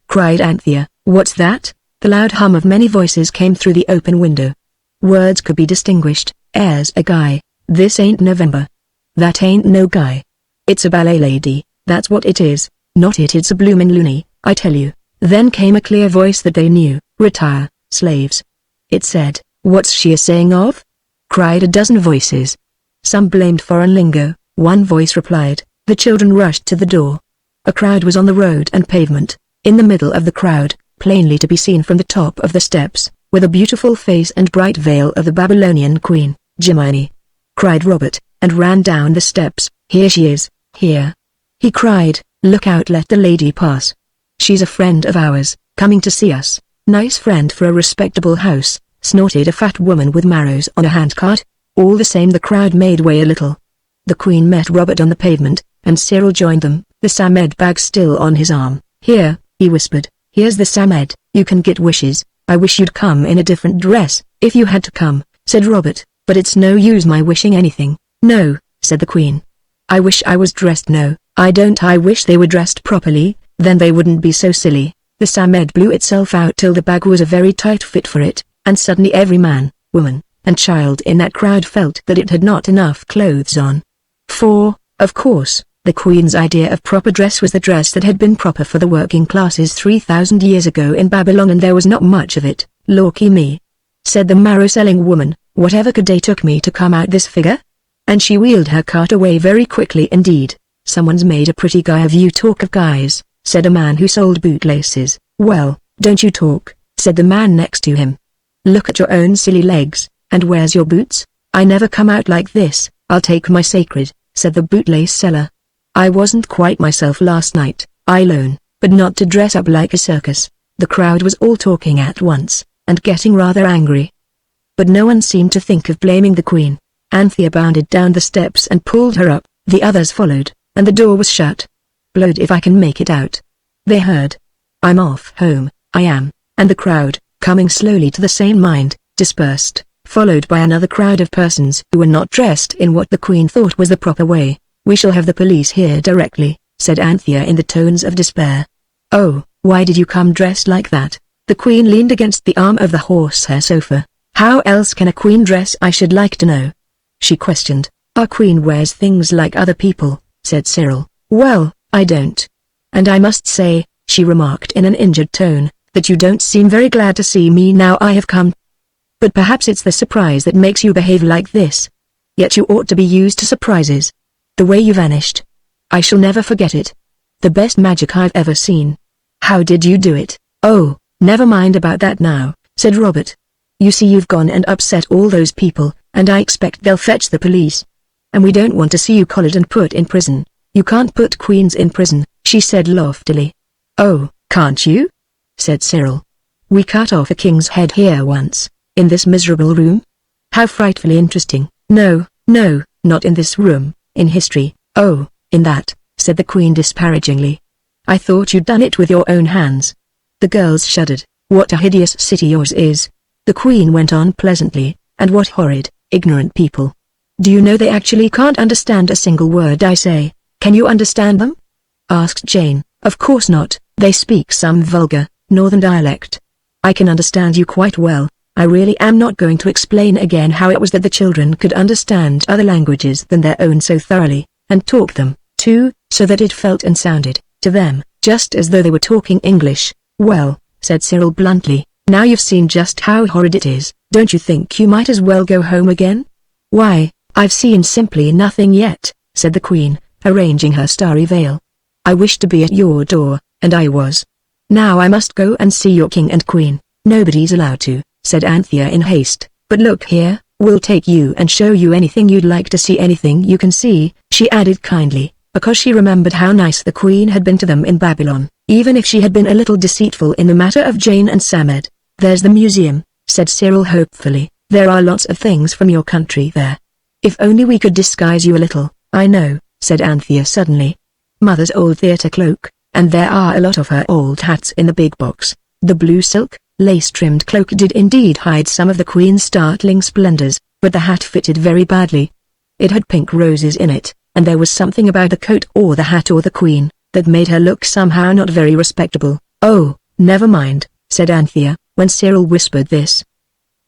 cried Anthea. "What's that?" The loud hum of many voices came through the open window. Words could be distinguished. "Airs a guy. This ain't November. That ain't no guy. It's a ballet lady, that's what it is. Not it, it's a bloomin' loony, I tell you." Then came a clear voice that they knew. "Retire, slaves." It said. "What's she a saying of?" cried a dozen voices. Some blamed foreign lingo. One voice replied. The children rushed to the door. A crowd was on the road and pavement. In the middle of the crowd, plainly to be seen from the top of the steps, with a beautiful face and bright veil of the Babylonian queen. "Jiminy!" cried Robert, and ran down the steps. "Here she is, here!" he cried. "Look out, let the lady pass. She's a friend of ours, coming to see us." "Nice friend for a respectable house," snorted a fat woman with marrows on a handcart. All the same the crowd made way a little. The queen met Robert on the pavement, and Cyril joined them, the Samed bag still on his arm. "Here," he whispered, "here's the Samed. You can get wishes. I wish you'd come in a different dress, if you had to come," said Robert, "but it's no use my wishing anything." "No," said the queen. "I wish I was dressed." "No, I don't. I wish they were dressed properly, then they wouldn't be so silly." The Samed blew itself out till the bag was a very tight fit for it, and suddenly every man, woman, and child in that crowd felt that it had not enough clothes on. For, of course, the queen's idea of proper dress was the dress that had been proper for the working classes 3,000 years ago in Babylon, and there was not much of it. "Lawky me," said the marrow-selling woman, "whatever good day took me to come out this figure?" And she wheeled her cart away very quickly indeed. "Someone's made a pretty guy of you." "Talk of guys," said a man who sold bootlaces. "Well, don't you talk," said the man next to him. "Look at your own silly legs, and where's your boots?" "I never come out like this, I'll take my sacred," said the bootlace seller. "I wasn't quite myself last night, I alone, but not to dress up like a circus." The crowd was all talking at once, and getting rather angry. But no one seemed to think of blaming the queen. Anthea bounded down the steps and pulled her up. The others followed, and the door was shut. "Blowed if I can make it out," they heard. "I'm off home, I am," and the crowd, coming slowly to the same mind, dispersed, followed by another crowd of persons who were not dressed in what the queen thought was the proper way. "We shall have the police here directly," said Anthea in the tones of despair. "Oh, why did you come dressed like that?" The queen leaned against the arm of the horsehair sofa. "How else can a queen dress, I should like to know?" she questioned. "Our queen wears things like other people," said Cyril. "Well, I don't. And I must say," she remarked in an injured tone, "that you don't seem very glad to see me now I have come. But perhaps it's the surprise that makes you behave like this. Yet you ought to be used to surprises. The way you vanished. I shall never forget it. The best magic I've ever seen. How did you do it?" "Oh, never mind about that now," said Robert. "You see, you've gone and upset all those people, and I expect they'll fetch the police. And we don't want to see you collared and put in prison." "You can't put queens in prison," she said loftily. "Oh, can't you?" said Cyril. "We cut off a king's head here once, in this miserable room. How frightfully interesting." "No, no, not in this room, in history." "Oh, in that," said the queen disparagingly. "I thought you'd done it with your own hands." The girls shuddered. "What a hideous city yours is. The queen went on pleasantly, "And what horrid, ignorant people. Do you know they actually can't understand a single word I say? Can you understand them?" asked Jane. "Of course not, they speak some vulgar, northern dialect. I can understand you quite well. I really am not going to explain again how it was that the children could understand other languages than their own so thoroughly, and talk them, too, so that it felt and sounded, to them, just as though they were talking English." "Well," said Cyril bluntly, "now you've seen just how horrid it is, don't you think you might as well go home again?" "Why, I've seen simply nothing yet," said the Queen, arranging her starry veil. "I wished to be at your door, and I was. Now I must go and see your King and Queen." "Nobody's allowed to," said Anthea in haste, "but look here, we'll take you and show you anything you'd like to see, anything you can see," she added kindly, because she remembered how nice the Queen had been to them in Babylon, even if she had been a little deceitful in the matter of Jane and Samed. "There's the museum," said Cyril hopefully. "There are lots of things from your country there. If only we could disguise you a little." "I know," said Anthea suddenly. "Mother's old theatre cloak, and there are a lot of her old hats in the big box." The blue silk, lace-trimmed cloak did indeed hide some of the Queen's startling splendors, but the hat fitted very badly. It had pink roses in it, and there was something about the coat or the hat or the Queen, that made her look somehow not very respectable. "Oh, never mind," said Anthea, when Cyril whispered this.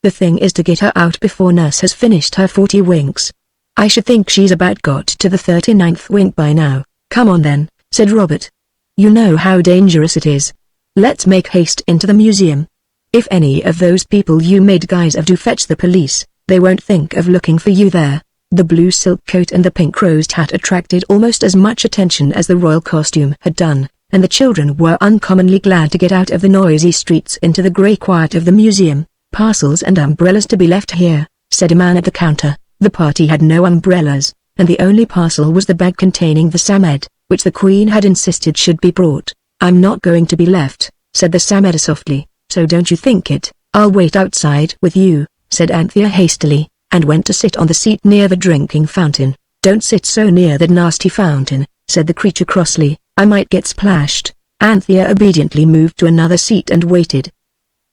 "The thing is to get her out before Nurse has finished her 40 winks. I should think she's about got to the 39th wink by now." "Come on then," said Robert. "You know how dangerous it is. Let's make haste into the museum. If any of those people you made guys of do fetch the police, they won't think of looking for you there." The blue silk coat and the pink rosed hat attracted almost as much attention as the royal costume had done, and the children were uncommonly glad to get out of the noisy streets into the grey quiet of the museum. "Parcels and umbrellas to be left here," said a man at the counter. The party had no umbrellas, and the only parcel was the bag containing the Samed, which the Queen had insisted should be brought. "I'm not going to be left," said the Samed softly, "so don't you think it." "I'll wait outside with you," said Anthea hastily, and went to sit on the seat near the drinking fountain. "Don't sit so near that nasty fountain," said the creature crossly, "I might get splashed." Anthea obediently moved to another seat and waited.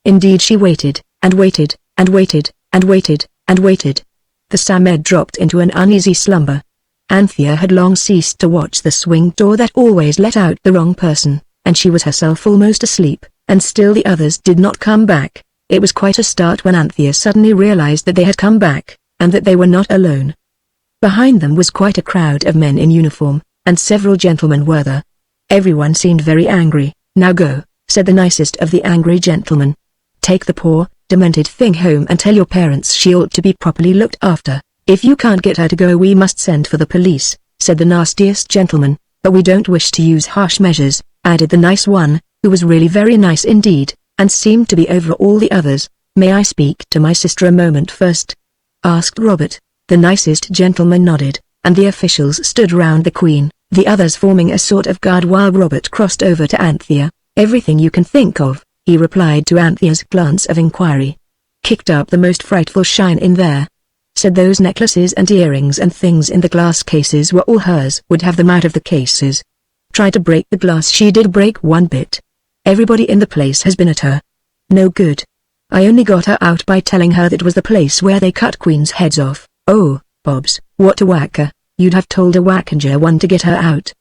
Indeed she waited, and waited, and waited, and waited, and waited. The Samed dropped into an uneasy slumber. Anthea had long ceased to watch the swing door that always let out the wrong person, and she was herself almost asleep, and still the others did not come back. It was quite a start when Anthea suddenly realized that they had come back, and that they were not alone. Behind them was quite a crowd of men in uniform, and several gentlemen were there. Everyone seemed very angry. "Now go," said the nicest of the angry gentlemen. "Take the poor, demented thing home and tell your parents she ought to be properly looked after. If you can't get her to go we must send for the police," said the nastiest gentleman. "But we don't wish to use harsh measures," added the nice one, who was really very nice indeed, and seemed to be over all the others. "May I speak to my sister a moment first?" asked Robert. The nicest gentleman nodded, and the officials stood round the Queen, the others forming a sort of guard while Robert crossed over to Anthea. "Everything you can think of," he replied to Anthea's glance of inquiry. "Kicked up the most frightful shine in there. Said those necklaces and earrings and things in the glass cases were all hers. Would have them out of the cases. Tried to break the glass. She did break one bit. Everybody in the place has been at her. No good. I only got her out by telling her that was the place where they cut queens' heads off." "Oh, Bobs, what a whacker. You'd have told a wackanger one to get her out.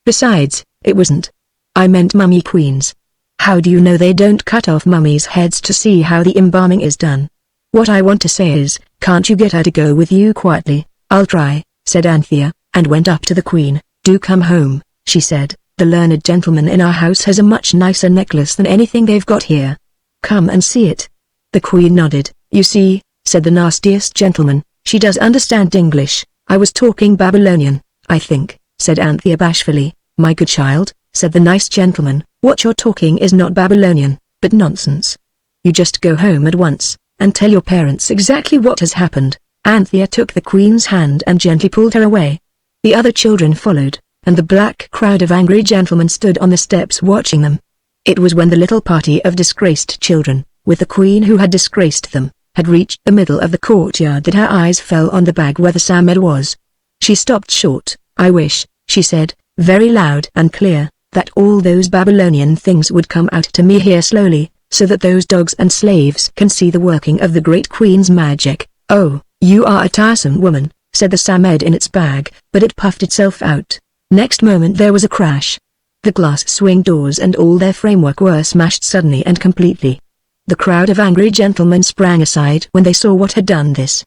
Besides, it wasn't. I meant mummy queens. How do you know they don't cut off mummies' heads to see how the embalming is done? What I want to say is, can't you get her to go with you quietly?" "I'll try," said Anthea, and went up to the Queen. "Do come home," she said. "The learned gentleman in our house has a much nicer necklace than anything they've got here. Come and see it." The Queen nodded. "You see," said the nastiest gentleman, "she does understand English." "I was talking Babylonian, I think," said Anthea bashfully. "My good child," said the nice gentleman, "what you're talking is not Babylonian, but nonsense. You just go home at once, and tell your parents exactly what has happened." Anthea took the Queen's hand and gently pulled her away. The other children followed, and the black crowd of angry gentlemen stood on the steps watching them. It was when the little party of disgraced children, with the Queen who had disgraced them, had reached the middle of the courtyard that her eyes fell on the bag where the Samed was. She stopped short. "I wish," she said, very loud and clear, "that all those Babylonian things would come out to me here slowly, so that those dogs and slaves can see the working of the great queen's magic. "Oh, you are a tiresome woman," said the Samed in its bag, but it puffed itself out. Next moment there was a crash. The glass swing doors and all their framework were smashed suddenly and completely. The crowd of angry gentlemen sprang aside when they saw what had done this.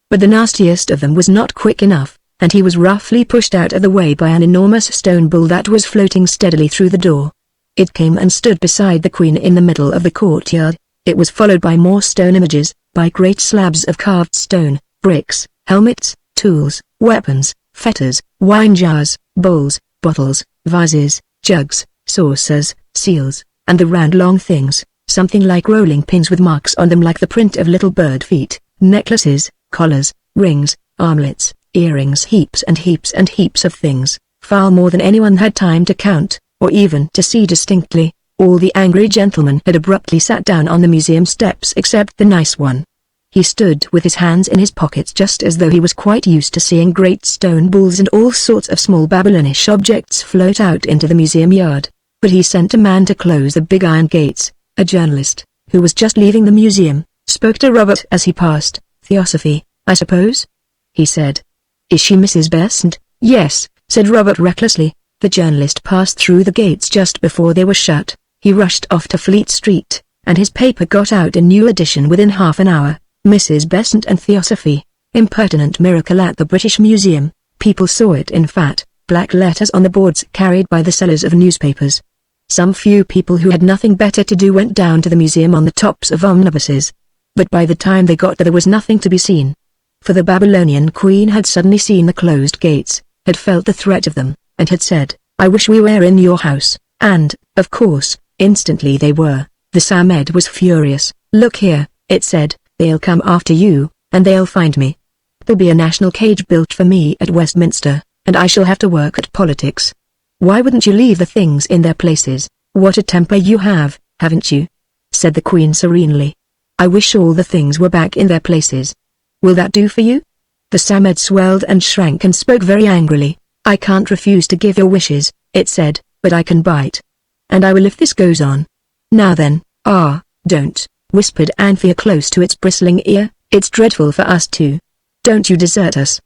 But the nastiest of them was not quick enough, and he was roughly pushed out of the way by an enormous stone bull that was floating steadily through the door. It came and stood beside the queen in the middle of the courtyard. It was followed by more stone images, by great slabs of carved stone, bricks, helmets, tools, weapons, fetters, wine jars, bowls, bottles, vases, jugs, saucers, seals, and the round long things, something like rolling pins with marks on them like the print of little bird feet, necklaces, collars, rings, armlets, earrings, heaps and heaps and heaps of things, far more than anyone had time to count, or even to see distinctly. All the angry gentlemen had abruptly sat down on the museum steps except the nice one. He stood with his hands in his pockets just as though he was quite used to seeing great stone bulls and all sorts of small Babylonish objects float out into the museum yard. But he sent a man to close the big iron gates. A journalist, who was just leaving the museum, spoke to Robert as he passed. "Theosophy, I suppose?" he said. "Is she Mrs. Besant?" "Yes," said Robert recklessly. The journalist passed through the gates just before they were shut. He rushed off to Fleet Street, and his paper got out a new edition within half an hour. Mrs. Besant and Theosophy, impertinent miracle at the British Museum. People saw it in fat, black letters on the boards carried by the sellers of newspapers. Some few people who had nothing better to do went down to the museum on the tops of omnibuses. But by the time they got there was nothing to be seen. For the Babylonian queen had suddenly seen the closed gates, had felt the threat of them, and had said, "I wish we were in your house," and, of course, instantly they were. The Samed was furious. "Look here," it said, "they'll come after you, and they'll find me. There'll be a national cage built for me at Westminster, and I shall have to work at politics. Why wouldn't you leave the things in their places? What a temper you have, haven't you?" said the Queen serenely. "I wish all the things were back in their places. Will that do for you?" The Samed swelled and shrank and spoke very angrily. "I can't refuse to give your wishes," it said, "but I can bite. And I will if this goes on. Now then." "Don't," whispered Anthea close to its bristling ear, "it's dreadful for us too. Don't you desert us.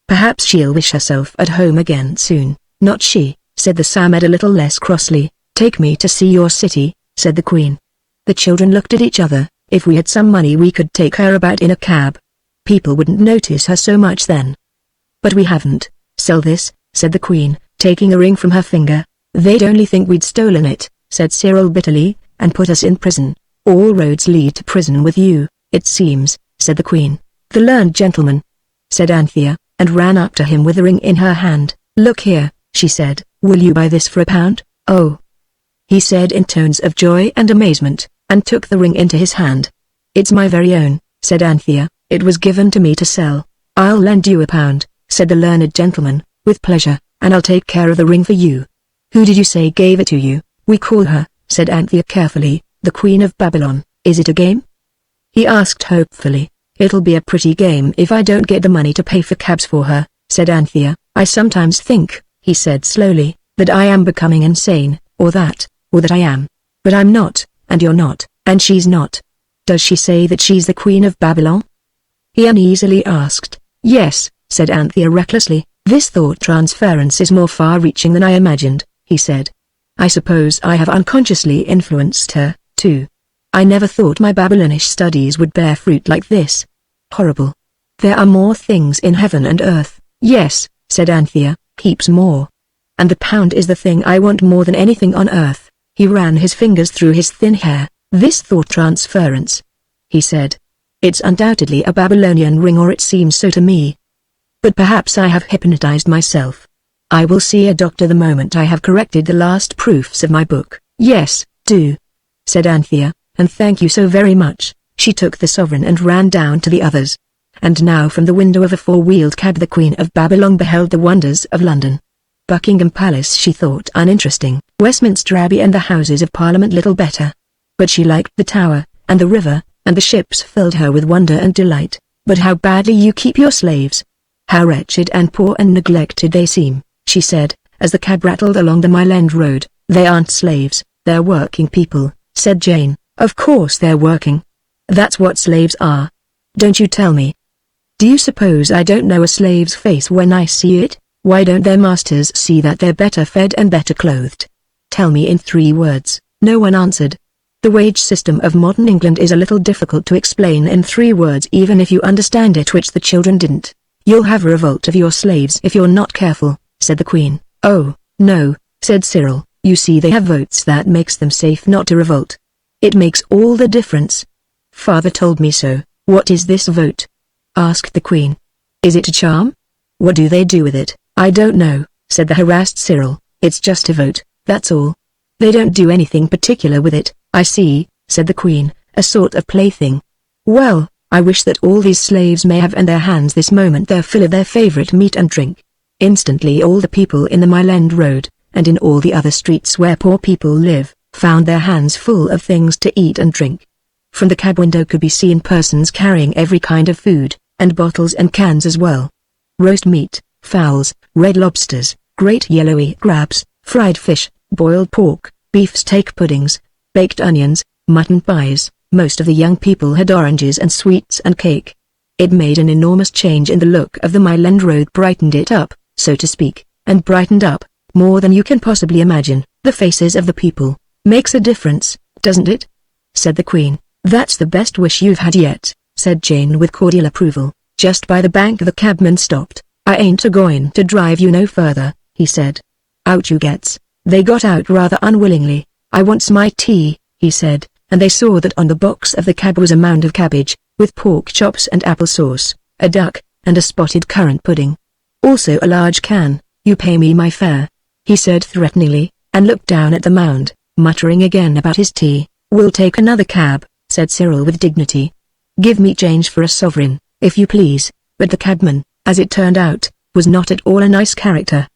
Perhaps she'll wish herself at home again soon." "Not she," said the Samed a little less crossly. "Take me to see your city," said the Queen. The children looked at each other. "If we had some money we could take her about in a cab. People wouldn't notice her so much then." "But we haven't." "Sell this," said the Queen, taking a ring from her finger. "They'd only think we'd stolen it," said Cyril bitterly, "and put us in prison." "All roads lead to prison with you, it seems," said the Queen. "The learned gentleman," said Anthea, and ran up to him with the ring in her hand. "Look here," she said, "will you buy this for £1? "Oh," he said in tones of joy and amazement, and took the ring into his hand. "It's my very own," said Anthea. "It was given to me to sell." "I'll lend you £1, said the learned gentleman, "with pleasure, and I'll take care of the ring for you." "Who did you say gave it to you?" "We call her," said Anthea carefully, "the Queen of Babylon." "Is it a game?" he asked hopefully. "It'll be a pretty game if I don't get the money to pay for cabs for her," said Anthea. "I sometimes think," he said slowly, "that I am becoming insane, or that I am. But I'm not, and you're not, and she's not." "Does she say that she's the Queen of Babylon?" he uneasily asked. "Yes," said Anthea recklessly. "This thought transference is more far-reaching than I imagined," he said. "I suppose I have unconsciously influenced her, too. I never thought my Babylonish studies would bear fruit like this. Horrible. There are more things in heaven and earth." "Yes," said Anthea, "heaps more. And the pound is the thing I want more than anything on earth." He ran his fingers through his thin hair. "This thought transference," he said. "It's undoubtedly a Babylonian ring, or it seems so to me. But perhaps I have hypnotized myself. I will see a doctor the moment I have corrected the last proofs of my book." "Yes, do," said Anthea, "and thank you so very much." She took the sovereign and ran down to the others. And now from the window of a four-wheeled cab the Queen of Babylon beheld the wonders of London. Buckingham Palace she thought uninteresting, Westminster Abbey and the Houses of Parliament little better. But she liked the Tower, and the river, and the ships filled her with wonder and delight. "But how badly you keep your slaves. How wretched and poor and neglected they seem," she said, as the cab rattled along the Mile End Road. "They aren't slaves, they're working people," said Jane. Of course they're working. That's what slaves are. Don't you tell me. Do you suppose I don't know a slave's face when I see it? Why don't their masters see that they're better fed and better clothed? Tell me in 3 words. No one answered. The wage system of modern England is a little difficult to explain in 3 words even if you understand it, which the children didn't. You'll have a revolt of your slaves if you're not careful, said the Queen. Oh, no, said Cyril. You see, they have votes that makes them safe not to revolt. It makes all the difference. Father told me so. What is this vote? Asked the Queen. Is it a charm? What do they do with it? I don't know, said the harassed Cyril. It's just a vote, that's all. They don't do anything particular with it. I see, said the Queen, a sort of plaything. Well, I wish that all these slaves may have in their hands this moment their fill of their favorite meat and drink. Instantly all the people in the Mile End Road, and in all the other streets where poor people live, found their hands full of things to eat and drink. From the cab window could be seen persons carrying every kind of food, and bottles and cans as well. Roast meat, fowls, red lobsters, great yellowy crabs, fried fish, boiled pork, beefsteak puddings, baked onions, mutton pies. Most of the young people had oranges and sweets and cake. It made an enormous change in the look of the Mile End Road, brightened it up, so to speak, and brightened up, more than you can possibly imagine, the faces of the people. Makes a difference, doesn't it? Said the Queen. That's the best wish you've had yet, said Jane with cordial approval. Just by the bank the cabman stopped. I ain't a-going to drive you no further, he said. Out you gets. They got out rather unwillingly. I wants my tea, he said, and they saw that on the box of the cab was a mound of cabbage, with pork chops and apple sauce, a duck, and a spotted currant pudding. Also a large can. You pay me my fare, he said threateningly, and looked down at the mound, muttering again about his tea. We'll take another cab, said Cyril with dignity. Give me change for a sovereign, if you please. But the cabman, as it turned out, was not at all a nice character.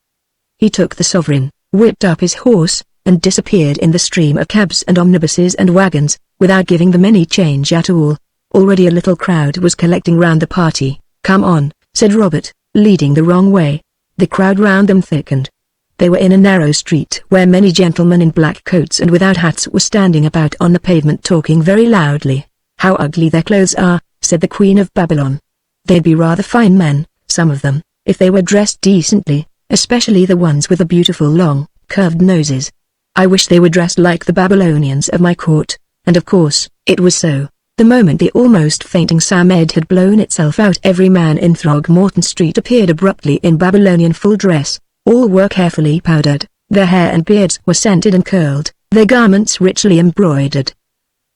He took the sovereign, whipped up his horse, and disappeared in the stream of cabs and omnibuses and wagons, without giving them any change at all. Already a little crowd was collecting round the party. Come on, said Robert, leading the wrong way. The crowd round them thickened. They were in a narrow street where many gentlemen in black coats and without hats were standing about on the pavement talking very loudly. How ugly their clothes are, said the Queen of Babylon. They'd be rather fine men, some of them, if they were dressed decently, especially the ones with the beautiful long, curved noses. I wish they were dressed like the Babylonians of my court, and of course, it was so. The moment the almost fainting Samed had blown itself out, every man in Throgmorton Street appeared abruptly in Babylonian full dress. All were carefully powdered, their hair and beards were scented and curled, their garments richly embroidered.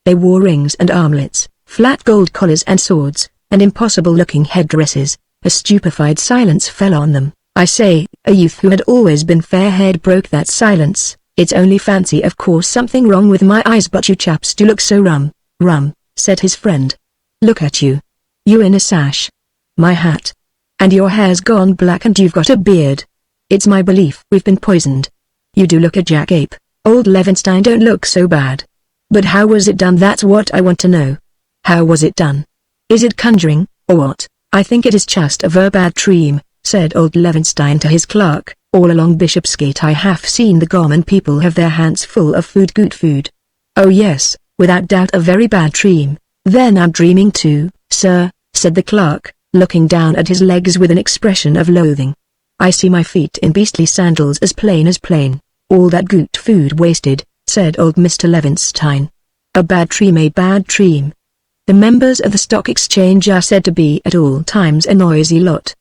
They wore rings and armlets, flat gold collars and swords, and impossible-looking headdresses. A stupefied silence fell on them. I say, a youth who had always been fair-haired broke that silence. It's only fancy, of course. Something wrong with my eyes, but you chaps do look so rum, said his friend. Look at you. You in a sash. My hat. And your hair's gone black and you've got a beard. It's my belief we've been poisoned. You do look a jackape. Old Levenstein don't look so bad. But how was it done? That's what I want to know. How was it done? Is it conjuring, or what? I think it is just a verbal dream, said old Levenstein to his clerk. All along Bishopsgate I have seen the Gorman people have their hands full of food, good food. Oh yes, without doubt a very bad dream. Then I'm dreaming too, sir, said the clerk, looking down at his legs with an expression of loathing. I see my feet in beastly sandals as plain as plain. All that good food wasted, said old Mr. Levenstein. A bad dream, a bad dream. The members of the Stock Exchange are said to be at all times a noisy lot.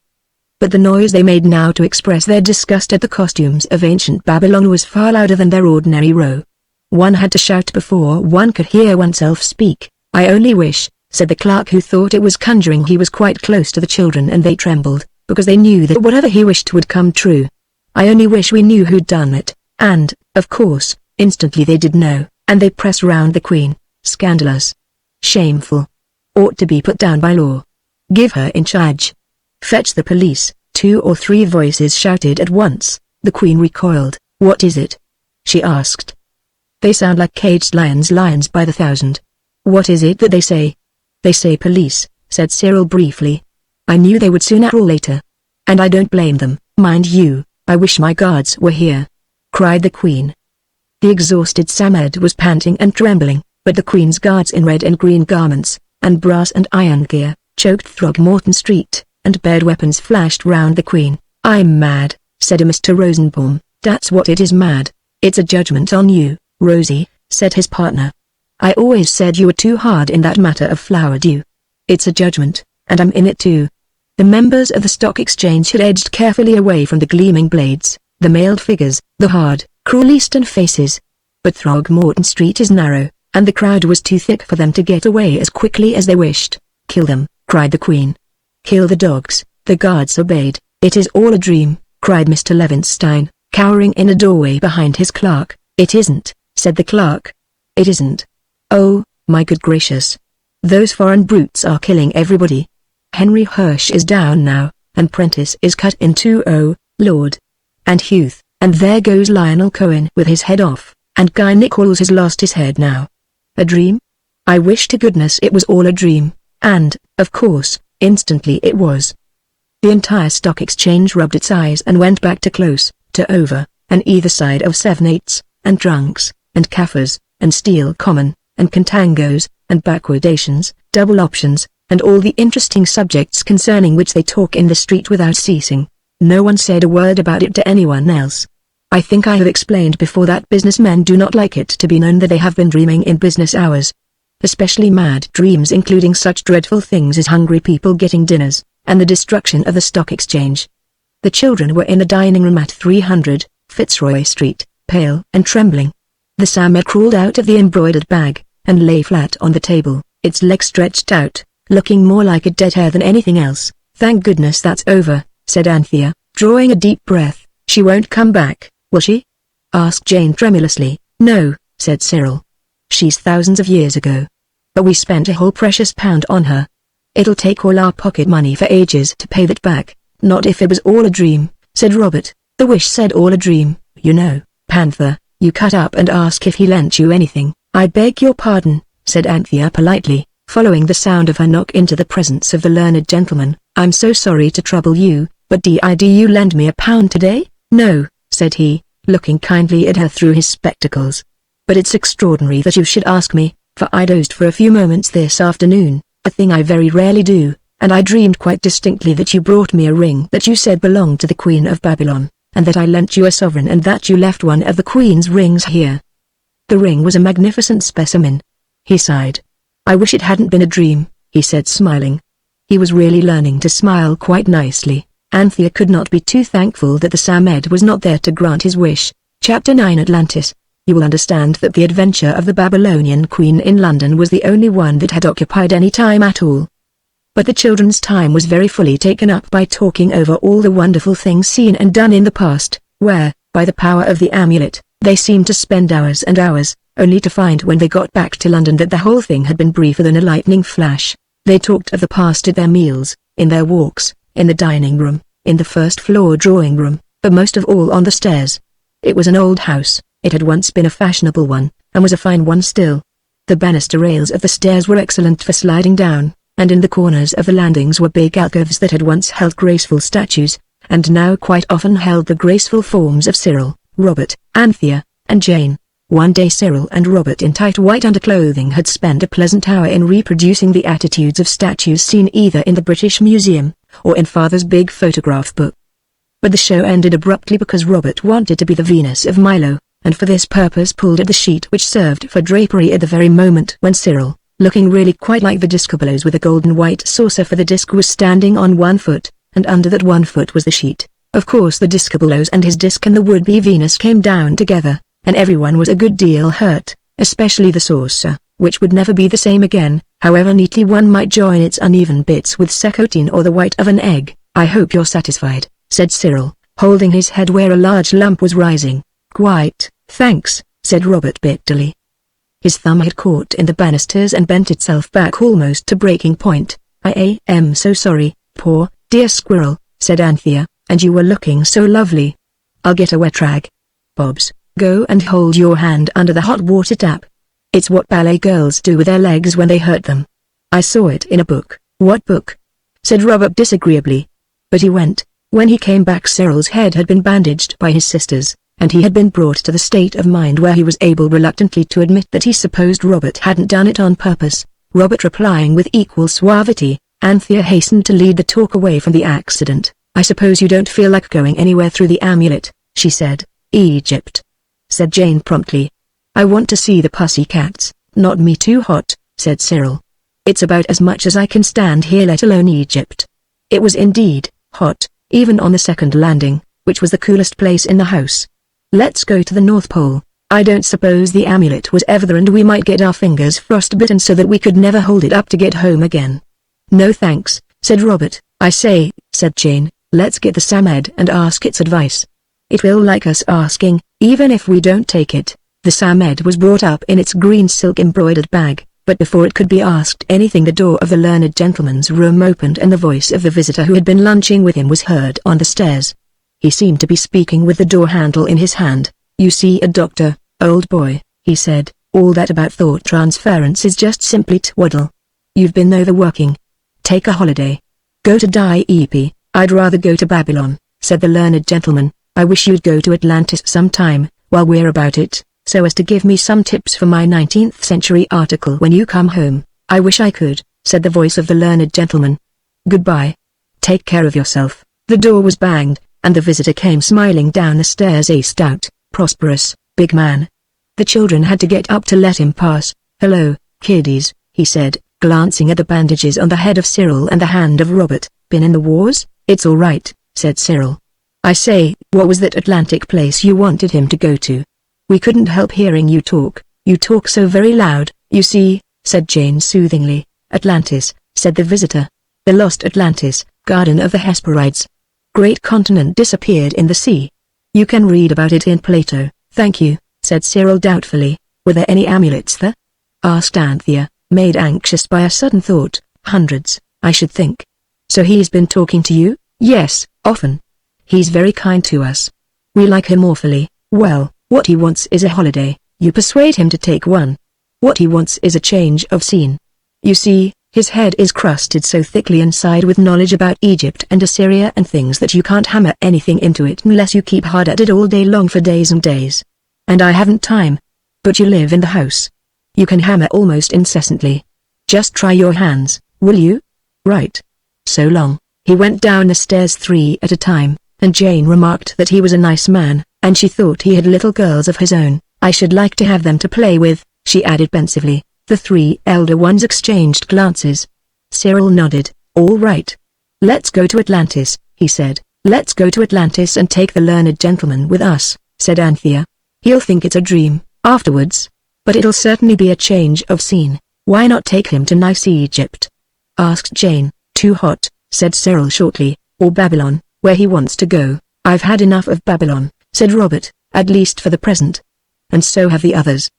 But the noise they made now to express their disgust at the costumes of ancient Babylon was far louder than their ordinary row. One had to shout before one could hear oneself speak. I only wish, said the clerk who thought it was conjuring. He was quite close to the children and they trembled, because they knew that whatever he wished would come true. I only wish we knew who'd done it, and, of course, instantly they did know, and they pressed round the Queen. Scandalous. Shameful. Ought to be put down by law. Give her in charge. Fetch the police, 2 or 3 voices shouted at once. The Queen recoiled. What is it? She asked. They sound like caged lions by the thousand. What is it that they say? They say police, said Cyril briefly. I knew they would sooner or later. And I don't blame them, mind you. I wish my guards were here, cried the Queen. The exhausted Samed was panting and trembling. but the Queen's guards in red and green garments, and brass and iron gear, choked Throgmorton Street, and bared weapons flashed round the Queen. "I'm mad," said a Mr. Rosenbaum. "That's what it is, mad. It's a judgment on you, Rosie," said his partner. "I always said you were too hard in that matter of flower dew. It's a judgment, and I'm in it too." The members of the Stock Exchange had edged carefully away from the gleaming blades, the mailed figures, the hard, cruel Eastern faces. But Throgmorton Street is narrow, and the crowd was too thick for them to get away as quickly as they wished. "Kill them," cried the Queen. "Kill the dogs." The guards obeyed. "It is all a dream," cried Mr. Levinstein, cowering in a doorway behind his clerk. "It isn't," said the clerk. "It isn't. Oh, my good gracious. Those foreign brutes are killing everybody. Henry Hirsch is down now, and Prentice is cut in two. Oh, Lord. And Huth, and there goes Lionel Cohen with his head off, and Guy Nichols has lost his head now. A dream? I wish to goodness it was all a dream." And, of course, instantly it was. The entire Stock Exchange rubbed its eyes and went back to close, to over, and either side of 7/8, and drunks, and Kaffirs, and steel common, and contangos, and backwardations, double options, and all the interesting subjects concerning which they talk in the street without ceasing. No one said a word about it to anyone else. I think I have explained before that businessmen do not like it to be known that they have been dreaming in business hours. Especially mad dreams including such dreadful things as hungry people getting dinners, and the destruction of the Stock Exchange. The children were in the dining room at 300, Fitzroy Street, pale and trembling. The Samet crawled out of the embroidered bag, and lay flat on the table, its legs stretched out, looking more like a dead hare than anything else. "Thank goodness that's over," said Anthea, drawing a deep breath. "She won't come back, will she?" asked Jane tremulously. "No," said Cyril. "She's thousands of years ago. But we spent a whole precious £1 on her. It'll take all our pocket money for ages to pay that back." "Not if it was all a dream," said Robert. "The wish said all a dream, you know, Panther. You cut up and ask if he lent you anything." "I beg your pardon," said Anthea politely, following the sound of her knock into the presence of the learned gentleman. "I'm so sorry to trouble you, but did you lend me £1 today?" "No," said he, looking kindly at her through his spectacles. "But it's extraordinary that you should ask me, for I dozed for a few moments this afternoon, a thing I very rarely do, and I dreamed quite distinctly that you brought me a ring that you said belonged to the Queen of Babylon, and that I lent you a sovereign and that you left one of the Queen's rings here." The ring was a magnificent specimen. He sighed. "I wish it hadn't been a dream," he said smiling. He was really learning to smile quite nicely. Anthea could not be too thankful that the Samed was not there to grant his wish. Chapter 9 Atlantis. You will understand that the adventure of the Babylonian Queen in London was the only one that had occupied any time at all. But the children's time was very fully taken up by talking over all the wonderful things seen and done in the past, where, by the power of the amulet, they seemed to spend hours and hours, only to find when they got back to London that the whole thing had been briefer than a lightning flash. They talked of the past at their meals, in their walks, in the dining room, in the first-floor drawing room, but most of all on the stairs. It was an old house, it had once been a fashionable one, and was a fine one still. The banister rails of the stairs were excellent for sliding down, and in the corners of the landings were big alcoves that had once held graceful statues, and now quite often held the graceful forms of Cyril, Robert, Anthea, and Jane. One day Cyril and Robert in tight white underclothing had spent a pleasant hour in reproducing the attitudes of statues seen either in the British Museum, or in Father's big photograph book. But the show ended abruptly because Robert wanted to be the Venus of Milo, and for this purpose pulled at the sheet which served for drapery at the very moment when Cyril, looking really quite like the discobolos with a golden white saucer for the disc, was standing on one foot, and under that one foot was the sheet. Of course the discobolos and his disc and the would-be Venus came down together, and everyone was a good deal hurt, especially the saucer, which would never be the same again, however neatly one might join its uneven bits with secotine or the white of an egg. "I hope you're satisfied," said Cyril, holding his head where a large lump was rising. "Quite, thanks," said Robert bitterly. His thumb had caught in the banisters and bent itself back almost to breaking point. "I am so sorry, poor, dear squirrel," said Anthea, "and you were looking so lovely. I'll get a wet rag. Bobs, go and hold your hand under the hot water tap. It's what ballet girls do with their legs when they hurt them. I saw it in a book." "What book?" said Robert disagreeably. But he went. When he came back Cyril's head had been bandaged by his sisters, and he had been brought to the state of mind where he was able reluctantly to admit that he supposed Robert hadn't done it on purpose. Robert replying with equal suavity, Anthea hastened to lead the talk away from the accident. "I suppose you don't feel like going anywhere through the amulet," she said. "Egypt," said Jane promptly. "I want to see the pussycats." "Not me too hot," said Cyril. "It's about as much as I can stand here, let alone Egypt." It was indeed hot, even on the second landing, which was the coolest place in the house. "Let's go to the North Pole. I don't suppose the amulet was ever there, and we might get our fingers frostbitten so that we could never hold it up to get home again." "No thanks," said Robert. "I say," said Jane, "let's get the Samed and ask its advice. It will like us asking, even if we don't take it." The Samed was brought up in its green silk embroidered bag, but before it could be asked anything the door of the learned gentleman's room opened and the voice of the visitor who had been lunching with him was heard on the stairs. He seemed to be speaking with the door handle in his hand. "You see a doctor, old boy," he said. "All that about thought transference is just simply twaddle. You've been overworking. Take a holiday. Go to Dieppe." "I'd rather go to Babylon," said the learned gentleman. "I wish you'd go to Atlantis sometime, while we're about it, so as to give me some tips for my 19th century article when you come home." "I wish I could," said the voice of the learned gentleman. "Goodbye. Take care of yourself." The door was banged, and the visitor came smiling down the stairs, a stout, prosperous, big man. The children had to get up to let him pass. "Hello, kiddies," he said, glancing at the bandages on the head of Cyril and the hand of Robert. "Been in the wars?" "It's all right," said Cyril. "I say, what was that Atlantic place you wanted him to go to?" "We couldn't help hearing you talk. You talk so very loud." "You see," said Jane soothingly. "Atlantis," said the visitor. "The lost Atlantis, garden of the Hesperides. Great continent disappeared in the sea. You can read about it in Plato." "Thank you," said Cyril doubtfully. "Were there any amulets there?" asked Anthea, made anxious by a sudden thought. "Hundreds, I should think." "So he's been talking to you?" "Yes, often. He's very kind to us. We like him awfully." "Well, what he wants is a holiday. You persuade him to take one. What he wants is a change of scene. You see, his head is crusted so thickly inside with knowledge about Egypt and Assyria and things that you can't hammer anything into it unless you keep hard at it all day long for days and days. And I haven't time. But you live in the house. You can hammer almost incessantly. Just try your hands, will you?" "Right. So long." He went down the stairs 3 at a time, and Jane remarked that he was a nice man, and she thought he had little girls of his own. "I should like to have them to play with," she added pensively. The 3 elder ones exchanged glances. Cyril nodded. "All right. Let's go to Atlantis," he said. "Let's go to Atlantis and take the learned gentleman with us," said Anthea. "He'll think it's a dream, afterwards. But it'll certainly be a change of scene." "Why not take him to nice Egypt?" asked Jane. "Too hot," said Cyril shortly. "Or Babylon, where he wants to go." "I've had enough of Babylon," said Robert, "at least for the present. And so have the others.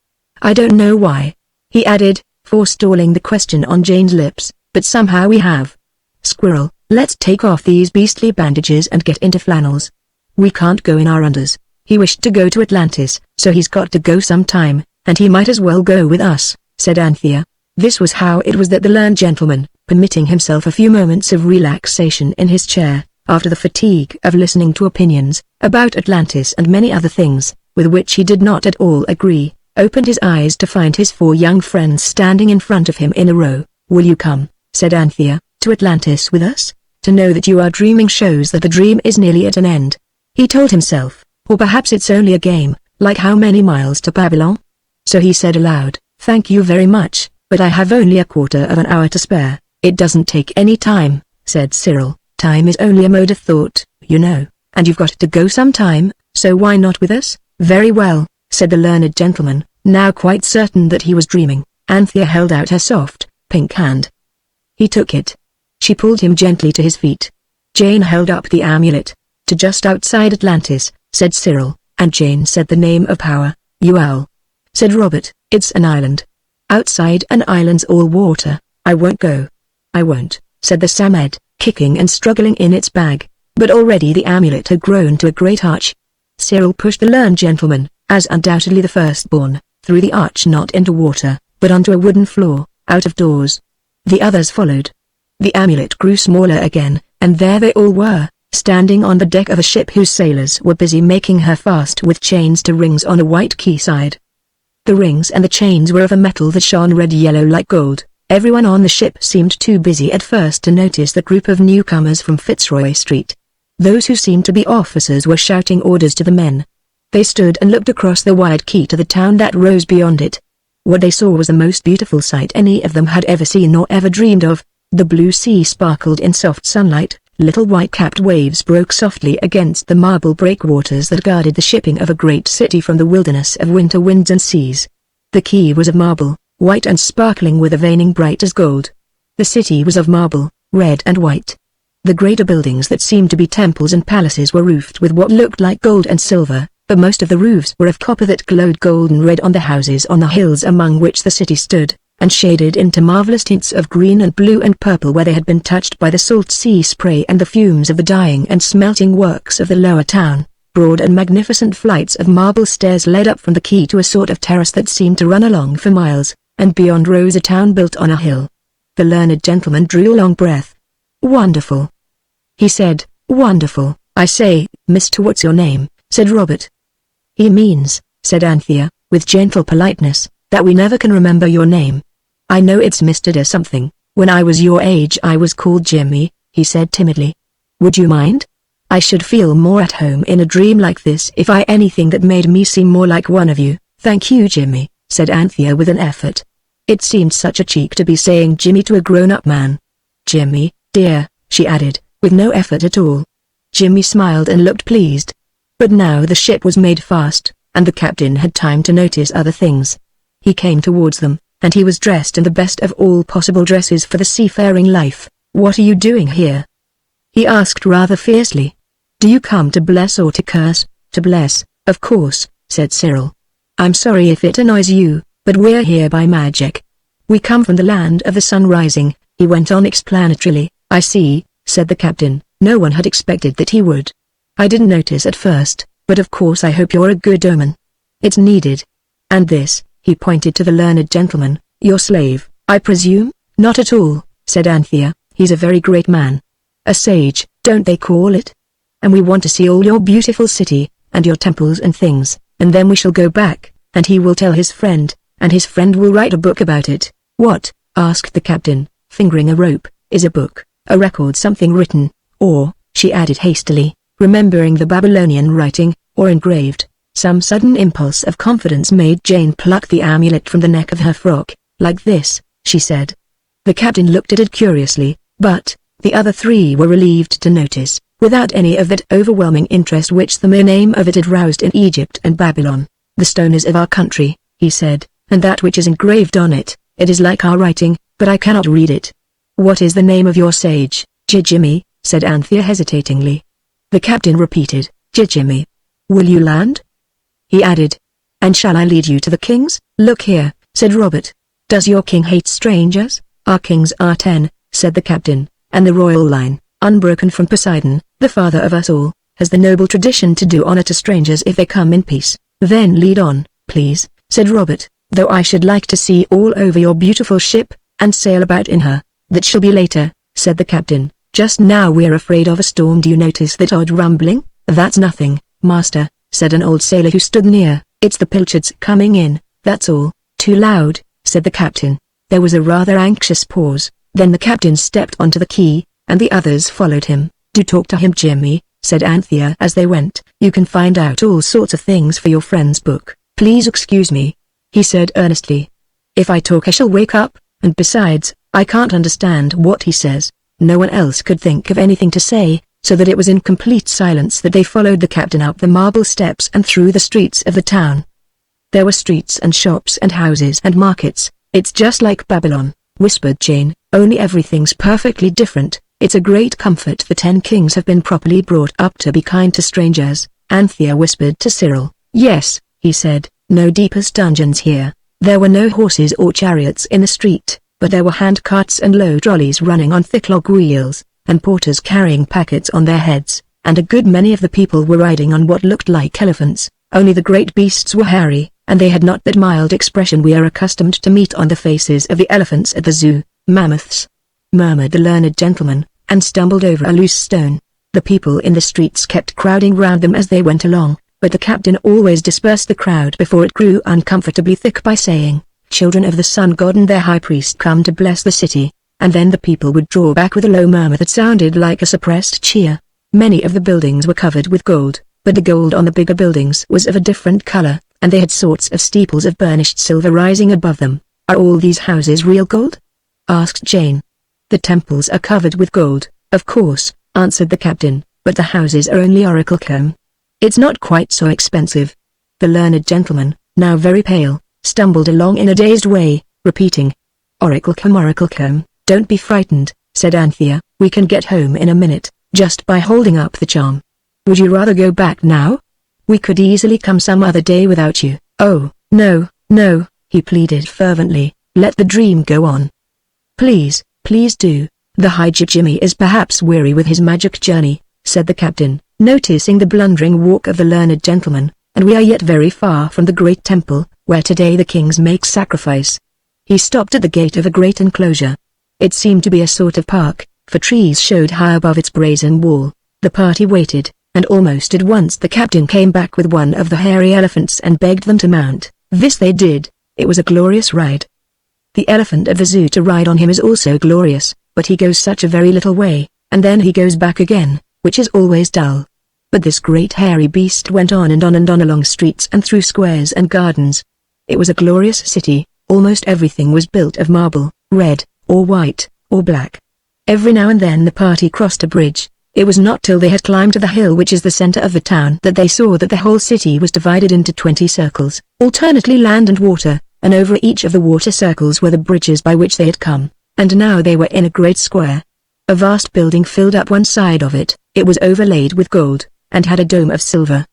I don't know why," he added, forestalling the question on Jane's lips, "but somehow we have. Squirrel, let's take off these beastly bandages and get into flannels. We can't go in our unders." He wished to go to Atlantis, so he's got to go sometime, and he might as well go with us, said Anthea. This was how it was that the learned gentleman, permitting himself a few moments of relaxation in his chair, after the fatigue of listening to opinions about Atlantis and many other things, with which he did not at all agree, opened his eyes to find his 4 young friends standing in front of him in a row. "Will you come," said Anthea, "to Atlantis with us? To know that you are dreaming shows that the dream is nearly at an end," he told himself, "or perhaps it's only a game, like how many miles to Babylon?" So he said aloud, "Thank you very much, but I have only a quarter of an hour to spare." "It doesn't take any time," said Cyril. "Time is only a mode of thought, you know, and you've got to go sometime, so why not with us?" "Very well," said the learned gentleman, now quite certain that he was dreaming. Anthea held out her soft, pink hand. He took it. She pulled him gently to his feet. Jane held up the amulet. "To just outside Atlantis," said Cyril, and Jane said the name of power. "Ual," said Robert. "It's an island. Outside an island's all water. I won't go." "I won't," said the Samed, kicking and struggling in its bag. But already the amulet had grown to a great arch. Cyril pushed the learned gentleman, as undoubtedly the firstborn, through the arch, not into water, but onto a wooden floor, out of doors. The others followed. The amulet grew smaller again, and there they all were, standing on the deck of a ship whose sailors were busy making her fast with chains to rings on a white quayside. The rings and the chains were of a metal that shone red-yellow like gold. Everyone on the ship seemed too busy at first to notice the group of newcomers from Fitzroy Street. Those who seemed to be officers were shouting orders to the men. They stood and looked across the wide quay to the town that rose beyond it. What they saw was the most beautiful sight any of them had ever seen or ever dreamed of. The blue sea sparkled in soft sunlight, little white-capped waves broke softly against the marble breakwaters that guarded the shipping of a great city from the wilderness of winter winds and seas. The quay was of marble, white and sparkling with a veining bright as gold. The city was of marble, red and white. The greater buildings that seemed to be temples and palaces were roofed with what looked like gold and silver, but most of the roofs were of copper that glowed golden red on the houses on the hills among which the city stood, and shaded into marvelous tints of green and blue and purple where they had been touched by the salt sea spray and the fumes of the dyeing and smelting works of the lower town. Broad and magnificent flights of marble stairs led up from the quay to a sort of terrace that seemed to run along for miles, and beyond rose a town built on a hill. The learned gentleman drew a long breath. "Wonderful," he said. "Wonderful, I say, Mr. What's your name?" said Robert. "He means," said Anthea, with gentle politeness, "that we never can remember your name." "I know it's Mr. De something. When I was your age I was called Jimmy," he said timidly. "Would you mind? I should feel more at home in a dream like this if I anything that made me seem more like one of you." "Thank you, Jimmy," said Anthea with an effort. It seemed such a cheek to be saying Jimmy to a grown-up man. "Jimmy, dear," she added, with no effort at all. Jimmy smiled and looked pleased. But now the ship was made fast, and the captain had time to notice other things. He came towards them, and he was dressed in the best of all possible dresses for the seafaring life. "What are you doing here?" he asked rather fiercely. "Do you come to bless or to curse?" "To bless, of course," said Cyril. "I'm sorry if it annoys you, but we're here by magic. We come from the land of the sun rising," he went on explanatorily. "I see," said the captain. No one had expected that he would. "I didn't notice at first, but of course I hope you're a good omen. It's needed. And this," he pointed to the learned gentleman, "your slave, I presume?" "Not at all," said Anthea, "he's a very great man. A sage, don't they call it? And we want to see all your beautiful city, and your temples and things, and then we shall go back, and he will tell his friend, and his friend will write a book about it." "What?" asked the captain, fingering a rope. "Is a book, a record something written, or," she added hastily, remembering the Babylonian writing, "or engraved?" Some sudden impulse of confidence made Jane pluck the amulet from the neck of her frock. "Like this," she said. The captain looked at it curiously, but, the other three were relieved to notice, without any of that overwhelming interest which the mere name of it had roused in Egypt and Babylon. "The stone is of our country," he said, "and that which is engraved on it, it is like our writing, but I cannot read it." "What is the name of your sage?" "Jimmy," said Anthea hesitatingly. The captain repeated, "Jimmy. Will you land?" he added. "And shall I lead you to the kings?" "Look here," said Robert. "Does your king hate strangers?" "Our kings are 10, said the captain, "and the royal line, unbroken from Poseidon, the father of us all, has the noble tradition to do honor to strangers if they come in peace." "Then lead on, please," said Robert, "though I should like to see all over your beautiful ship, and sail about in her." "That shall be later," said the captain. "Just now we're afraid of a storm. Do you notice that odd rumbling?" "That's nothing, master," said an old sailor who stood near. "It's the pilchards coming in, that's all." "Too loud," said the captain. There was a rather anxious pause, then the captain stepped onto the quay, and the others followed him. "Do talk to him, Jimmy," said Anthea as they went. "You can find out all sorts of things for your friend's book." "Please excuse me," he said earnestly. "If I talk I shall wake up, and besides, I can't understand what he says." No one else could think of anything to say, so that it was in complete silence that they followed the captain up the marble steps and through the streets of the town. There were streets and shops and houses and markets. "It's just like Babylon," whispered Jane, "only everything's perfectly different. It's a great comfort the 10 kings have been properly brought up to be kind to strangers." Anthea whispered to Cyril. "Yes," he said, "no deepest dungeons here." There were no horses or chariots in the street, but there were hand-carts and low trolleys running on thick log wheels, and porters carrying packets on their heads, and a good many of the people were riding on what looked like elephants. Only the great beasts were hairy, and they had not that mild expression we are accustomed to meet on the faces of the elephants at the zoo. "Mammoths," murmured the learned gentleman, and stumbled over a loose stone. The people in the streets kept crowding round them as they went along, but the captain always dispersed the crowd before it grew uncomfortably thick by saying, "Children of the sun god and their high priest come to bless the city," and then the people would draw back with a low murmur that sounded like a suppressed cheer. Many of the buildings were covered with gold, but the gold on the bigger buildings was of a different color, and they had sorts of steeples of burnished silver rising above them. "Are all these houses real gold?" asked Jane. "The temples are covered with gold, of course," answered the captain, "but the houses are only oracle comb. It's not quite so expensive." The learned gentleman, now very pale, stumbled along in a dazed way, repeating, oracle comb. "Don't be frightened," said Anthea, "we can get home in a minute, just by holding up the charm. Would you rather go back now? We could easily come some other day without you." "Oh, no, no," he pleaded fervently, "let the dream go on. Please, please do." "The High Jimmy is perhaps weary with his magic journey," said the captain, noticing the blundering walk of the learned gentleman, "and we are yet very far from the great temple, where today the kings make sacrifice." He stopped at the gate of a great enclosure. It seemed to be a sort of park, for trees showed high above its brazen wall. The party waited, and almost at once the captain came back with one of the hairy elephants and begged them to mount. This they did. It was a glorious ride. The elephant of the zoo to ride on him is also glorious, but he goes such a very little way, and then he goes back again, which is always dull. But this great hairy beast went on and on and on along streets and through squares and gardens. It was a glorious city. Almost everything was built of marble, red, or white, or black. Every now and then the party crossed a bridge. It was not till they had climbed to the hill which is the center of the town that they saw that the whole city was divided into 20 circles, alternately land and water, and over each of the water circles were the bridges by which they had come, and now they were in a great square. A vast building filled up one side of it. It was overlaid with gold, and had a dome of silver.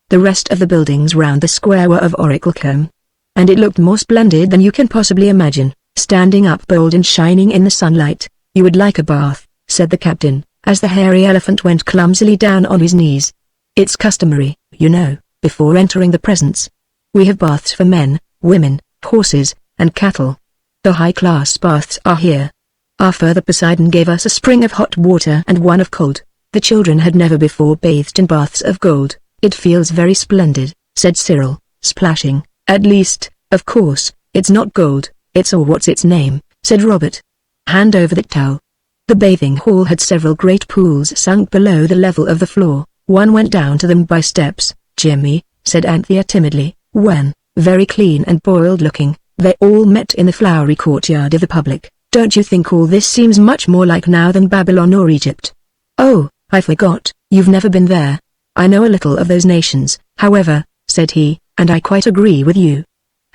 The rest of the buildings round the square were of oracle comb, and it looked more splendid than you can possibly imagine, standing up bold and shining in the sunlight. "You would like a bath," said the captain, as the hairy elephant went clumsily down on his knees. "It's customary, you know, before entering the presence. We have baths for men, women, horses, and cattle. The high-class baths are here. Our father Poseidon gave us a spring of hot water and one of cold. The children had never before bathed in baths of gold. It feels very splendid," said Cyril, splashing. "At least, of course, it's not gold, it's or what's its name," said Robert. "Hand over that towel." The bathing hall had several great pools sunk below the level of the floor. One went down to them by steps. "Jimmy," said Anthea timidly, when, very clean and boiled looking, they all met in the flowery courtyard of the public, "don't you think all this seems much more like now than Babylon or Egypt?" "Oh, I forgot, you've never been there." "I know a little of those nations, however," said he, "and I quite agree with you.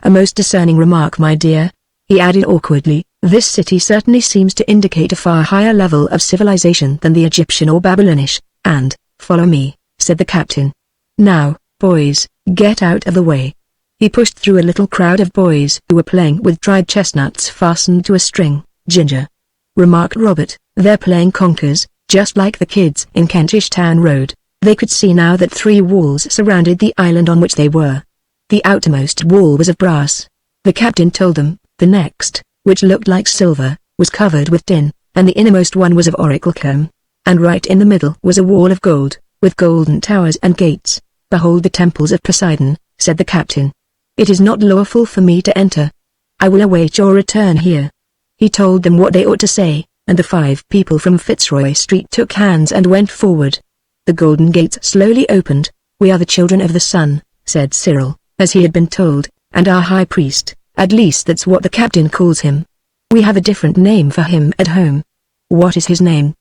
A most discerning remark, my dear," he added awkwardly. "This city certainly seems to indicate a far higher level of civilization than the Egyptian or Babylonish, and, follow me," said the captain. "Now, boys, get out of the way." He pushed through a little crowd of boys who were playing with dried chestnuts fastened to a string. "Ginger," remarked Robert, "they're playing conkers, just like the kids in Kentish Town Road." They could see now that 3 walls surrounded the island on which they were. The outermost wall was of brass. The captain told them, the next, which looked like silver, was covered with tin, and the innermost one was of oracle comb. And right in the middle was a wall of gold, with golden towers and gates. "Behold the temples of Poseidon," said the captain. "It is not lawful for me to enter. I will await your return here." He told them what they ought to say, and the 5 people from Fitzroy Street took hands and went forward. The golden gates slowly opened. "We are the children of the sun," said Cyril, as he had been told, "and our high priest, at least that's what the captain calls him. We have a different name for him at home." "What is his name?"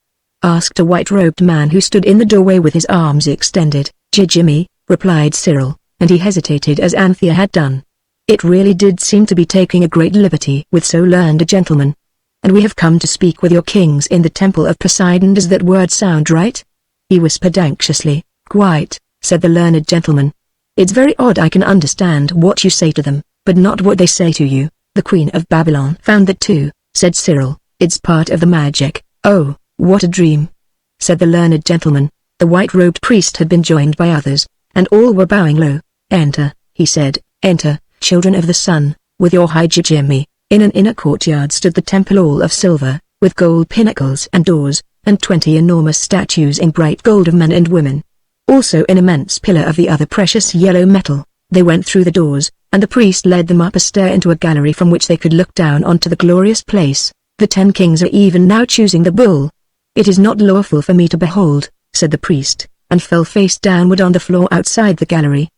asked a white-robed man who stood in the doorway with his arms extended. "Jimmy," replied Cyril, and he hesitated as Anthea had done. It really did seem to be taking a great liberty with so learned a gentleman. "And we have come to speak with your kings in the temple of Poseidon. Does that word sound right?" he whispered anxiously. "Quite," said the learned gentleman. "It's very odd. I can understand what you say to them, but not what they say to you." "The Queen of Babylon found that too," said Cyril. "It's part of the magic." "Oh, what a dream," said the learned gentleman. The white-robed priest had been joined by others, and all were bowing low. "Enter," he said, "enter, children of the sun, with your high Jimmy." In an inner courtyard stood the temple all of silver, with gold pinnacles and doors, and 20 enormous statues in bright gold of men and women. Also an immense pillar of the other precious yellow metal. They went through the doors, and the priest led them up a stair into a gallery from which they could look down onto the glorious place. The 10 kings are even now choosing the bull. "It is not lawful for me to behold," said the priest, and fell face downward on the floor outside the gallery.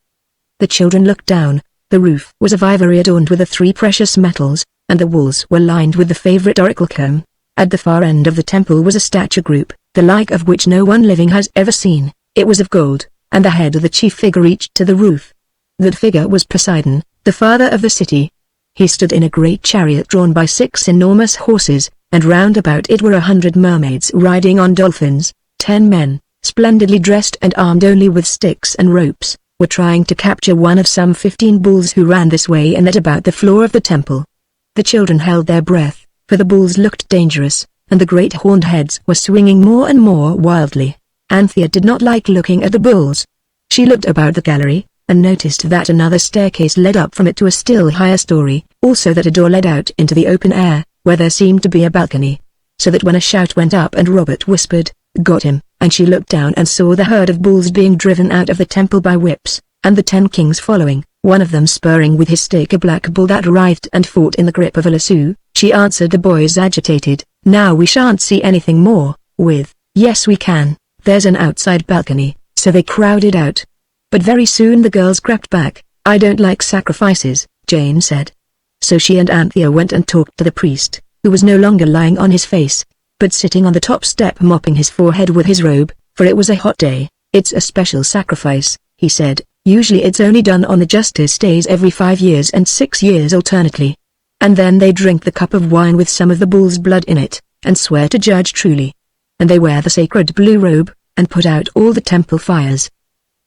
The children looked down. The roof was of ivory adorned with the 3 precious metals, and the walls were lined with the favorite oracle comb. At the far end of the temple was a statue group, the like of which no one living has ever seen. It was of gold, and the head of the chief figure reached to the roof. That figure was Poseidon, the father of the city. He stood in a great chariot drawn by 6 enormous horses, and round about it were 100 mermaids riding on dolphins. 10 men, splendidly dressed and armed only with sticks and ropes, were trying to capture one of some 15 bulls who ran this way and that about the floor of the temple. The children held their breath, for the bulls looked dangerous, and the great horned heads were swinging more and more wildly. Anthea did not like looking at the bulls. She looked about the gallery, and noticed that another staircase led up from it to a still higher story, also that a door led out into the open air, where there seemed to be a balcony. So that when a shout went up and Robert whispered, "Got him," and she looked down and saw the herd of bulls being driven out of the temple by whips, and the 10 kings following, one of them spurring with his stick a black bull that writhed and fought in the grip of a lasso. She answered the boys agitated, "Now we shan't see anything more," with, "Yes we can, there's an outside balcony," so they crowded out. But very soon the girls crept back. "I don't like sacrifices," Jane said. So she and Anthea went and talked to the priest, who was no longer lying on his face, but sitting on the top step mopping his forehead with his robe, for it was a hot day. "It's a special sacrifice," he said. "Usually it's only done on the justice days every 5 years and 6 years alternately. And then they drink the cup of wine with some of the bull's blood in it, and swear to judge truly. And they wear the sacred blue robe, and put out all the temple fires.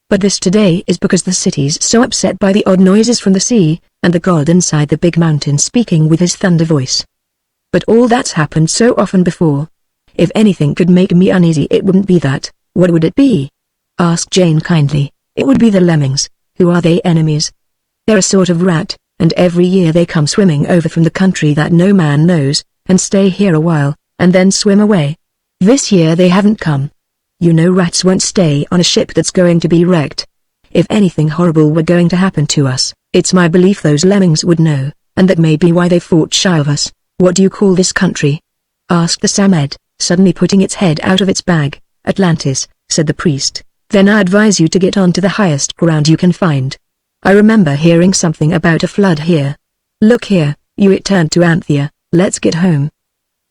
But this today is because the city's so upset by the odd noises from the sea, and the god inside the big mountain speaking with his thunder voice. But all that's happened so often before. If anything could make me uneasy it wouldn't be that. What would it be?" asked Jane kindly. "It would be the lemmings." "Who are they, enemies?" "They're a sort of rat, and every year they come swimming over from the country that no man knows, and stay here a while, and then swim away. This year they haven't come. You know rats won't stay on a ship that's going to be wrecked. If anything horrible were going to happen to us, it's my belief those lemmings would know, and that may be why they fought shy of us." "What do you call this country?" asked the Samed, suddenly putting its head out of its bag. "Atlantis," said the priest. "Then I advise you to get onto the highest ground you can find. I remember hearing something about a flood here. Look here, you," it turned to Anthea, "let's get home.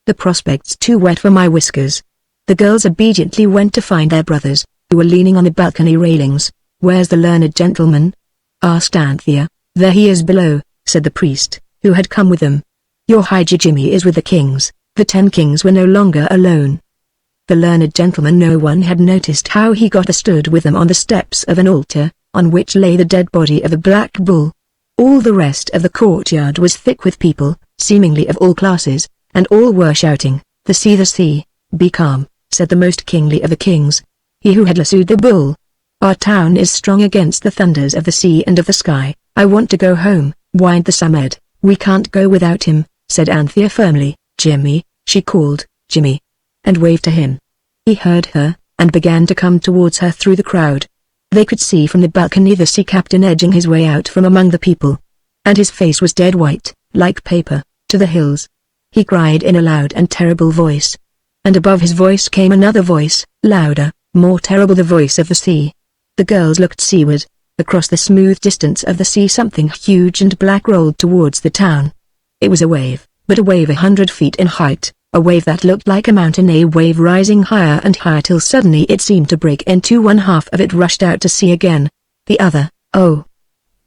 The prospect's too wet for my whiskers." The girls obediently went to find their brothers, who were leaning on the balcony railings. "Where's the learned gentleman?" asked Anthea. "There he is below," said the priest, who had come with them. "Your Hiji Jimmy is with the kings." The 10 kings were no longer alone. The learned gentleman, no one had noticed how he got stood with them on the steps of an altar, on which lay the dead body of a black bull. All the rest of the courtyard was thick with people, seemingly of all classes, and all were shouting, the sea, be calm," said the most kingly of the kings, he who had lassoed the bull. "Our town is strong against the thunders of the sea and of the sky." "I want to go home," whined the Samed. "We can't go without him," said Anthea firmly. "Jimmy," she called, "Jimmy," and waved to him. He heard her, and began to come towards her through the crowd. They could see from the balcony the sea captain edging his way out from among the people. And his face was dead white, like paper, to the hills. He cried in a loud and terrible voice. And above his voice came another voice, louder, more terrible, the voice of the sea. The girls looked seaward. Across the smooth distance of the sea something huge and black rolled towards the town. It was a wave, but a wave 100 feet in height, a wave that looked like a mountain, a wave rising higher and higher till suddenly it seemed to break into one half of it rushed out to sea again. The other, "Oh!"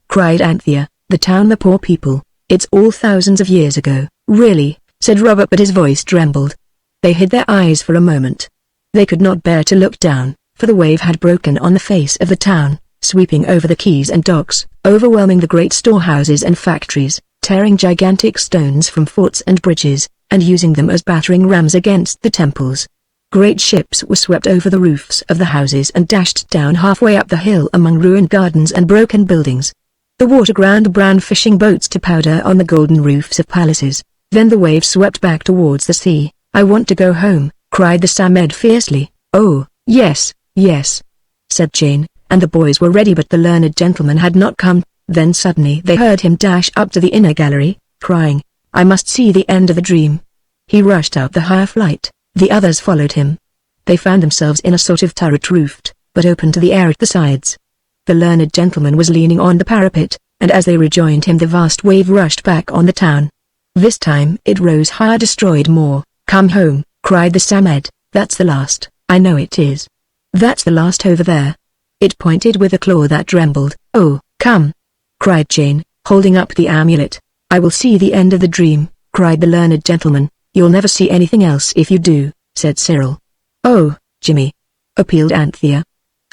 cried Anthea, "the town, the poor people, it's all thousands of years ago." "Really?" said Robert, but his voice trembled. They hid their eyes for a moment. They could not bear to look down, for the wave had broken on the face of the town, sweeping over the quays and docks, overwhelming the great storehouses and factories, tearing gigantic stones from forts and bridges, and using them as battering rams against the temples. Great ships were swept over the roofs of the houses and dashed down halfway up the hill among ruined gardens and broken buildings. The water ground brown fishing boats to powder on the golden roofs of palaces. Then the wave swept back towards the sea. "I want to go home," cried the Samed fiercely. "Oh, yes, yes," said Jane, and the boys were ready, but the learned gentleman had not come. Then suddenly they heard him dash up to the inner gallery, crying, "I must see the end of the dream." He rushed out the higher flight. The others followed him. They found themselves in a sort of turret roofed, but open to the air at the sides. The learned gentleman was leaning on the parapet, and as they rejoined him the vast wave rushed back on the town. This time it rose higher, destroyed more. "Come home," cried the Samed. "That's the last." "I know it is. That's the last over there." It pointed with a claw that trembled. "Oh, come!" cried Jane, holding up the amulet. "I will see the end of the dream," cried the learned gentleman. "You'll never see anything else if you do," said Cyril. "Oh, Jimmy," appealed Anthea.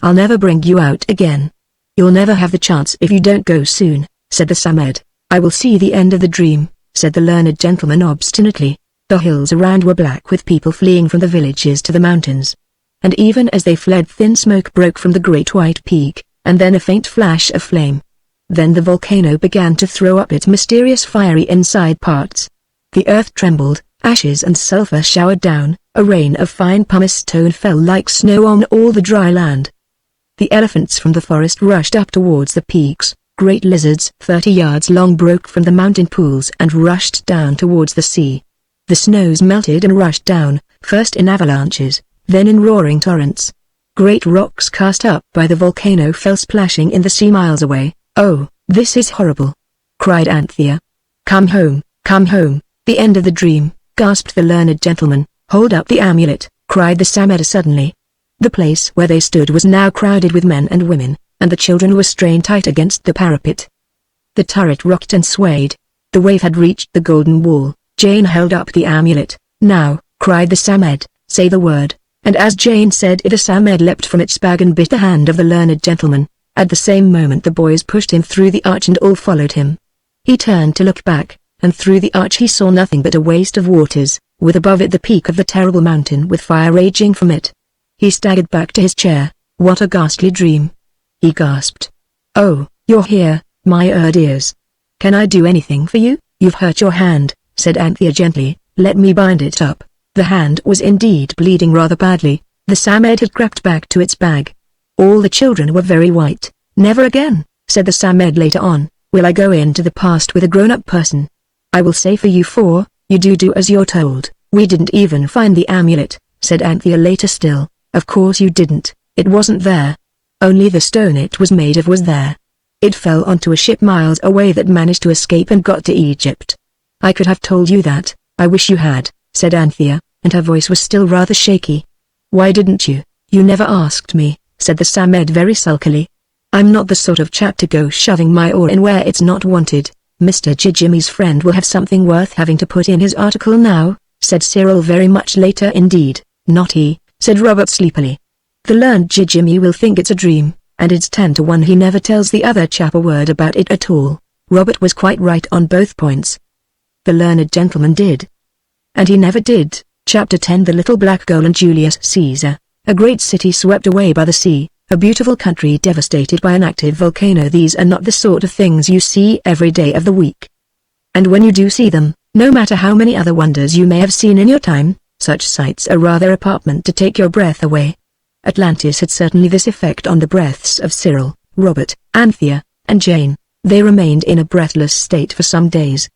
"I'll never bring you out again." "You'll never have the chance if you don't go soon," said the Samed. "I will see the end of the dream," said the learned gentleman obstinately. The hills around were black with people fleeing from the villages to the mountains. And even as they fled, thin smoke broke from the great white peak, and then a faint flash of flame. Then the volcano began to throw up its mysterious fiery inside parts. The earth trembled, ashes and sulfur showered down, a rain of fine pumice stone fell like snow on all the dry land. The elephants from the forest rushed up towards the peaks. Great lizards 30 yards long broke from the mountain pools and rushed down towards the sea. The snows melted and rushed down, first in avalanches, then in roaring torrents. Great rocks cast up by the volcano fell splashing in the sea miles away. "Oh, this is horrible!" cried Anthea. Come home, the end of the dream," gasped the learned gentleman. "Hold up the amulet," cried the Samed suddenly. The place where they stood was now crowded with men and women, and the children were strained tight against the parapet. The turret rocked and swayed. The wave had reached the golden wall. Jane held up the amulet. "Now," cried the Samed, "say the word." And as Jane said it, the Samed leapt from its bag and bit the hand of the learned gentleman. At the same moment the boys pushed him through the arch and all followed him. He turned to look back, and through the arch he saw nothing but a waste of waters, with above it the peak of the terrible mountain with fire raging from it. He staggered back to his chair. "What a ghastly dream!" he gasped. "Oh, you're here, my dears. Can I do anything for you?" "You've hurt your hand," said Anthea gently. "Let me bind it up." The hand was indeed bleeding rather badly. The Samed had crept back to its bag. All the children were very white. "Never again," said the Samed later on, "will I go into the past with a grown-up person. I will say for you four, you do as you're told." "We didn't even find the amulet," said Anthea later still. "Of course you didn't, it wasn't there. Only the stone it was made of was there. It fell onto a ship miles away that managed to escape and got to Egypt." "I could have told you that, I wish you had," said Anthea, and her voice was still rather shaky. "Why didn't you?" "You never asked me," said the Samed very sulkily. "I'm not the sort of chap to go shoving my oar in where it's not wanted." "Mr. Jimmy's friend will have something worth having to put in his article now," said Cyril very much later. "Indeed, not he," said Robert sleepily. "The learned Jimmy will think it's a dream, and it's 10 to 1 he never tells the other chap a word about it at all." Robert was quite right on both points. The learned gentleman did. And he never did. Chapter 10 The Little Black Girl and Julius Caesar. A great city swept away by the sea, a beautiful country devastated by an active volcano. These are not the sort of things you see every day of the week. And when you do see them, no matter how many other wonders you may have seen in your time, such sights are rather apartment to take your breath away. Atlantis had certainly this effect on the breaths of Cyril, Robert, Anthea, and Jane. They remained in a breathless state for some days.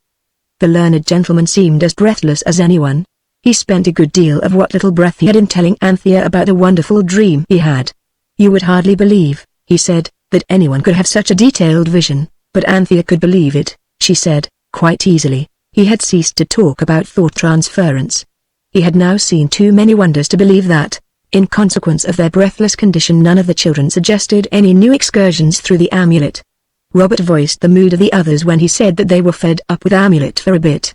The learned gentleman seemed as breathless as anyone. He spent a good deal of what little breath he had in telling Anthea about the wonderful dream he had. "You would hardly believe," he said, "that anyone could have such a detailed vision," but Anthea could believe it, she said, quite easily. He had ceased to talk about thought transference. He had now seen too many wonders to believe that. In consequence of their breathless condition, none of the children suggested any new excursions through the amulet. Robert voiced the mood of the others when he said that they were fed up with Amulet for a bit.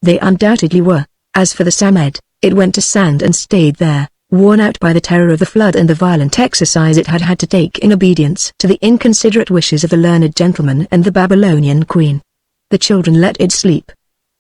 They undoubtedly were. As for the Samed, it went to sand and stayed there, worn out by the terror of the flood and the violent exercise it had had to take in obedience to the inconsiderate wishes of the learned gentleman and the Babylonian queen. The children let it sleep.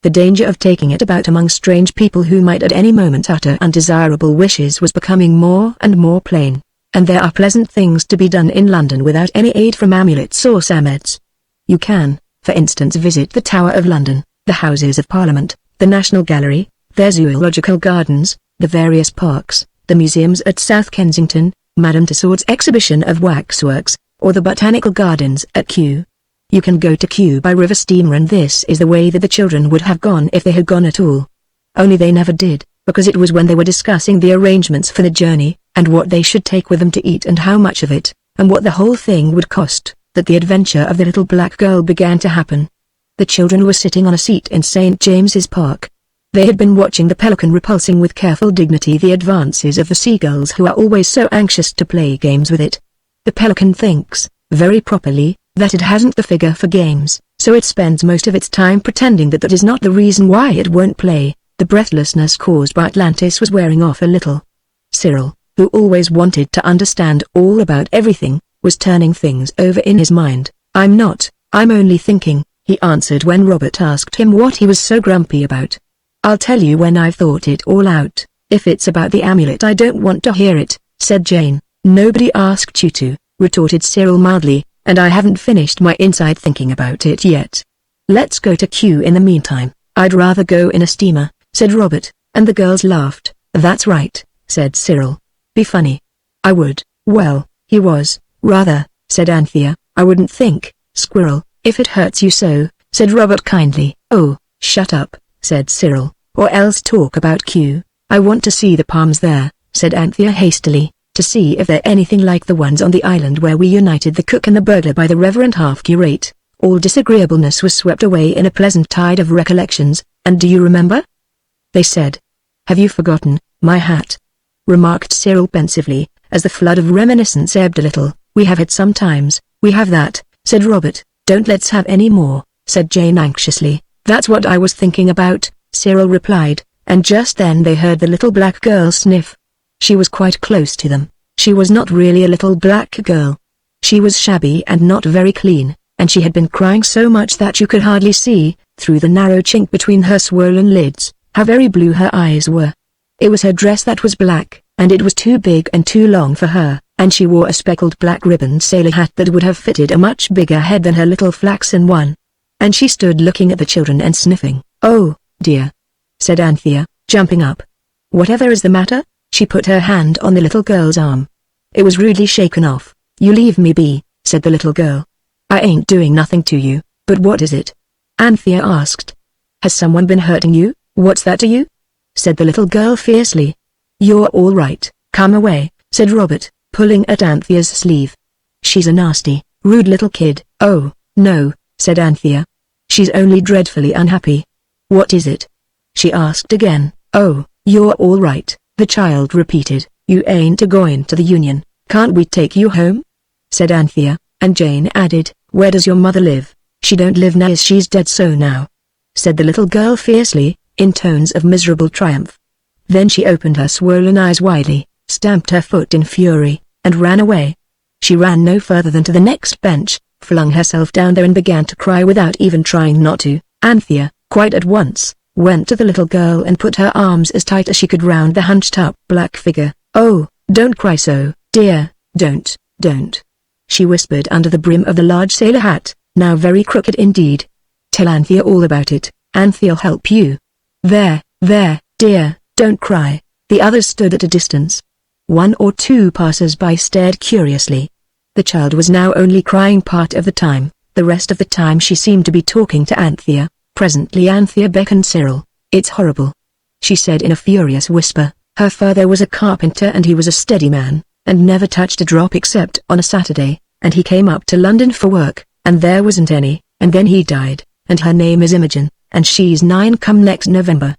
The danger of taking it about among strange people who might at any moment utter undesirable wishes was becoming more and more plain. And there are pleasant things to be done in London without any aid from amulets or Sameds. You can, for instance, visit the Tower of London, the Houses of Parliament, the National Gallery, their zoological gardens, the various parks, the museums at South Kensington, Madame Tussauds exhibition of waxworks, or the botanical gardens at Kew. You can go to Kew by river steamer, and this is the way that the children would have gone if they had gone at all. Only they never did, because it was when they were discussing the arrangements for the journey, and what they should take with them to eat and how much of it, and what the whole thing would cost, that the adventure of the little black girl began to happen. The children were sitting on a seat in St. James's Park. They had been watching the pelican repulsing with careful dignity the advances of the seagulls, who are always so anxious to play games with it. The pelican thinks, very properly, that it hasn't the figure for games, so it spends most of its time pretending that that is not the reason why it won't play. The breathlessness caused by Atlantis was wearing off a little. Cyril, who always wanted to understand all about everything, was turning things over in his mind. I'm only thinking, he answered when Robert asked him what he was so grumpy about. I'll tell you when I've thought it all out. If it's about the amulet, I don't want to hear it, said Jane. Nobody asked you to, retorted Cyril mildly, and I haven't finished my inside thinking about it yet. Let's go to Kew in the meantime. I'd rather go in a steamer, said Robert, and the girls laughed. That's right, said Cyril. Be funny. I would. Well, he was, rather, said Anthea. I wouldn't think, Squirrel, if it hurts you so, said Robert kindly. Oh, shut up, said Cyril, or else talk about Kew. I want to see the palms there, said Anthea hastily, to see if they're anything like the ones on the island where we united the cook and the burglar by the Reverend Half-Curate. All disagreeableness was swept away in a pleasant tide of recollections. And do you remember? They said. Have you forgotten, my hat? Remarked Cyril pensively, as the flood of reminiscence ebbed a little. We have it sometimes. We have that, said Robert. Don't let's have any more, said Jane anxiously. That's what I was thinking about, Cyril replied, and just then they heard the little black girl sniff. She was quite close to them. She was not really a little black girl. She was shabby and not very clean, and she had been crying so much that you could hardly see, through the narrow chink between her swollen lids, how very blue her eyes were. It was her dress that was black, and it was too big and too long for her, and she wore a speckled black ribboned sailor hat that would have fitted a much bigger head than her little flaxen one. And she stood looking at the children and sniffing. Oh, dear, said Anthea, jumping up. Whatever is the matter? She put her hand on the little girl's arm. It was rudely shaken off. You leave me be, said the little girl. I ain't doing nothing to you, but what is it? Anthea asked. Has someone been hurting you? What's that to you? Said the little girl fiercely. You're all right, come away, said Robert, pulling at Anthea's sleeve. She's a nasty, rude little kid. Oh, no, said Anthea. She's only dreadfully unhappy. What is it? She asked again. Oh, you're all right, the child repeated. You ain't a-going to the Union. Can't we take you home? Said Anthea, and Jane added, where does your mother live? She don't live now, she's dead so now, said the little girl fiercely, in tones of miserable triumph. Then she opened her swollen eyes widely, stamped her foot in fury, and ran away. She ran no further than to the next bench, flung herself down there and began to cry without even trying not to. Anthea, quite at once, went to the little girl and put her arms as tight as she could round the hunched-up black figure. Oh, don't cry so, dear, don't, she whispered under the brim of the large sailor hat, now very crooked indeed. Tell Anthea all about it, Anthea'll help you. There, dear, don't cry. The others stood at a distance. 1 or 2 passers-by stared curiously. The child was now only crying part of the time. The rest of the time she seemed to be talking to Anthea. Presently Anthea beckoned Cyril. It's horrible, she said in a furious whisper. Her father was a carpenter and he was a steady man, and never touched a drop except on a Saturday, and he came up to London for work, and there wasn't any, and then he died, and her name is Imogen, and she's 9 come next November.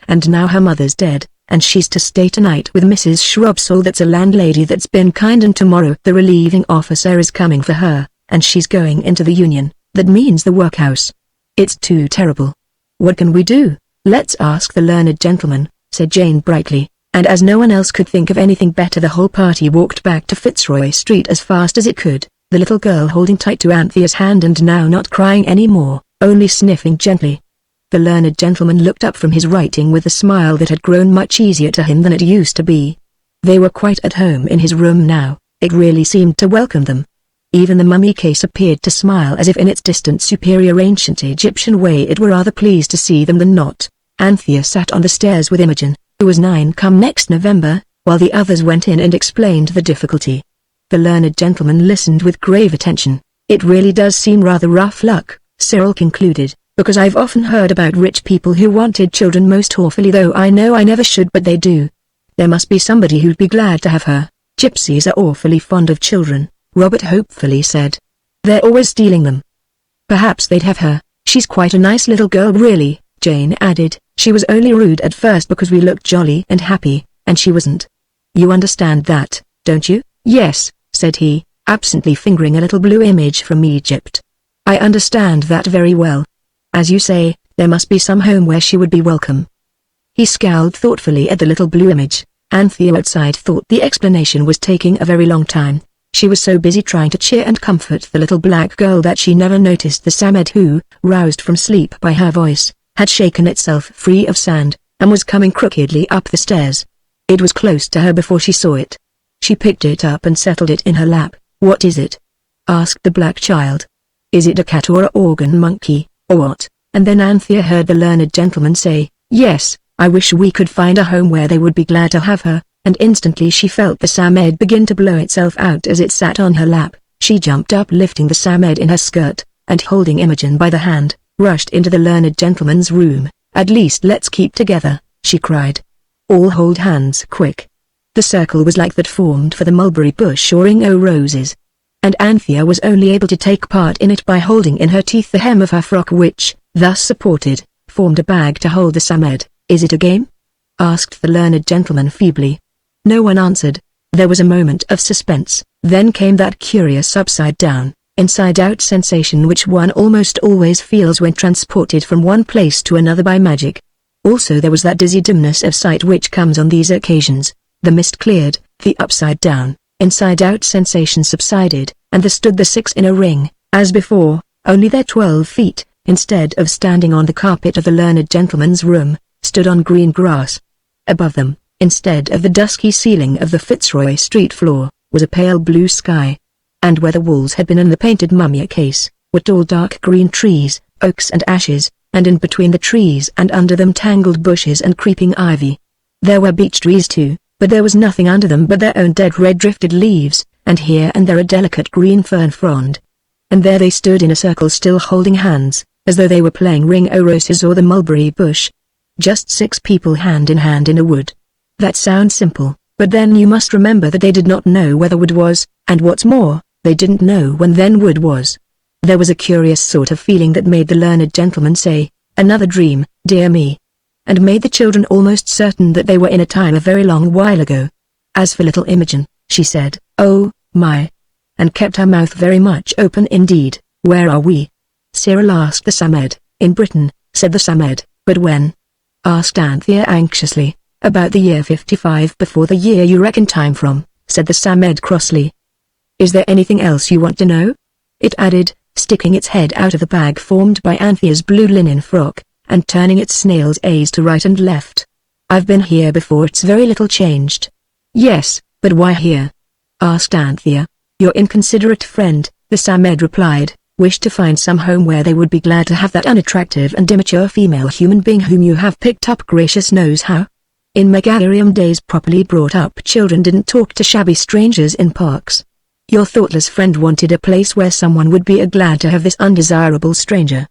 And now her mother's dead, and she's to stay tonight with Mrs. Shrubsole, that's a landlady that's been kind, and tomorrow the relieving officer is coming for her, and she's going into the Union, that means the workhouse. It's too terrible. What can we do? Let's ask the learned gentleman, said Jane brightly, and as no one else could think of anything better the whole party walked back to Fitzroy Street as fast as it could, the little girl holding tight to Anthea's hand and now not crying any more, only sniffing gently. The learned gentleman looked up from his writing with a smile that had grown much easier to him than it used to be. They were quite at home in his room now. It really seemed to welcome them. Even the mummy case appeared to smile as if in its distant superior ancient Egyptian way it were rather pleased to see them than not. Anthea sat on the stairs with Imogen, who was 9 come next November, while the others went in and explained the difficulty. The learned gentleman listened with grave attention. It really does seem rather rough luck, Cyril concluded, because I've often heard about rich people who wanted children most awfully, though I know I never should, but they do. There must be somebody who'd be glad to have her. Gypsies are awfully fond of children, Robert hopefully said. They're always stealing them. Perhaps they'd have her. She's quite a nice little girl really, Jane added. She was only rude at first because we looked jolly and happy, and she wasn't. You understand that, don't you? Yes, said he, absently fingering a little blue image from Egypt. I understand that very well. As you say, there must be some home where she would be welcome. He scowled thoughtfully at the little blue image. Anthea outside thought the explanation was taking a very long time. She was so busy trying to cheer and comfort the little black girl that she never noticed the Samed who, roused from sleep by her voice, had shaken itself free of sand, and was coming crookedly up the stairs. It was close to her before she saw it. She picked it up and settled it in her lap. What is it? Asked the black child. Is it a cat or a organ monkey, or what? And then Anthea heard the learned gentleman say, yes, I wish we could find a home where they would be glad to have her, and instantly she felt the Samed begin to blow itself out as it sat on her lap. She jumped up, lifting the Samed in her skirt, and holding Imogen by the hand, rushed into the learned gentleman's room. At least let's keep together, she cried. All hold hands quick. The circle was like that formed for the mulberry bush or ringo roses. And Anthea was only able to take part in it by holding in her teeth the hem of her frock which, thus supported, formed a bag to hold the Samed. Is it a game? Asked the learned gentleman feebly. No one answered. There was a moment of suspense, then came that curious upside-down, inside-out sensation which one almost always feels when transported from one place to another by magic. Also there was that dizzy dimness of sight which comes on these occasions. The mist cleared, the upside-down, inside-out sensation subsided, and there stood the 6 in a ring, as before, only they're 12 feet, instead of standing on the carpet of the learned gentleman's room, stood on green grass. Above them, instead of the dusky ceiling of the Fitzroy Street floor, was a pale blue sky. And where the walls had been in the painted mumia case, were tall dark green trees, oaks and ashes, and in between the trees and under them tangled bushes and creeping ivy. There were beech trees too, but there was nothing under them but their own dead red drifted leaves, and here and there a delicate green fern frond. And there they stood in a circle still holding hands, as though they were playing ring-o-roses or the mulberry bush. Just 6 people hand in hand in a wood. That sounds simple, but then you must remember that they did not know where the wood was, and what's more, they didn't know when then wood was. There was a curious sort of feeling that made the learned gentleman say, another dream, dear me. And made the children almost certain that they were in a time a very long while ago. As for little Imogen, she said, oh, my. And kept her mouth very much open indeed. Where are we? Cyril asked the Samed. In Britain, said the Samed. But when? Asked Anthea anxiously. About the year 55 before the year you reckon time from, said the Samed crossly. Is there anything else you want to know? It added, sticking its head out of the bag formed by Anthea's blue linen frock, and turning its snail's eyes to right and left. I've been here before, it's very little changed. Yes, but why here? Asked Anthea. Your inconsiderate friend, the Samed replied, wished to find some home where they would be glad to have that unattractive and immature female human being whom you have picked up gracious knows how. In Megarium days properly brought up children didn't talk to shabby strangers in parks. Your thoughtless friend wanted a place where someone would be glad to have this undesirable stranger.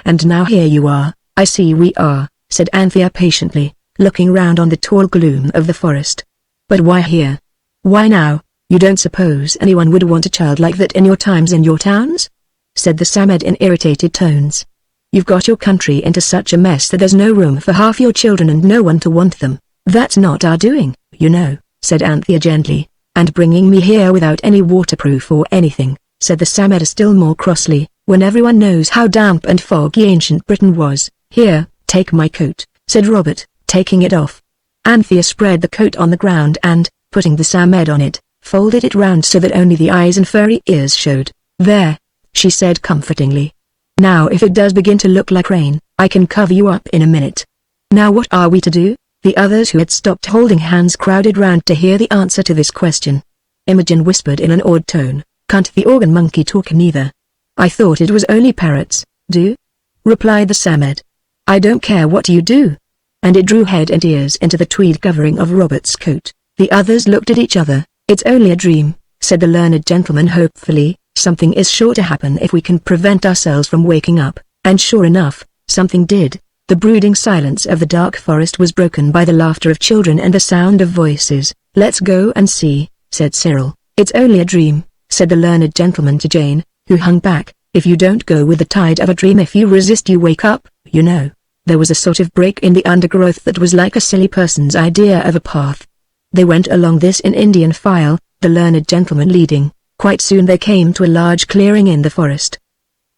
And now here you are. I see we are, said Anthea patiently, looking round on the tall gloom of the forest. But why here? Why now? You don't suppose anyone would want a child like that in your times and your towns? Said the Samed in irritated tones. You've got your country into such a mess that there's no room for half your children and no one to want them. That's not our doing, you know, said Anthea gently. And bringing me here without any waterproof or anything, said the Samed still more crossly, when everyone knows how damp and foggy ancient Britain was. Here, take my coat, said Robert, taking it off. Anthea spread the coat on the ground and, putting the Samed on it, folded it round so that only the eyes and furry ears showed. There, she said comfortingly. Now if it does begin to look like rain, I can cover you up in a minute. Now what are we to do? The others who had stopped holding hands crowded round to hear the answer to this question. Imogen whispered in an awed tone, can't the organ monkey talk neither? I thought it was only parrots, do? Replied the Samed. I don't care what you do. and it drew head and ears into the tweed covering of Robert's coat. The others looked at each other. "It's only a dream," said the learned gentleman hopefully. "Something is sure to happen if we can prevent ourselves from waking up." And sure enough, something did. The brooding silence of the dark forest was broken by the laughter of children and the sound of voices. "Let's go and see," said Cyril. "It's only a dream," said the learned gentleman to Jane, who hung back. "If you don't go with the tide of a dream, if you resist, you wake up, you know." There was a sort of break in the undergrowth that was like a silly person's idea of a path. They went along this in Indian file, the learned gentleman leading. Quite soon they came to a large clearing in the forest.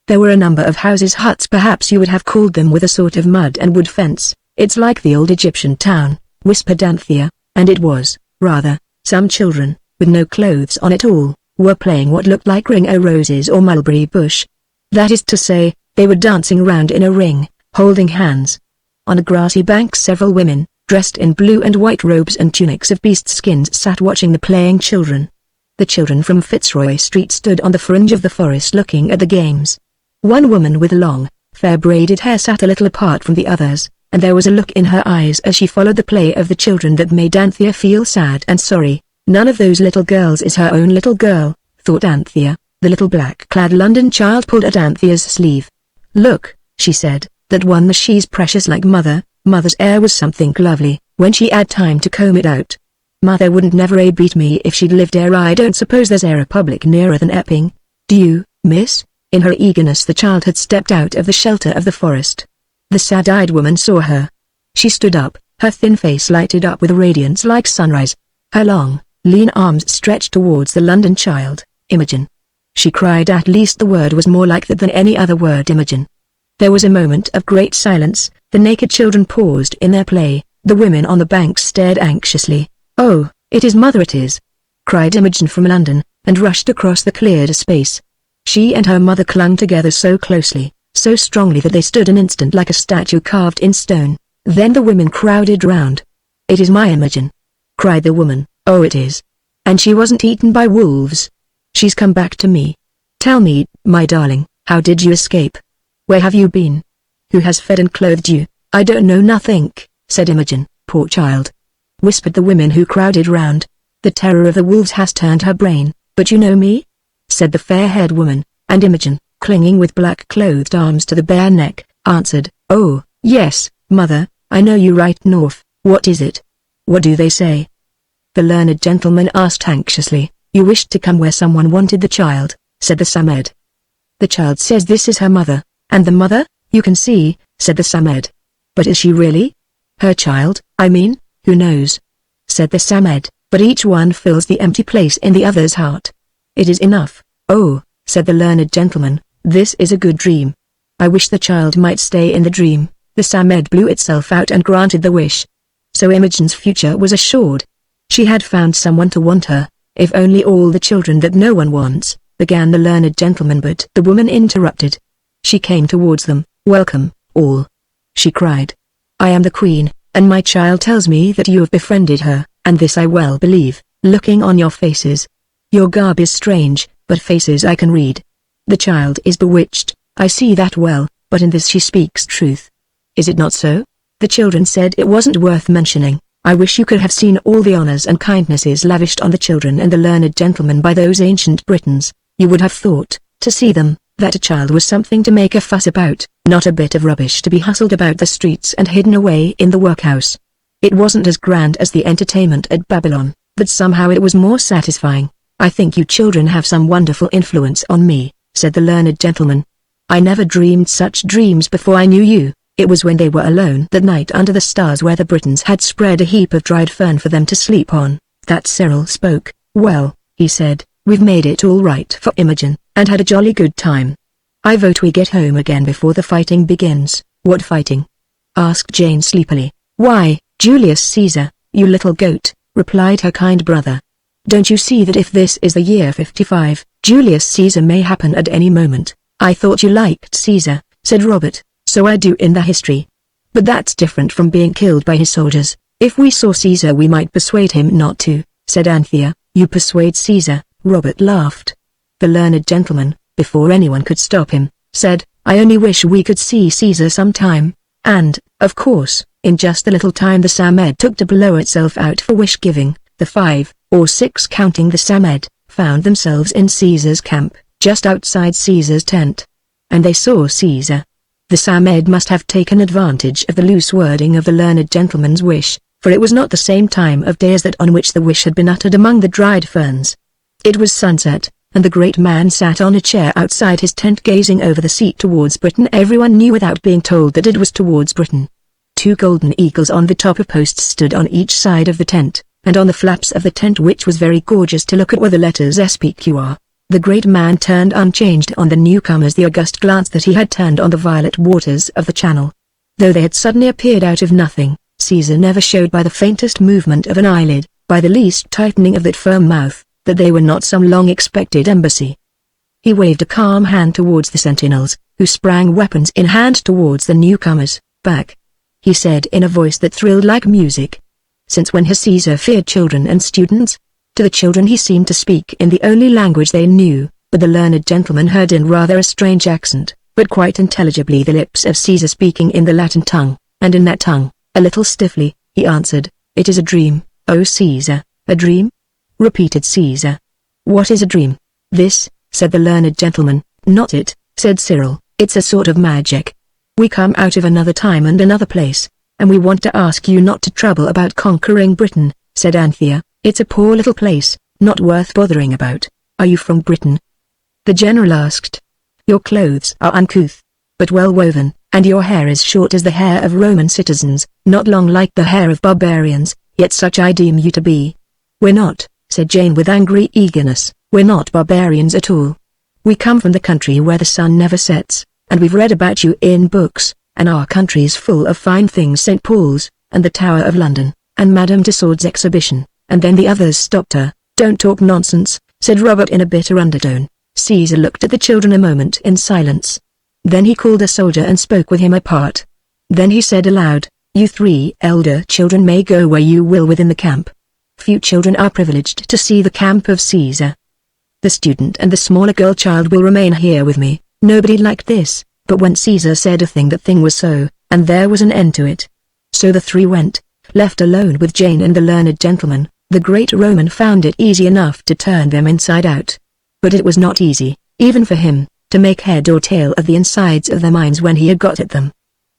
There were a number of houses, huts perhaps you would have called them, with a sort of mud and wood fence. "It's like the old Egyptian town," whispered Anthea, and it was, rather. Some children, with no clothes on at all, were playing what looked like ring-o-roses or mulberry bush. That is to say, they were dancing round in a ring, holding hands. On a grassy bank several women, dressed in blue and white robes and tunics of beast skins, sat watching the playing children. The children from Fitzroy Street stood on the fringe of the forest looking at the games. One woman with long, fair braided hair sat a little apart from the others, and there was a look in her eyes as she followed the play of the children that made Anthea feel sad and sorry. None of those little girls is her own little girl, thought Anthea. The little black-clad London child pulled at Anthea's sleeve. "Look," she said, "that one, she's precious like Mother." Mother's hair was something lovely, when she had time to comb it out. "Mother wouldn't never beat me if she'd lived here. I don't suppose there's a republic nearer than Epping. Do you, miss?" In her eagerness the child had stepped out of the shelter of the forest. The sad-eyed woman saw her. She stood up, her thin face lighted up with a radiance like sunrise. Her long, lean arms stretched towards the London child. "Imogen!" she cried. At least the word was more like that than any other word, Imogen. There was a moment of great silence. The naked children paused in their play. The women on the bank stared anxiously. "Oh, it is Mother, it is!" cried Imogen from London, and rushed across the cleared space. She and her mother clung together so closely, so strongly that they stood an instant like a statue carved in stone. Then the women crowded round. "It is my Imogen!" cried the woman. "Oh, it is. And she wasn't eaten by wolves. She's come back to me. Tell me, my darling, how did you escape? Where have you been? Who has fed and clothed you?" "I don't know nothing," said Imogen. "Poor child," whispered the women who crowded round. "The terror of the wolves has turned her brain." "But you know me?" said the fair-haired woman, and Imogen, clinging with black-clothed arms to the bare neck, answered, "Oh, yes, Mother, I know you right north. What is it? What do they say?" The learned gentleman asked anxiously. "You wished to come where someone wanted the child," said the Samed. "The child says this is her mother." "And the mother, you can see," said the Samed. "But is she really her child? I mean, who knows?" said the Samed. "But each one fills the empty place in the other's heart. It is enough." "Oh," said the learned gentleman, "this is a good dream. I wish the child might stay in the dream." The Samed blew itself out and granted the wish. So Imogen's future was assured. She had found someone to want her. "If only all the children that no one wants," began the learned gentleman, but the woman interrupted. She came towards them. "Welcome, all," she cried. "I am the Queen, and my child tells me that you have befriended her, and this I well believe, looking on your faces. Your garb is strange, but faces I can read. The child is bewitched, I see that well, but in this she speaks truth. Is it not so?" The children said it wasn't worth mentioning. I wish you could have seen all the honors and kindnesses lavished on the children and the learned gentleman by those ancient Britons. You would have thought, to see them, that a child was something to make a fuss about, not a bit of rubbish to be hustled about the streets and hidden away in the workhouse. It wasn't as grand as the entertainment at Babylon, but somehow it was more satisfying. "I think you children have some wonderful influence on me," said the learned gentleman. "I never dreamed such dreams before I knew you." It was when they were alone that night under the stars, where the Britons had spread a heap of dried fern for them to sleep on, that Cyril spoke. "Well," he said, "we've made it all right for Imogen, and had a jolly good time. I vote we get home again before the fighting begins." "What fighting?" asked Jane sleepily. "Why, Julius Caesar, you little goat," replied her kind brother. "Don't you see that if this is the year 55, Julius Caesar may happen at any moment?" "I thought you liked Caesar," said Robert. "So I do in the history. But that's different from being killed by his soldiers. If we saw Caesar we might persuade him not to," said Anthea. "You persuade Caesar?" Robert laughed. The learned gentleman, before anyone could stop him, said, "I only wish we could see Caesar sometime. And, of course, In just a little time the Samed took to blow itself out for wish-giving. The 5, or 6 counting the Samed, found themselves in Caesar's camp, just outside Caesar's tent. And they saw Caesar. The Samed must have taken advantage of the loose wording of the learned gentleman's wish, for it was not the same time of day as that on which the wish had been uttered among the dried ferns. It was sunset, and the great man sat on a chair outside his tent gazing over the sea towards Britain. Everyone knew without being told that it was towards Britain. 2 golden eagles on the top of posts stood on each side of the tent, and on the flaps of the tent, which was very gorgeous to look at, were the letters SPQR. The great man turned unchanged on the newcomers the august glance that he had turned on the violet waters of the channel. Though they had suddenly appeared out of nothing, Caesar never showed by the faintest movement of an eyelid, by the least tightening of that firm mouth, that they were not some long-expected embassy. He waved a calm hand towards the sentinels, who sprang weapons in hand towards the newcomers. "Back," he said in a voice that thrilled like music. Since when has Caesar feared children and students? To the children he seemed to speak in the only language they knew, but the learned gentleman heard in rather a strange accent, but quite intelligibly, the lips of Caesar speaking in the Latin tongue, and in that tongue, a little stiffly, he answered, "It is a dream, O Caesar." "A dream?" repeated Caesar. "What is a dream?" "This," said the learned gentleman. "Not it," said Cyril, "it's a sort of magic. We come out of another time and another place, and we want to ask you not to trouble about conquering Britain," said Anthea. "It's a poor little place, not worth bothering about." "Are you from Britain?" the general asked. "Your clothes are uncouth, but well woven, and your hair is short as the hair of Roman citizens, not long like the hair of barbarians, yet such I deem you to be." "We're not," said Jane with angry eagerness, "we're not barbarians at all. We come from the country where the sun never sets, and we've read about you in books, and our country's full of fine things, St. Paul's, and the Tower of London, and Madame Tussauds exhibition." And then the others stopped her. "Don't talk nonsense," said Robert in a bitter undertone. Caesar looked at the children a moment in silence. Then he called a soldier and spoke with him apart. Then he said aloud, "You 3 elder children may go where you will within the camp. Few children are privileged to see the camp of Caesar. The student and the smaller girl child will remain here with me." Nobody liked this, but when Caesar said a thing, that thing was so, and there was an end to it. So the 3 went, left alone with Jane and the learned gentleman. The great Roman found it easy enough to turn them inside out. But it was not easy, even for him, to make head or tail of the insides of their minds when he had got at them.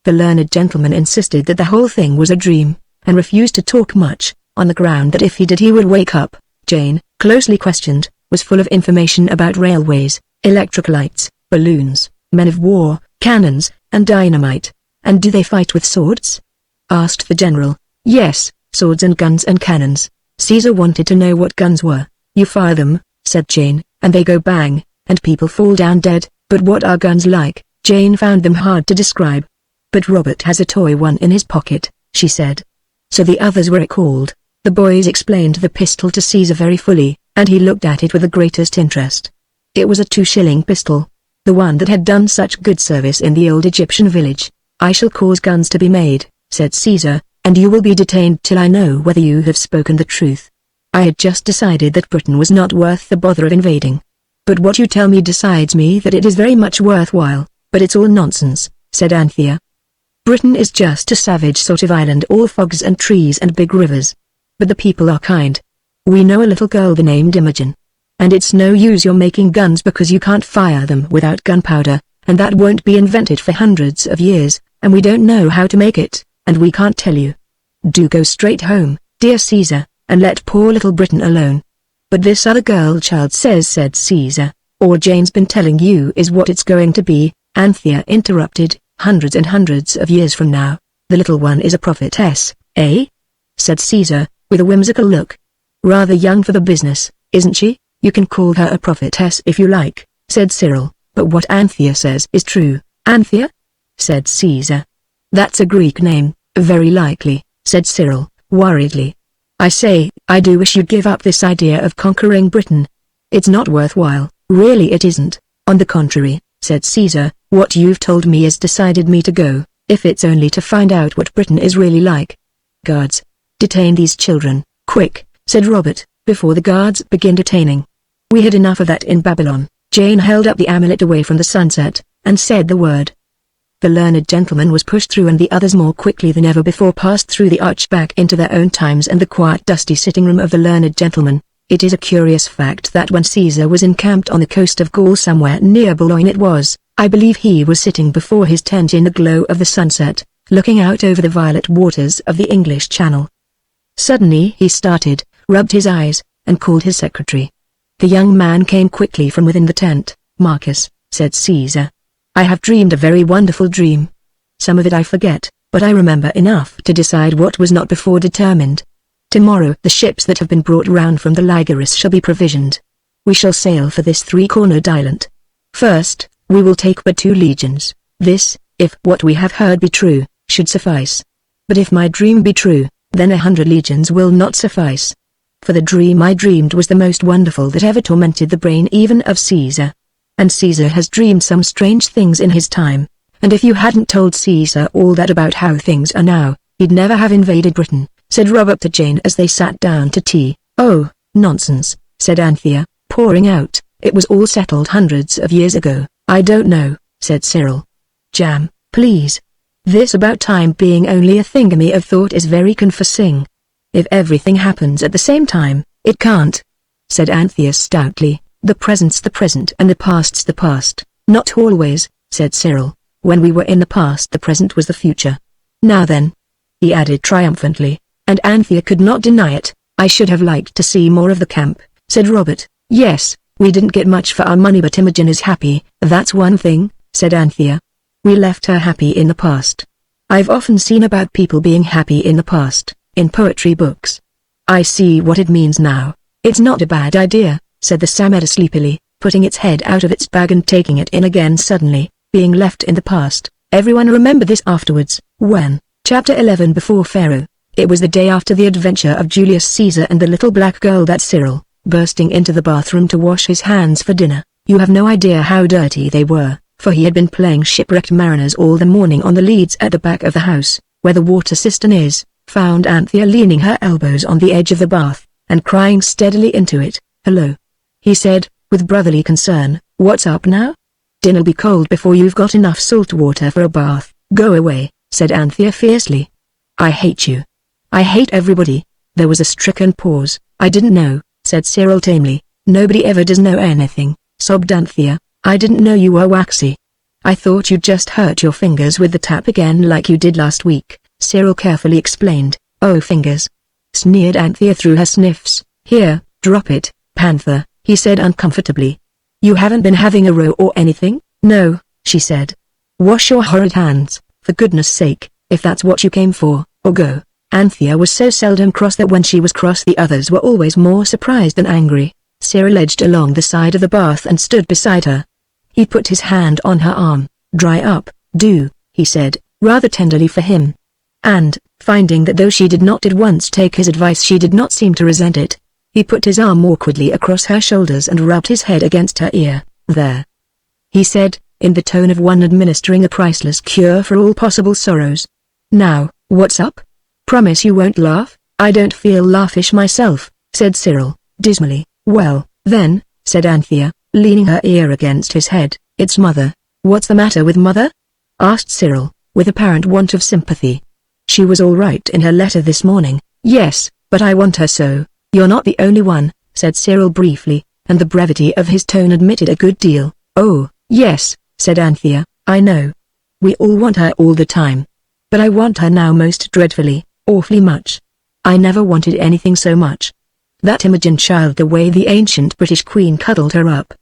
The learned gentleman insisted that the whole thing was a dream, and refused to talk much, on the ground that if he did he would wake up. Jane, closely questioned, was full of information about railways, electric lights, balloons, men of war, cannons, and dynamite. "And do they fight with swords?" asked the general. "Yes, swords and guns and cannons." Caesar wanted to know what guns were. "You fire them," said Jane, "and they go bang, and people fall down dead." "But what are guns like?" Jane found them hard to describe. "But Robert has a toy one in his pocket," she said. So the others were recalled. The boys explained the pistol to Caesar very fully, and he looked at it with the greatest interest. It was a 2-shilling pistol, the one that had done such good service in the old Egyptian village. "I shall cause guns to be made," said Caesar, "and you will be detained till I know whether you have spoken the truth. I had just decided that Britain was not worth the bother of invading. But what you tell me decides me that it is very much worthwhile." "But it's all nonsense," said Anthea. "Britain is just a savage sort of island, all fogs and trees and big rivers. But the people are kind. We know a little girl named Imogen. And it's no use your making guns because you can't fire them without gunpowder, and that won't be invented for hundreds of years, and we don't know how to make it, and we can't tell you. Do go straight home, dear Caesar, and let poor little Britain alone." "But this other girl child says," said Caesar, "all Jane's been telling you is what it's going to be." Anthea interrupted, "Hundreds and hundreds of years from now, the little one is a prophetess, eh?" said Caesar, with a whimsical look. "Rather young for the business, isn't she?" "You can call her a prophetess if you like," said Cyril, "but what Anthea says is true." "Anthea?" said Caesar. "That's a Greek name, very likely," said Cyril, worriedly. "I say, I do wish you'd give up this idea of conquering Britain. It's not worthwhile." "Really it isn't. On the contrary," said Caesar, "what you've told me has decided me to go, if it's only to find out what Britain is really like." "Guards, detain these children, quick," said Robert, "before the guards begin detaining. We had enough of that in Babylon." Jane held up the amulet away from the sunset, and said the word. The learned gentleman was pushed through and the others more quickly than ever before passed through the arch back into their own times and the quiet dusty sitting room of the learned gentleman. It is a curious fact that when Caesar was encamped on the coast of Gaul somewhere near Boulogne I believe he was sitting before his tent in the glow of the sunset, looking out over the violet waters of the English Channel. Suddenly he started, rubbed his eyes, and called his secretary. The young man came quickly from within the tent. "Marcus," said Caesar, "I have dreamed a very wonderful dream. Some of it I forget, but I remember enough to decide what was not before determined. Tomorrow the ships that have been brought round from the Ligaris shall be provisioned. We shall sail for this three-cornered island. First, we will take but 2 legions. This, if what we have heard be true, should suffice. But if my dream be true, then 100 legions will not suffice. For the dream I dreamed was the most wonderful that ever tormented the brain even of Caesar. And Caesar has dreamed some strange things in his time, and if you hadn't told Caesar all that about how things are now, he'd never have invaded Britain," said Robert to Jane as they sat down to tea. "Oh, nonsense," said Anthea, pouring out, "it was all settled hundreds of years ago." "I don't know," said Cyril. "Jam, please. This about time being only a thingamy of thought is very confusing. If everything happens at the same time, it can't," said Anthea stoutly. "The present's the present and the past's the past." "Not always," said Cyril. "When we were in the past the present was the future. Now then," he added triumphantly, and Anthea could not deny it. "I should have liked to see more of the camp," said Robert. "Yes, we didn't get much for our money but Imogen is happy, that's one thing," said Anthea. "We left her happy in the past. I've often seen about people being happy in the past, in poetry books. I see what it means now. It's not a bad idea," said the Samed sleepily, putting its head out of its bag and taking it in again suddenly, being left in the past. Everyone remembered this afterwards, when, Chapter 11 Before Pharaoh, it was the day after the adventure of Julius Caesar and the little black girl that Cyril, bursting into the bathroom to wash his hands for dinner. You have no idea how dirty they were, for he had been playing shipwrecked mariners all the morning on the leads at the back of the house, where the water cistern is, found Anthea leaning her elbows on the edge of the bath, and crying steadily into it. "Hello," he said, with brotherly concern. "What's up now? Dinner'll be cold before you've got enough salt water for a bath." "Go away," said Anthea fiercely. "I hate you. I hate everybody." There was a stricken pause. "I didn't know," said Cyril tamely. "Nobody ever does know anything," sobbed Anthea. "I didn't know you were waxy. I thought you'd just hurt your fingers with the tap again like you did last week," Cyril carefully explained. "Oh, fingers," sneered Anthea through her sniffs. "Here, drop it, Panther," he said uncomfortably. "You haven't been having a row or anything?" "No," she said. "Wash your horrid hands, for goodness sake, if that's what you came for, or go." Anthea was so seldom cross that when she was cross the others were always more surprised than angry. Cyril edged along the side of the bath and stood beside her. He put his hand on her arm. "Dry up, do," he said, rather tenderly for him. And, finding that though she did not at once take his advice she did not seem to resent it, he put his arm awkwardly across her shoulders and rubbed his head against her ear. "There," he said, in the tone of one administering a priceless cure for all possible sorrows. "Now, what's up? Promise you won't laugh." "I don't feel laughish myself," said Cyril, dismally. "Well, then," said Anthea, leaning her ear against his head, "it's Mother." "What's the matter with Mother?" asked Cyril, with apparent want of sympathy. "She was all right in her letter this morning." "Yes, but I want her so." "You're not the only one," said Cyril briefly, and the brevity of his tone admitted a good deal. "Oh, yes," said Anthea, "I know. We all want her all the time. But I want her now most dreadfully, awfully much. I never wanted anything so much. That Imogen child, the way the ancient British Queen cuddled her up.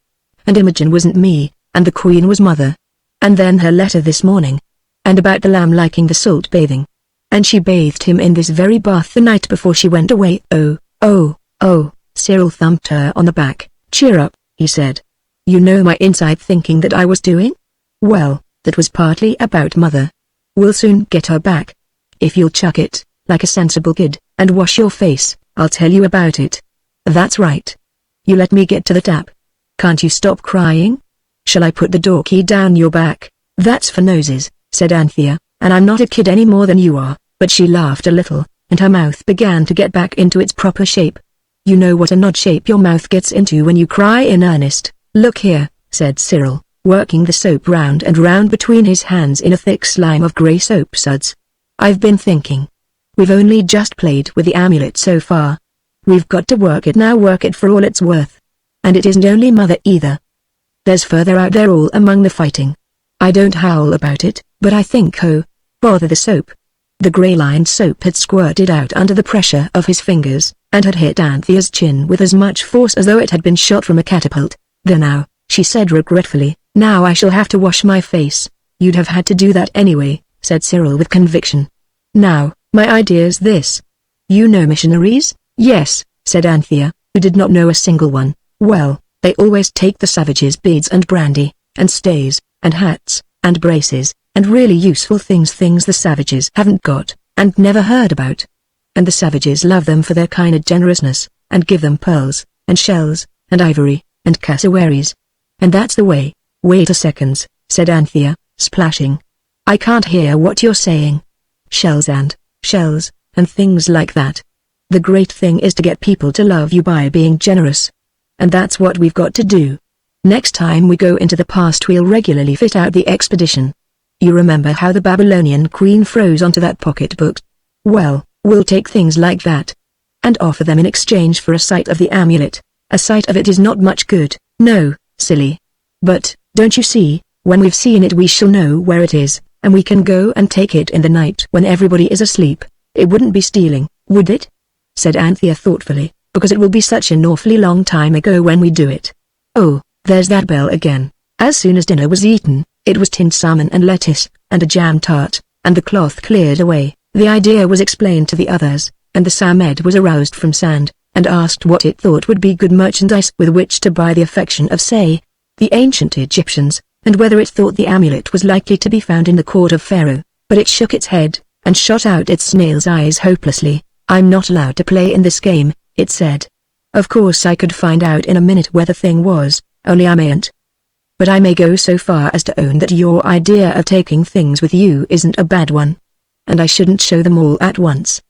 And Imogen wasn't me, and the Queen was Mother. And then her letter this morning. And about the lamb liking the salt bathing. And she bathed him in this very bath the night before she went away." Oh, Cyril thumped her on the back. "Cheer up," he said. "You know my inside thinking that I was doing? Well, that was partly about Mother. We'll soon get her back. If you'll chuck it, like a sensible kid, and wash your face, I'll tell you about it." "That's right. You let me get to the tap. Can't you stop crying? Shall I put the door key down your back?" "That's for noses," said Anthea, "and I'm not a kid any more than you are." But she laughed a little, and her mouth began to get back into its proper shape. "You know what an odd shape your mouth gets into when you cry in earnest." "Look here," said Cyril, working the soap round and round between his hands in a thick slime of grey soap suds. "I've been thinking. We've only just played with the amulet so far. We've got to work it now, work it for all it's worth. And it isn't only Mother either. There's further out there all among the fighting. I don't howl about it, but I think bother the soap." The grey-lined soap had squirted out under the pressure of his fingers, and had hit Anthea's chin with as much force as though it had been shot from a catapult. "There now," she said regretfully, "now I shall have to wash my face." "You'd have had to do that anyway," said Cyril with conviction. "Now, my idea's this. You know missionaries?" "Yes," said Anthea, who did not know a single one. "Well, they always take the savages beads and brandy, and stays, and hats, and braces, and really useful things the savages haven't got, and never heard about. And the savages love them for their kind of generousness, and give them pearls, and shells, and ivory, and cassowaries. And that's the way." "Wait a second," said Anthea, splashing. "I can't hear what you're saying." "Shells, and things like that. The great thing is to get people to love you by being generous. And that's what we've got to do. Next time we go into the past we'll regularly fit out the expedition. You remember how the Babylonian queen froze onto that pocketbook? Well, we'll take things like that. And offer them in exchange for a sight of the amulet. A sight of it is not much good." "No, silly. But, don't you see, when we've seen it we shall know where it is, and we can go and take it in the night when everybody is asleep. It wouldn't be stealing, would it?" said Anthea thoughtfully, "because it will be such an awfully long time ago when we do it. Oh, there's that bell again." As soon as dinner was eaten, it was tinned salmon and lettuce, and a jam tart, and the cloth cleared away. The idea was explained to the others, and the Samed was aroused from sand, and asked what it thought would be good merchandise with which to buy the affection of, say, the ancient Egyptians, and whether it thought the amulet was likely to be found in the court of Pharaoh. But it shook its head, and shot out its snail's eyes hopelessly. "I'm not allowed to play in this game," it said. "Of course I could find out in a minute where the thing was, only I mayn't. But I may go so far as to own that your idea of taking things with you isn't a bad one. And I shouldn't show them all at once.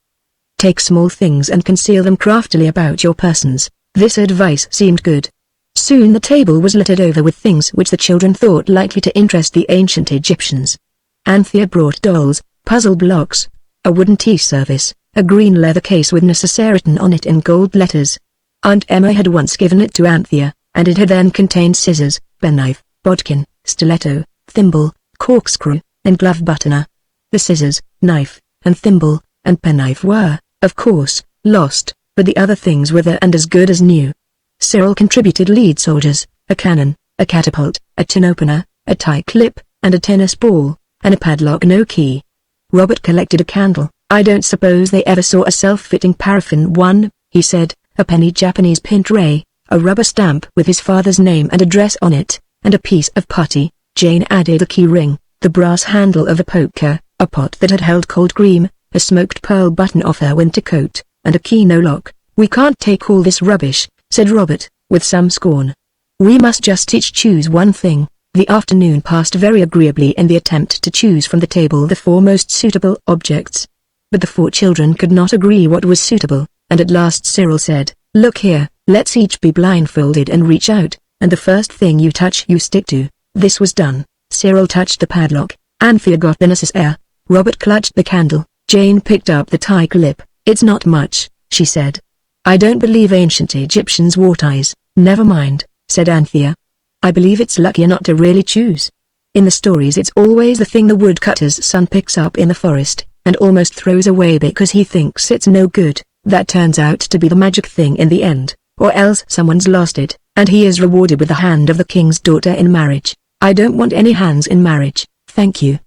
Take small things and conceal them craftily about your persons." This advice seemed good. Soon the table was littered over with things which the children thought likely to interest the ancient Egyptians. Anthea brought dolls, puzzle blocks, a wooden tea service, a green leather case with necessary written on it in gold letters. Aunt Emma had once given it to Anthea, and it had then contained scissors, penknife, bodkin, stiletto, thimble, corkscrew, and glove buttoner. The scissors, knife, and thimble, and penknife were, of course, lost, but the other things were there and as good as new. Cyril contributed lead soldiers, a cannon, a catapult, a tin opener, a tie clip, and a tennis ball, and a padlock no key. Robert collected a candle. "I don't suppose they ever saw a self-fitting paraffin one," he said, "a penny Japanese pin tray, a rubber stamp with his father's name and address on it, and a piece of putty." Jane added a key ring, the brass handle of a poker, a pot that had held cold cream, a smoked pearl button off her winter coat, and a key no lock. "We can't take all this rubbish," said Robert, with some scorn. "We must just each choose one thing." The afternoon passed very agreeably in the attempt to choose from the table the four most suitable objects. But the four children could not agree what was suitable, and at last Cyril said, "Look here, let's each be blindfolded and reach out, and the first thing you touch you stick to." This was done. Cyril touched the padlock, Anthea got the necessaire, Robert clutched the candle, Jane picked up the tie clip. "It's not much," she said. "I don't believe ancient Egyptians wore ties." "Never mind," said Anthea. "I believe it's luckier not to really choose. In the stories it's always the thing the woodcutter's son picks up in the forest, and almost throws away because he thinks it's no good, that turns out to be the magic thing in the end, or else someone's lost it, and he is rewarded with the hand of the king's daughter in marriage." "I don't want any hands in marriage, thank you,"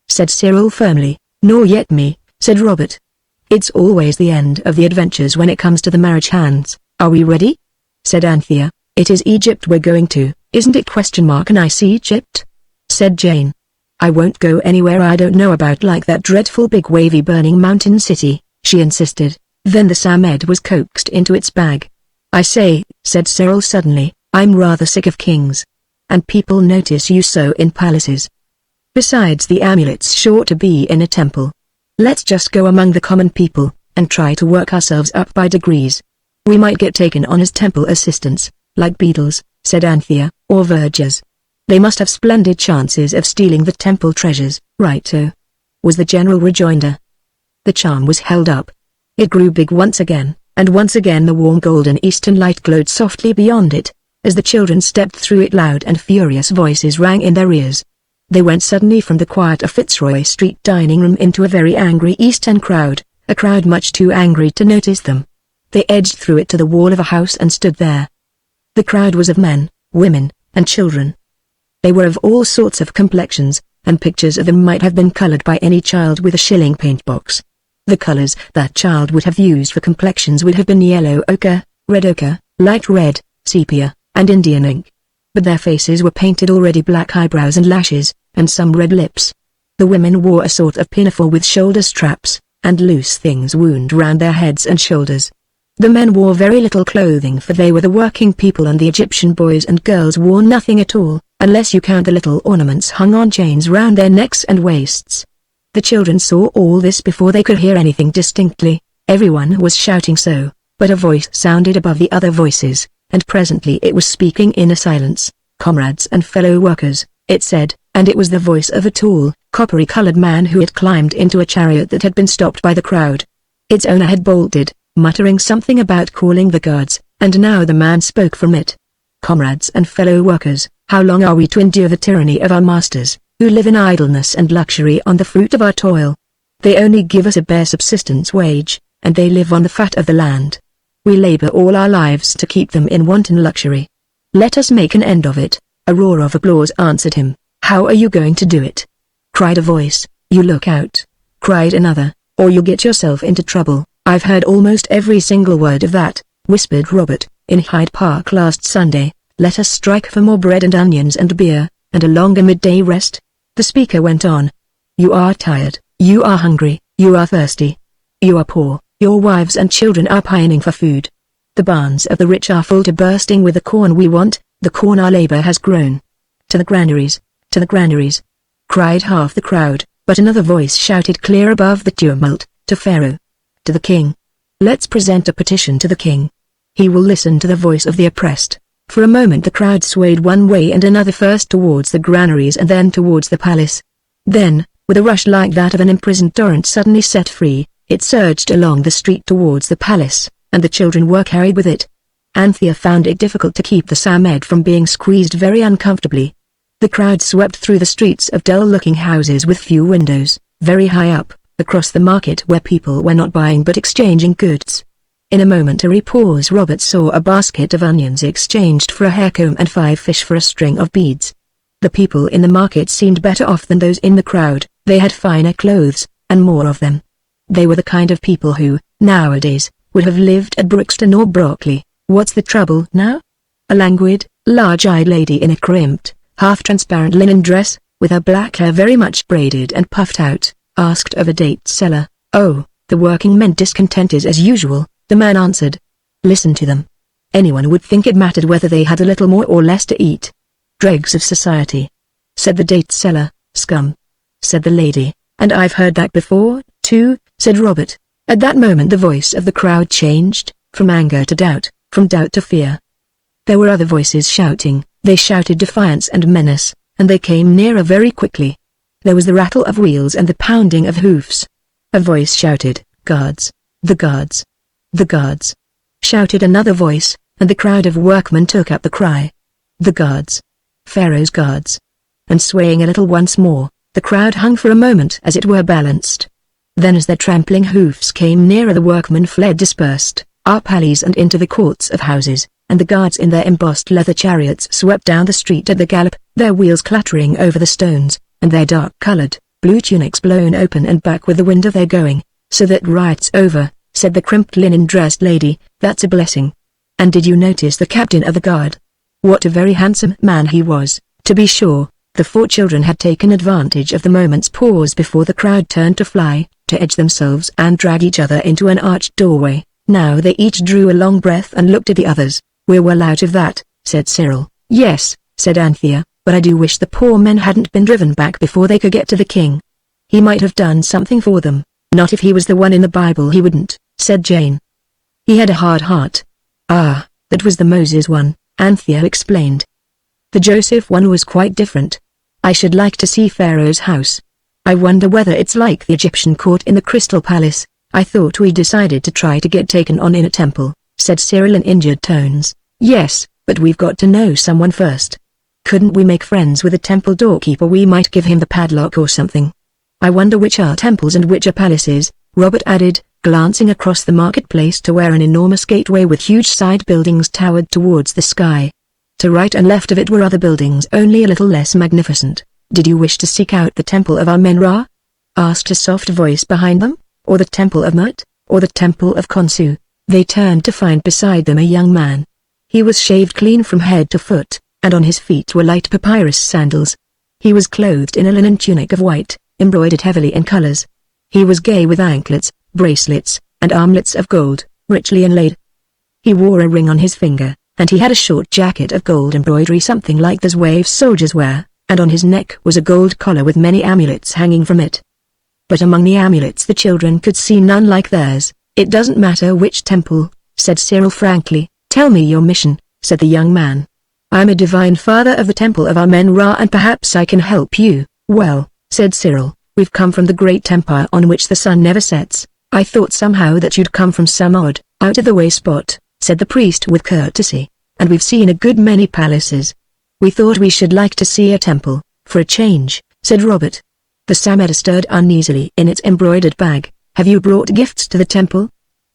said Cyril firmly. "Nor yet me," said Robert. "It's always the end of the adventures when it comes to the marriage hands." "Are we ready?" said Anthea. "It is Egypt we're going to, isn't it? Nice Egypt?" said Jane. "I won't go anywhere I don't know about like that dreadful big wavy burning mountain city," she insisted. Then the Samed was coaxed into its bag. "I say," said Cyril suddenly, "I'm rather sick of kings. And people notice you so in palaces. Besides, the amulet's sure to be in a temple. Let's just go among the common people, and try to work ourselves up by degrees. We might get taken on as temple assistants, like beadles," said Anthea, "or vergers." They must have splendid chances of stealing the temple treasures, right-o," was the general rejoinder. The charm was held up. It grew big once again, and once again the warm golden eastern light glowed softly beyond it. As the children stepped through it, loud and furious voices rang in their ears. They went suddenly from the quieter Fitzroy Street dining room into a very angry East End crowd, a crowd much too angry to notice them. They edged through it to the wall of a house and stood there. The crowd was of men, women, and children. They were of all sorts of complexions, and pictures of them might have been colored by any child with a shilling paint box. The colors that child would have used for complexions would have been yellow ochre, red ochre, light red, sepia, and Indian ink. But their faces were painted already, black eyebrows and lashes, and some red lips. The women wore a sort of pinafore with shoulder straps, and loose things wound round their heads and shoulders. The men wore very little clothing, for they were the working people, and the Egyptian boys and girls wore nothing at all, unless you count the little ornaments hung on chains round their necks and waists. The children saw all this before they could hear anything distinctly. Everyone was shouting so, but a voice sounded above the other voices, and presently it was speaking in a silence. "Comrades and fellow workers," it said, and it was the voice of a tall, coppery-colored man who had climbed into a chariot that had been stopped by the crowd. Its owner had bolted, muttering something about calling the guards, and now the man spoke from it. "Comrades and fellow workers, how long are we to endure the tyranny of our masters, who live in idleness and luxury on the fruit of our toil? They only give us a bare subsistence wage, and they live on the fat of the land. We labor all our lives to keep them in wanton luxury. Let us make an end of it." A roar of applause answered him. "How are you going to do it?" cried a voice. "You look out," cried another, "or you'll get yourself into trouble." "I've heard almost every single word of that," whispered Robert, "in Hyde Park last Sunday. Let us strike for more bread and onions and beer, and a longer midday rest." The speaker went on. "You are tired, you are hungry, you are thirsty. You are poor, your wives and children are pining for food. The barns of the rich are full to bursting with the corn we want, the corn our labor has grown. To the granaries, cried half the crowd, but another voice shouted clear above the tumult, "To Pharaoh. To the king. Let's present a petition to the king. He will listen to the voice of the oppressed." For a moment the crowd swayed one way and another, first towards the granaries and then towards the palace. Then, with a rush like that of an imprisoned torrent suddenly set free, it surged along the street towards the palace, and the children were carried with it. Anthea found it difficult to keep the Samed from being squeezed very uncomfortably. The crowd swept through the streets of dull-looking houses with few windows, very high up, across the market where people were not buying but exchanging goods. In a momentary pause Robert saw a basket of onions exchanged for a hair comb and 5 fish for a string of beads. The people in the market seemed better off than those in the crowd. They had finer clothes, and more of them. They were the kind of people who, nowadays, would have lived at Brixton or Brockley. "What's the trouble now?" a languid, large-eyed lady in a crimped, half-transparent linen dress, with her black hair very much braided and puffed out, asked of a date seller. "Oh, the working men discontented as usual," the man answered. "Listen to them. Anyone would think it mattered whether they had a little more or less to eat. Dregs of society," said the date seller. "Scum," said the lady. "And I've heard that before, too," said Robert. At that moment the voice of the crowd changed, from anger to doubt, from doubt to fear. There were other voices shouting. They shouted defiance and menace, and they came nearer very quickly. There was the rattle of wheels and the pounding of hoofs. A voice shouted, "Guards! The guards! The guards!" Shouted another voice, and the crowd of workmen took up the cry. "The guards! Pharaoh's guards!" And swaying a little once more, the crowd hung for a moment as it were balanced. Then as their trampling hoofs came nearer the workmen fled dispersed, up alleys and into the courts of houses, and the guards in their embossed leather chariots swept down the street at the gallop, their wheels clattering over the stones, and their dark-colored, blue tunics blown open and back with the wind of their going. "So that riot's over," said the crimped linen-dressed lady. "That's a blessing. And did you notice the captain of the guard? What a very handsome man he was, to be sure." The 4 children had taken advantage of the moment's pause before the crowd turned to fly, to edge themselves and drag each other into an arched doorway. Now they each drew a long breath and looked at the others. "We're well out of that," said Cyril. "Yes," said Anthea, "but I do wish the poor men hadn't been driven back before they could get to the king. He might have done something for them." "Not if he was the one in the Bible he wouldn't," said Jane. "He had a hard heart." "Ah, that was the Moses one," Anthea explained. The Joseph one was quite different. I should like to see Pharaoh's house. I wonder whether it's like the Egyptian court in the Crystal Palace. I thought we decided to try to get taken on in a temple, said Cyril in injured tones. Yes, but we've got to know someone first. Couldn't we make friends with a temple doorkeeper? We might give him the padlock or something. I wonder which are temples and which are palaces, Robert added, glancing across the marketplace to where an enormous gateway with huge side buildings towered towards the sky. To right and left of it were other buildings only a little less magnificent. Did you wish to seek out the temple of Amen-Ra? Asked a soft voice behind them, or the temple of Mut, or the temple of Khonsu? They turned to find beside them a young man. He was shaved clean from head to foot, and on his feet were light papyrus sandals. He was clothed in a linen tunic of white, embroidered heavily in colors. He was gay with anklets, bracelets, and armlets of gold, richly inlaid. He wore a ring on his finger, and he had a short jacket of gold embroidery something like those Wave soldiers wear, and on his neck was a gold collar with many amulets hanging from it. But among the amulets the children could see none like theirs. It doesn't matter which temple, said Cyril frankly. Tell me your mission, said the young man. I'm a divine father of the temple of Amen-Ra and perhaps I can help you. Well, said Cyril, we've come from the great empire on which the sun never sets. I thought somehow that you'd come from some odd, out-of-the-way spot, said the priest with courtesy. And we've seen a good many palaces. We thought we should like to see a temple, for a change, said Robert. The Samed stirred uneasily in its embroidered bag. Have you brought gifts to the temple?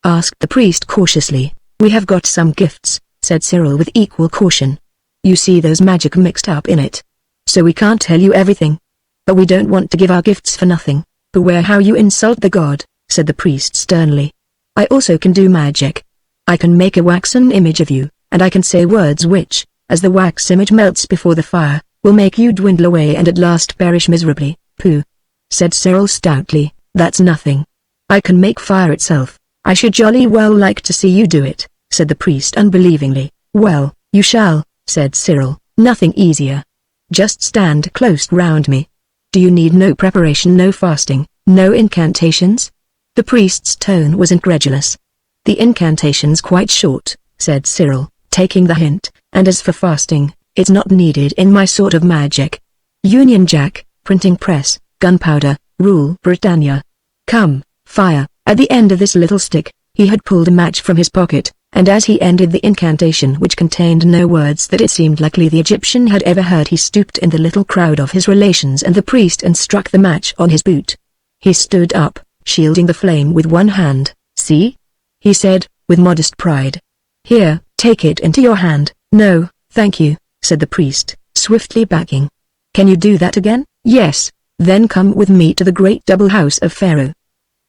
Asked the priest cautiously. We have got some gifts, said Cyril with equal caution. You see there's magic mixed up in it. So we can't tell you everything. But we don't want to give our gifts for nothing. Beware how you insult the god, said the priest sternly. I also can do magic. I can make a waxen image of you, and I can say words which, as the wax image melts before the fire, will make you dwindle away and at last perish miserably. Pooh, said Cyril stoutly, that's nothing. I can make fire itself. I should jolly well like to see you do it, said the priest unbelievingly. Well, you shall, said Cyril, nothing easier. Just stand close round me. Do you need no preparation, no fasting, no incantations? The priest's tone was incredulous. The incantation's quite short, said Cyril, taking the hint, and as for fasting, it's not needed in my sort of magic. Union Jack, printing press, gunpowder, rule Britannia. Come, fire. At the end of this little stick, he had pulled a match from his pocket, and as he ended the incantation which contained no words that it seemed likely the Egyptian had ever heard, he stooped in the little crowd of his relations and the priest and struck the match on his boot. He stood up, shielding the flame with one hand. See? He said, with modest pride. Here, take it into your hand. No, thank you, said the priest, swiftly backing. Can you do that again? Yes, then come with me to the great double house of Pharaoh.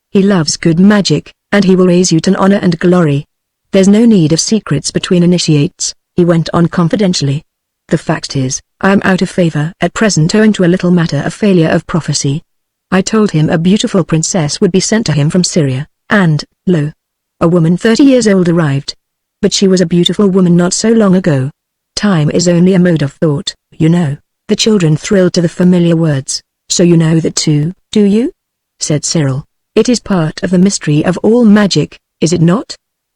He loves good magic, and he will raise you to honor and glory. There's no need of secrets between initiates, he went on confidentially. The fact is, I am out of favor at present owing to a little matter of failure of prophecy. I told him a beautiful princess would be sent to him from Syria, and, lo, a woman 30 years old arrived. But she was a beautiful woman not so long ago. Time is only a mode of thought, you know. The children thrilled to the familiar words. So you know that too, do you? Said Cyril. It is part of the mystery of all magic, is it not?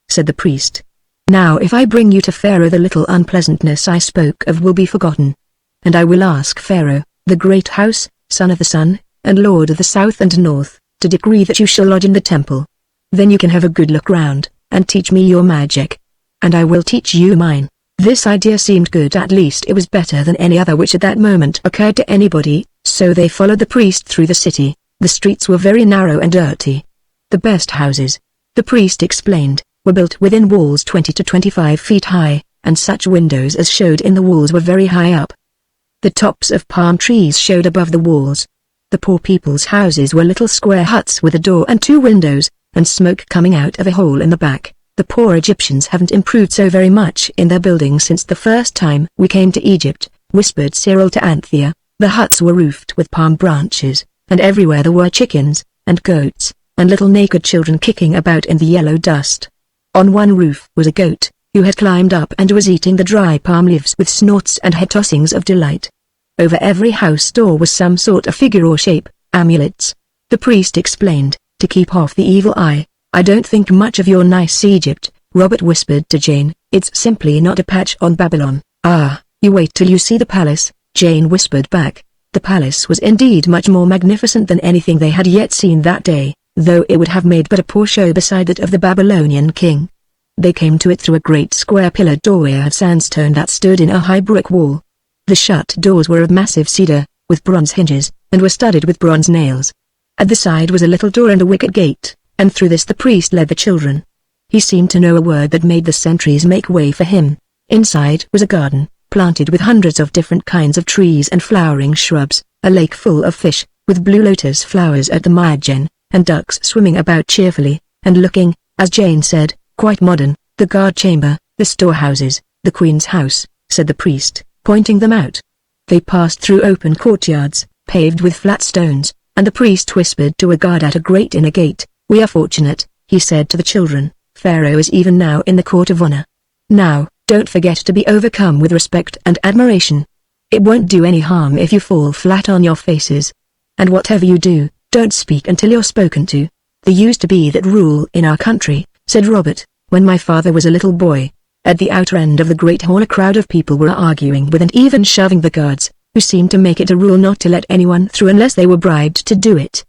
Said the priest. Now if I bring you to Pharaoh, the little unpleasantness I spoke of will be forgotten. And I will ask Pharaoh, the great house, son of the sun, and lord of the south and north, to decree that you shall lodge in the temple. Then you can have a good look round, and teach me your magic. And I will teach you mine. This idea seemed good, at least it was better than any other which at that moment occurred to anybody, so they followed the priest through the city. The streets were very narrow and dirty. The best houses, the priest explained, were built within walls 20 to 25 feet high, and such windows as showed in the walls were very high up. The tops of palm trees showed above the walls. The poor people's houses were little square huts with a door and 2 windows, and smoke coming out of a hole in the back. The poor Egyptians haven't improved so very much in their buildings since the first time we came to Egypt, whispered Cyril to Anthea. The huts were roofed with palm branches, and everywhere there were chickens, and goats, and little naked children kicking about in the yellow dust. On one roof was a goat, who had climbed up and was eating the dry palm leaves with snorts and head tossings of delight. Over every house door was some sort of figure or shape, amulets. The priest explained, to keep off the evil eye. I don't think much of your nice Egypt, Robert whispered to Jane. It's simply not a patch on Babylon. Ah, You wait till you see the palace, Jane whispered back. The palace was indeed much more magnificent than anything they had yet seen that day, though it would have made but a poor show beside that of the Babylonian king. They came to it through a great square pillared doorway of sandstone that stood in a high brick wall. The shut doors were of massive cedar, with bronze hinges, and were studded with bronze nails. At the side was a little door and a wicket gate, and through this the priest led the children. He seemed to know a word that made the sentries make way for him. Inside was a garden, planted with hundreds of different kinds of trees and flowering shrubs, a lake full of fish, with blue lotus flowers at the margin, and ducks swimming about cheerfully, and looking, as Jane said, quite modern. The guard chamber, the storehouses, the queen's house, said the priest, pointing them out. They passed through open courtyards, paved with flat stones, and the priest whispered to a guard at a great inner gate. We are fortunate, he said to the children. Pharaoh is even now in the court of honor. Now, don't forget to be overcome with respect and admiration. It won't do any harm if you fall flat on your faces. And whatever you do, don't speak until you're spoken to. There used to be that rule in our country, said Robert, when my father was a little boy. At the outer end of the great hall a crowd of people were arguing with and even shoving the guards, who seemed to make it a rule not to let anyone through unless they were bribed to do it.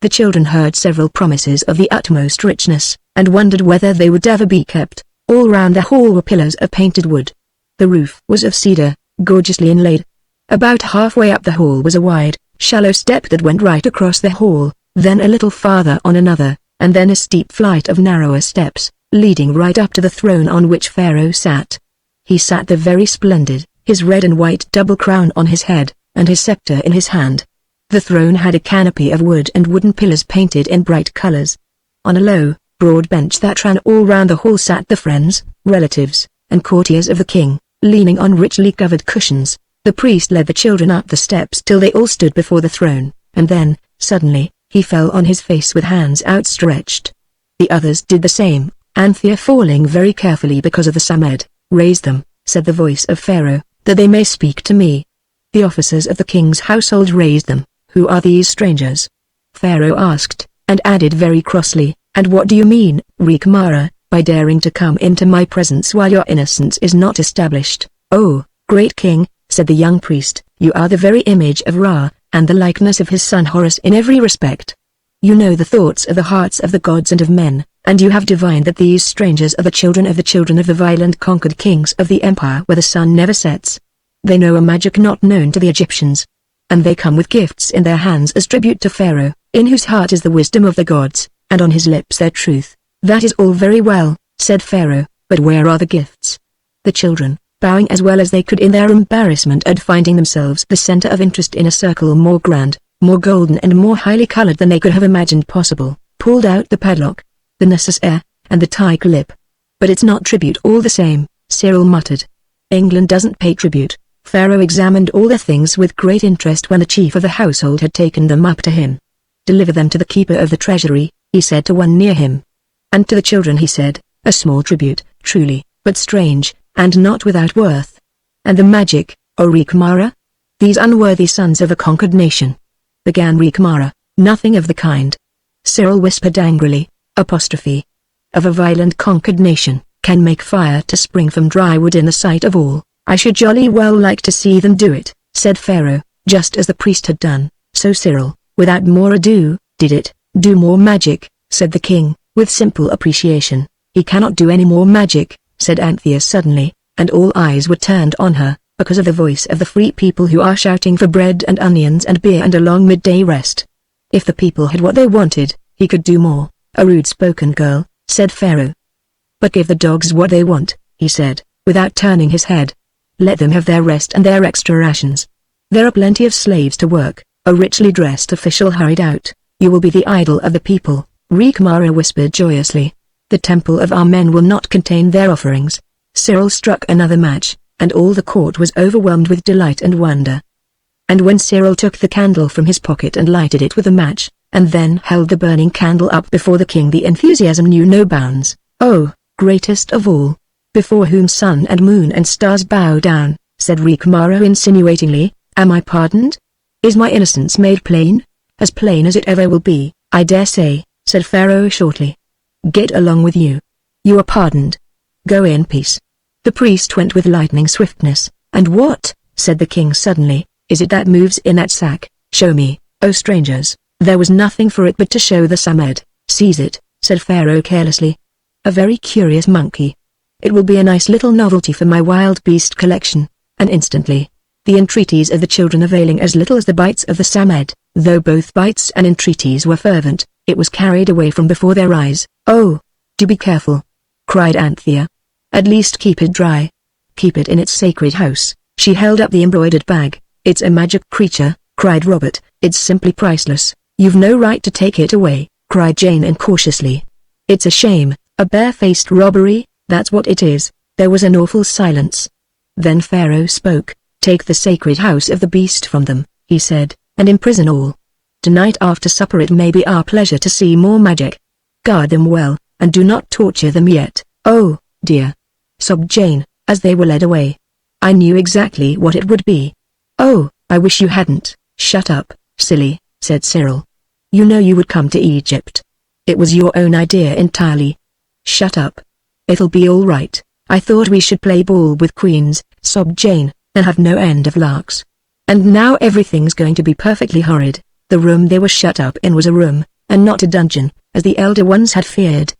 The children heard several promises of the utmost richness, and wondered whether they would ever be kept. All round the hall were pillars of painted wood. The roof was of cedar, gorgeously inlaid. About halfway up the hall was a wide, shallow step that went right across the hall, then a little farther on another, and then a steep flight of narrower steps, leading right up to the throne on which Pharaoh sat. He sat there very splendid, his red and white double crown on his head, and his scepter in his hand. The throne had a canopy of wood and wooden pillars painted in bright colors. On a low, broad bench that ran all round the hall sat the friends, relatives, and courtiers of the king, leaning on richly covered cushions. The priest led the children up the steps till they all stood before the throne, and then, suddenly, he fell on his face with hands outstretched. The others did the same, Anthea falling very carefully because of the Samed. Raise them, said the voice of Pharaoh, that they may speak to me. The officers of the king's household raised them. Who are these strangers? Pharaoh asked, and added very crossly, and what do you mean, Rikmara, by daring to come into my presence while your innocence is not established? Oh, great king, said the young priest, you are the very image of Ra, and the likeness of his son Horus in every respect. You know the thoughts of the hearts of the gods and of men, and you have divined that these strangers are the children of the violent conquered kings of the empire where the sun never sets. They know a magic not known to the Egyptians. And they come with gifts in their hands as tribute to Pharaoh, in whose heart is the wisdom of the gods, and on his lips their truth. That is all very well, said Pharaoh, but where are the gifts? The children, bowing as well as they could in their embarrassment at finding themselves the center of interest in a circle more grand, more golden and more highly colored than they could have imagined possible, pulled out the padlock, the necessaire, and the tiger lip. But it's not tribute all the same, Cyril muttered. England doesn't pay tribute. Pharaoh examined all the things with great interest when the chief of the household had taken them up to him. Deliver them to the keeper of the treasury, he said to one near him. And to the children he said, a small tribute, truly, but strange, and not without worth. And the magic, O Rikmara? These unworthy sons of a conquered nation. Began Rikmara, nothing of the kind. Cyril whispered angrily, apostrophe. Of a violent conquered nation, can make fire to spring from dry wood in the sight of all. I should jolly well like to see them do it, said Pharaoh, just as the priest had done. So Cyril, without more ado, did it. Do more magic, said the king, with simple appreciation. He cannot do any more magic, said Anthea suddenly, and all eyes were turned on her, because of the voice of the free people who are shouting for bread and onions and beer and a long midday rest. If the people had what they wanted, he could do more. A rude-spoken girl, said Pharaoh. But give the dogs what they want, he said, without turning his head. Let them have their rest and their extra rations. There are plenty of slaves to work. A richly dressed official hurried out. You will be the idol of the people, Rikmara whispered joyously. The temple of our men will not contain their offerings. Cyril struck another match, and all the court was overwhelmed with delight and wonder. And when Cyril took the candle from his pocket and lighted it with a match, and then held the burning candle up before the king, the enthusiasm knew no bounds. Oh, greatest of all, before whom sun and moon and stars bow down, said Rikmara insinuatingly, am I pardoned? Is my innocence made plain? As plain as it ever will be, I dare say, said Pharaoh shortly. Get along with you. You are pardoned. Go in peace. The priest went with lightning swiftness, "And what," said the king suddenly, "is it that moves in that sack? Show me, O strangers." There was nothing for it but to show the Samed. "Seize it," said Pharaoh carelessly. "A very curious monkey. It will be a nice little novelty for my wild beast collection." And instantly, the entreaties of the children availing as little as the bites of the Samed, though both bites and entreaties were fervent, it was carried away from before their eyes. "Oh, do be careful," cried Anthea. "At least keep it dry. Keep it in its sacred house." She held up the embroidered bag. "It's a magic creature," cried Robert. "It's simply priceless." "You've no right to take it away," cried Jane incautiously. "It's a shame, a barefaced robbery, that's what it is." There was an awful silence. Then Pharaoh spoke. "Take the sacred house of the beast from them," he said, "and imprison all. Tonight after supper it may be our pleasure to see more magic. Guard them well, and do not torture them yet." "Oh, dear," sobbed Jane, as they were led away. "I knew exactly what it would be." "Oh, I wish you hadn't." "Shut up, silly," said Cyril. "You know you would come to Egypt. It was your own idea entirely." "Shut up. It'll be all right. I thought we should play ball with queens," sobbed Jane, "and have no end of larks. And now everything's going to be perfectly horrid." The room they were shut up in was a room, and not a dungeon, as the elder ones had feared.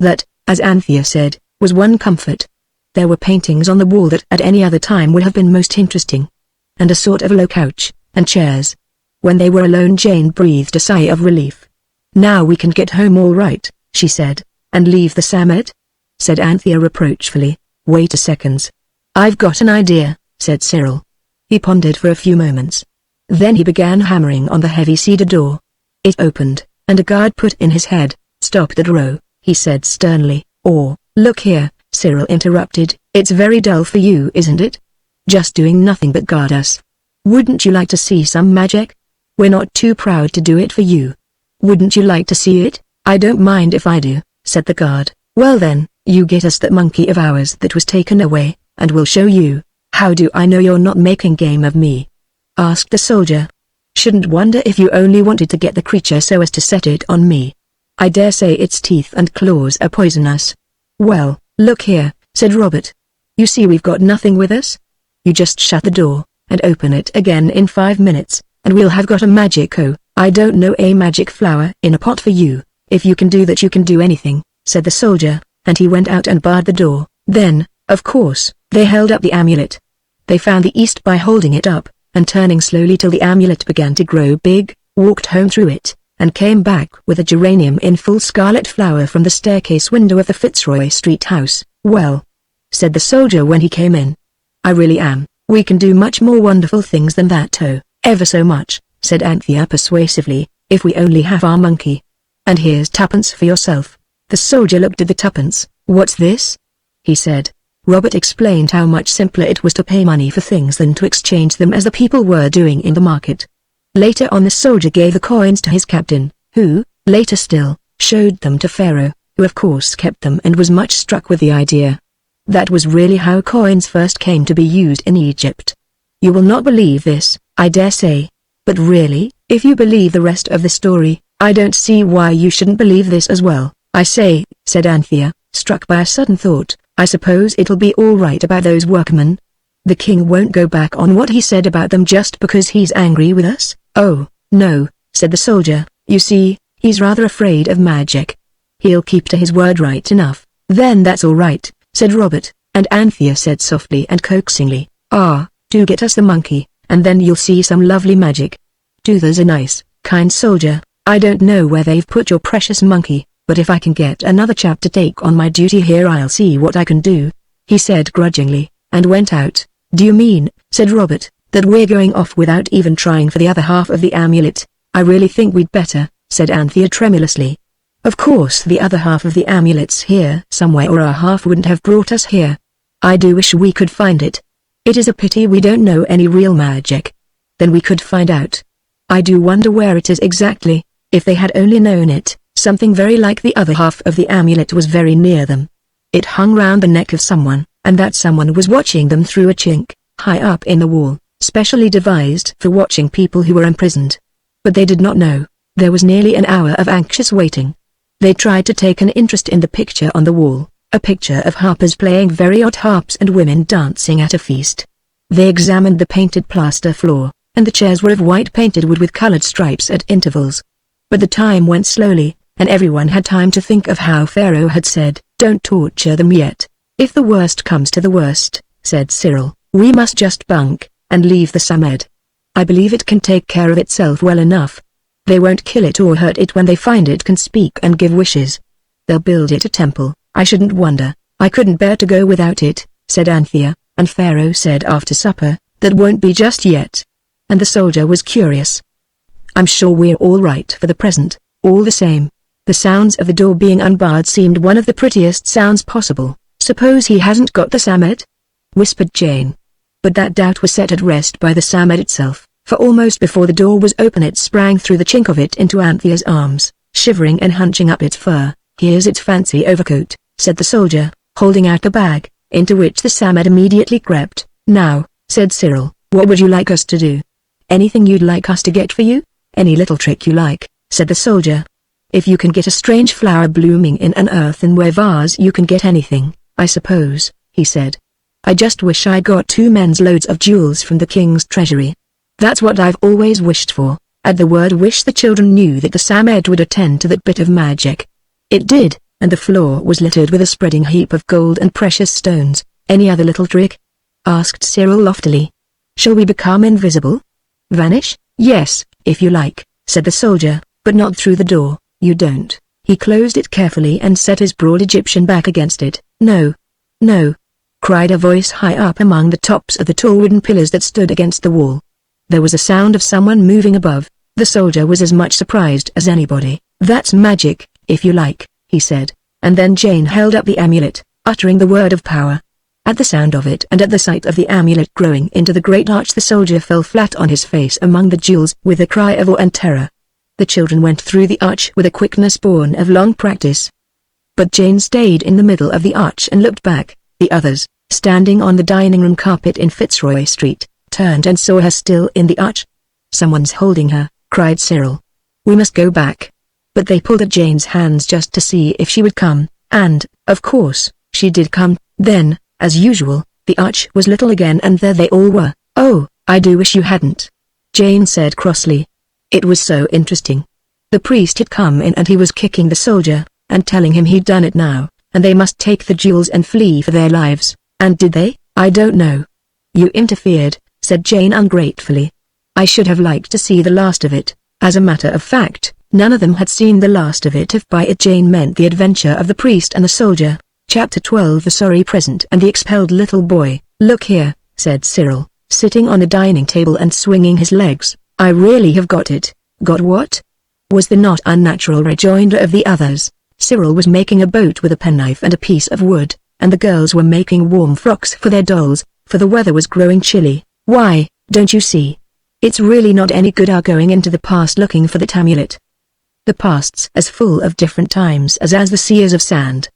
That, as Anthea said, was one comfort. There were paintings on the wall that at any other time would have been most interesting. And a sort of low couch, and chairs. When they were alone Jane breathed a sigh of relief. "Now we can get home all right," she said. "And leave the Samed?" said Anthea reproachfully. "Wait a second. I've got an idea," said Cyril. He pondered for a few moments. Then he began hammering on the heavy cedar door. It opened, and a guard put in his head. "Stop that row," he said sternly. "Or, look here," Cyril interrupted. "It's very dull for you, isn't it? Just doing nothing but guard us. Wouldn't you like to see some magic? We're not too proud to do it for you. Wouldn't you like to see it?" "I don't mind if I do," said the guard. "Well then, you get us that monkey of ours that was taken away, and we'll show you." "How do I know you're not making game of me?" asked the soldier. "Shouldn't wonder if you only wanted to get the creature so as to set it on me. I dare say its teeth and claws are poisonous." "Well, look here," said Robert. "You see we've got nothing with us? You just shut the door, and open it again in 5 minutes, and we'll have got a I don't know, a magic flower in a pot for you. If you can do that you can do anything," said the soldier, and he went out and barred the door. Then, of course, they held up the amulet. They found the east by holding it up, and turning slowly till the amulet began to grow big, walked home through it, and came back with a geranium in full scarlet flower from the staircase window of the Fitzroy Street house. "Well," said the soldier when he came in, "I really am. We can do much more wonderful things than that." "Oh, ever so much," said Anthea persuasively, "if we only have our monkey. And here's 2pence for yourself." The soldier looked at the 2pence. "What's this?" he said. Robert explained how much simpler it was to pay money for things than to exchange them as the people were doing in the market. Later on the soldier gave the coins to his captain, who, later still, showed them to Pharaoh, who of course kept them and was much struck with the idea. That was really how coins first came to be used in Egypt. You will not believe this, I dare say. But really, if you believe the rest of the story, I don't see why you shouldn't believe this as well. "I say," said Anthea, struck by a sudden thought, "I suppose it'll be all right about those workmen? The king won't go back on what he said about them just because he's angry with us?" "Oh, no," said the soldier, "you see, he's rather afraid of magic. He'll keep to his word right enough." "Then that's all right," said Robert, and Anthea said softly and coaxingly, "Ah, do get us the monkey, and then you'll see some lovely magic. Do. There's a nice, kind soldier. I don't know where they've put your precious monkey, but if I can get another chap to take on my duty here I'll see what I can do," he said grudgingly, and went out. "Do you mean," said Robert, "that we're going off without even trying for the other half of the amulet?" "I really think we'd better," said Anthea tremulously. "Of course the other half of the amulet's here somewhere or our half wouldn't have brought us here. I do wish we could find it. It is a pity we don't know any real magic. Then we could find out. I do wonder where it is exactly. If they had only known it, something very like the other half of the amulet was very near them. It hung round the neck of someone, and that someone was watching them through a chink, high up in the wall, specially devised for watching people who were imprisoned. But they did not know. There was nearly an hour of anxious waiting. They tried to take an interest in the picture on the wall, a picture of harpers playing very odd harps and women dancing at a feast. They examined the painted plaster floor, and the chairs were of white painted wood with colored stripes at intervals. But the time went slowly, and everyone had time to think of how Pharaoh had said, "Don't torture them yet. If the worst comes to the worst," said Cyril, "we must just bunk, and leave the Samed. I believe it can take care of itself well enough. They won't kill it or hurt it when they find it can speak and give wishes. They'll build it a temple, I shouldn't wonder. I couldn't bear to go without it," said Anthea, and Pharaoh said after supper, "That won't be just yet." And the soldier was curious. "I'm sure we're all right for the present, all the same." The sounds of the door being unbarred seemed one of the prettiest sounds possible. "Suppose he hasn't got the Samed?" whispered Jane. But that doubt was set at rest by the Samed itself, for almost before the door was open it sprang through the chink of it into Anthea's arms, shivering and hunching up its fur. "Here's its fancy overcoat," said the soldier, holding out the bag, into which the Samed immediately crept. "Now," said Cyril, "what would you like us to do?" "Anything you'd like us to get for you? Any little trick you like," said the soldier. "If you can get a strange flower blooming in an earthenware vase you can get anything, I suppose," he said. "I just wish I got 2 men's loads of jewels from the king's treasury. That's what I've always wished for." At the word wish the children knew that the Samed would attend to that bit of magic. It did, and the floor was littered with a spreading heap of gold and precious stones. "Any other little trick?" asked Cyril loftily. "Shall we become invisible? Vanish?" "Yes, if you like," said the soldier, "but not through the door. You don't." He closed it carefully and set his broad Egyptian back against it. "No. No," cried a voice high up among the tops of the tall wooden pillars that stood against the wall. There was a sound of someone moving above. The soldier was as much surprised as anybody. "That's magic, if you like," he said, and then Jane held up the amulet, uttering the word of power. At the sound of it and at the sight of the amulet growing into the great arch the soldier fell flat on his face among the jewels with a cry of awe and terror. The children went through the arch with a quickness born of long practice. But Jane stayed in the middle of the arch and looked back. The others, standing on the dining room carpet in Fitzroy Street, turned and saw her still in the arch. "Someone's holding her," cried Cyril. "We must go back." But they pulled at Jane's hands just to see if she would come, and, of course, she did come. Then, as usual, the arch was little again and there they all were. "Oh, I do wish you hadn't," Jane said crossly. It was so interesting. The priest had come in and he was kicking the soldier, and telling him he'd done it now, and they must take the jewels and flee for their lives. And did they? "I don't know. You interfered," said Jane ungratefully. "I should have liked to see the last of it." As a matter of fact, none of them had seen the last of it if by it Jane meant the adventure of the priest and the soldier. Chapter 12 The Sorry Present and the Expelled Little Boy. "Look here," said Cyril, sitting on the dining table and swinging his legs, "I really have got it." "Got what?" was the not unnatural rejoinder of the others. Cyril was making a boat with a penknife and a piece of wood, and the girls were making warm frocks for their dolls, for the weather was growing chilly. "Why, don't you see? It's really not any good our going into the past looking for that amulet. The past's as full of different times as the sea is of sand.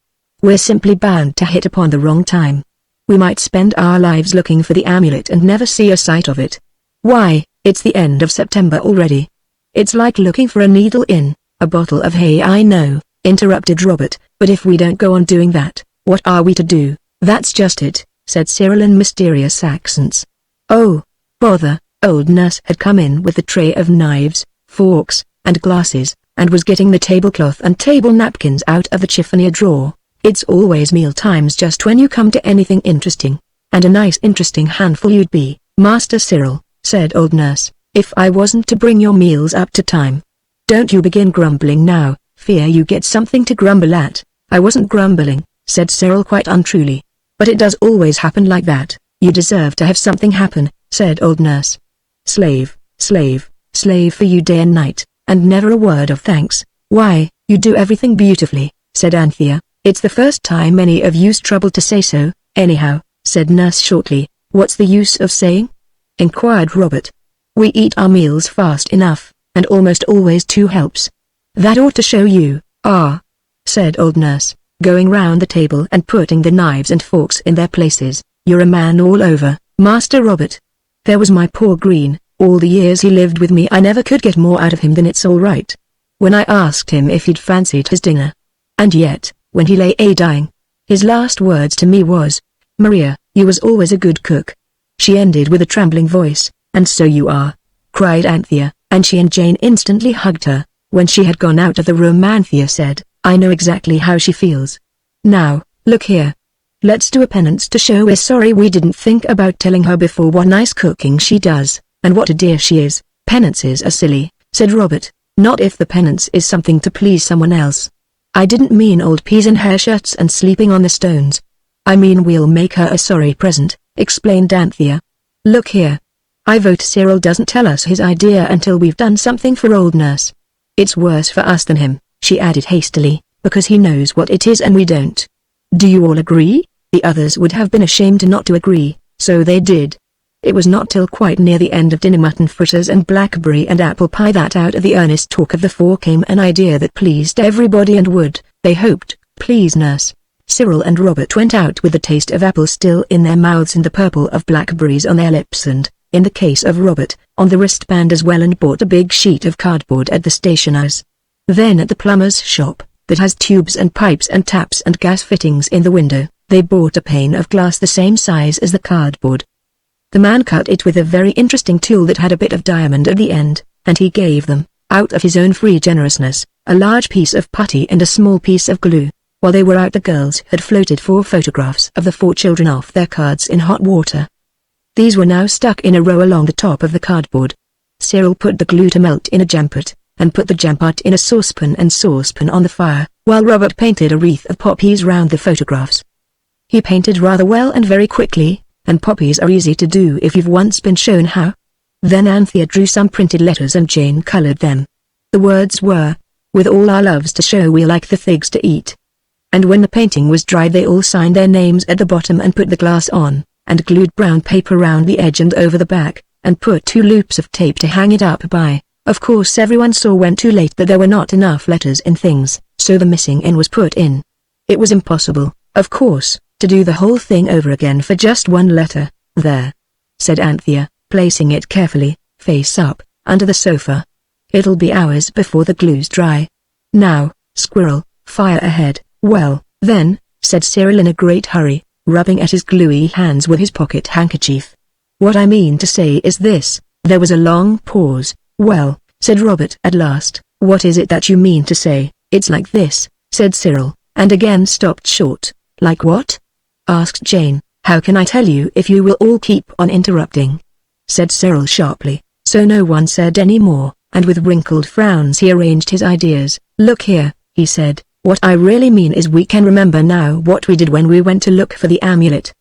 We're simply bound to hit upon the wrong time. We might spend our lives looking for the amulet and never see a sight of it. Why, it's the end of September already. It's like looking for a needle in a bottle of hay." "I know," interrupted Robert, "but if we don't go on doing that, what are we to do?" "That's just it," said Cyril in mysterious accents. "Oh, bother." Old Nurse had come in with the tray of knives, forks, and glasses, and was getting the tablecloth and table napkins out of the chiffonier drawer. "It's always meal times just when you come to anything interesting. And a nice interesting handful you'd be, Master Cyril," said Old Nurse, "if I wasn't to bring your meals up to time. Don't you begin grumbling now, fear you get something to grumble at." "I wasn't grumbling," said Cyril quite untruly. "But it does always happen like that." "You deserve to have something happen," said Old Nurse. "Slave, slave, slave for you day and night, and never a word of thanks." "Why, you do everything beautifully," said Anthea. "It's the first time any of you's troubled to say so." "Anyhow," said Nurse shortly. "What's the use of saying?" inquired Robert. "We eat our meals fast enough, and almost always 2 helps." "That ought to show you." "Ah," said Old Nurse, going round the table and putting the knives and forks in their places. "You're a man all over, Master Robert. There was my poor Green, all the years he lived with me I never could get more out of him than 'it's all right' when I asked him if he'd fancied his dinner. And yet, when he lay dying, his last words to me was, 'Maria, you was always a good cook.' she ended with a trembling voice. "And so you are," cried Anthea, and she and Jane instantly hugged her. When she had gone out of the room, Anthea said, "I know exactly how she feels. Now, look here. Let's do a penance to show we're sorry we didn't think about telling her before what nice cooking she does, and what a dear she is." "Penances are silly," said Robert. "Not if the penance is something to please someone else. I didn't mean old peas in hair shirts and sleeping on the stones. I mean we'll make her a sorry present," explained Anthea. "Look here. I vote Cyril doesn't tell us his idea until we've done something for old Nurse. It's worse for us than him," she added hastily, "because he knows what it is and we don't. Do you all agree?" The others would have been ashamed not to agree, so they did. It was not till quite near the end of dinner, mutton fritters and blackberry and apple pie, that out of the earnest talk of the four came an idea that pleased everybody and would, they hoped, please Nurse. Cyril and Robert went out with the taste of apple still in their mouths and the purple of blackberries on their lips and, in the case of Robert, on the wristband as well, and bought a big sheet of cardboard at the stationer's. Then at the plumber's shop, that has tubes and pipes and taps and gas fittings in the window, they bought a pane of glass the same size as the cardboard. The man cut it with a very interesting tool that had a bit of diamond at the end, and he gave them, out of his own free generousness, a large piece of putty and a small piece of glue. While they were out, the girls had floated 4 photographs of the 4 children off their cards in hot water. These were now stuck in a row along the top of the cardboard. Cyril put the glue to melt in a jam pot, and put the jam pot in a saucepan on the fire, while Robert painted a wreath of poppies round the photographs. He painted rather well and very quickly, and poppies are easy to do if you've once been shown how. Then Anthea drew some printed letters and Jane colored them. The words were, "With all our loves to show we like the figs to eat." And when the painting was dry, they all signed their names at the bottom and put the glass on, and glued brown paper round the edge and over the back, and put 2 loops of tape to hang it up by. Of course everyone saw when too late that there were not enough letters in things, so the missing N was put in. It was impossible, of course, to do the whole thing over again for just 1 letter. "There," said Anthea, placing it carefully, face up, under the sofa. "It'll be hours before the glue's dry. Now, Squirrel, fire ahead." "Well, then," said Cyril in a great hurry, rubbing at his gluey hands with his pocket handkerchief. "What I mean to say is this." There was a long pause. "Well," said Robert at last, "what is it that you mean to say?" "It's like this," said Cyril, and again stopped short. "Like what?" asked Jane. "How can I tell you if you will all keep on interrupting?" said Cyril sharply. So no one said any more, and with wrinkled frowns he arranged his ideas. "Look here," he said, "what I really mean is we can remember now what we did when we went to look for the amulet.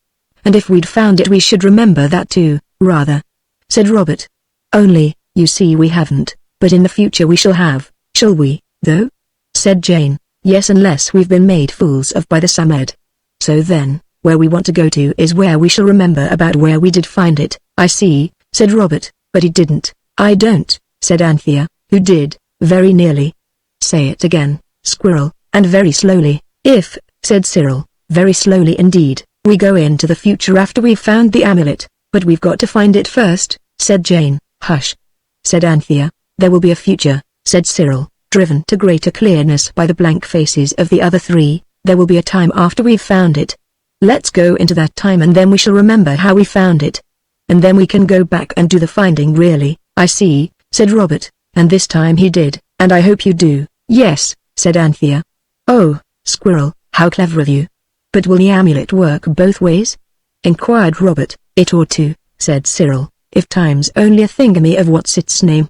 And if we'd found it we should remember that too, rather," said Robert. "Only, you see we haven't, but in the future we shall have, shall we, though?" said Jane. "Yes, unless we've been made fools of by the Samed. So then, where we want to go to is where we shall remember about where we did find it." "I see," said Robert, "but he didn't." "I don't," said Anthea, "who did, very nearly." "Say it again, Squirrel, and very slowly." "If," said Cyril, very slowly indeed, "we go into the future after we've found the amulet, but we've got to find it first," said Jane. "Hush," said Anthea. "There will be a future," said Cyril, driven to greater clearness by the blank faces of the other 3. "There will be a time after we've found it. Let's go into that time and then we shall remember how we found it. And then we can go back and do the finding really." "I see," said Robert, and this time he did, "and I hope you do." "Yes," said Anthea. "Oh, Squirrel, how clever of you. But will the amulet work both ways?" inquired Robert. "It ought to," said Cyril, "if time's only a thingamy of what's its name.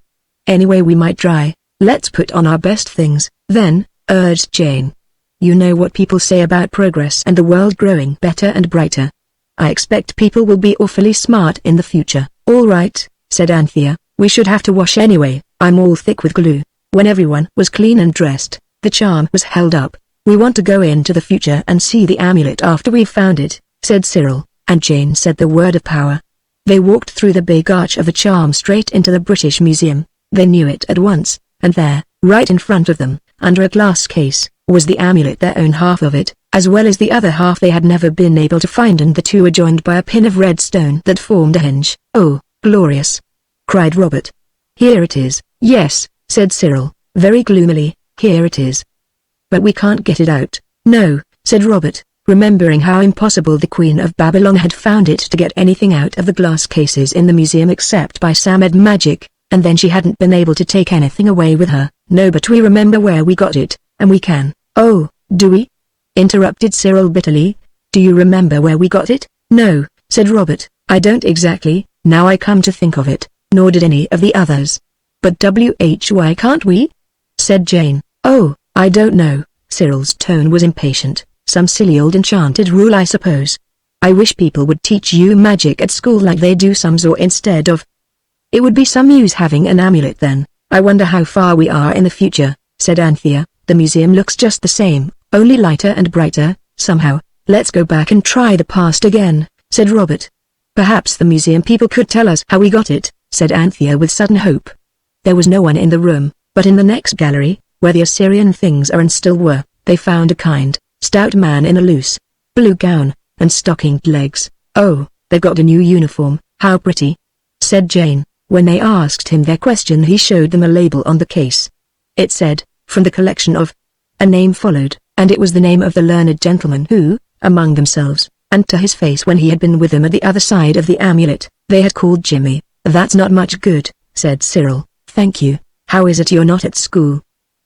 Anyway we might try. Let's put on our best things." "Then," urged Jane. "You know what people say about progress and the world growing better and brighter. I expect people will be awfully smart in the future." "All right," said Anthea, "we should have to wash anyway. I'm all thick with glue." When everyone was clean and dressed, the charm was held up. "We want to go into the future and see the amulet after we've found it," said Cyril, and Jane said the word of power. They walked through the big arch of the charm straight into the British Museum. They knew it at once, and there, right in front of them, under a glass case, was the amulet, their own half of it, as well as the other half they had never been able to find, and the two were joined by a pin of red stone that formed a hinge. "Oh, glorious!" cried Robert. "Here it is." "Yes," said Cyril, very gloomily, "here it is. But we can't get it out." "No," said Robert, remembering how impossible the Queen of Babylon had found it to get anything out of the glass cases in the museum except by Samed magic, and then she hadn't been able to take anything away with her. No, but we remember where we got it, and we can. Oh, do we? Interrupted Cyril bitterly. Do you remember where we got it? No, said Robert, I don't exactly, now I come to think of it, nor did any of the others. But why can't we? Said Jane. Oh, I don't know. Cyril's tone was impatient. Some silly old enchanted rule, I suppose. I wish people would teach you magic at school like they do Sums, or instead of. It would be some use having an amulet then. I wonder how far we are in the future, said Anthea. The museum looks just the same, only lighter and brighter, somehow. Let's go back and try the past again, said Robert. Perhaps the museum people could tell us how we got it, said Anthea with sudden hope. There was no one in the room, but in the next gallery, where the Assyrian things are and still were, they found a kind, stout man in a loose blue gown, and stockinged legs. Oh, they've got a new uniform, how pretty, said Jane. When they asked him their question, he showed them a label on the case. It said, from the collection of. A name followed, and it was the name of the learned gentleman who, among themselves, and to his face when he had been with them at the other side of the amulet, they had called Jimmy. That's not much good, said Cyril. Thank you. How is it you're not at school?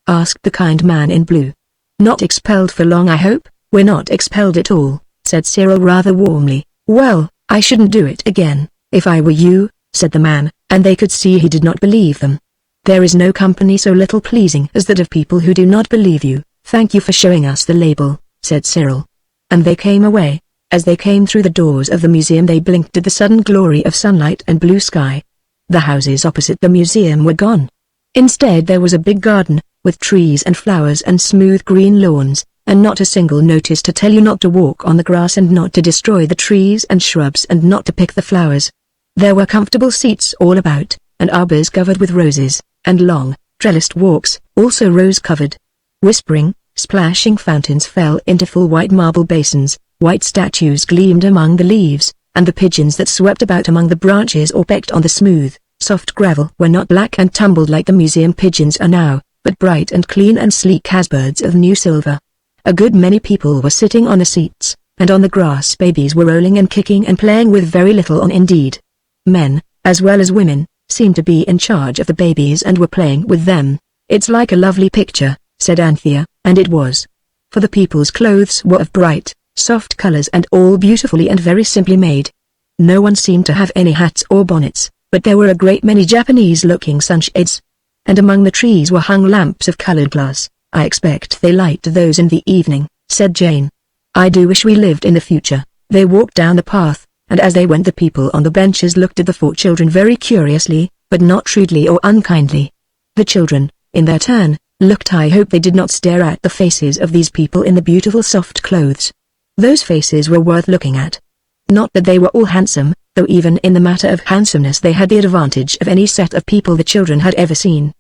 Asked the kind man in blue. Not expelled for long, I hope? We're not expelled at all, said Cyril rather warmly. Well, I shouldn't do it again, if I were you, said the man, and they could see he did not believe them. There is no company so little pleasing as that of people who do not believe you. Thank you for showing us the label, said Cyril. And they came away. As they came through the doors of the museum, they blinked at the sudden glory of sunlight and blue sky. The houses opposite the museum were gone. Instead there was a big garden, with trees and flowers and smooth green lawns, and not a single notice to tell you not to walk on the grass and not to destroy the trees and shrubs and not to pick the flowers. There were comfortable seats all about, and arbors covered with roses, and long, trellised walks, also rose-covered. Whispering, splashing fountains fell into full white marble basins, white statues gleamed among the leaves, and the pigeons that swept about among the branches or pecked on the smooth, soft gravel were not black and tumbled like the museum pigeons are now, but bright and clean and sleek as birds of new silver. A good many people were sitting on the seats, and on the grass babies were rolling and kicking and playing with very little on. Indeed, men, as well as women, seemed to be in charge of the babies and were playing with them. It's like a lovely picture, said Anthea, and it was. For the people's clothes were of bright, soft colors and all beautifully and very simply made. No one seemed to have any hats or bonnets, but there were a great many Japanese-looking sunshades. And among the trees were hung lamps of colored glass. I expect they light those in the evening, said Jane. I do wish we lived in the future. They walked down the path, and as they went the people on the benches looked at the 4 children very curiously, but not shrewdly or unkindly. The children, in their turn, looked. I hope they did not stare at the faces of these people in the beautiful soft clothes. Those faces were worth looking at. Not that they were all handsome, though even in the matter of handsomeness they had the advantage of any set of people the children had ever seen.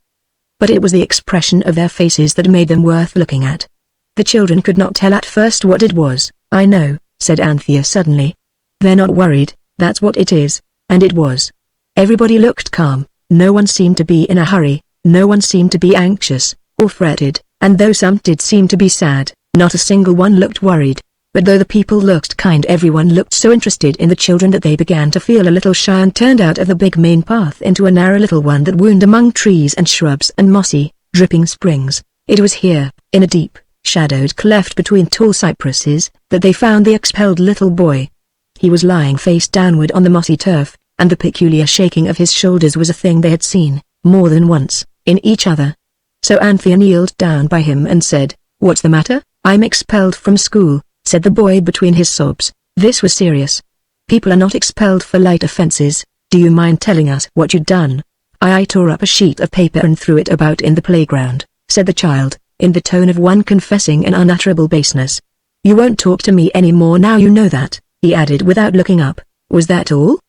But it was the expression of their faces that made them worth looking at. The children could not tell at first what it was. I know, said Anthea suddenly. They're not worried, that's what it is, and it was. Everybody looked calm, no one seemed to be in a hurry, no one seemed to be anxious, or fretted, and though some did seem to be sad, not a single one looked worried. But though the people looked kind, everyone looked so interested in the children that they began to feel a little shy and turned out of the big main path into a narrow little one that wound among trees and shrubs and mossy, dripping springs. It was here, in a deep, shadowed cleft between tall cypresses, that they found the expelled little boy. He was lying face downward on the mossy turf, and the peculiar shaking of his shoulders was a thing they had seen, more than once, in each other. So Anthea kneeled down by him and said, "What's the matter?" "I'm expelled from school," said the boy between his sobs. This was serious. "People are not expelled for light offenses. Do you mind telling us what you'd done?" I tore up a sheet of paper and threw it about in the playground," said the child, in the tone of one confessing an unutterable baseness. "You won't talk to me any more now, you know that," he added without looking up. "Was that all?"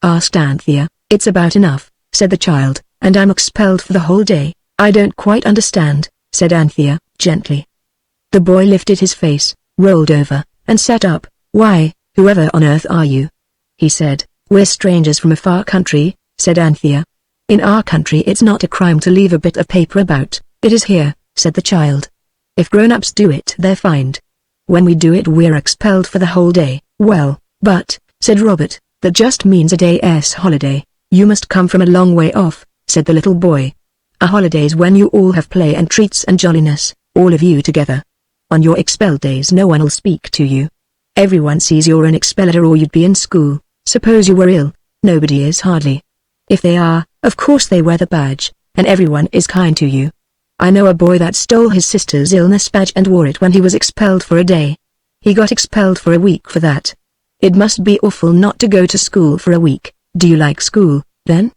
asked Anthea. "It's about enough," said the child, "and I'm expelled for the whole day." "I don't quite understand," said Anthea, gently. The boy lifted his face, rolled over, and sat up. "Why, whoever on earth are you?" he said. "We're strangers from a far country," said Anthea. "In our country it's not a crime to leave a bit of paper about." "It is here," said the child. "If grown-ups do it they're fined." When we do it we're expelled for the whole day. Well, but, said Robert, that just means a day's holiday. You must come from a long way off, said the little boy. A holiday's when you all have play and treats and jolliness, all of you together. On your expelled days no one'll speak to you. Everyone sees you're an expeller or you'd be in school. Suppose you were ill, nobody is hardly. If they are, of course they wear the badge, and everyone is kind to you. I know a boy that stole his sister's illness badge and wore it when he was expelled for a day. He got expelled for a week for that. It must be awful not to go to school for a week. Do you like school, then?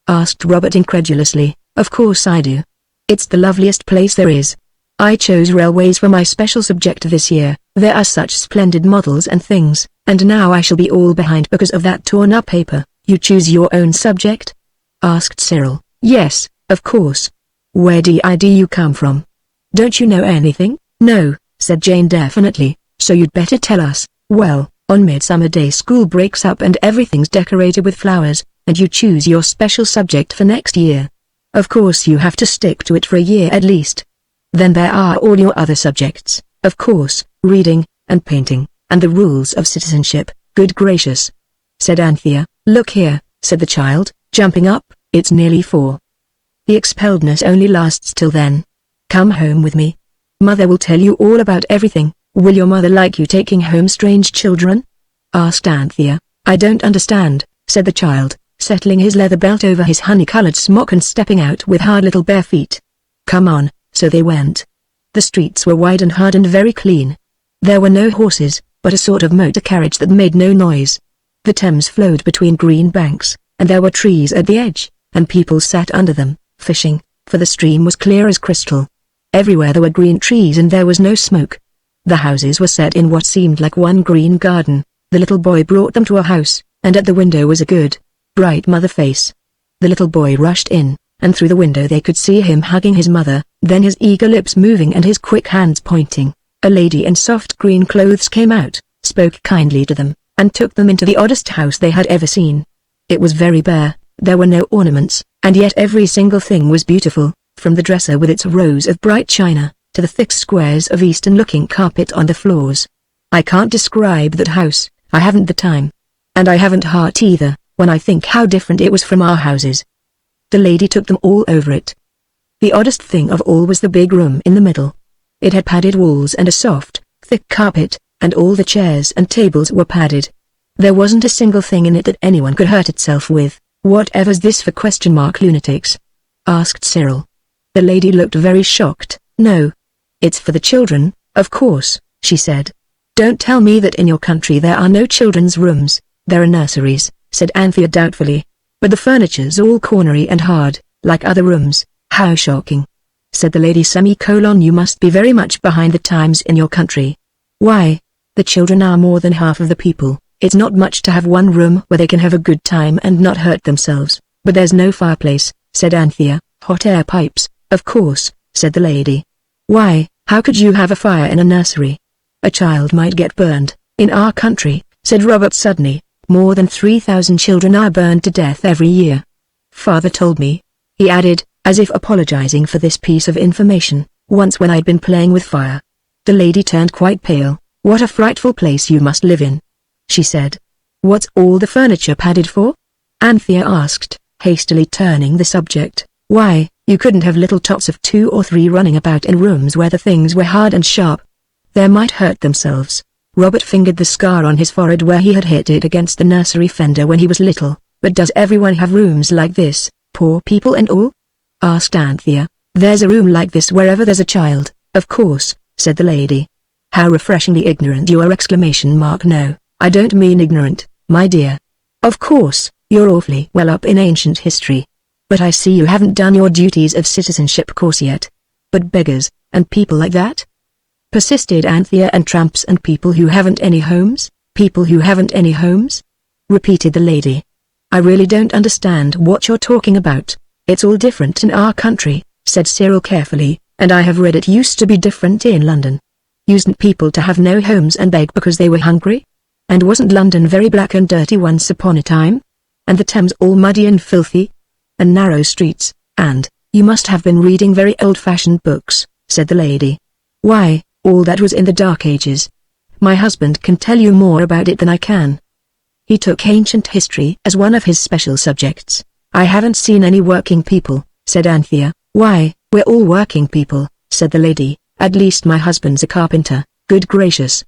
Asked Robert incredulously. Of course I do. It's the loveliest place there is. I chose railways for my special subject this year. There are such splendid models and things, and now I shall be all behind because of that torn-up paper. You choose your own subject? Asked Cyril. Yes, of course. Where do you come from? Don't you know anything? No, said Jane definitely, so you'd better tell us. Well, on Midsummer Day school breaks up and everything's decorated with flowers, and you choose your special subject for next year. Of course you have to stick to it for a year at least. Then there are all your other subjects, of course, reading, and painting, and the rules of citizenship. Good gracious, said Anthea. Look here, said the child, jumping up, it's nearly 4. The expelledness only lasts till then. Come home with me. Mother will tell you all about everything. Will your mother like you taking home strange children? Asked Anthea. I don't understand, said the child, settling his leather belt over his honey-colored smock and stepping out with hard little bare feet. Come on. So they went. The streets were wide and hard and very clean. There were no horses, but a sort of motor carriage that made no noise. The Thames flowed between green banks, and there were trees at the edge, and people sat under them, fishing, for the stream was clear as crystal. Everywhere there were green trees and there was no smoke. The houses were set in what seemed like one green garden. The little boy brought them to a house, and at the window was a good, bright mother face. The little boy rushed in, and through the window they could see him hugging his mother, then his eager lips moving and his quick hands pointing. A lady in soft green clothes came out, spoke kindly to them, and took them into the oddest house they had ever seen. It was very bare, there were no ornaments, and yet every single thing was beautiful, from the dresser with its rows of bright china, to the thick squares of Eastern-looking carpet on the floors. I can't describe that house, I haven't the time. And I haven't heart either, when I think how different it was from our houses. The lady took them all over it. The oddest thing of all was the big room in the middle. It had padded walls and a soft, thick carpet, and all the chairs and tables were padded. There wasn't a single thing in it that anyone could hurt itself with. Whatever's this for ? Lunatics? Asked Cyril. The lady looked very shocked. No. It's for the children, of course, she said. Don't tell me that in your country there are no children's rooms. There are nurseries, said Anthea doubtfully. But the furniture's all cornery and hard, like other rooms. How shocking, said the lady You must be very much behind the times in your country. Why? The children are more than half of the people. It's not much to have one room where they can have a good time and not hurt themselves. But there's no fireplace, said Anthea. Hot air pipes, of course, said the lady. Why, how could you have a fire in a nursery? A child might get burned. In our country, said Robert suddenly, more than 3,000 children are burned to death every year. Father told me, he added, as if apologizing for this piece of information, once when I'd been playing with fire. The lady turned quite pale. What a frightful place you must live in, she said. What's all the furniture padded for? Anthea asked, hastily turning the subject. Why, you couldn't have little tots of 2 or 3 running about in rooms where the things were hard and sharp. They might hurt themselves. Robert fingered the scar on his forehead where he had hit it against the nursery fender when he was little. But does everyone have rooms like this, poor people and all? Asked Anthea. There's a room like this wherever there's a child, of course, said the lady. How refreshingly ignorant you are! No, I don't mean ignorant, my dear. Of course, you're awfully well up in ancient history. But I see you haven't done your duties of citizenship course yet. But beggars, and people like that? Persisted Anthea. And tramps and people who haven't any homes? People who haven't any homes? Repeated the lady. I really don't understand what you're talking about. It's all different in our country, said Cyril carefully, and I have read it used to be different in London. Usedn't people to have no homes and beg because they were hungry? And wasn't London very black and dirty once upon a time? And the Thames all muddy and filthy? And narrow streets, and, you must have been reading very old-fashioned books, said the lady. Why, all that was in the Dark Ages. My husband can tell you more about it than I can. He took ancient history as one of his special subjects. I haven't seen any working people, said Anthea. Why, we're all working people, said the lady. At least my husband's a carpenter. Good gracious,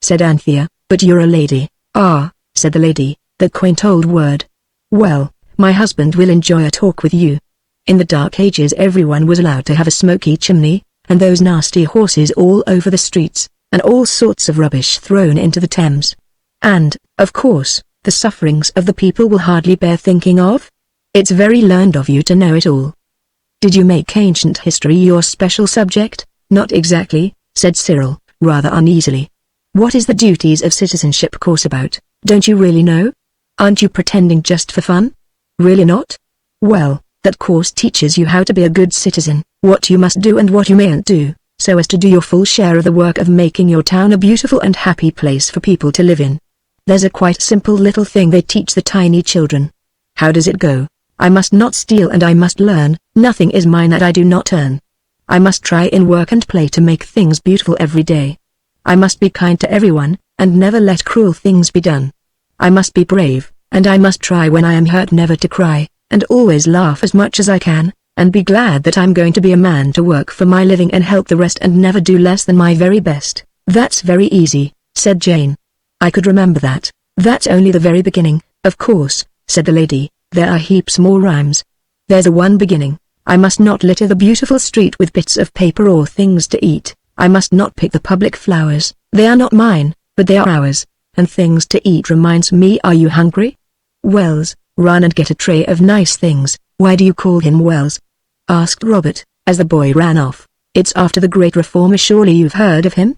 said Anthea. But you're a lady. Ah, said the lady, that quaint old word. Well, my husband will enjoy a talk with you. In the Dark Ages everyone was allowed to have a smoky chimney, and those nasty horses all over the streets, and all sorts of rubbish thrown into the Thames. And, of course, the sufferings of the people will hardly bear thinking of. It's very learned of you to know it all. Did you make ancient history your special subject? Not exactly, said Cyril, rather uneasily. What is the duties of citizenship course about? Don't you really know? Aren't you pretending just for fun? Really not? Well, that course teaches you how to be a good citizen, what you must do and what you mayn't do, so as to do your full share of the work of making your town a beautiful and happy place for people to live in. There's a quite simple little thing they teach the tiny children. How does it go? I must not steal and I must learn, nothing is mine that I do not earn. I must try in work and play to make things beautiful every day. I must be kind to everyone, and never let cruel things be done. I must be brave, and I must try when I am hurt never to cry, and always laugh as much as I can, and be glad that I'm going to be a man to work for my living and help the rest and never do less than my very best. That's very easy, said Jane. I could remember that. That's only the very beginning, of course, said the lady. There are heaps more rhymes. There's a one beginning. I must not litter the beautiful street with bits of paper or things to eat. I must not pick the public flowers. They are not mine, but they are ours. And things to eat reminds me, are you hungry? Wells, run and get a tray of nice things. Why do you call him Wells? Asked Robert, as the boy ran off. It's after the great reformer, surely you've heard of him?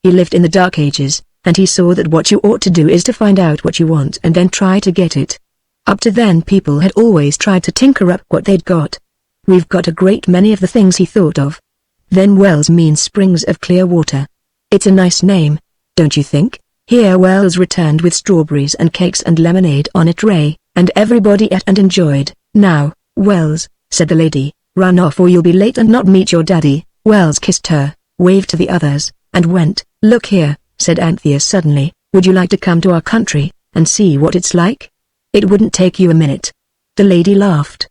He lived in the Dark Ages, and he saw that what you ought to do is to find out what you want and then try to get it. Up to then people had always tried to tinker up what they'd got. We've got a great many of the things he thought of. Then Wells means springs of clear water. It's a nice name, don't you think? Here Wells returned with strawberries and cakes and lemonade on a tray, and everybody ate and enjoyed. Now, Wells, said the lady, run off or you'll be late and not meet your daddy. Wells kissed her, waved to the others, and went. Look here, said Anthea suddenly, would you like to come to our country, and see what it's like? It wouldn't take you a minute. The lady laughed.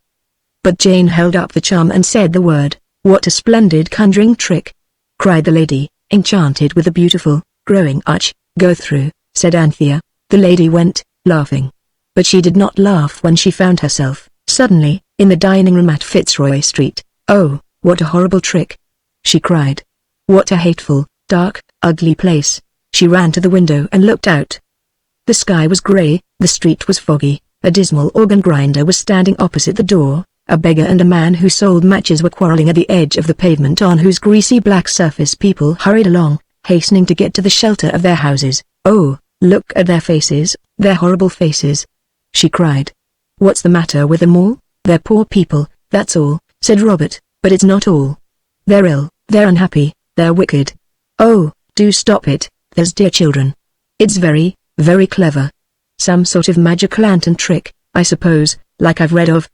But Jane held up the charm and said the word. What a splendid conjuring trick! Cried the lady, enchanted with the beautiful, growing arch. Go through, said Anthea. The lady went, laughing. But she did not laugh when she found herself, suddenly, in the dining room at Fitzroy Street. Oh, what a horrible trick! She cried. What a hateful, dark, ugly place. She ran to the window and looked out. The sky was grey, the street was foggy, a dismal organ grinder was standing opposite the door, a beggar and a man who sold matches were quarrelling at the edge of the pavement on whose greasy black surface people hurried along, hastening to get to the shelter of their houses. Oh, look at their faces, their horrible faces! She cried. What's the matter with them all? They're poor people, that's all, said Robert, but it's not all. They're ill, they're unhappy, they're wicked. Oh, do stop it, there's dear children. It's very, very clever. Some sort of magic lantern trick, I suppose, like I've read of.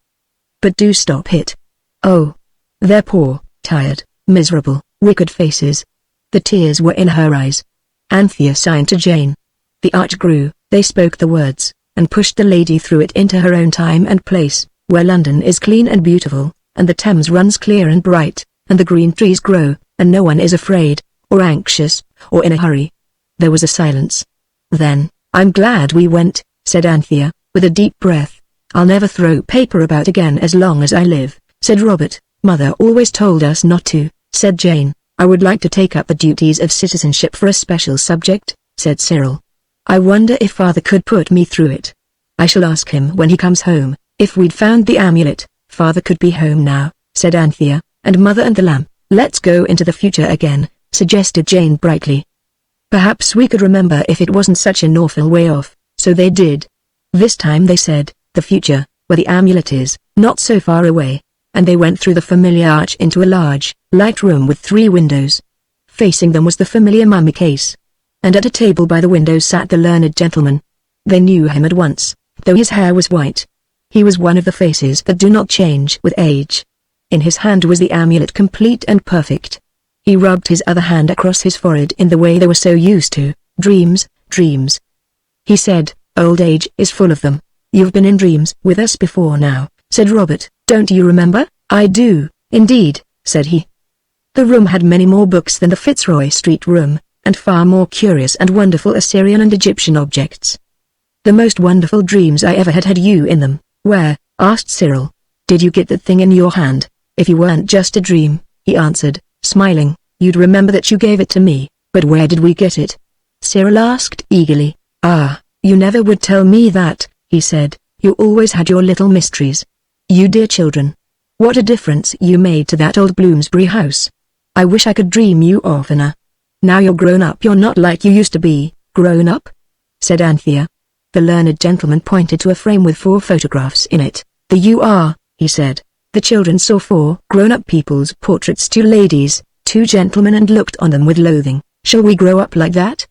But do stop it. Oh, they're poor, tired, miserable, wicked faces. The tears were in her eyes. Anthea signed to Jane. The arch grew, they spoke the words, and pushed the lady through it into her own time and place, where London is clean and beautiful, and the Thames runs clear and bright, and the green trees grow, and no one is afraid, or anxious, or in a hurry. There was a silence. Then, I'm glad we went, said Anthea, with a deep breath. I'll never throw paper about again as long as I live, said Robert. Mother always told us not to, said Jane. I would like to take up the duties of citizenship for a special subject, said Cyril. I wonder if Father could put me through it. I shall ask him when he comes home. If we'd found the amulet, Father could be home now, said Anthea, and Mother and the lamp. Let's go into the future again, suggested Jane brightly. Perhaps we could remember if it wasn't such an awful way off. So they did. This time they said, the future, where the amulet is, not so far away. And they went through the familiar arch into a large, light room with 3 windows. Facing them was the familiar mummy case. And at a table by the window sat the learned gentleman. They knew him at once, though his hair was white. He was one of the faces that do not change with age. In his hand was the amulet complete and perfect. He rubbed his other hand across his forehead in the way they were so used to, Dreams, dreams. He said, old age is full of them. You've been in dreams with us before now, said Robert. Don't you remember? I do, indeed, said he. The room had many more books than the Fitzroy Street room, and far more curious and wonderful Assyrian and Egyptian objects. The most wonderful dreams I ever had you in them. Where? Asked Cyril. Did you get that thing in your hand? If you weren't just a dream, he answered, smiling, you'd remember that you gave it to me, but where did we get it? Cyril asked eagerly. Ah, you never would tell me that, he said, you always had your little mysteries. You dear children. What a difference you made to that old Bloomsbury house. I wish I could dream you oftener. Now you're grown up, you're not like you used to be. Grown up? Said Anthea. The learned gentleman pointed to a frame with 4 photographs in it. The you are, he said. The children saw 4 grown-up people's portraits, 2 ladies, 2 gentlemen, and looked on them with loathing. Shall we grow up like that?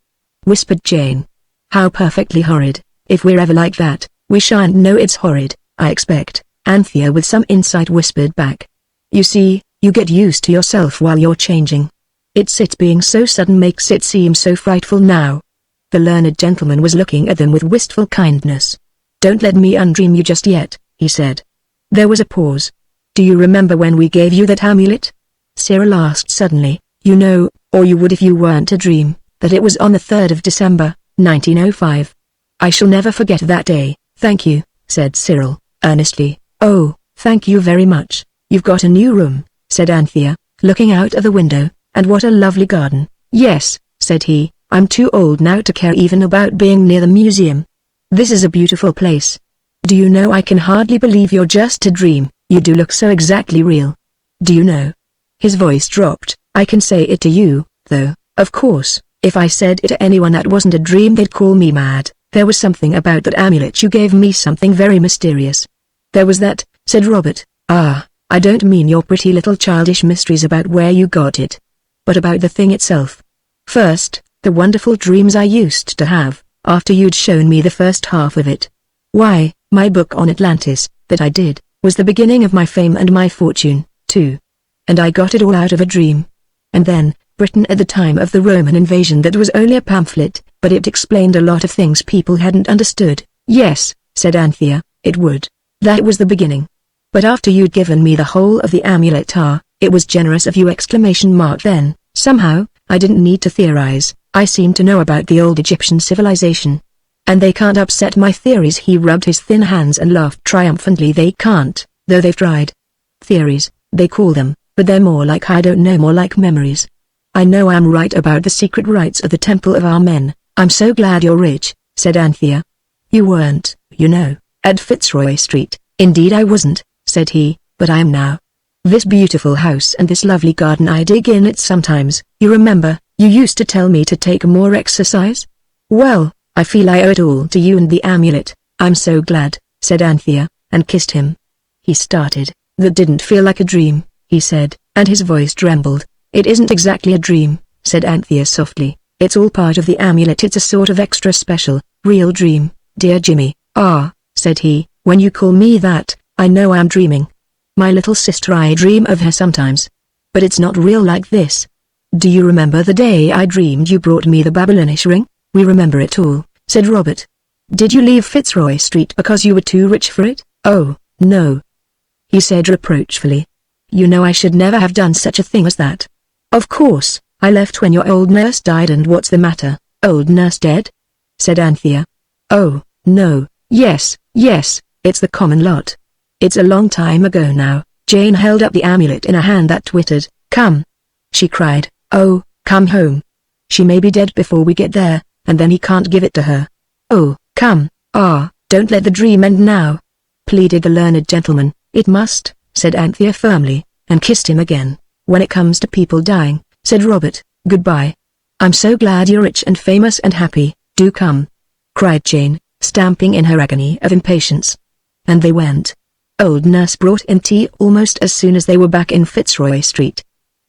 Whispered Jane. How perfectly horrid. If we're ever like that, we shan't know it's horrid, I expect, Anthea with some insight whispered back. You see, you get used to yourself while you're changing. It's being so sudden makes it seem so frightful now. The learned gentleman was looking at them with wistful kindness. Don't let me undream you just yet, he said. There was a pause. Do you remember when we gave you that amulet? Cyril asked suddenly. You know, or you would if you weren't a dream, that it was on the 3rd of December, 1905. I shall never forget that day. Thank you, said Cyril, earnestly. Oh, thank you very much. You've got a new room, said Anthea, looking out of the window, and what a lovely garden. Yes, said he, I'm too old now to care even about being near the museum. This is a beautiful place. Do you know, I can hardly believe you're just a dream, you do look so exactly real. Do you know? His voice dropped. I can say it to you, though, of course, if I said it to anyone that wasn't a dream they'd call me mad. There was something about that amulet you gave me, something very mysterious. There was that, said Robert. Ah, I don't mean your pretty little childish mysteries about where you got it, but about the thing itself. First, the wonderful dreams I used to have, after you'd shown me the first half of it. Why, my book on Atlantis, that I did, was the beginning of my fame and my fortune, too. And I got it all out of a dream. And then, Britain at the time of the Roman invasion, that was only a pamphlet, but it explained a lot of things people hadn't understood. Yes, said Anthea, it would. That was the beginning. But after you'd given me the whole of the amulet, it was generous of you! Then, somehow, I didn't need to theorize. I seemed to know about the old Egyptian civilization. And they can't upset my theories. He rubbed his thin hands and laughed triumphantly. They can't, though they've tried. Theories, they call them, but they're more like, I don't know, more like memories. I know I'm right about the secret rites of the Temple of Amen. I'm so glad you're rich, said Anthea. You weren't, you know, at Fitzroy Street. Indeed I wasn't, said he, but I am now. This beautiful house and this lovely garden, I dig in it sometimes. You remember, you used to tell me to take more exercise? Well, I feel I owe it all to you and the amulet. I'm so glad, said Anthea, and kissed him. He started. That didn't feel like a dream, he said, and his voice trembled. It isn't exactly a dream, said Anthea softly. It's all part of the amulet. It's a sort of extra special, real dream, dear Jimmy. Ah, said he, when you call me that, I know I'm dreaming. My little sister, I dream of her sometimes. But it's not real like this. Do you remember the day I dreamed you brought me the Babylonish ring? We remember it all, said Robert. Did you leave Fitzroy Street because you were too rich for it? Oh, no, he said reproachfully. You know I should never have done such a thing as that. Of course, I left when your old nurse died. And what's the matter? Old nurse dead? Said Anthea. Oh, no, yes, it's the common lot. It's a long time ago now. Jane held up the amulet in a hand that twittered. Come, she cried. Oh, come home. She may be dead before we get there, and then he can't give it to her. Oh, come, don't let the dream end now, pleaded the learned gentleman. It must, said Anthea firmly, and kissed him again. When it comes to people dying, said Robert, goodbye. I'm so glad you're rich and famous and happy. Do come, cried Jane, stamping in her agony of impatience. And they went. Old nurse brought in tea almost as soon as they were back in Fitzroy Street.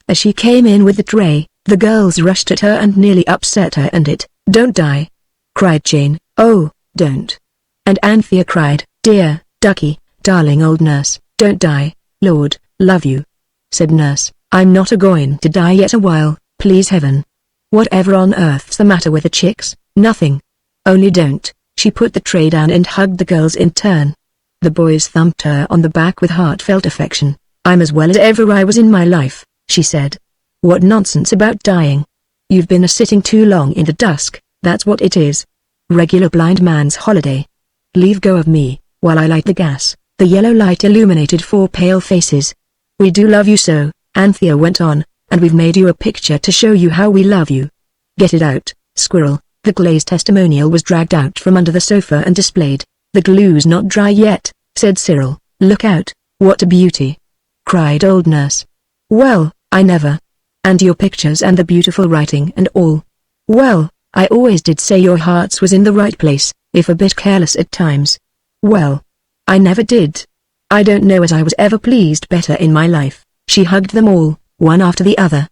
As she came in with the tray, the girls rushed at her and nearly upset her. And it, don't die, cried Jane. Oh, don't. And Anthea cried, dear, ducky, darling old nurse, don't die. Lord, love you, said nurse. I'm not a-going to die yet a while, please heaven. Whatever on earth's the matter with the chicks? Nothing. Only don't. She put the tray down and hugged the girls in turn. The boys thumped her on the back with heartfelt affection. I'm as well as ever I was in my life, she said. What nonsense about dying. You've been a-sitting too long in the dusk, that's what it is. Regular blind man's holiday. Leave go of me, while I light the gas. The yellow light illuminated 4 pale faces. We do love you so, Anthea went on, and we've made you a picture to show you how we love you. Get it out, squirrel. The glazed testimonial was dragged out from under the sofa and displayed. The glue's not dry yet, said Cyril. Look out, what a beauty, cried old nurse. Well, I never. And your pictures and the beautiful writing and all. Well, I always did say your hearts was in the right place, if a bit careless at times. Well, I never did. I don't know as I was ever pleased better in my life. She hugged them all, one after the other.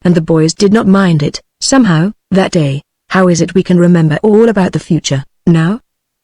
And the boys did not mind it, somehow, that day. How is it we can remember all about the future, now?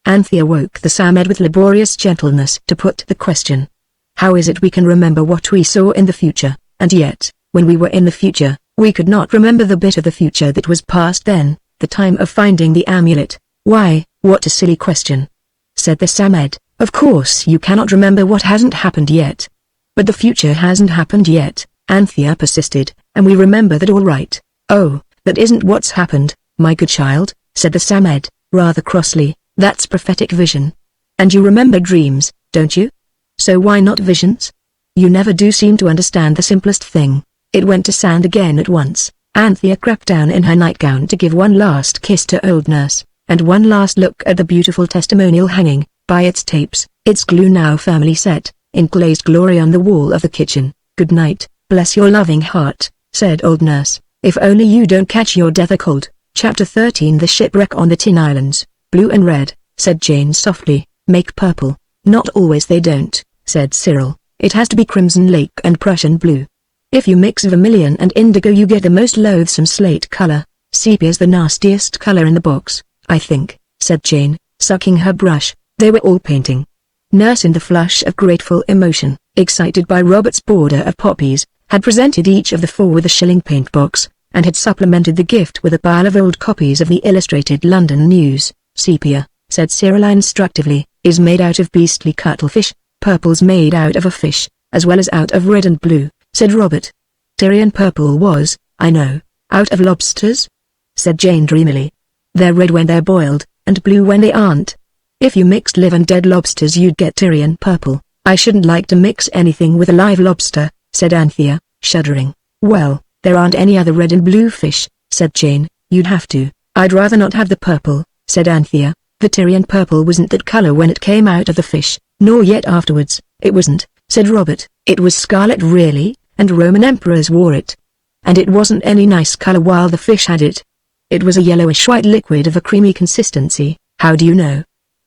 Anthea woke the Samed with laborious gentleness to put the question. How is it we can remember what we saw in the future, and yet, when we were in the future, we could not remember the bit of the future that was past then, the time of finding the amulet? Why, what a silly question, said the Samed. Of course you cannot remember what hasn't happened yet. But the future hasn't happened yet, Anthea persisted, and we remember that all right. Oh, that isn't what's happened, my good child, said the Samed, rather crossly. That's prophetic vision. And you remember dreams, don't you? So why not visions? You never do seem to understand the simplest thing. It went to sand again at once. Anthea crept down in her nightgown to give one last kiss to old nurse, and one last look at the beautiful testimonial hanging, by its tapes, its glue now firmly set, in glazed glory on the wall of the kitchen. Good night, bless your loving heart, said old nurse. If only you don't catch your death a cold. Chapter 13 The Shipwreck on the Tin Islands. Blue and red, said Jane softly, make purple. Not always they don't, said Cyril. It has to be crimson lake and Prussian blue. If you mix vermilion and indigo you get the most loathsome slate color. Sepia's the nastiest color in the box, I think, said Jane, sucking her brush. They were all painting. Nurse, in the flush of grateful emotion, excited by Robert's border of poppies, had presented each of the 4 with a shilling paint box, and had supplemented the gift with a pile of old copies of the Illustrated London News. Sepia, said Cyril instructively, is made out of beastly cuttlefish. Purple's made out of a fish, as well as out of red and blue, said Robert. Tyrian purple was, I know, out of lobsters? Said Jane dreamily. They're red when they're boiled, and blue when they aren't. If you mixed live and dead lobsters you'd get Tyrian purple. I shouldn't like to mix anything with a live lobster, said Anthea, shuddering. Well, there aren't any other red and blue fish, said Jane. You'd have to. I'd rather not have the purple, said Anthea. The Tyrian purple wasn't that color when it came out of the fish, nor yet afterwards. It wasn't, said Robert. It was scarlet really, and Roman emperors wore it. And it wasn't any nice color while the fish had it. It was a yellowish-white liquid of a creamy consistency. How do you know?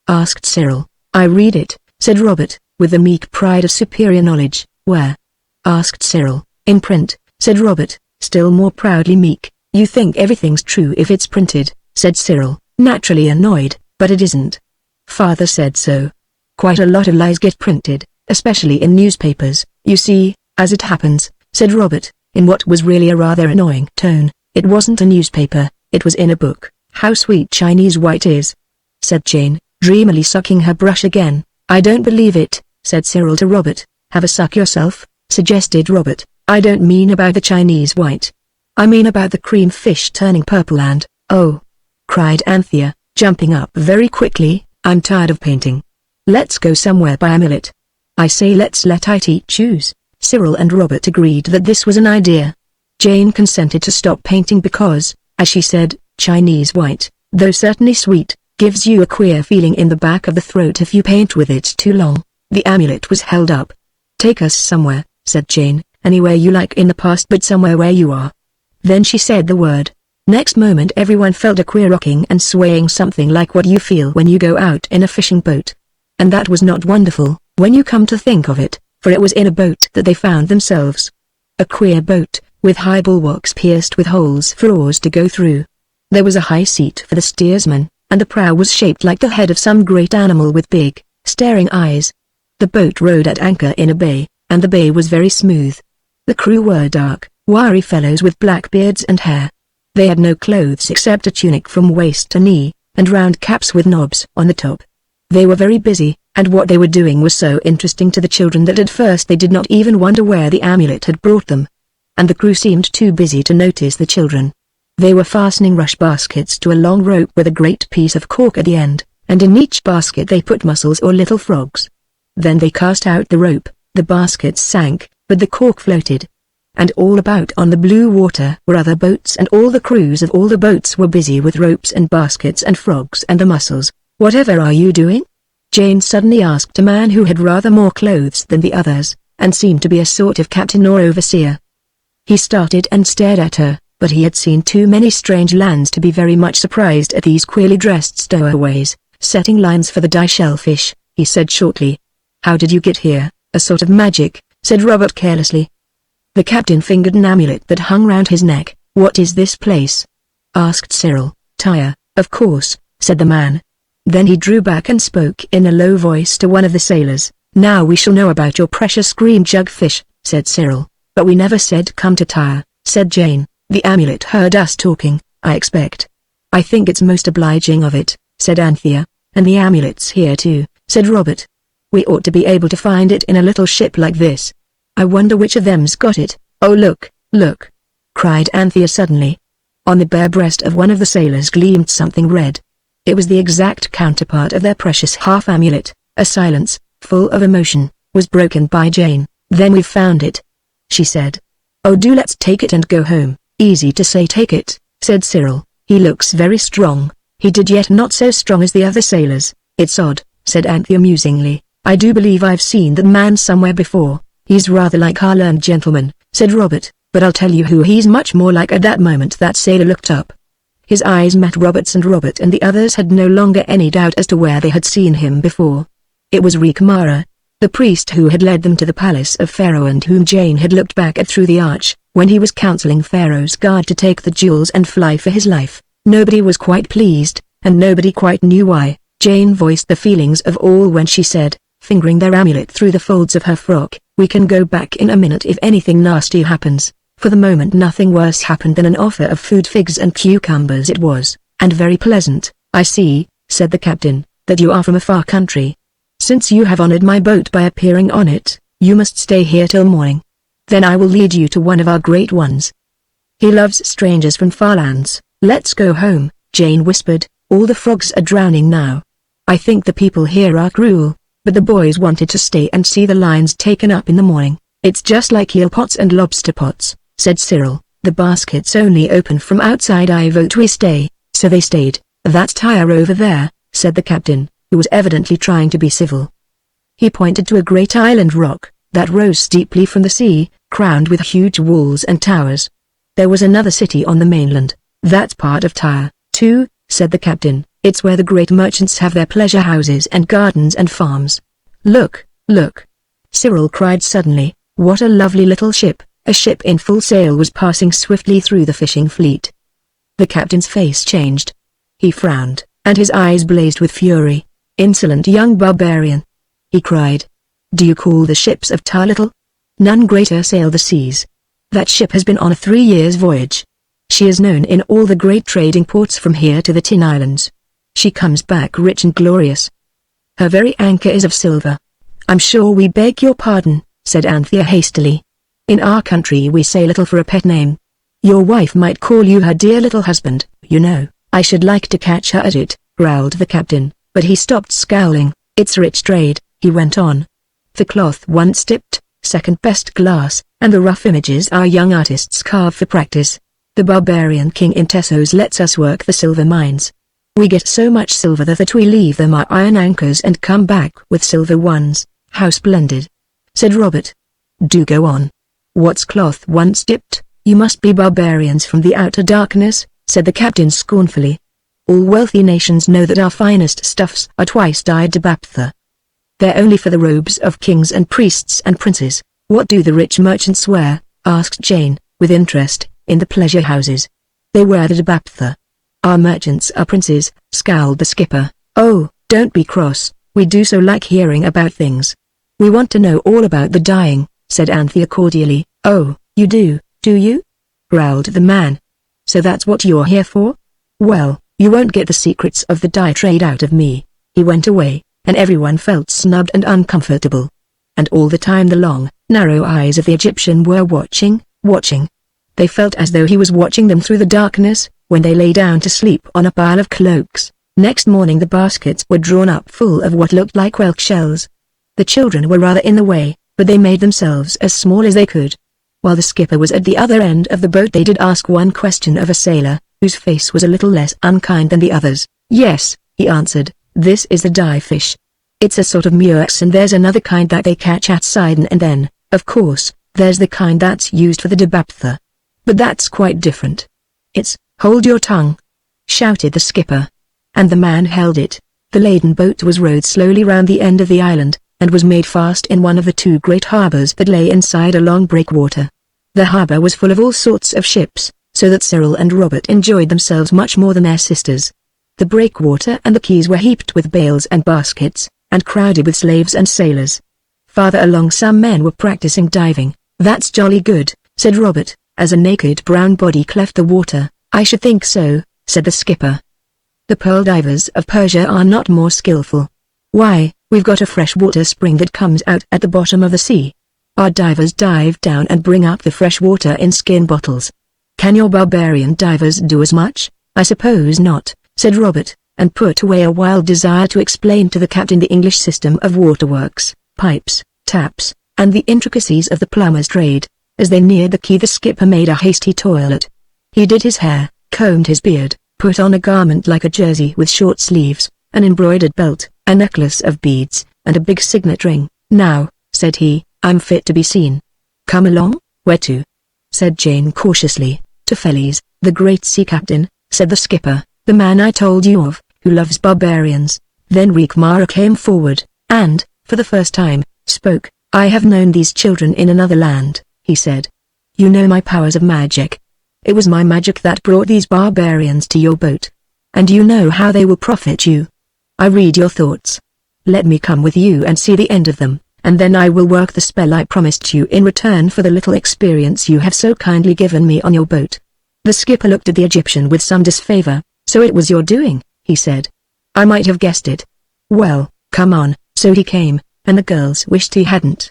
Asked Cyril. I read it, said Robert, with the meek pride of superior knowledge. Where? Asked Cyril. In print, said Robert, still more proudly meek. You think everything's true if it's printed, said Cyril, naturally annoyed, but it isn't. Father said so. Quite a lot of lies get printed, especially in newspapers, you see, as it happens, said Robert, in what was really a rather annoying tone. It wasn't a newspaper, it was in a book. How sweet Chinese white is, said Jane, dreamily sucking her brush again. I don't believe it, said Cyril to Robert. Have a suck yourself, suggested Robert. I don't mean about the Chinese white. I mean about the cream fish turning purple and, oh, cried Anthea, jumping up very quickly, I'm tired of painting. Let's go somewhere by Amulet. I say let's let it choose. Cyril and Robert agreed that this was an idea. Jane consented to stop painting because, as she said, Chinese white, though certainly sweet, gives you a queer feeling in the back of the throat if you paint with it too long. The amulet was held up. Take us somewhere, said Jane, anywhere you like in the past but somewhere where you are. Then she said the word. Next moment everyone felt a queer rocking and swaying, something like what you feel when you go out in a fishing boat. And that was not wonderful, when you come to think of it, for it was in a boat that they found themselves. A queer boat, with high bulwarks pierced with holes for oars to go through. There was a high seat for the steersman, and the prow was shaped like the head of some great animal with big, staring eyes. The boat rode at anchor in a bay, and the bay was very smooth. The crew were dark, wiry fellows with black beards and hair. They had no clothes except a tunic from waist to knee, and round caps with knobs on the top. They were very busy, and what they were doing was so interesting to the children that at first they did not even wonder where the amulet had brought them. And the crew seemed too busy to notice the children. They were fastening rush baskets to a long rope with a great piece of cork at the end, and in each basket they put mussels or little frogs. Then they cast out the rope, the baskets sank, but the cork floated. And all about on the blue water were other boats, and all the crews of all the boats were busy with ropes and baskets and frogs and the mussels. "Whatever are you doing?" Jane suddenly asked a man who had rather more clothes than the others, and seemed to be a sort of captain or overseer. He started and stared at her, but he had seen too many strange lands to be very much surprised at these queerly dressed stowaways, setting lines for the dye shellfish. He said shortly, "How did you get here?" "A sort of magic," said Robert carelessly. The captain fingered an amulet that hung round his neck. "What is this place?" asked Cyril. "Tyre, of course," said the man. Then he drew back and spoke in a low voice to one of the sailors. "Now we shall know about your precious green jugfish," said Cyril. "But we never said come to Tyre," said Jane. "The amulet heard us talking, I expect." "I think it's most obliging of it," said Anthea. "And the amulet's here too," said Robert. "We ought to be able to find it in a little ship like this. I wonder which of them's got it." "Oh look, look!" cried Anthea suddenly. On the bare breast of one of the sailors gleamed something red. It was the exact counterpart of their precious half-amulet. A silence, full of emotion, was broken by Jane. "Then we've found it," she said. "Oh, do let's take it and go home." "Easy to say take it," said Cyril. "He looks very strong." "He did, yet not so strong as the other sailors." "It's odd," said Anthea musingly. "I do believe I've seen that man somewhere before." "He's rather like our learned gentleman," said Robert, "but I'll tell you who he's much more like." At that moment that sailor looked up. His eyes met Robert's, and Robert and the others had no longer any doubt as to where they had seen him before. It was Rikamara, the priest who had led them to the palace of Pharaoh and whom Jane had looked back at through the arch, when he was counseling Pharaoh's guard to take the jewels and fly for his life. Nobody was quite pleased, and nobody quite knew why. Jane voiced the feelings of all when she said, fingering their amulet through the folds of her frock, "We can go back in a minute if anything nasty happens." For the moment nothing worse happened than an offer of food. Figs and cucumbers it was, and very pleasant. "I see," said the captain, "that you are from a far country. Since you have honored my boat by appearing on it, you must stay here till morning. Then I will lead you to one of our great ones. He loves strangers from far lands." "Let's go home," Jane whispered. "All the frogs are drowning now. I think the people here are cruel." But the boys wanted to stay and see the lines taken up in the morning. "It's just like eel pots and lobster pots," said Cyril. "The baskets only open from outside. I vote we stay." So they stayed. "That's Tyre over there," said the captain, who was evidently trying to be civil. He pointed to a great island rock that rose steeply from the sea, crowned with huge walls and towers. There was another city on the mainland. "That's part of Tyre, too," said the captain. "It's where the great merchants have their pleasure houses and gardens and farms." "Look, look!" Cyril cried suddenly. "What a lovely little ship!" A ship in full sail was passing swiftly through the fishing fleet. The captain's face changed. He frowned, and his eyes blazed with fury. "Insolent young barbarian!" he cried. "Do you call the ships of Tyre little? None greater sail the seas. That ship has been on a 3 years' voyage. She is known in all the great trading ports from here to the Tin Islands. She comes back rich and glorious. Her very anchor is of silver." "I'm sure we beg your pardon," said Anthea hastily. "In our country we say little for a pet name. Your wife might call you her dear little husband, you know." "I should like to catch her at it," growled the captain, but he stopped scowling. "It's rich trade," he went on. "The cloth once dipped, second best glass, and the rough images our young artists carve for practice. The barbarian king in Tessos lets us work the silver mines. We get so much silver that we leave them our iron anchors and come back with silver ones." "How splendid," said Robert. "Do go on. What's cloth once dipped?" "You must be barbarians from the outer darkness," said the captain scornfully. "All wealthy nations know that our finest stuffs are twice dyed to baptha. They're only for the robes of kings and priests and princes." "What do the rich merchants wear?" asked Jane, with interest. "In the pleasure houses. They wear the debaptha." "Our merchants are princes," scowled the skipper. "Oh, don't be cross, we do so like hearing about things." "We want to know all about the dyeing," said Anthea cordially. "Oh, you do you?" growled the man. So that's what you're here for? Well, you won't get the secrets of the dye trade out of me. He went away, and everyone felt snubbed and uncomfortable. And all the time the long, narrow eyes of the Egyptian were watching. They felt as though he was watching them through the darkness, when they lay down to sleep on a pile of cloaks. Next morning the baskets were drawn up full of what looked like whelk shells. The children were rather in the way, but they made themselves as small as they could. While the skipper was at the other end of the boat they did ask one question of a sailor, whose face was a little less unkind than the others. Yes, he answered, this is the dye fish. It's a sort of murex, and there's another kind that they catch at Sidon, and then, of course, there's the kind that's used for the debaptha. But that's quite different. It's, hold your tongue, shouted the skipper. And the man held it. The laden boat was rowed slowly round the end of the island, and was made fast in one of the two great harbors that lay inside a long breakwater. The harbor was full of all sorts of ships, so that Cyril and Robert enjoyed themselves much more than their sisters. The breakwater and the quays were heaped with bales and baskets, and crowded with slaves and sailors. Farther along some men were practicing diving. That's jolly good, said Robert, as a naked brown body cleft the water. I should think so, said the skipper. The pearl divers of Persia are not more skillful. Why, we've got a freshwater spring that comes out at the bottom of the sea. Our divers dive down and bring up the fresh water in skin bottles. Can your barbarian divers do as much? I suppose not, said Robert, and put away a wild desire to explain to the captain the English system of waterworks, pipes, taps, and the intricacies of the plumber's trade. As they neared the quay the skipper made a hasty toilet. He did his hair, combed his beard, put on a garment like a jersey with short sleeves, an embroidered belt, a necklace of beads, and a big signet ring. Now, said he, I'm fit to be seen. Come along. Where to? Said Jane cautiously. To Felice, the great sea captain, said the skipper, the man I told you of, who loves barbarians. Then Rikmara came forward, and, for the first time, spoke. I have known these children in another land, he said. You know my powers of magic. It was my magic that brought these barbarians to your boat. And you know how they will profit you. I read your thoughts. Let me come with you and see the end of them, and then I will work the spell I promised you in return for the little experience you have so kindly given me on your boat. The skipper looked at the Egyptian with some disfavor. So it was your doing, he said. I might have guessed it. Well, come on. So he came, and the girls wished he hadn't.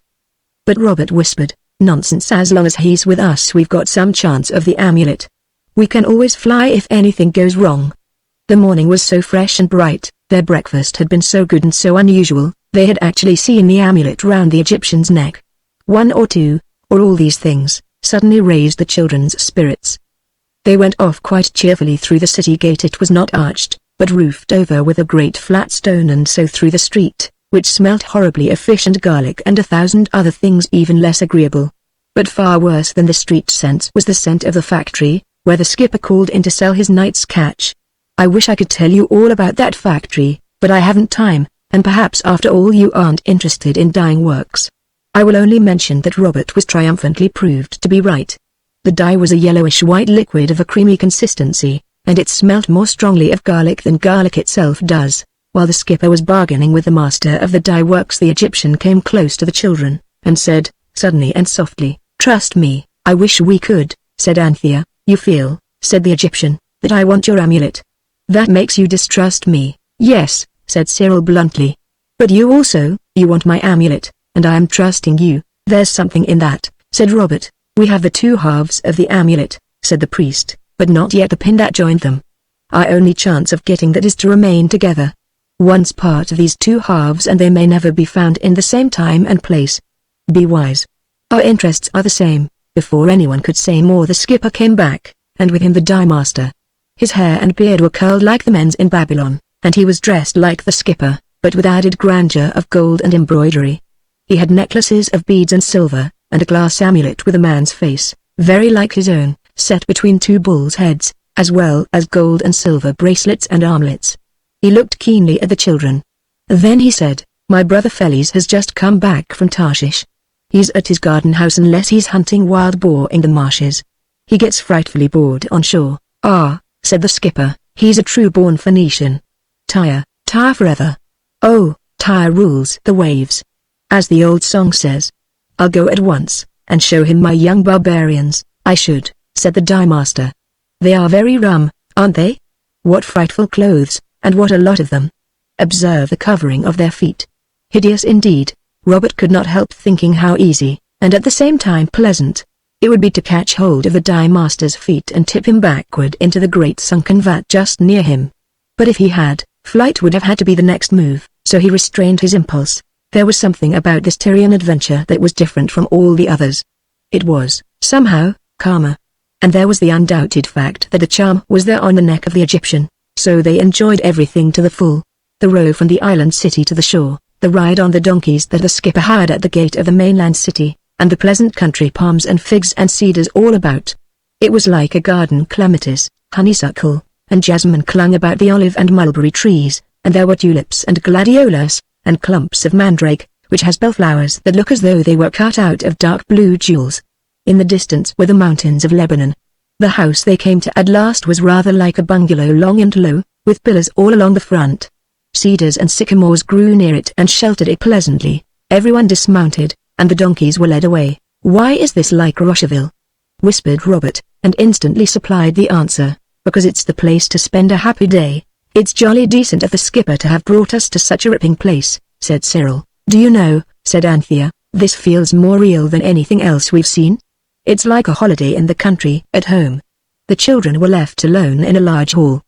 But Robert whispered, nonsense, as long as he's with us we've got some chance of the amulet. We can always fly if anything goes wrong. The morning was so fresh and bright, their breakfast had been so good and so unusual, they had actually seen the amulet round the Egyptian's neck. One or two, or all these things, suddenly raised the children's spirits. They went off quite cheerfully through the city gate. It was not arched, but roofed over with a great flat stone, and so through the street, which smelt horribly of fish and garlic and 1,000 other things even less agreeable. But far worse than the street scent was the scent of the factory, where the skipper called in to sell his night's catch. I wish I could tell you all about that factory, but I haven't time, and perhaps after all you aren't interested in dyeing works. I will only mention that Robert was triumphantly proved to be right. The dye was a yellowish-white liquid of a creamy consistency, and it smelt more strongly of garlic than garlic itself does. While the skipper was bargaining with the master of the dye works, the Egyptian came close to the children, and said, suddenly and softly, trust me, I wish we could, said Anthea. You feel, said the Egyptian, that I want your amulet. That makes you distrust me. Yes, said Cyril bluntly. But you want my amulet, and I am trusting you. There's something in that, said Robert. We have the two halves of the amulet, said the priest, but not yet the pin that joined them. Our only chance of getting that is to remain together. Once part of these two halves and they may never be found in the same time and place. Be wise. Our interests are the same. Before anyone could say more the skipper came back, and with him the dye master. His hair and beard were curled like the men's in Babylon, and he was dressed like the skipper, but with added grandeur of gold and embroidery. He had necklaces of beads and silver, and a glass amulet with a man's face, very like his own, set between two bulls' heads, as well as gold and silver bracelets and armlets. He looked keenly at the children. Then he said, my brother Felice has just come back from Tarshish. He's at his garden house unless he's hunting wild boar in the marshes. He gets frightfully bored on shore. Ah, said the skipper, he's a true-born Phoenician. Tyre forever. Oh, Tyre rules the waves. As the old song says. I'll go at once, and show him my young barbarians. I should, said the dye master. They are very rum, aren't they? What frightful clothes, and what a lot of them. Observe the covering of their feet. Hideous indeed. Robert could not help thinking how easy, and at the same time pleasant, it would be to catch hold of the dye master's feet and tip him backward into the great sunken vat just near him. But if he had, flight would have had to be the next move, so he restrained his impulse. There was something about this Tyrian adventure that was different from all the others. It was, somehow, calmer. And there was the undoubted fact that the charm was there on the neck of the Egyptian, so they enjoyed everything to the full. The row from the island city to the shore, the ride on the donkeys that the skipper hired at the gate of the mainland city, and the pleasant country palms and figs and cedars all about. It was like a garden. Clematis, honeysuckle, and jasmine clung about the olive and mulberry trees, and there were tulips and gladiolus, and clumps of mandrake, which has bellflowers that look as though they were cut out of dark blue jewels. In the distance were the mountains of Lebanon. The house they came to at last was rather like a bungalow, long and low, with pillars all along the front. Cedars and sycamores grew near it and sheltered it pleasantly. Everyone dismounted, and the donkeys were led away. "Why is this like Rocheville?" whispered Robert, and instantly supplied the answer, "Because it's the place to spend a happy day. It's jolly decent of the skipper to have brought us to such a ripping place," said Cyril. "Do you know," said Anthea, "this feels more real than anything else we've seen? It's like a holiday in the country, at home." The children were left alone in a large hall.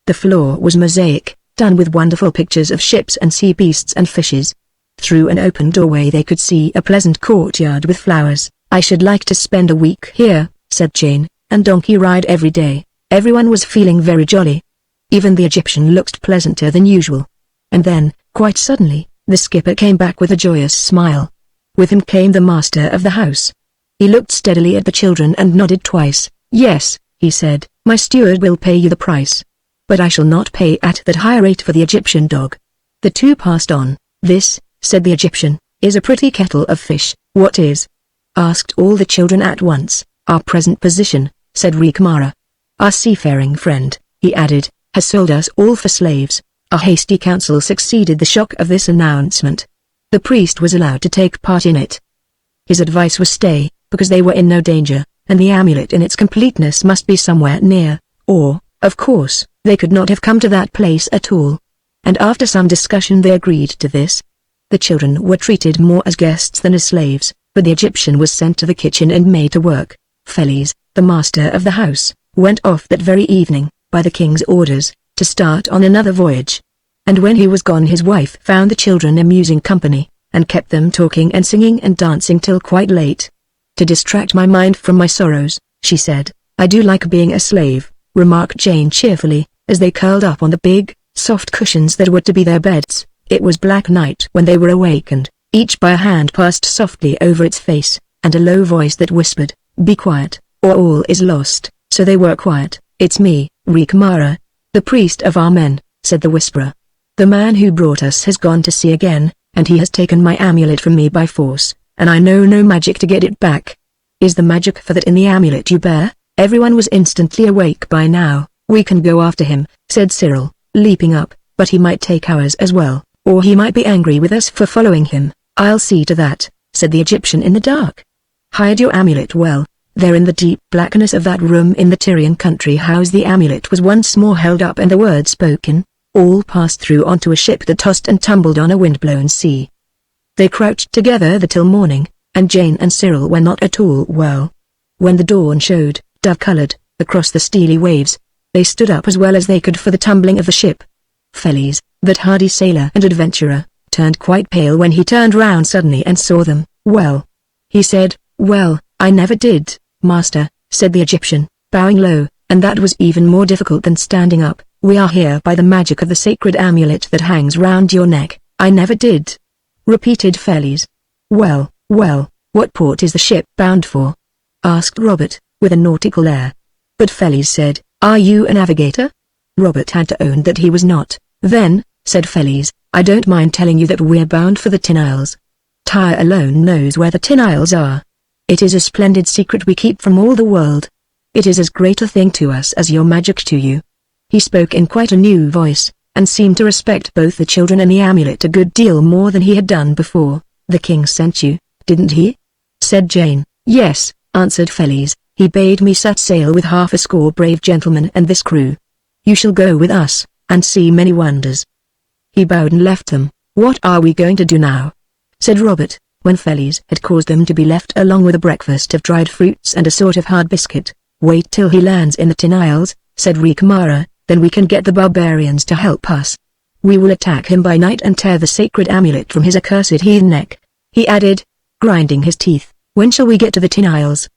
The floor was mosaic, done with wonderful pictures of ships and sea beasts and fishes. Through an open doorway they could see a pleasant courtyard with flowers. "I should like to spend a week here," said Jane, "and donkey ride every day." Everyone was feeling very jolly. Even the Egyptian looked pleasanter than usual. And then, quite suddenly, the skipper came back with a joyous smile. With him came the master of the house. He looked steadily at the children and nodded twice. "Yes," he said, "my steward will pay you the price. But I shall not pay at that high rate for the Egyptian dog." The two passed on. "This," said the Egyptian, "is a pretty kettle of fish." "What is?" asked all the children at once. "Our present position," said Rikmara. "Our seafaring friend," he added, "has sold us all for slaves." A hasty council succeeded the shock of this announcement. The priest was allowed to take part in it. His advice was stay, because they were in no danger, and the amulet in its completeness must be somewhere near, or, of course, they could not have come to that place at all. And after some discussion they agreed to this. The children were treated more as guests than as slaves, but the Egyptian was sent to the kitchen and made to work. Felis, the master of the house, went off that very evening, by the king's orders, to start on another voyage. And when he was gone his wife found the children amusing company, and kept them talking and singing and dancing till quite late. "To distract my mind from my sorrows," she said. "I do like being a slave," remarked Jane cheerfully, as they curled up on the big, soft cushions that were to be their beds. It was black night when they were awakened. Each by a hand passed softly over its face, and a low voice that whispered, "Be quiet, or all is lost." So they were quiet. "It's me, Rikmara, the priest of our men," said the whisperer. "The man who brought us has gone to sea again, and he has taken my amulet from me by force, and I know no magic to get it back." "Is the magic for that in the amulet you bear?" Everyone was instantly awake by now. "We can go after him," said Cyril, leaping up, "but he might take ours as well, or he might be angry with us for following him." "I'll see to that," said the Egyptian in the dark. "Hide your amulet well." There in the deep blackness of that room in the Tyrian country house the amulet was once more held up and the word spoken. All passed through onto a ship that tossed and tumbled on a wind-blown sea. They crouched together till morning, and Jane and Cyril were not at all well. When the dawn showed, dove-colored, across the steely waves, they stood up as well as they could for the tumbling of the ship. Felis, that hardy sailor and adventurer, turned quite pale when he turned round suddenly and saw them. "Well," he said. "Well, I never did, master," said the Egyptian, bowing low, "and that was even more difficult than standing up. We are here by the magic of the sacred amulet that hangs round your neck." "I never did," repeated Felis. "Well, well, what port is the ship bound for?" asked Robert, with a nautical air. But Felis said, "Are you a navigator?" Robert had to own that he was not. "Then," said Felis, "I don't mind telling you that we're bound for the Tin Isles. Tyre alone knows where the Tin Isles are. It is a splendid secret we keep from all the world. It is as great a thing to us as your magic to you." He spoke in quite a new voice, and seemed to respect both the children and the amulet a good deal more than he had done before. "The king sent you, didn't he?" said Jane. "Yes," answered Felis, He bade me set sail with half a score brave gentlemen and this crew. You shall go with us, and see many wonders." He bowed and left them. "What are we going to do now?" said Robert, when Felice had caused them to be left along with a breakfast of dried fruits and a sort of hard biscuit. "Wait till he lands in the Tin Isles," said Rikmara, "then we can get the barbarians to help us. We will attack him by night and tear the sacred amulet from his accursed heathen neck," he added, grinding his teeth. "When shall we get to the Tin Isles?"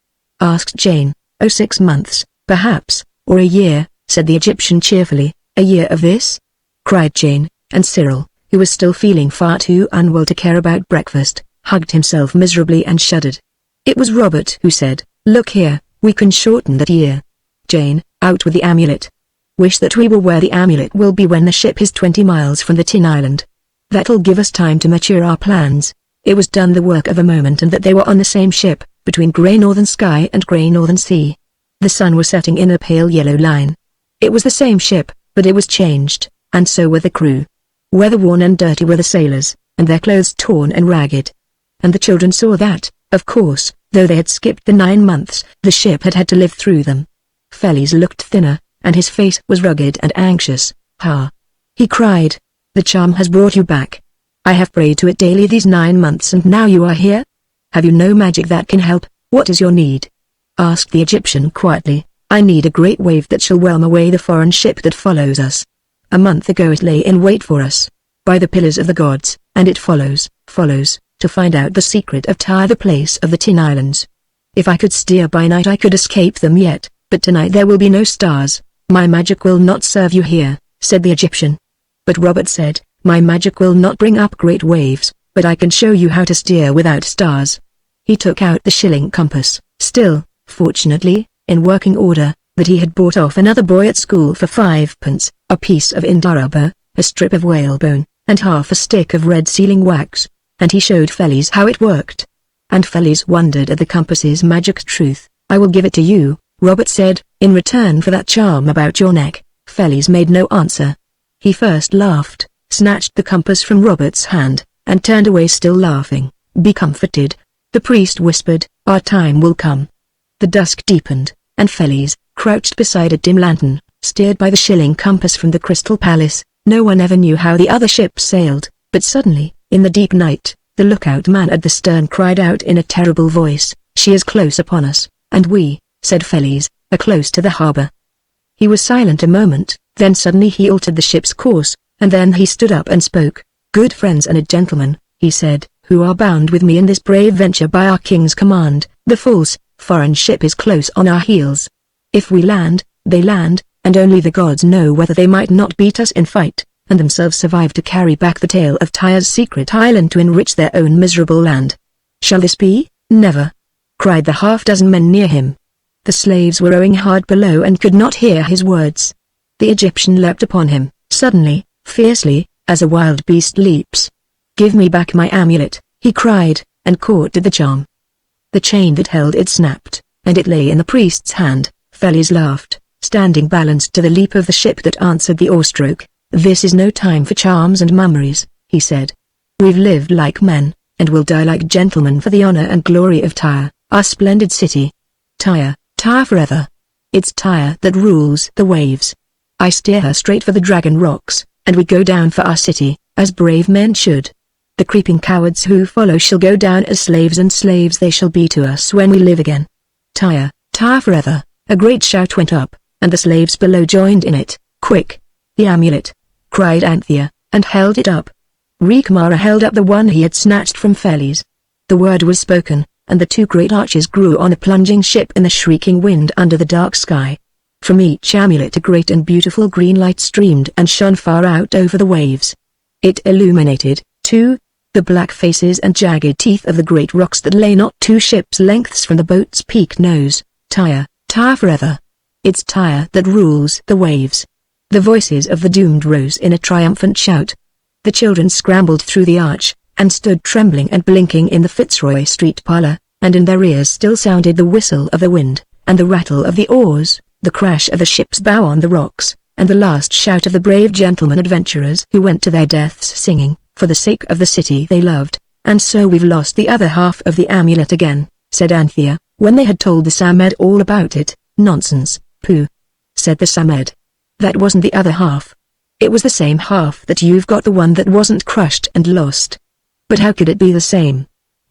asked Jane. "Oh, 6 months, perhaps, or a year," said the Egyptian cheerfully. "A year of this?" cried Jane, and Cyril, who was still feeling far too unwell to care about breakfast, hugged himself miserably and shuddered. It was Robert who said, "Look here, we can shorten that year. Jane, out with the amulet. Wish that we were where the amulet will be when the ship is 20 miles from the Tin Island. That'll give us time to mature our plans." It was done the work of a moment and that they were on the same ship, between grey northern sky and grey northern sea. The sun was setting in a pale yellow line. It was the same ship, but it was changed, and so were the crew. Weather-worn and dirty were the sailors, and their clothes torn and ragged. And the children saw that, of course, though they had skipped the 9 months, the ship had had to live through them. Felice looked thinner, and his face was rugged and anxious. "Ha!" he cried. "The charm has brought you back. I have prayed to it daily these 9 months and now you are here? Have you no magic that can help? What is your need?" asked the Egyptian quietly. "I need a great wave that shall whelm away the foreign ship that follows us. A month ago it lay in wait for us, by the pillars of the gods, and it follows, to find out the secret of Tyre, the place of the Tin Islands. If I could steer by night I could escape them yet, but tonight there will be no stars. My magic will not serve you here," said the Egyptian. But Robert said, "My magic will not bring up great waves, but I can show you how to steer without stars." He took out the shilling compass, still, fortunately, in working order, that he had bought off another boy at school for 5 pence, a piece of induraba, a strip of whalebone, and half a stick of red sealing wax, and he showed Felice how it worked. And Felice wondered at the compass's magic truth. "I will give it to you," Robert said, "in return for that charm about your neck." Felice made no answer. He first laughed, snatched the compass from Robert's hand, and turned away still laughing. "Be comforted," the priest whispered, "our time will come." The dusk deepened, and Felice, crouched beside a dim lantern, steered by the shilling compass from the Crystal Palace. No one ever knew how the other ship sailed, but suddenly, in the deep night, the lookout man at the stern cried out in a terrible voice, "She is close upon us," and we, said Felice, "are close to the harbor." He was silent a moment, then suddenly he altered the ship's course, and then he stood up and spoke. "Good friends and gentlemen," he said, "who are bound with me in this brave venture by our king's command, the false, foreign ship is close on our heels. If we land, they land, and only the gods know whether they might not beat us in fight, and themselves survive to carry back the tale of Tyre's secret island to enrich their own miserable land. Shall this be?" "Never!" cried the half-dozen men near him. The slaves were rowing hard below and could not hear his words. The Egyptian leapt upon him, suddenly, fiercely, as a wild beast leaps. "Give me back my amulet," he cried, and caught at the charm. The chain that held it snapped, and it lay in the priest's hand. Felice laughed, standing balanced to the leap of the ship that answered the oarstroke. "This is no time for charms and mummeries," he said. "We've lived like men, and will die like gentlemen for the honor and glory of Tyre, our splendid city. Tyre, Tyre forever. It's Tyre that rules the waves. I steer her straight for the Dragon Rocks, and we go down for our city, as brave men should. The creeping cowards who follow shall go down as slaves, and slaves they shall be to us when we live again. Tyre, Tyre forever." A great shout went up, and the slaves below joined in it. "Quick! The amulet!" cried Anthea, and held it up. Rikmara held up the one he had snatched from Felice. The word was spoken, and the 2 great arches grew on a plunging ship in the shrieking wind under the dark sky. From each amulet a great and beautiful green light streamed and shone far out over the waves. It illuminated, too, the black faces and jagged teeth of the great rocks that lay not 2 ships' lengths from the boat's peaked nose. "Tyre, Tyre forever. It's Tyre that rules the waves." The voices of the doomed rose in a triumphant shout. The children scrambled through the arch, and stood trembling and blinking in the Fitzroy Street parlor, and in their ears still sounded the whistle of the wind, and the rattle of the oars, the crash of the ship's bow on the rocks, and the last shout of the brave gentlemen adventurers who went to their deaths singing, for the sake of the city they loved. "And so we've lost the other half of the amulet again," said Anthea, When they had told the Samed all about it, "Nonsense, pooh," said the Samed. "That wasn't the other half. It was the same half that you've got, the one that wasn't crushed and lost." "But how could it be the same?"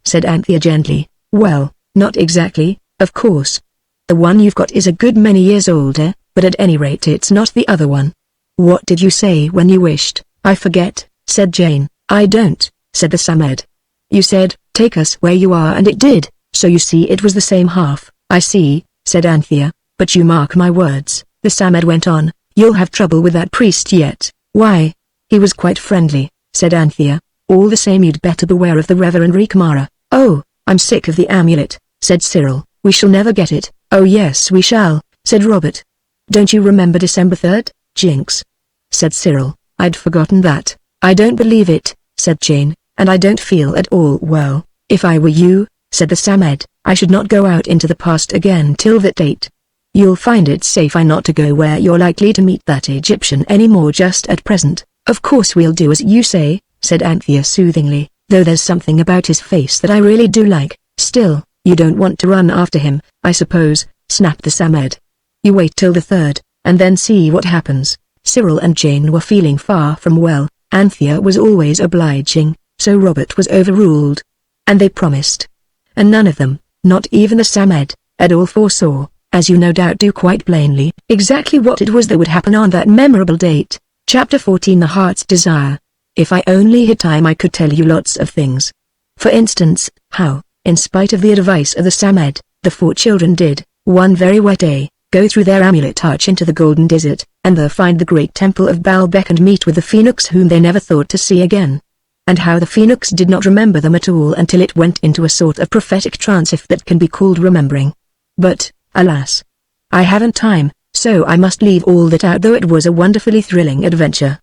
said Anthea gently. "Well, not exactly, of course. The one you've got is a good many years older, but at any rate it's not the other one." "What did you say when you wished?" "I forget," said Jane. "I don't," said the Samed. "You said, 'Take us where you are,' and it did, so you see it was the same half." "I see," said Anthea, "but you mark my words," the Samed went on, "you'll have trouble with that priest yet." "Why? He was quite friendly," said Anthea. "All the same you'd better beware of the Reverend Rikmara." "Oh, I'm sick of the amulet," said Cyril. "We shall never get it." "Oh yes we shall," said Robert. "Don't you remember December 3rd, Jinx?" said Cyril. "I'd forgotten that." "I don't believe it," said Jane, "and I don't feel at all well." "If I were you," said the Samed, "I should not go out into the past again till that date. You'll find it safer not to go where you're likely to meet that Egyptian anymore just at present." "Of course we'll do as you say," said Anthea soothingly, "though there's something about his face that I really do like." "Still, you don't want to run after him, I suppose," snapped the Samed. "You wait till the 3rd, and then see what happens." Cyril and Jane were feeling far from well. Anthea was always obliging, so Robert was overruled. And they promised. And none of them, not even the Samed, at all foresaw, as you no doubt do quite plainly, exactly what it was that would happen on that memorable date. Chapter 14 The Heart's Desire. If I only had time I could tell you lots of things. For instance, how, in spite of the advice of the Samed, the 4 children did, one very wet day, go through their amulet arch into the Golden Desert, and there find the great temple of Baalbek and meet with the phoenix whom they never thought to see again. And how the phoenix did not remember them at all until it went into a sort of prophetic trance, if that can be called remembering. But, alas, I haven't time, so I must leave all that out, though it was a wonderfully thrilling adventure.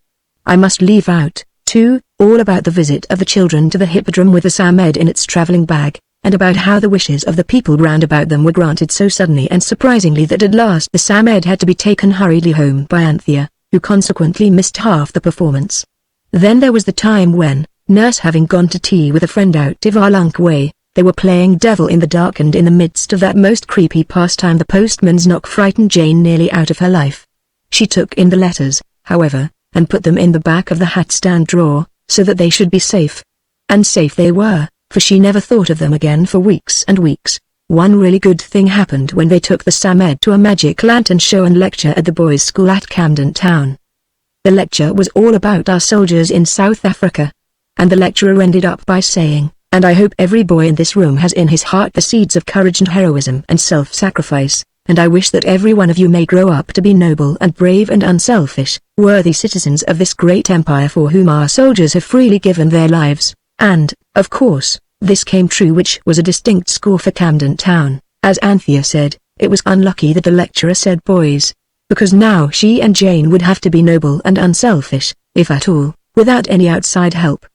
I must leave out, too, all about the visit of the children to the Hippodrome with the Samed in its traveling bag, and about how the wishes of the people round about them were granted so suddenly and surprisingly that at last the Samed had to be taken hurriedly home by Anthea, who consequently missed half the performance. Then there was the time when, Nurse having gone to tea with a friend out Ivalunk way, they were playing devil in the dark, and in the midst of that most creepy pastime the postman's knock frightened Jane nearly out of her life. She took in the letters, however, and put them in the back of the hat-stand drawer, so that they should be safe. And safe they were, for she never thought of them again for weeks and weeks. One really good thing happened when they took the Samed to a magic lantern show and lecture at the boys' school at Camden Town. The lecture was all about our soldiers in South Africa. And the lecturer ended up by saying, "And I hope every boy in this room has in his heart the seeds of courage and heroism and self-sacrifice, and I wish that every one of you may grow up to be noble and brave and unselfish, worthy citizens of this great empire for whom our soldiers have freely given their lives." And, of course, this came true, which was a distinct score for Camden Town. As Anthea said, it was unlucky that the lecturer said boys, because now she and Jane would have to be noble and unselfish, if at all, without any outside help.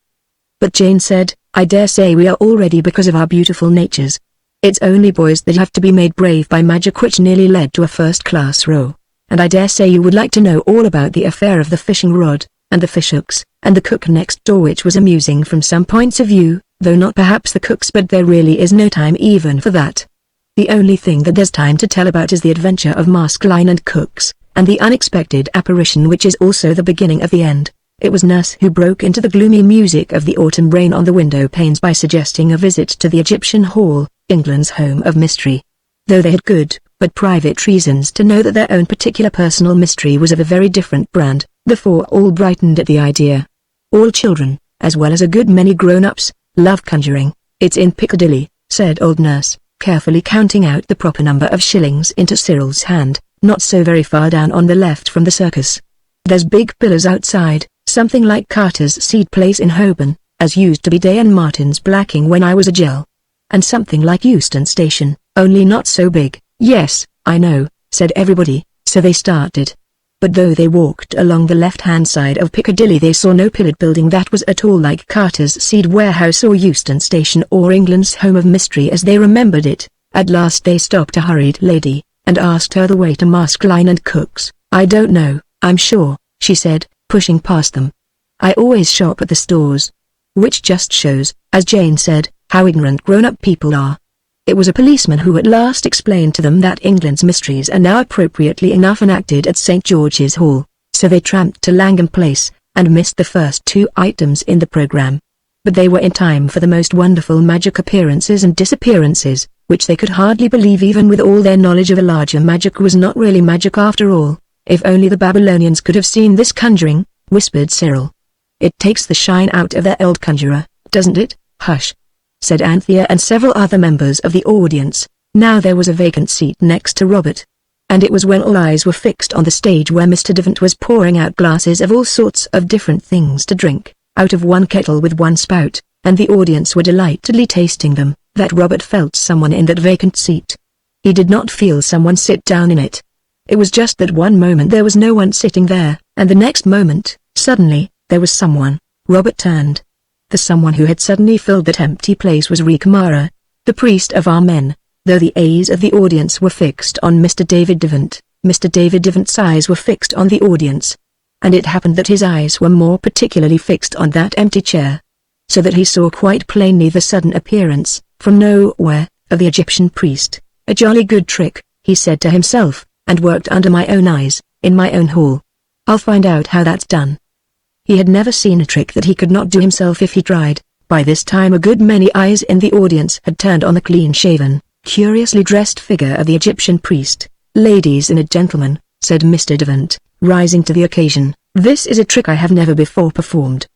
But Jane said, "I dare say we are already because of our beautiful natures. It's only boys that have to be made brave by magic, which nearly led to a first-class row. And I dare say you would like to know all about the affair of the fishing rod, and the fishhooks, and the cook next door, which was amusing from some points of view, though not perhaps the cook's, but there really is no time even for that. The only thing that there's time to tell about is the adventure of Maskelyne and Cooks, and the unexpected apparition which is also the beginning of the end. It was Nurse who broke into the gloomy music of the autumn rain on the window panes by suggesting a visit to the Egyptian Hall, England's home of mystery. Though they had good, but private reasons to know that their own particular personal mystery was of a very different brand, the 4 all brightened at the idea. All children, as well as a good many grown-ups, love conjuring. "It's in Piccadilly," said old Nurse, carefully counting out the proper number of shillings into Cyril's hand, "not so very far down on the left from the circus. There's big pillars outside, something like Carter's Seed Place in Holborn, as used to be Day and Martin's Blacking when I was a girl. And something like Euston Station, only not so big." "Yes, I know," said everybody, so they started. But though they walked along the left-hand side of Piccadilly, they saw no pillared building that was at all like Carter's Seed Warehouse or Euston Station or England's home of mystery as they remembered it. At last they stopped a hurried lady, and asked her the way to Maskelyne and Cooks. "I don't know, I'm sure," she said, pushing past them. "I always shop at the stores." Which just shows, as Jane said, how ignorant grown-up people are. It was a policeman who at last explained to them that England's mysteries are now appropriately enough enacted at St. George's Hall, so they tramped to Langham Place, and missed the first 2 items in the program. But they were in time for the most wonderful magic appearances and disappearances, which they could hardly believe even with all their knowledge of a larger magic was not really magic after all. If only the Babylonians could have seen this conjuring, whispered Cyril. It takes the shine out of their old conjurer, doesn't it? Hush, said Anthea and several other members of the audience. Now there was a vacant seat next to Robert. And it was when all eyes were fixed on the stage where Mr. Devant was pouring out glasses of all sorts of different things to drink, out of one kettle with one spout, and the audience were delightedly tasting them, that Robert felt someone in that vacant seat. He did not feel someone sit down in it. It was just that one moment there was no one sitting there, and the next moment, suddenly, there was someone. Robert turned. The someone who had suddenly filled that empty place was Rikamara, the priest of our men. Though the eyes of the audience were fixed on Mr. David Devant, Mr. David Devant's eyes were fixed on the audience. And it happened that his eyes were more particularly fixed on that empty chair. So that he saw quite plainly the sudden appearance, from nowhere, of the Egyptian priest. A jolly good trick, he said to himself, and worked under my own eyes, in my own hall. I'll find out how that's done. He had never seen a trick that he could not do himself if he tried. By this time a good many eyes in the audience had turned on the clean-shaven, curiously dressed figure of the Egyptian priest. Ladies and gentlemen, said Mr. Devant, rising to the occasion, this is a trick I have never before performed.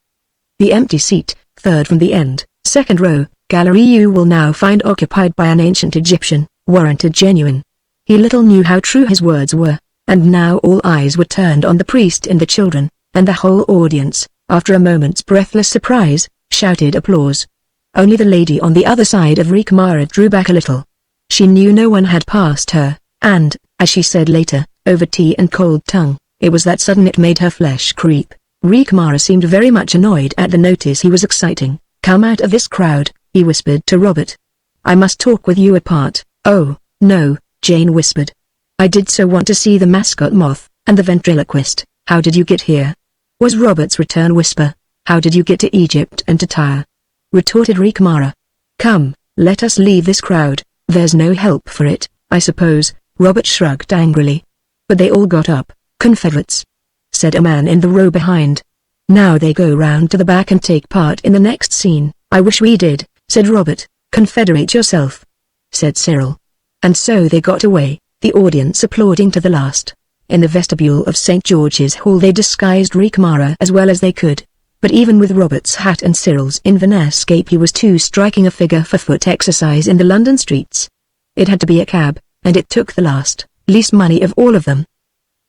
The empty seat, third from the end, second row, gallery you will now find occupied by an ancient Egyptian, warranted genuine. He little knew how true his words were, and now all eyes were turned on the priest and the children, and the whole audience, after a moment's breathless surprise, shouted applause. Only the lady on the other side of Rikamara drew back a little. She knew no one had passed her, and, as she said later, over tea and cold tongue, it was that sudden it made her flesh creep. Rikamara seemed very much annoyed at the notice he was exciting. Come out of this crowd, he whispered to Robert. I must talk with you apart. Oh, no, Jane whispered. I did so want to see the mascot moth, and the ventriloquist. How did you get here? Was Robert's return whisper. How did you get to Egypt and to Tyre? Retorted Rikamara. Come, let us leave this crowd, there's no help for it, I suppose. Robert shrugged angrily. But they all got up. Confederates, said a man in the row behind. Now they go round to the back and take part in the next scene. I wish we did, said Robert. Confederate yourself, said Cyril. And so they got away, the audience applauding to the last. In the vestibule of St. George's Hall they disguised Rikamara as well as they could. But even with Robert's hat and Cyril's Inverness cape he was too striking a figure for foot exercise in the London streets. It had to be a cab, and it took the least money of all of them.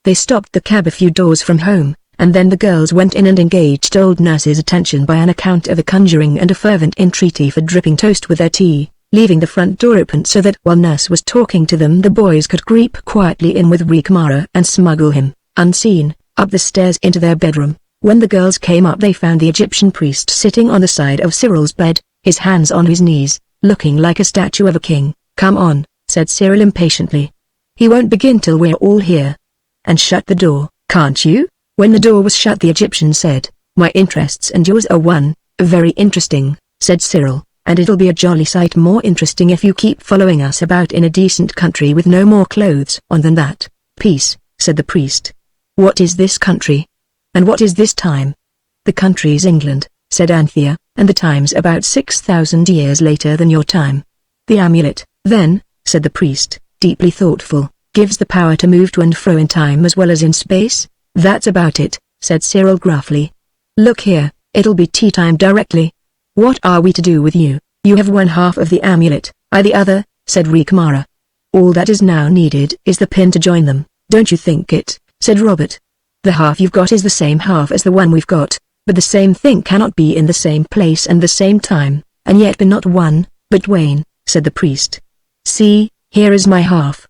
They stopped the cab a few doors from home, and then the girls went in and engaged old nurse's attention by an account of a conjuring and a fervent entreaty for dripping toast with their tea, leaving the front door open so that while nurse was talking to them the boys could creep quietly in with Rikamara and smuggle him, unseen, up the stairs into their bedroom. When the girls came up they found the Egyptian priest sitting on the side of Cyril's bed, his hands on his knees, looking like a statue of a king. Come on, said Cyril impatiently. He won't begin till we're all here. And shut the door, can't you? When the door was shut the Egyptian said, my interests and yours are one. Very interesting, said Cyril, and it'll be a jolly sight more interesting if you keep following us about in a decent country with no more clothes on than that. Peace, said the priest. What is this country? And what is this time? The country's England, said Anthea, and the time's about 6,000 years later than your time. The amulet, then, said the priest, deeply thoughtful, gives the power to move to and fro in time as well as in space? That's about it, said Cyril gruffly. Look here, it'll be tea time directly. What are we to do with you? You have one half of the amulet, I the other, said Rikamara. All that is now needed is the pin to join them, don't you think it, said Robert. The half you've got is the same half as the one we've got, but the same thing cannot be in the same place and the same time, and yet be not one, but twain, said the priest. See, here is my half.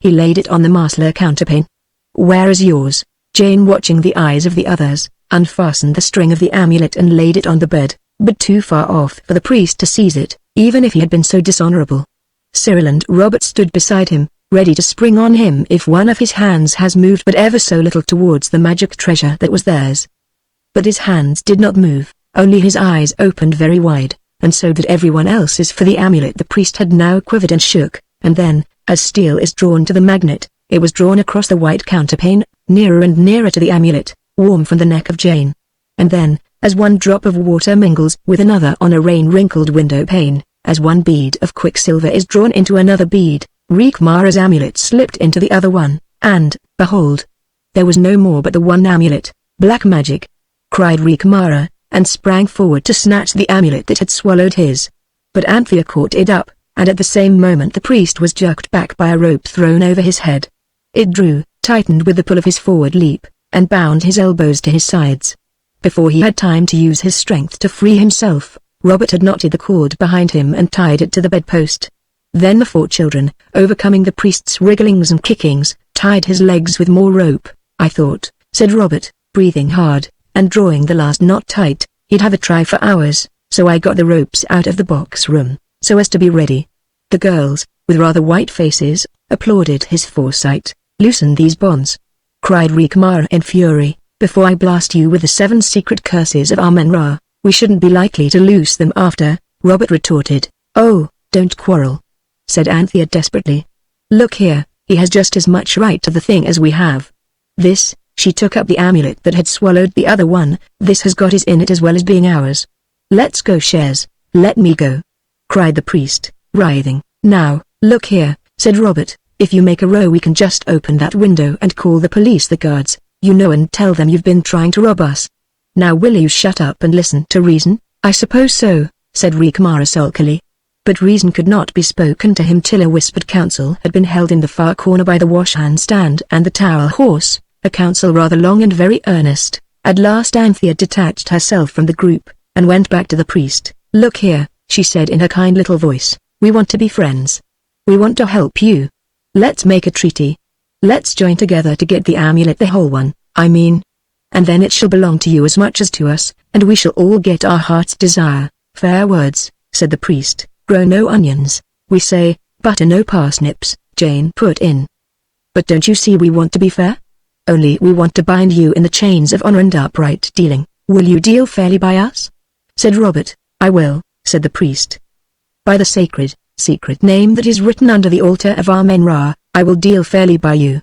He laid it on the Marsler counterpane. Where is yours? Jane, watching the eyes of the others, unfastened the string of the amulet and laid it on the bed, but too far off for the priest to seize it, even if he had been so dishonorable. Cyril and Robert stood beside him, ready to spring on him if one of his hands has moved but ever so little towards the magic treasure that was theirs. But his hands did not move, only his eyes opened very wide, and so did everyone else's, for the amulet the priest had now quivered and shook, and then, as steel is drawn to the magnet, it was drawn across the white counterpane, nearer and nearer to the amulet, warm from the neck of Jane. And then, as one drop of water mingles with another on a rain-wrinkled window pane, as one bead of quicksilver is drawn into another bead, Rikmara's amulet slipped into the other one, and, behold, there was no more but the one amulet. "Black magic!" cried Rikmara, and sprang forward to snatch the amulet that had swallowed his. But Anthea caught it up, and at the same moment the priest was jerked back by a rope thrown over his head. It drew, tightened with the pull of his forward leap, and bound his elbows to his sides. Before he had time to use his strength to free himself, Robert had knotted the cord behind him and tied it to the bedpost. Then the 4 children, overcoming the priest's wrigglings and kickings, tied his legs with more rope. "I thought," said Robert, breathing hard, and drawing the last knot tight, "he'd have a try for hours, so I got the ropes out of the box room, so as to be ready." The girls, with rather white faces, applauded his foresight. "Loosen these bonds," cried Rikmara in fury. "Before I blast you with the 7 secret curses of Amen-Ra, we shouldn't be likely to loose them after," Robert retorted. "Oh, don't quarrel," said Anthea desperately. "Look here, he has just as much right to the thing as we have. This," she took up the amulet that had swallowed the other one, "this has got his in it as well as being ours." "Let's go, Shares." "Let me go," cried the priest, writhing. "Now, look here," said Robert, "if you make a row we can just open that window and call the police, the guards, you know, and tell them you've been trying to rob us. Now will you shut up and listen to reason?" "I suppose so," said Rikmara sulkily. But reason could not be spoken to him till a whispered council had been held in the far corner by the washhand stand and the towel horse, a council rather long and very earnest. At last Anthea detached herself from the group, and went back to the priest. "Look here," she said in her kind little voice, "we want to be friends. We want to help you. Let's make a treaty. Let's join together to get the amulet, the whole one, I mean. And then it shall belong to you as much as to us, and we shall all get our heart's desire." "Fair words," said the priest. "Grow no onions, we say, butter no parsnips," Jane put in. "But don't you see we want to be fair? Only we want to bind you in the chains of honor and upright dealing. Will you deal fairly by us?" said Robert. "I will," said the priest. "By the secret name that is written under the altar of Amen-Ra, I will deal fairly by you.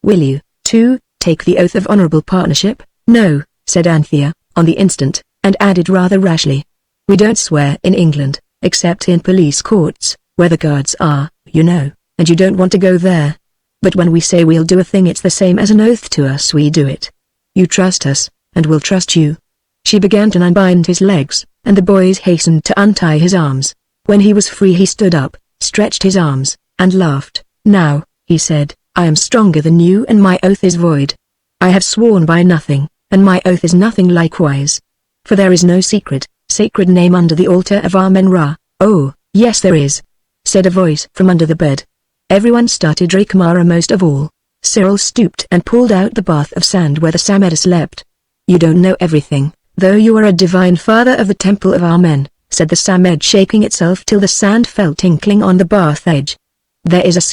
Will you, too, take the oath of honorable partnership?" "No," said Anthea, on the instant, and added rather rashly. "We don't swear in England, except in police courts, where the guards are, you know, and you don't want to go there. But when we say we'll do a thing it's the same as an oath to us, we do it. You trust us, and we'll trust you." She began to unbind his legs, and the boys hastened to untie his arms. When he was free he stood up, stretched his arms, and laughed. "Now," he said, "I am stronger than you and my oath is void. I have sworn by nothing, and my oath is nothing likewise. For there is no sacred name under the altar of Amen-Ra." "Oh, yes there is," said a voice from under the bed. Everyone started, Rikmara most of all. Cyril stooped and pulled out the bath of sand where the Samed slept. "You don't know everything, though you are a divine father of the temple of Amen," said the Samed, shaking itself till the sand fell tinkling on the bath edge. "There is a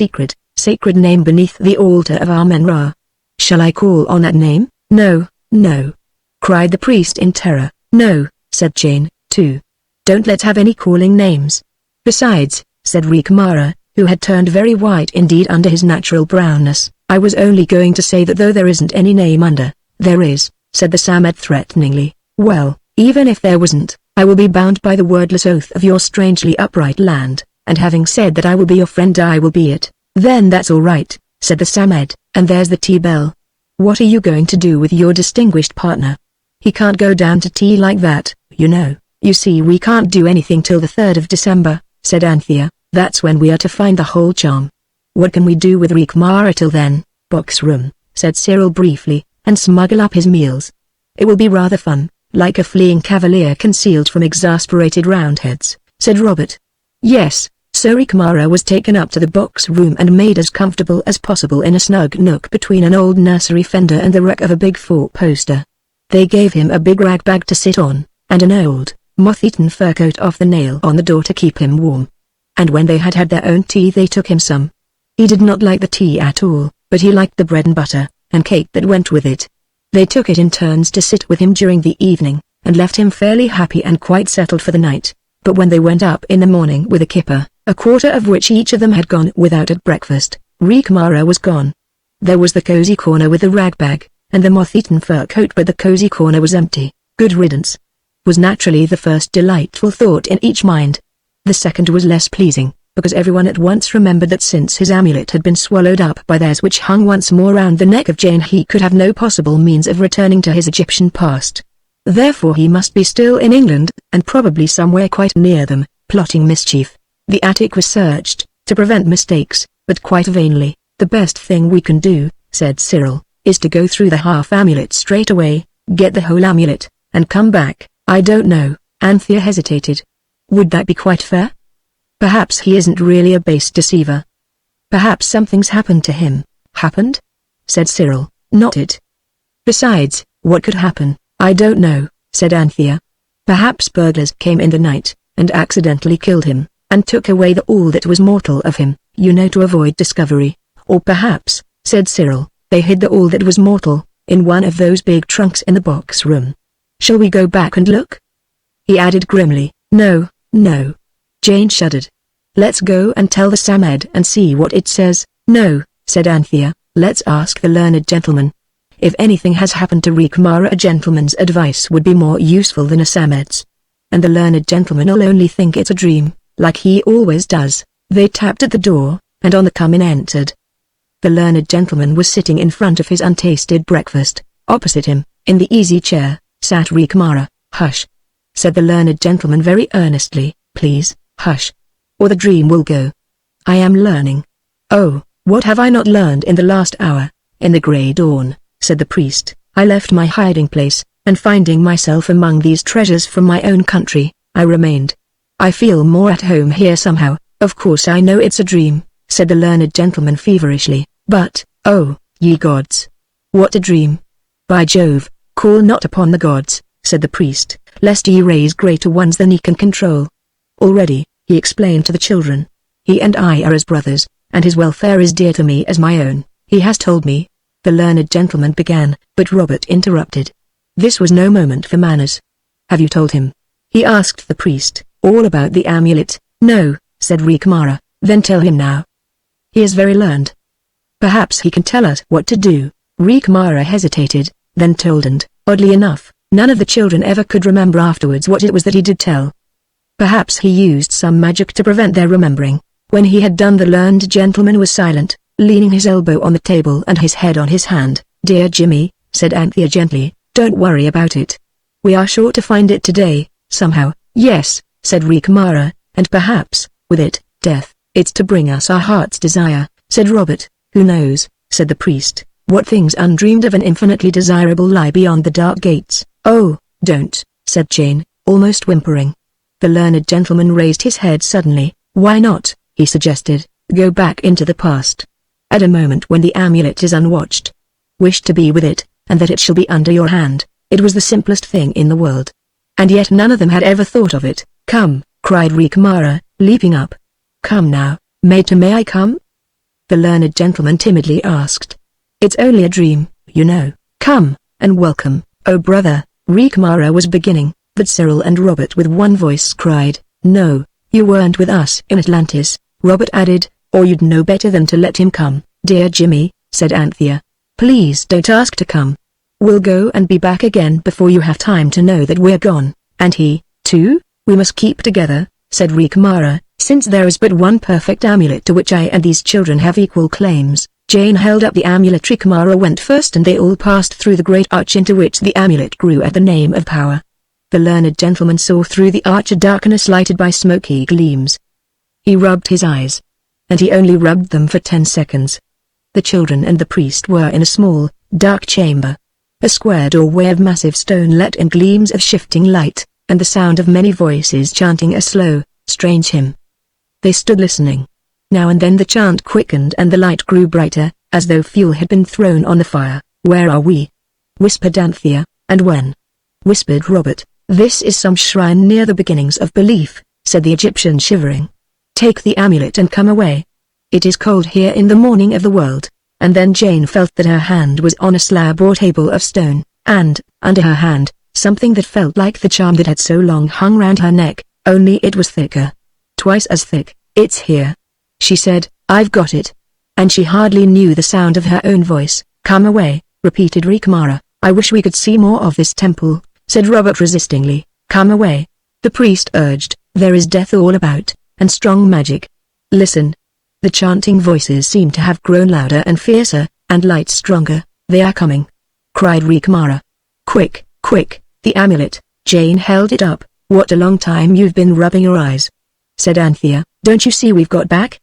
sacred name beneath the altar of Amen-Ra. Shall I call on that name?" "No, no," cried the priest in terror. "No," said Jane, too. "Don't let's have any calling names." "Besides," said Rikmara, who had turned very white indeed under his natural brownness, "I was only going to say that though there isn't any name under." "There is," said the Samed threateningly. "Well, even if there wasn't, I will be bound by the wordless oath of your strangely upright land, and having said that I will be your friend, I will be it." "Then that's all right," said the Samed, "and there's the tea bell. What are you going to do with your distinguished partner? He can't go down to tea like that, you know." "You see we can't do anything till the 3rd of December, said Anthea. "That's when we are to find the whole charm." "What can we do with Rikmara till then?" "Box room," said Cyril briefly, "and smuggle up his meals. It will be rather fun, like a fleeing cavalier concealed from exasperated Roundheads," said Robert. Yes, so Rikmara was taken up to the box room and made as comfortable as possible in a snug nook between an old nursery fender and the wreck of a big four-poster. They gave him a big rag bag to sit on, and an old, moth-eaten fur coat off the nail on the door to keep him warm. And when they had had their own tea they took him some. He did not like the tea at all, but he liked the bread and butter, and cake that went with it. They took it in turns to sit with him during the evening, and left him fairly happy and quite settled for the night. But when they went up in the morning with a kipper, a quarter of which each of them had gone without at breakfast, Rikmara was gone. There was the cozy corner with the rag bag, and the moth-eaten fur coat, but the cozy corner was empty. Good riddance was naturally the first delightful thought in each mind. The second was less pleasing, because everyone at once remembered that since his amulet had been swallowed up by theirs which hung once more round the neck of Jane, he could have no possible means of returning to his Egyptian past. Therefore he must be still in England, and probably somewhere quite near them, plotting mischief. The attic was searched, to prevent mistakes, but quite vainly. "The best thing we can do," said Cyril, "is to go through the half-amulet straight away, get the whole amulet, and come back." "I don't know," Anthea hesitated. "Would that be quite fair? Perhaps he isn't really a base deceiver. Perhaps something's happened to him." "Happened?" said Cyril. "Not it. Besides, what could happen?" "I don't know," said Anthea. "Perhaps burglars came in the night, and accidentally killed him, and took away all that was mortal of him, to avoid discovery. Or perhaps," said Cyril, "they hid all that was mortal, in one of those big trunks in the box room. Shall we go back and look?" He added grimly. "No, no." Jane shuddered. "Let's go and tell the Samed and see what it says." "No," said Anthea, "let's ask the learned gentleman. If anything has happened to Rikmara, a gentleman's advice would be more useful than a Samed's. And the learned gentleman'll only think it's a dream, like he always does." They tapped at the door, and on the come-in entered. The learned gentleman was sitting in front of his untasted breakfast. Opposite him, in the easy chair, sat Rikmara. "Hush," said the learned gentleman very earnestly, "please, hush. Or the dream will go. I am learning." "Oh, what have I not learned in the last hour?" "In the grey dawn," said the priest, "I left my hiding place, and finding myself among these treasures from my own country, I remained. I feel more at home here somehow. Of course I know it's a dream," said the learned gentleman feverishly, "but, oh, ye gods! What a dream! By Jove, call not upon the gods," said the priest, "lest ye raise greater ones than ye can control. Already," he explained to the children, "he and I are as brothers, and his welfare is dear to me as my own. He has told me—" the learned gentleman began, but Robert interrupted. This was no moment for manners. "Have you told him?" he asked the priest, "all about the amulet?" "No," said Rikmara. "Then tell him now. He is very learned. Perhaps he can tell us what to do." Rikmara hesitated, then told, and, oddly enough, none of the children ever could remember afterwards what it was that he did tell. Perhaps he used some magic to prevent their remembering. When he had done, the learned gentleman was silent, leaning his elbow on the table and his head on his hand. "Dear Jimmy," said Anthea gently, "don't worry about it. We are sure to find it today, somehow." "Yes," said Rikmara, "and perhaps, with it, death." "It's to bring us our heart's desire," said Robert. "Who knows," said the priest, "what things undreamed of and infinitely desirable lie beyond the dark gates." "Oh, don't," said Jane, almost whimpering. The learned gentleman raised his head suddenly. "Why not?" he suggested. "Go back into the past. At a moment when the amulet is unwatched. Wish to be with it, and that it shall be under your hand." It was the simplest thing in the world. And yet none of them had ever thought of it. "Come," cried Rikmara, leaping up. "Come now, may I come?" the learned gentleman timidly asked. "It's only a dream, you know." "Come, and welcome, oh brother," Rikmara was beginning, but Cyril and Robert with one voice cried, "No, you weren't with us in Atlantis," Robert added, "or you'd know better than to let him come." "Dear Jimmy," said Anthea, "please don't ask to come. We'll go and be back again before you have time to know that we're gone." "And he, too? We must keep together," said Rikmara, "since there is but one perfect amulet to which I and these children have equal claims." Jane held up the amulet. Rikmara went first, and they all passed through the great arch into which the amulet grew at the name of power. The learned gentleman saw through the arch a darkness lighted by smoky gleams. He rubbed his eyes. And he only rubbed them for 10 seconds. The children and the priest were in a small, dark chamber. A square doorway of massive stone let in gleams of shifting light, and the sound of many voices chanting a slow, strange hymn. They stood listening. Now and then the chant quickened and the light grew brighter, as though fuel had been thrown on the fire. "Where are we?" whispered Anthea. "And when?" whispered Robert. "This is some shrine near the beginnings of belief," said the Egyptian, shivering. "Take the amulet and come away. It is cold here in the morning of the world." And then Jane felt that her hand was on a slab or table of stone, and, under her hand, something that felt like the charm that had so long hung round her neck, only it was thicker. Twice as thick. It's here, she said. I've got it. And she hardly knew the sound of her own voice. Come away, repeated Rikmara. I wish we could see more of this temple, said Robert resistingly. Come away. The priest urged. There is death all about, and strong magic. Listen. The chanting voices seemed to have grown louder and fiercer, and lights stronger. They are coming, cried Rikmara. Quick, quick, the amulet. Jane held it up. What a long time you've been rubbing your eyes, said Anthea. Don't you see we've got back?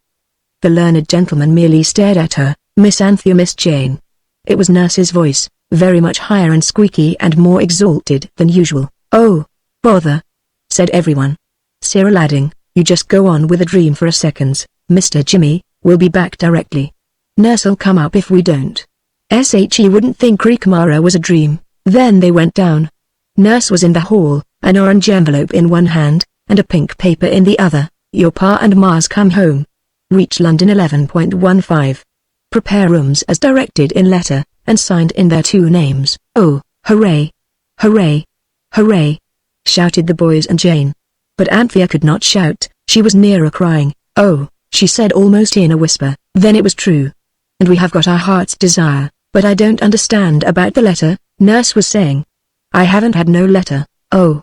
The learned gentleman merely stared at her. Miss Anthea, Miss Jane. It was Nurse's voice, very much higher and squeaky and more exalted than usual. Oh, bother, said everyone. Cyril adding, you just go on with the dream for a second, Mr. Jimmy, we'll be back directly. Nurse'll come up if we don't. She wouldn't think Rikmara was a dream. Then they went down. Nurse was in the hall, an orange envelope in one hand, and a pink paper in the other. Your Pa and Ma's come home. Reach London 11.15. Prepare rooms as directed in letter, and signed in their two names. Oh, hooray! Hooray! Hooray! Shouted the boys and Jane. But Anthea could not shout, she was nearer crying. Oh, she said almost in a whisper, then it was true. And we have got our heart's desire, but I don't understand about the letter, Nurse was saying. I haven't had no letter. Oh,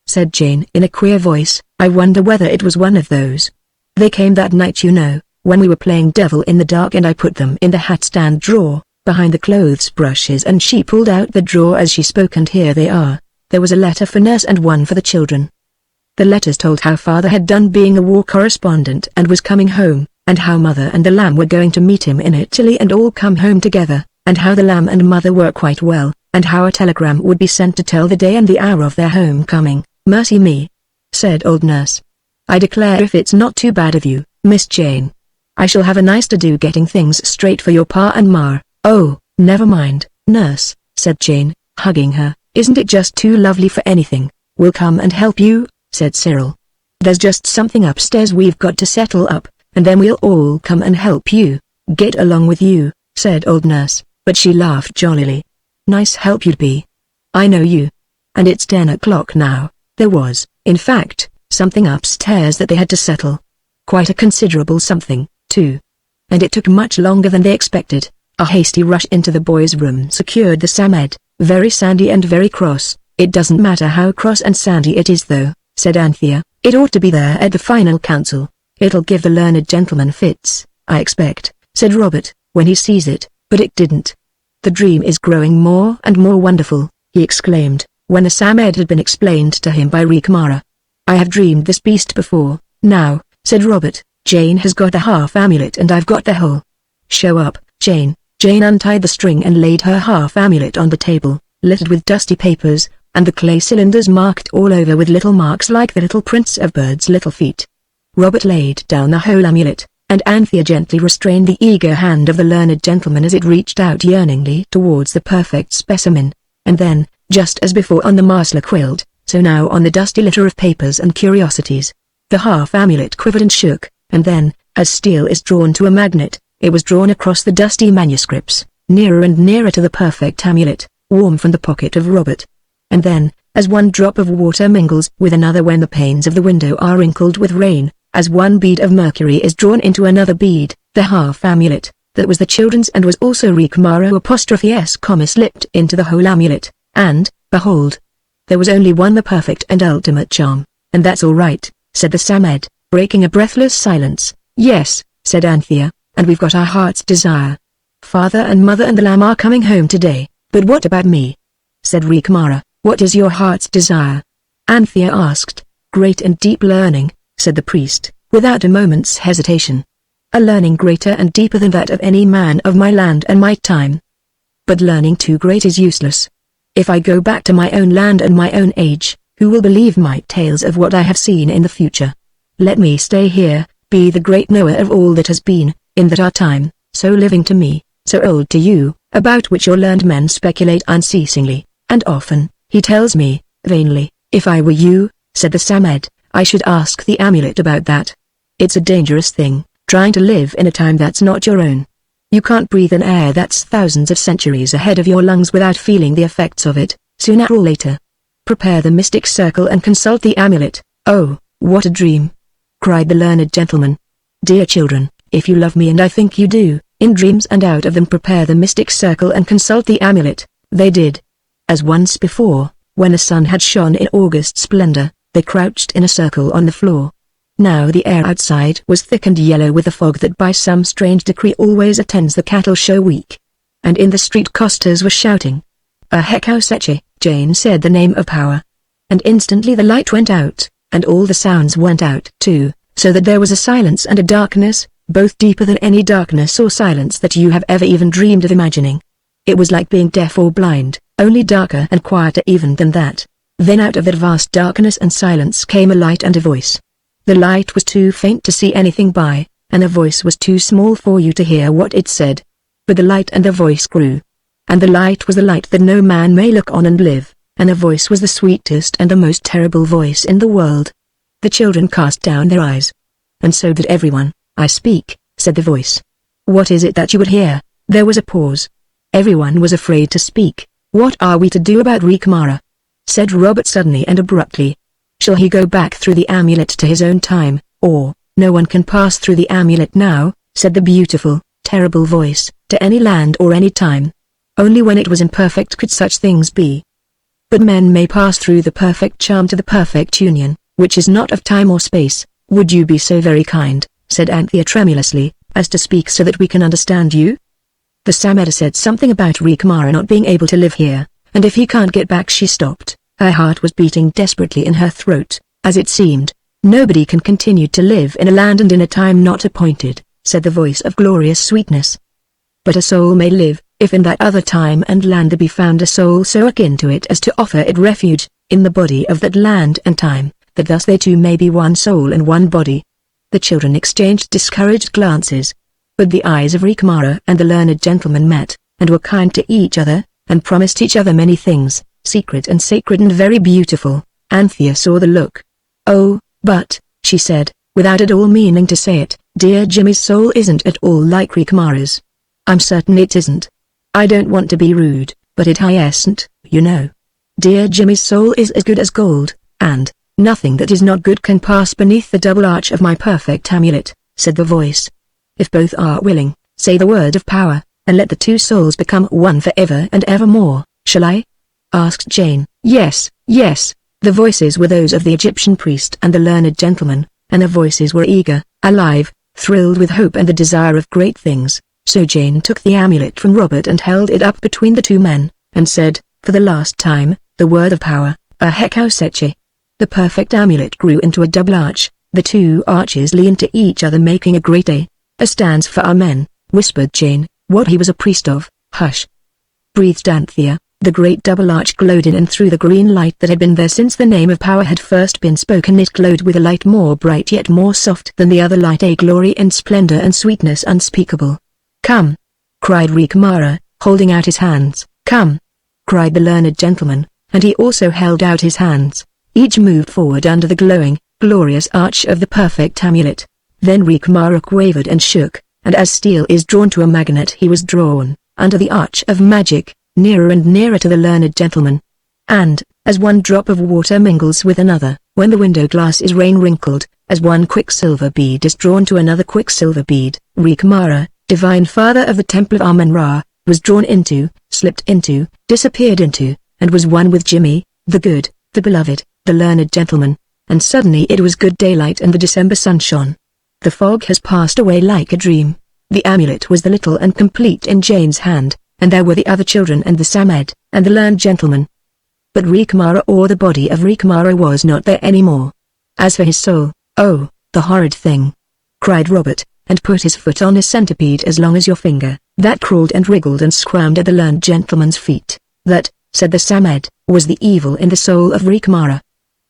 said Jane in a queer voice, I wonder whether it was one of those. They came that night, you know, when we were playing devil in the dark, and I put them in the hat stand drawer, behind the clothes brushes, and she pulled out the drawer as she spoke, and here they are. There was a letter for Nurse and one for the children. The letters told how Father had done being a war correspondent and was coming home, and how Mother and the Lamb were going to meet him in Italy and all come home together, and how the Lamb and Mother were quite well, and how a telegram would be sent to tell the day and the hour of their homecoming. Mercy me, said old Nurse. I declare, if it's not too bad of you, Miss Jane. I shall have a nice to-do getting things straight for your Pa and Ma. Oh, never mind, Nurse, said Jane, hugging her. Isn't it just too lovely for anything? We'll come and help you, said Cyril. There's just something upstairs we've got to settle up, and then we'll all come and help you. Get along with you, said old Nurse, but she laughed jollily. Nice help you'd be. I know you. And it's 10 o'clock now. There was, in fact, something upstairs that they had to settle. Quite a considerable something, too. And it took much longer than they expected. A hasty rush into the boys' room secured the Samed, very sandy and very cross. It doesn't matter how cross and sandy it is though, said Anthea. It ought to be there at the final council. It'll give the learned gentleman fits, I expect, said Robert, when he sees it, but it didn't. The dream is growing more and more wonderful, he exclaimed, when the Samed had been explained to him by Rikmara. I have dreamed this beast before. Now, said Robert, Jane has got the half amulet and I've got the whole. Show up, Jane. Jane untied the string and laid her half amulet on the table, littered with dusty papers, and the clay cylinders marked all over with little marks like the little prints of birds' little feet. Robert laid down the whole amulet, and Anthea gently restrained the eager hand of the learned gentleman as it reached out yearningly towards the perfect specimen. And then, just as before on the muslin quilt, so now on the dusty litter of papers and curiosities, the half amulet quivered and shook, and then, as steel is drawn to a magnet, it was drawn across the dusty manuscripts, nearer and nearer to the perfect amulet, warm from the pocket of Robert. And then, as one drop of water mingles with another when the panes of the window are wrinkled with rain, as one bead of mercury is drawn into another bead, the half amulet, that was the children's and was also Rikmara' slipped into the whole amulet, and, behold, there was only one, the perfect and ultimate charm. And that's all right, said the Samed, breaking a breathless silence. Yes, said Anthea, and we've got our heart's desire. Father and Mother and the Lamb are coming home today, but what about me? Said Rikmara. What is your heart's desire? Anthea asked. Great and deep learning, said the priest, without a moment's hesitation. A learning greater and deeper than that of any man of my land and my time. But learning too great is useless. If I go back to my own land and my own age, who will believe my tales of what I have seen in the future? Let me stay here, be the great knower of all that has been, in that our time, so living to me, so old to you, about which your learned men speculate unceasingly, and often, he tells me, vainly. If I were you, said the Samed, I should ask the amulet about that. It's a dangerous thing, trying to live in a time that's not your own. You can't breathe an air that's thousands of centuries ahead of your lungs without feeling the effects of it, sooner or later. Prepare the mystic circle and consult the amulet. Oh, What a dream! Cried the learned gentleman. Dear children, if you love me, and I think you do, in dreams and out of them prepare the mystic circle and consult the amulet. They did. As once before, when the sun had shone in August splendor, they crouched in a circle on the floor. Now the air outside was thick and yellow with the fog that by some strange decree always attends the cattle show week. And in the street costers were shouting. "A Hekauseche," Jane said the name of power. And instantly the light went out, and all the sounds went out too, so that there was a silence and a darkness, both deeper than any darkness or silence that you have ever even dreamed of imagining. It was like being deaf or blind, only darker and quieter even than that. Then out of that vast darkness and silence came a light and a voice. The light was too faint to see anything by, and the voice was too small for you to hear what it said. But the light and the voice grew. And the light was the light that no man may look on and live, and the voice was the sweetest and the most terrible voice in the world. The children cast down their eyes. And so did everyone. "I speak," said the voice. "What is it that you would hear?" There was a pause. Everyone was afraid to speak. "What are we to do about Rikmara?" said Robert suddenly and abruptly. "Shall he go back through the amulet to his own time, or, no one can pass through the amulet now," said the beautiful, terrible voice, "to any land or any time. Only when it was imperfect could such things be. But men may pass through the perfect charm to the perfect union, which is not of time or space. Would you be so very kind," said Anthea tremulously, "as to speak so that we can understand you?" The Sameda said something about Rikmara not being able to live here, and if he can't get back. She stopped. Her heart was beating desperately in her throat, as it seemed. "Nobody can continue to live in a land and in a time not appointed," said the voice of glorious sweetness. "But a soul may live, if in that other time and land there be found a soul so akin to it as to offer it refuge, in the body of that land and time, that thus they two may be one soul and one body." The children exchanged discouraged glances. But the eyes of Rikmara and the learned gentleman met, and were kind to each other, and promised each other many things, secret and sacred and very beautiful. Anthea saw the look. "Oh, but," she said, without at all meaning to say it, "dear Jimmy's soul isn't at all like Rikmara's. I'm certain it isn't. I don't want to be rude, but it isn't, you know. Dear Jimmy's soul is as good as gold, and nothing that is not good can pass beneath the double arch of my perfect amulet," said the voice. "If both are willing, say the word of power, and let the two souls become one forever and evermore, shall I?" asked Jane. "Yes, yes." The voices were those of the Egyptian priest and the learned gentleman, and the voices were eager, alive, thrilled with hope and the desire of great things. So Jane took the amulet from Robert and held it up between the two men, and said, for the last time, the word of power, "A Hekauseche." The perfect amulet grew into a double arch. The two arches leaned to each other, making a great A. "A stands for Amen," whispered Jane. "What he was a priest of." "Hush!" breathed Anthea. The great double arch glowed in and through the green light that had been there since the name of power had first been spoken. It glowed with a light more bright yet more soft than the other light, a glory and splendor and sweetness unspeakable. "Come!" cried Rikmara, holding out his hands. "Come!" cried the learned gentleman, and he also held out his hands. Each moved forward under the glowing, glorious arch of the perfect amulet. Then Rikmara quavered and shook, and as steel is drawn to a magnet he was drawn, under the arch of magic, nearer and nearer to the learned gentleman. And, as one drop of water mingles with another, when the window glass is rain-wrinkled, as one quicksilver bead is drawn to another quicksilver bead, Rikmara, divine father of the temple of Amun-Ra, was drawn into, slipped into, disappeared into, and was one with Jimmy, the good, the beloved, the learned gentleman. And suddenly it was good daylight and the December sun shone. The fog has passed away like a dream. The amulet was the little and complete in Jane's hand, and there were the other children and the Samed, and the learned gentleman. But Rikmara, or the body of Rikmara, was not there any more. As for his soul, oh, the horrid thing! cried Robert, and put his foot on a centipede as long as your finger, that crawled and wriggled and squirmed at the learned gentleman's feet. That, said the Samed, was the evil in the soul of Rikmara.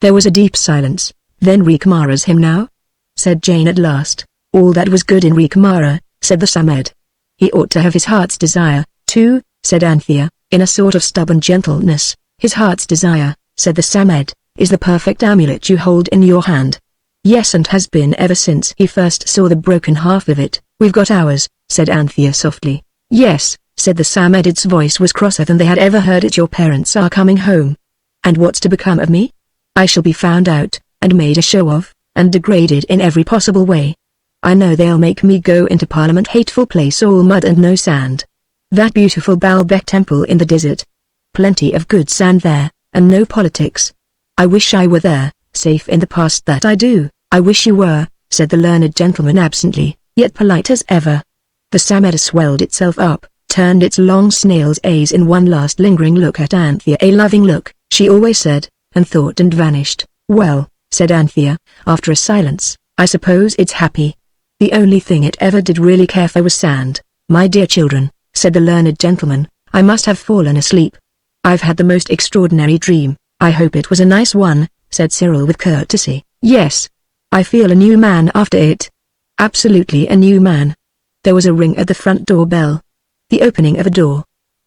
There was a deep silence. Then Rikmara's him now? said Jane at last. All that was good in Rikmara, said the Samed. He ought to have his heart's desire, too, said Anthea, in a sort of stubborn gentleness. His heart's desire, said the Samed, is the perfect amulet you hold in your hand. Yes, and has been ever since he first saw the broken half of it. We've got ours, said Anthea softly. Yes, said the Samed. Its voice was crosser than they had ever heard it. Your parents are coming home. And what's to become of me? I shall be found out, and made a show of. and degraded in every possible way. I know they'll make me go into Parliament, hateful place all mud and no sand. That beautiful Baalbek temple in the desert. Plenty of good sand there, and no politics. I wish I were there, safe in the past. That I do. I wish you were, said the learned gentleman absently, yet polite as ever. The Samed swelled itself up, turned its long snail's eyes in one last lingering look at Anthea, a loving look, she always said, and thought, and vanished. Well, said Anthea, after a silence, I suppose it's happy. The only thing it ever did really care for was sand. My dear children, said the learned gentleman, I must have fallen asleep. I've had the most extraordinary dream. I hope it was a nice one, said Cyril with courtesy. Yes. I feel a new man after it. Absolutely a new man. There was a ring at the front door bell. The opening of a door.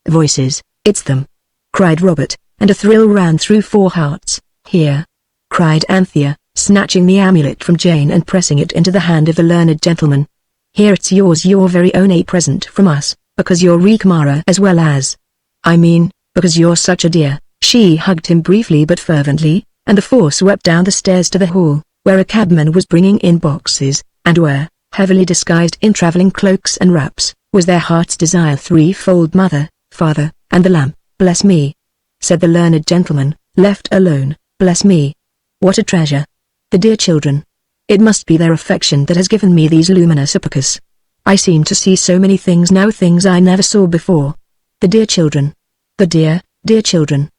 Voices, it's them, cried Robert, and a thrill ran through 4 hearts. Here, cried Anthea, snatching the amulet from Jane and pressing it into the hand of the learned gentleman. Here, it's yours, your very own, a present from us, because you're Reekmara as well as. I mean, because you're such a dear. She hugged him briefly but fervently, and the 4 swept down the stairs to the hall, where a cabman was bringing in boxes, and where, heavily disguised in travelling cloaks and wraps, was their heart's desire threefold: mother, father, and the lamp. Bless me, said the learned gentleman, left alone, bless me. What a treasure. The dear children. It must be their affection that has given me these luminous epicas. I seem to see so many things now, things I never saw before. The dear children. The dear, dear children.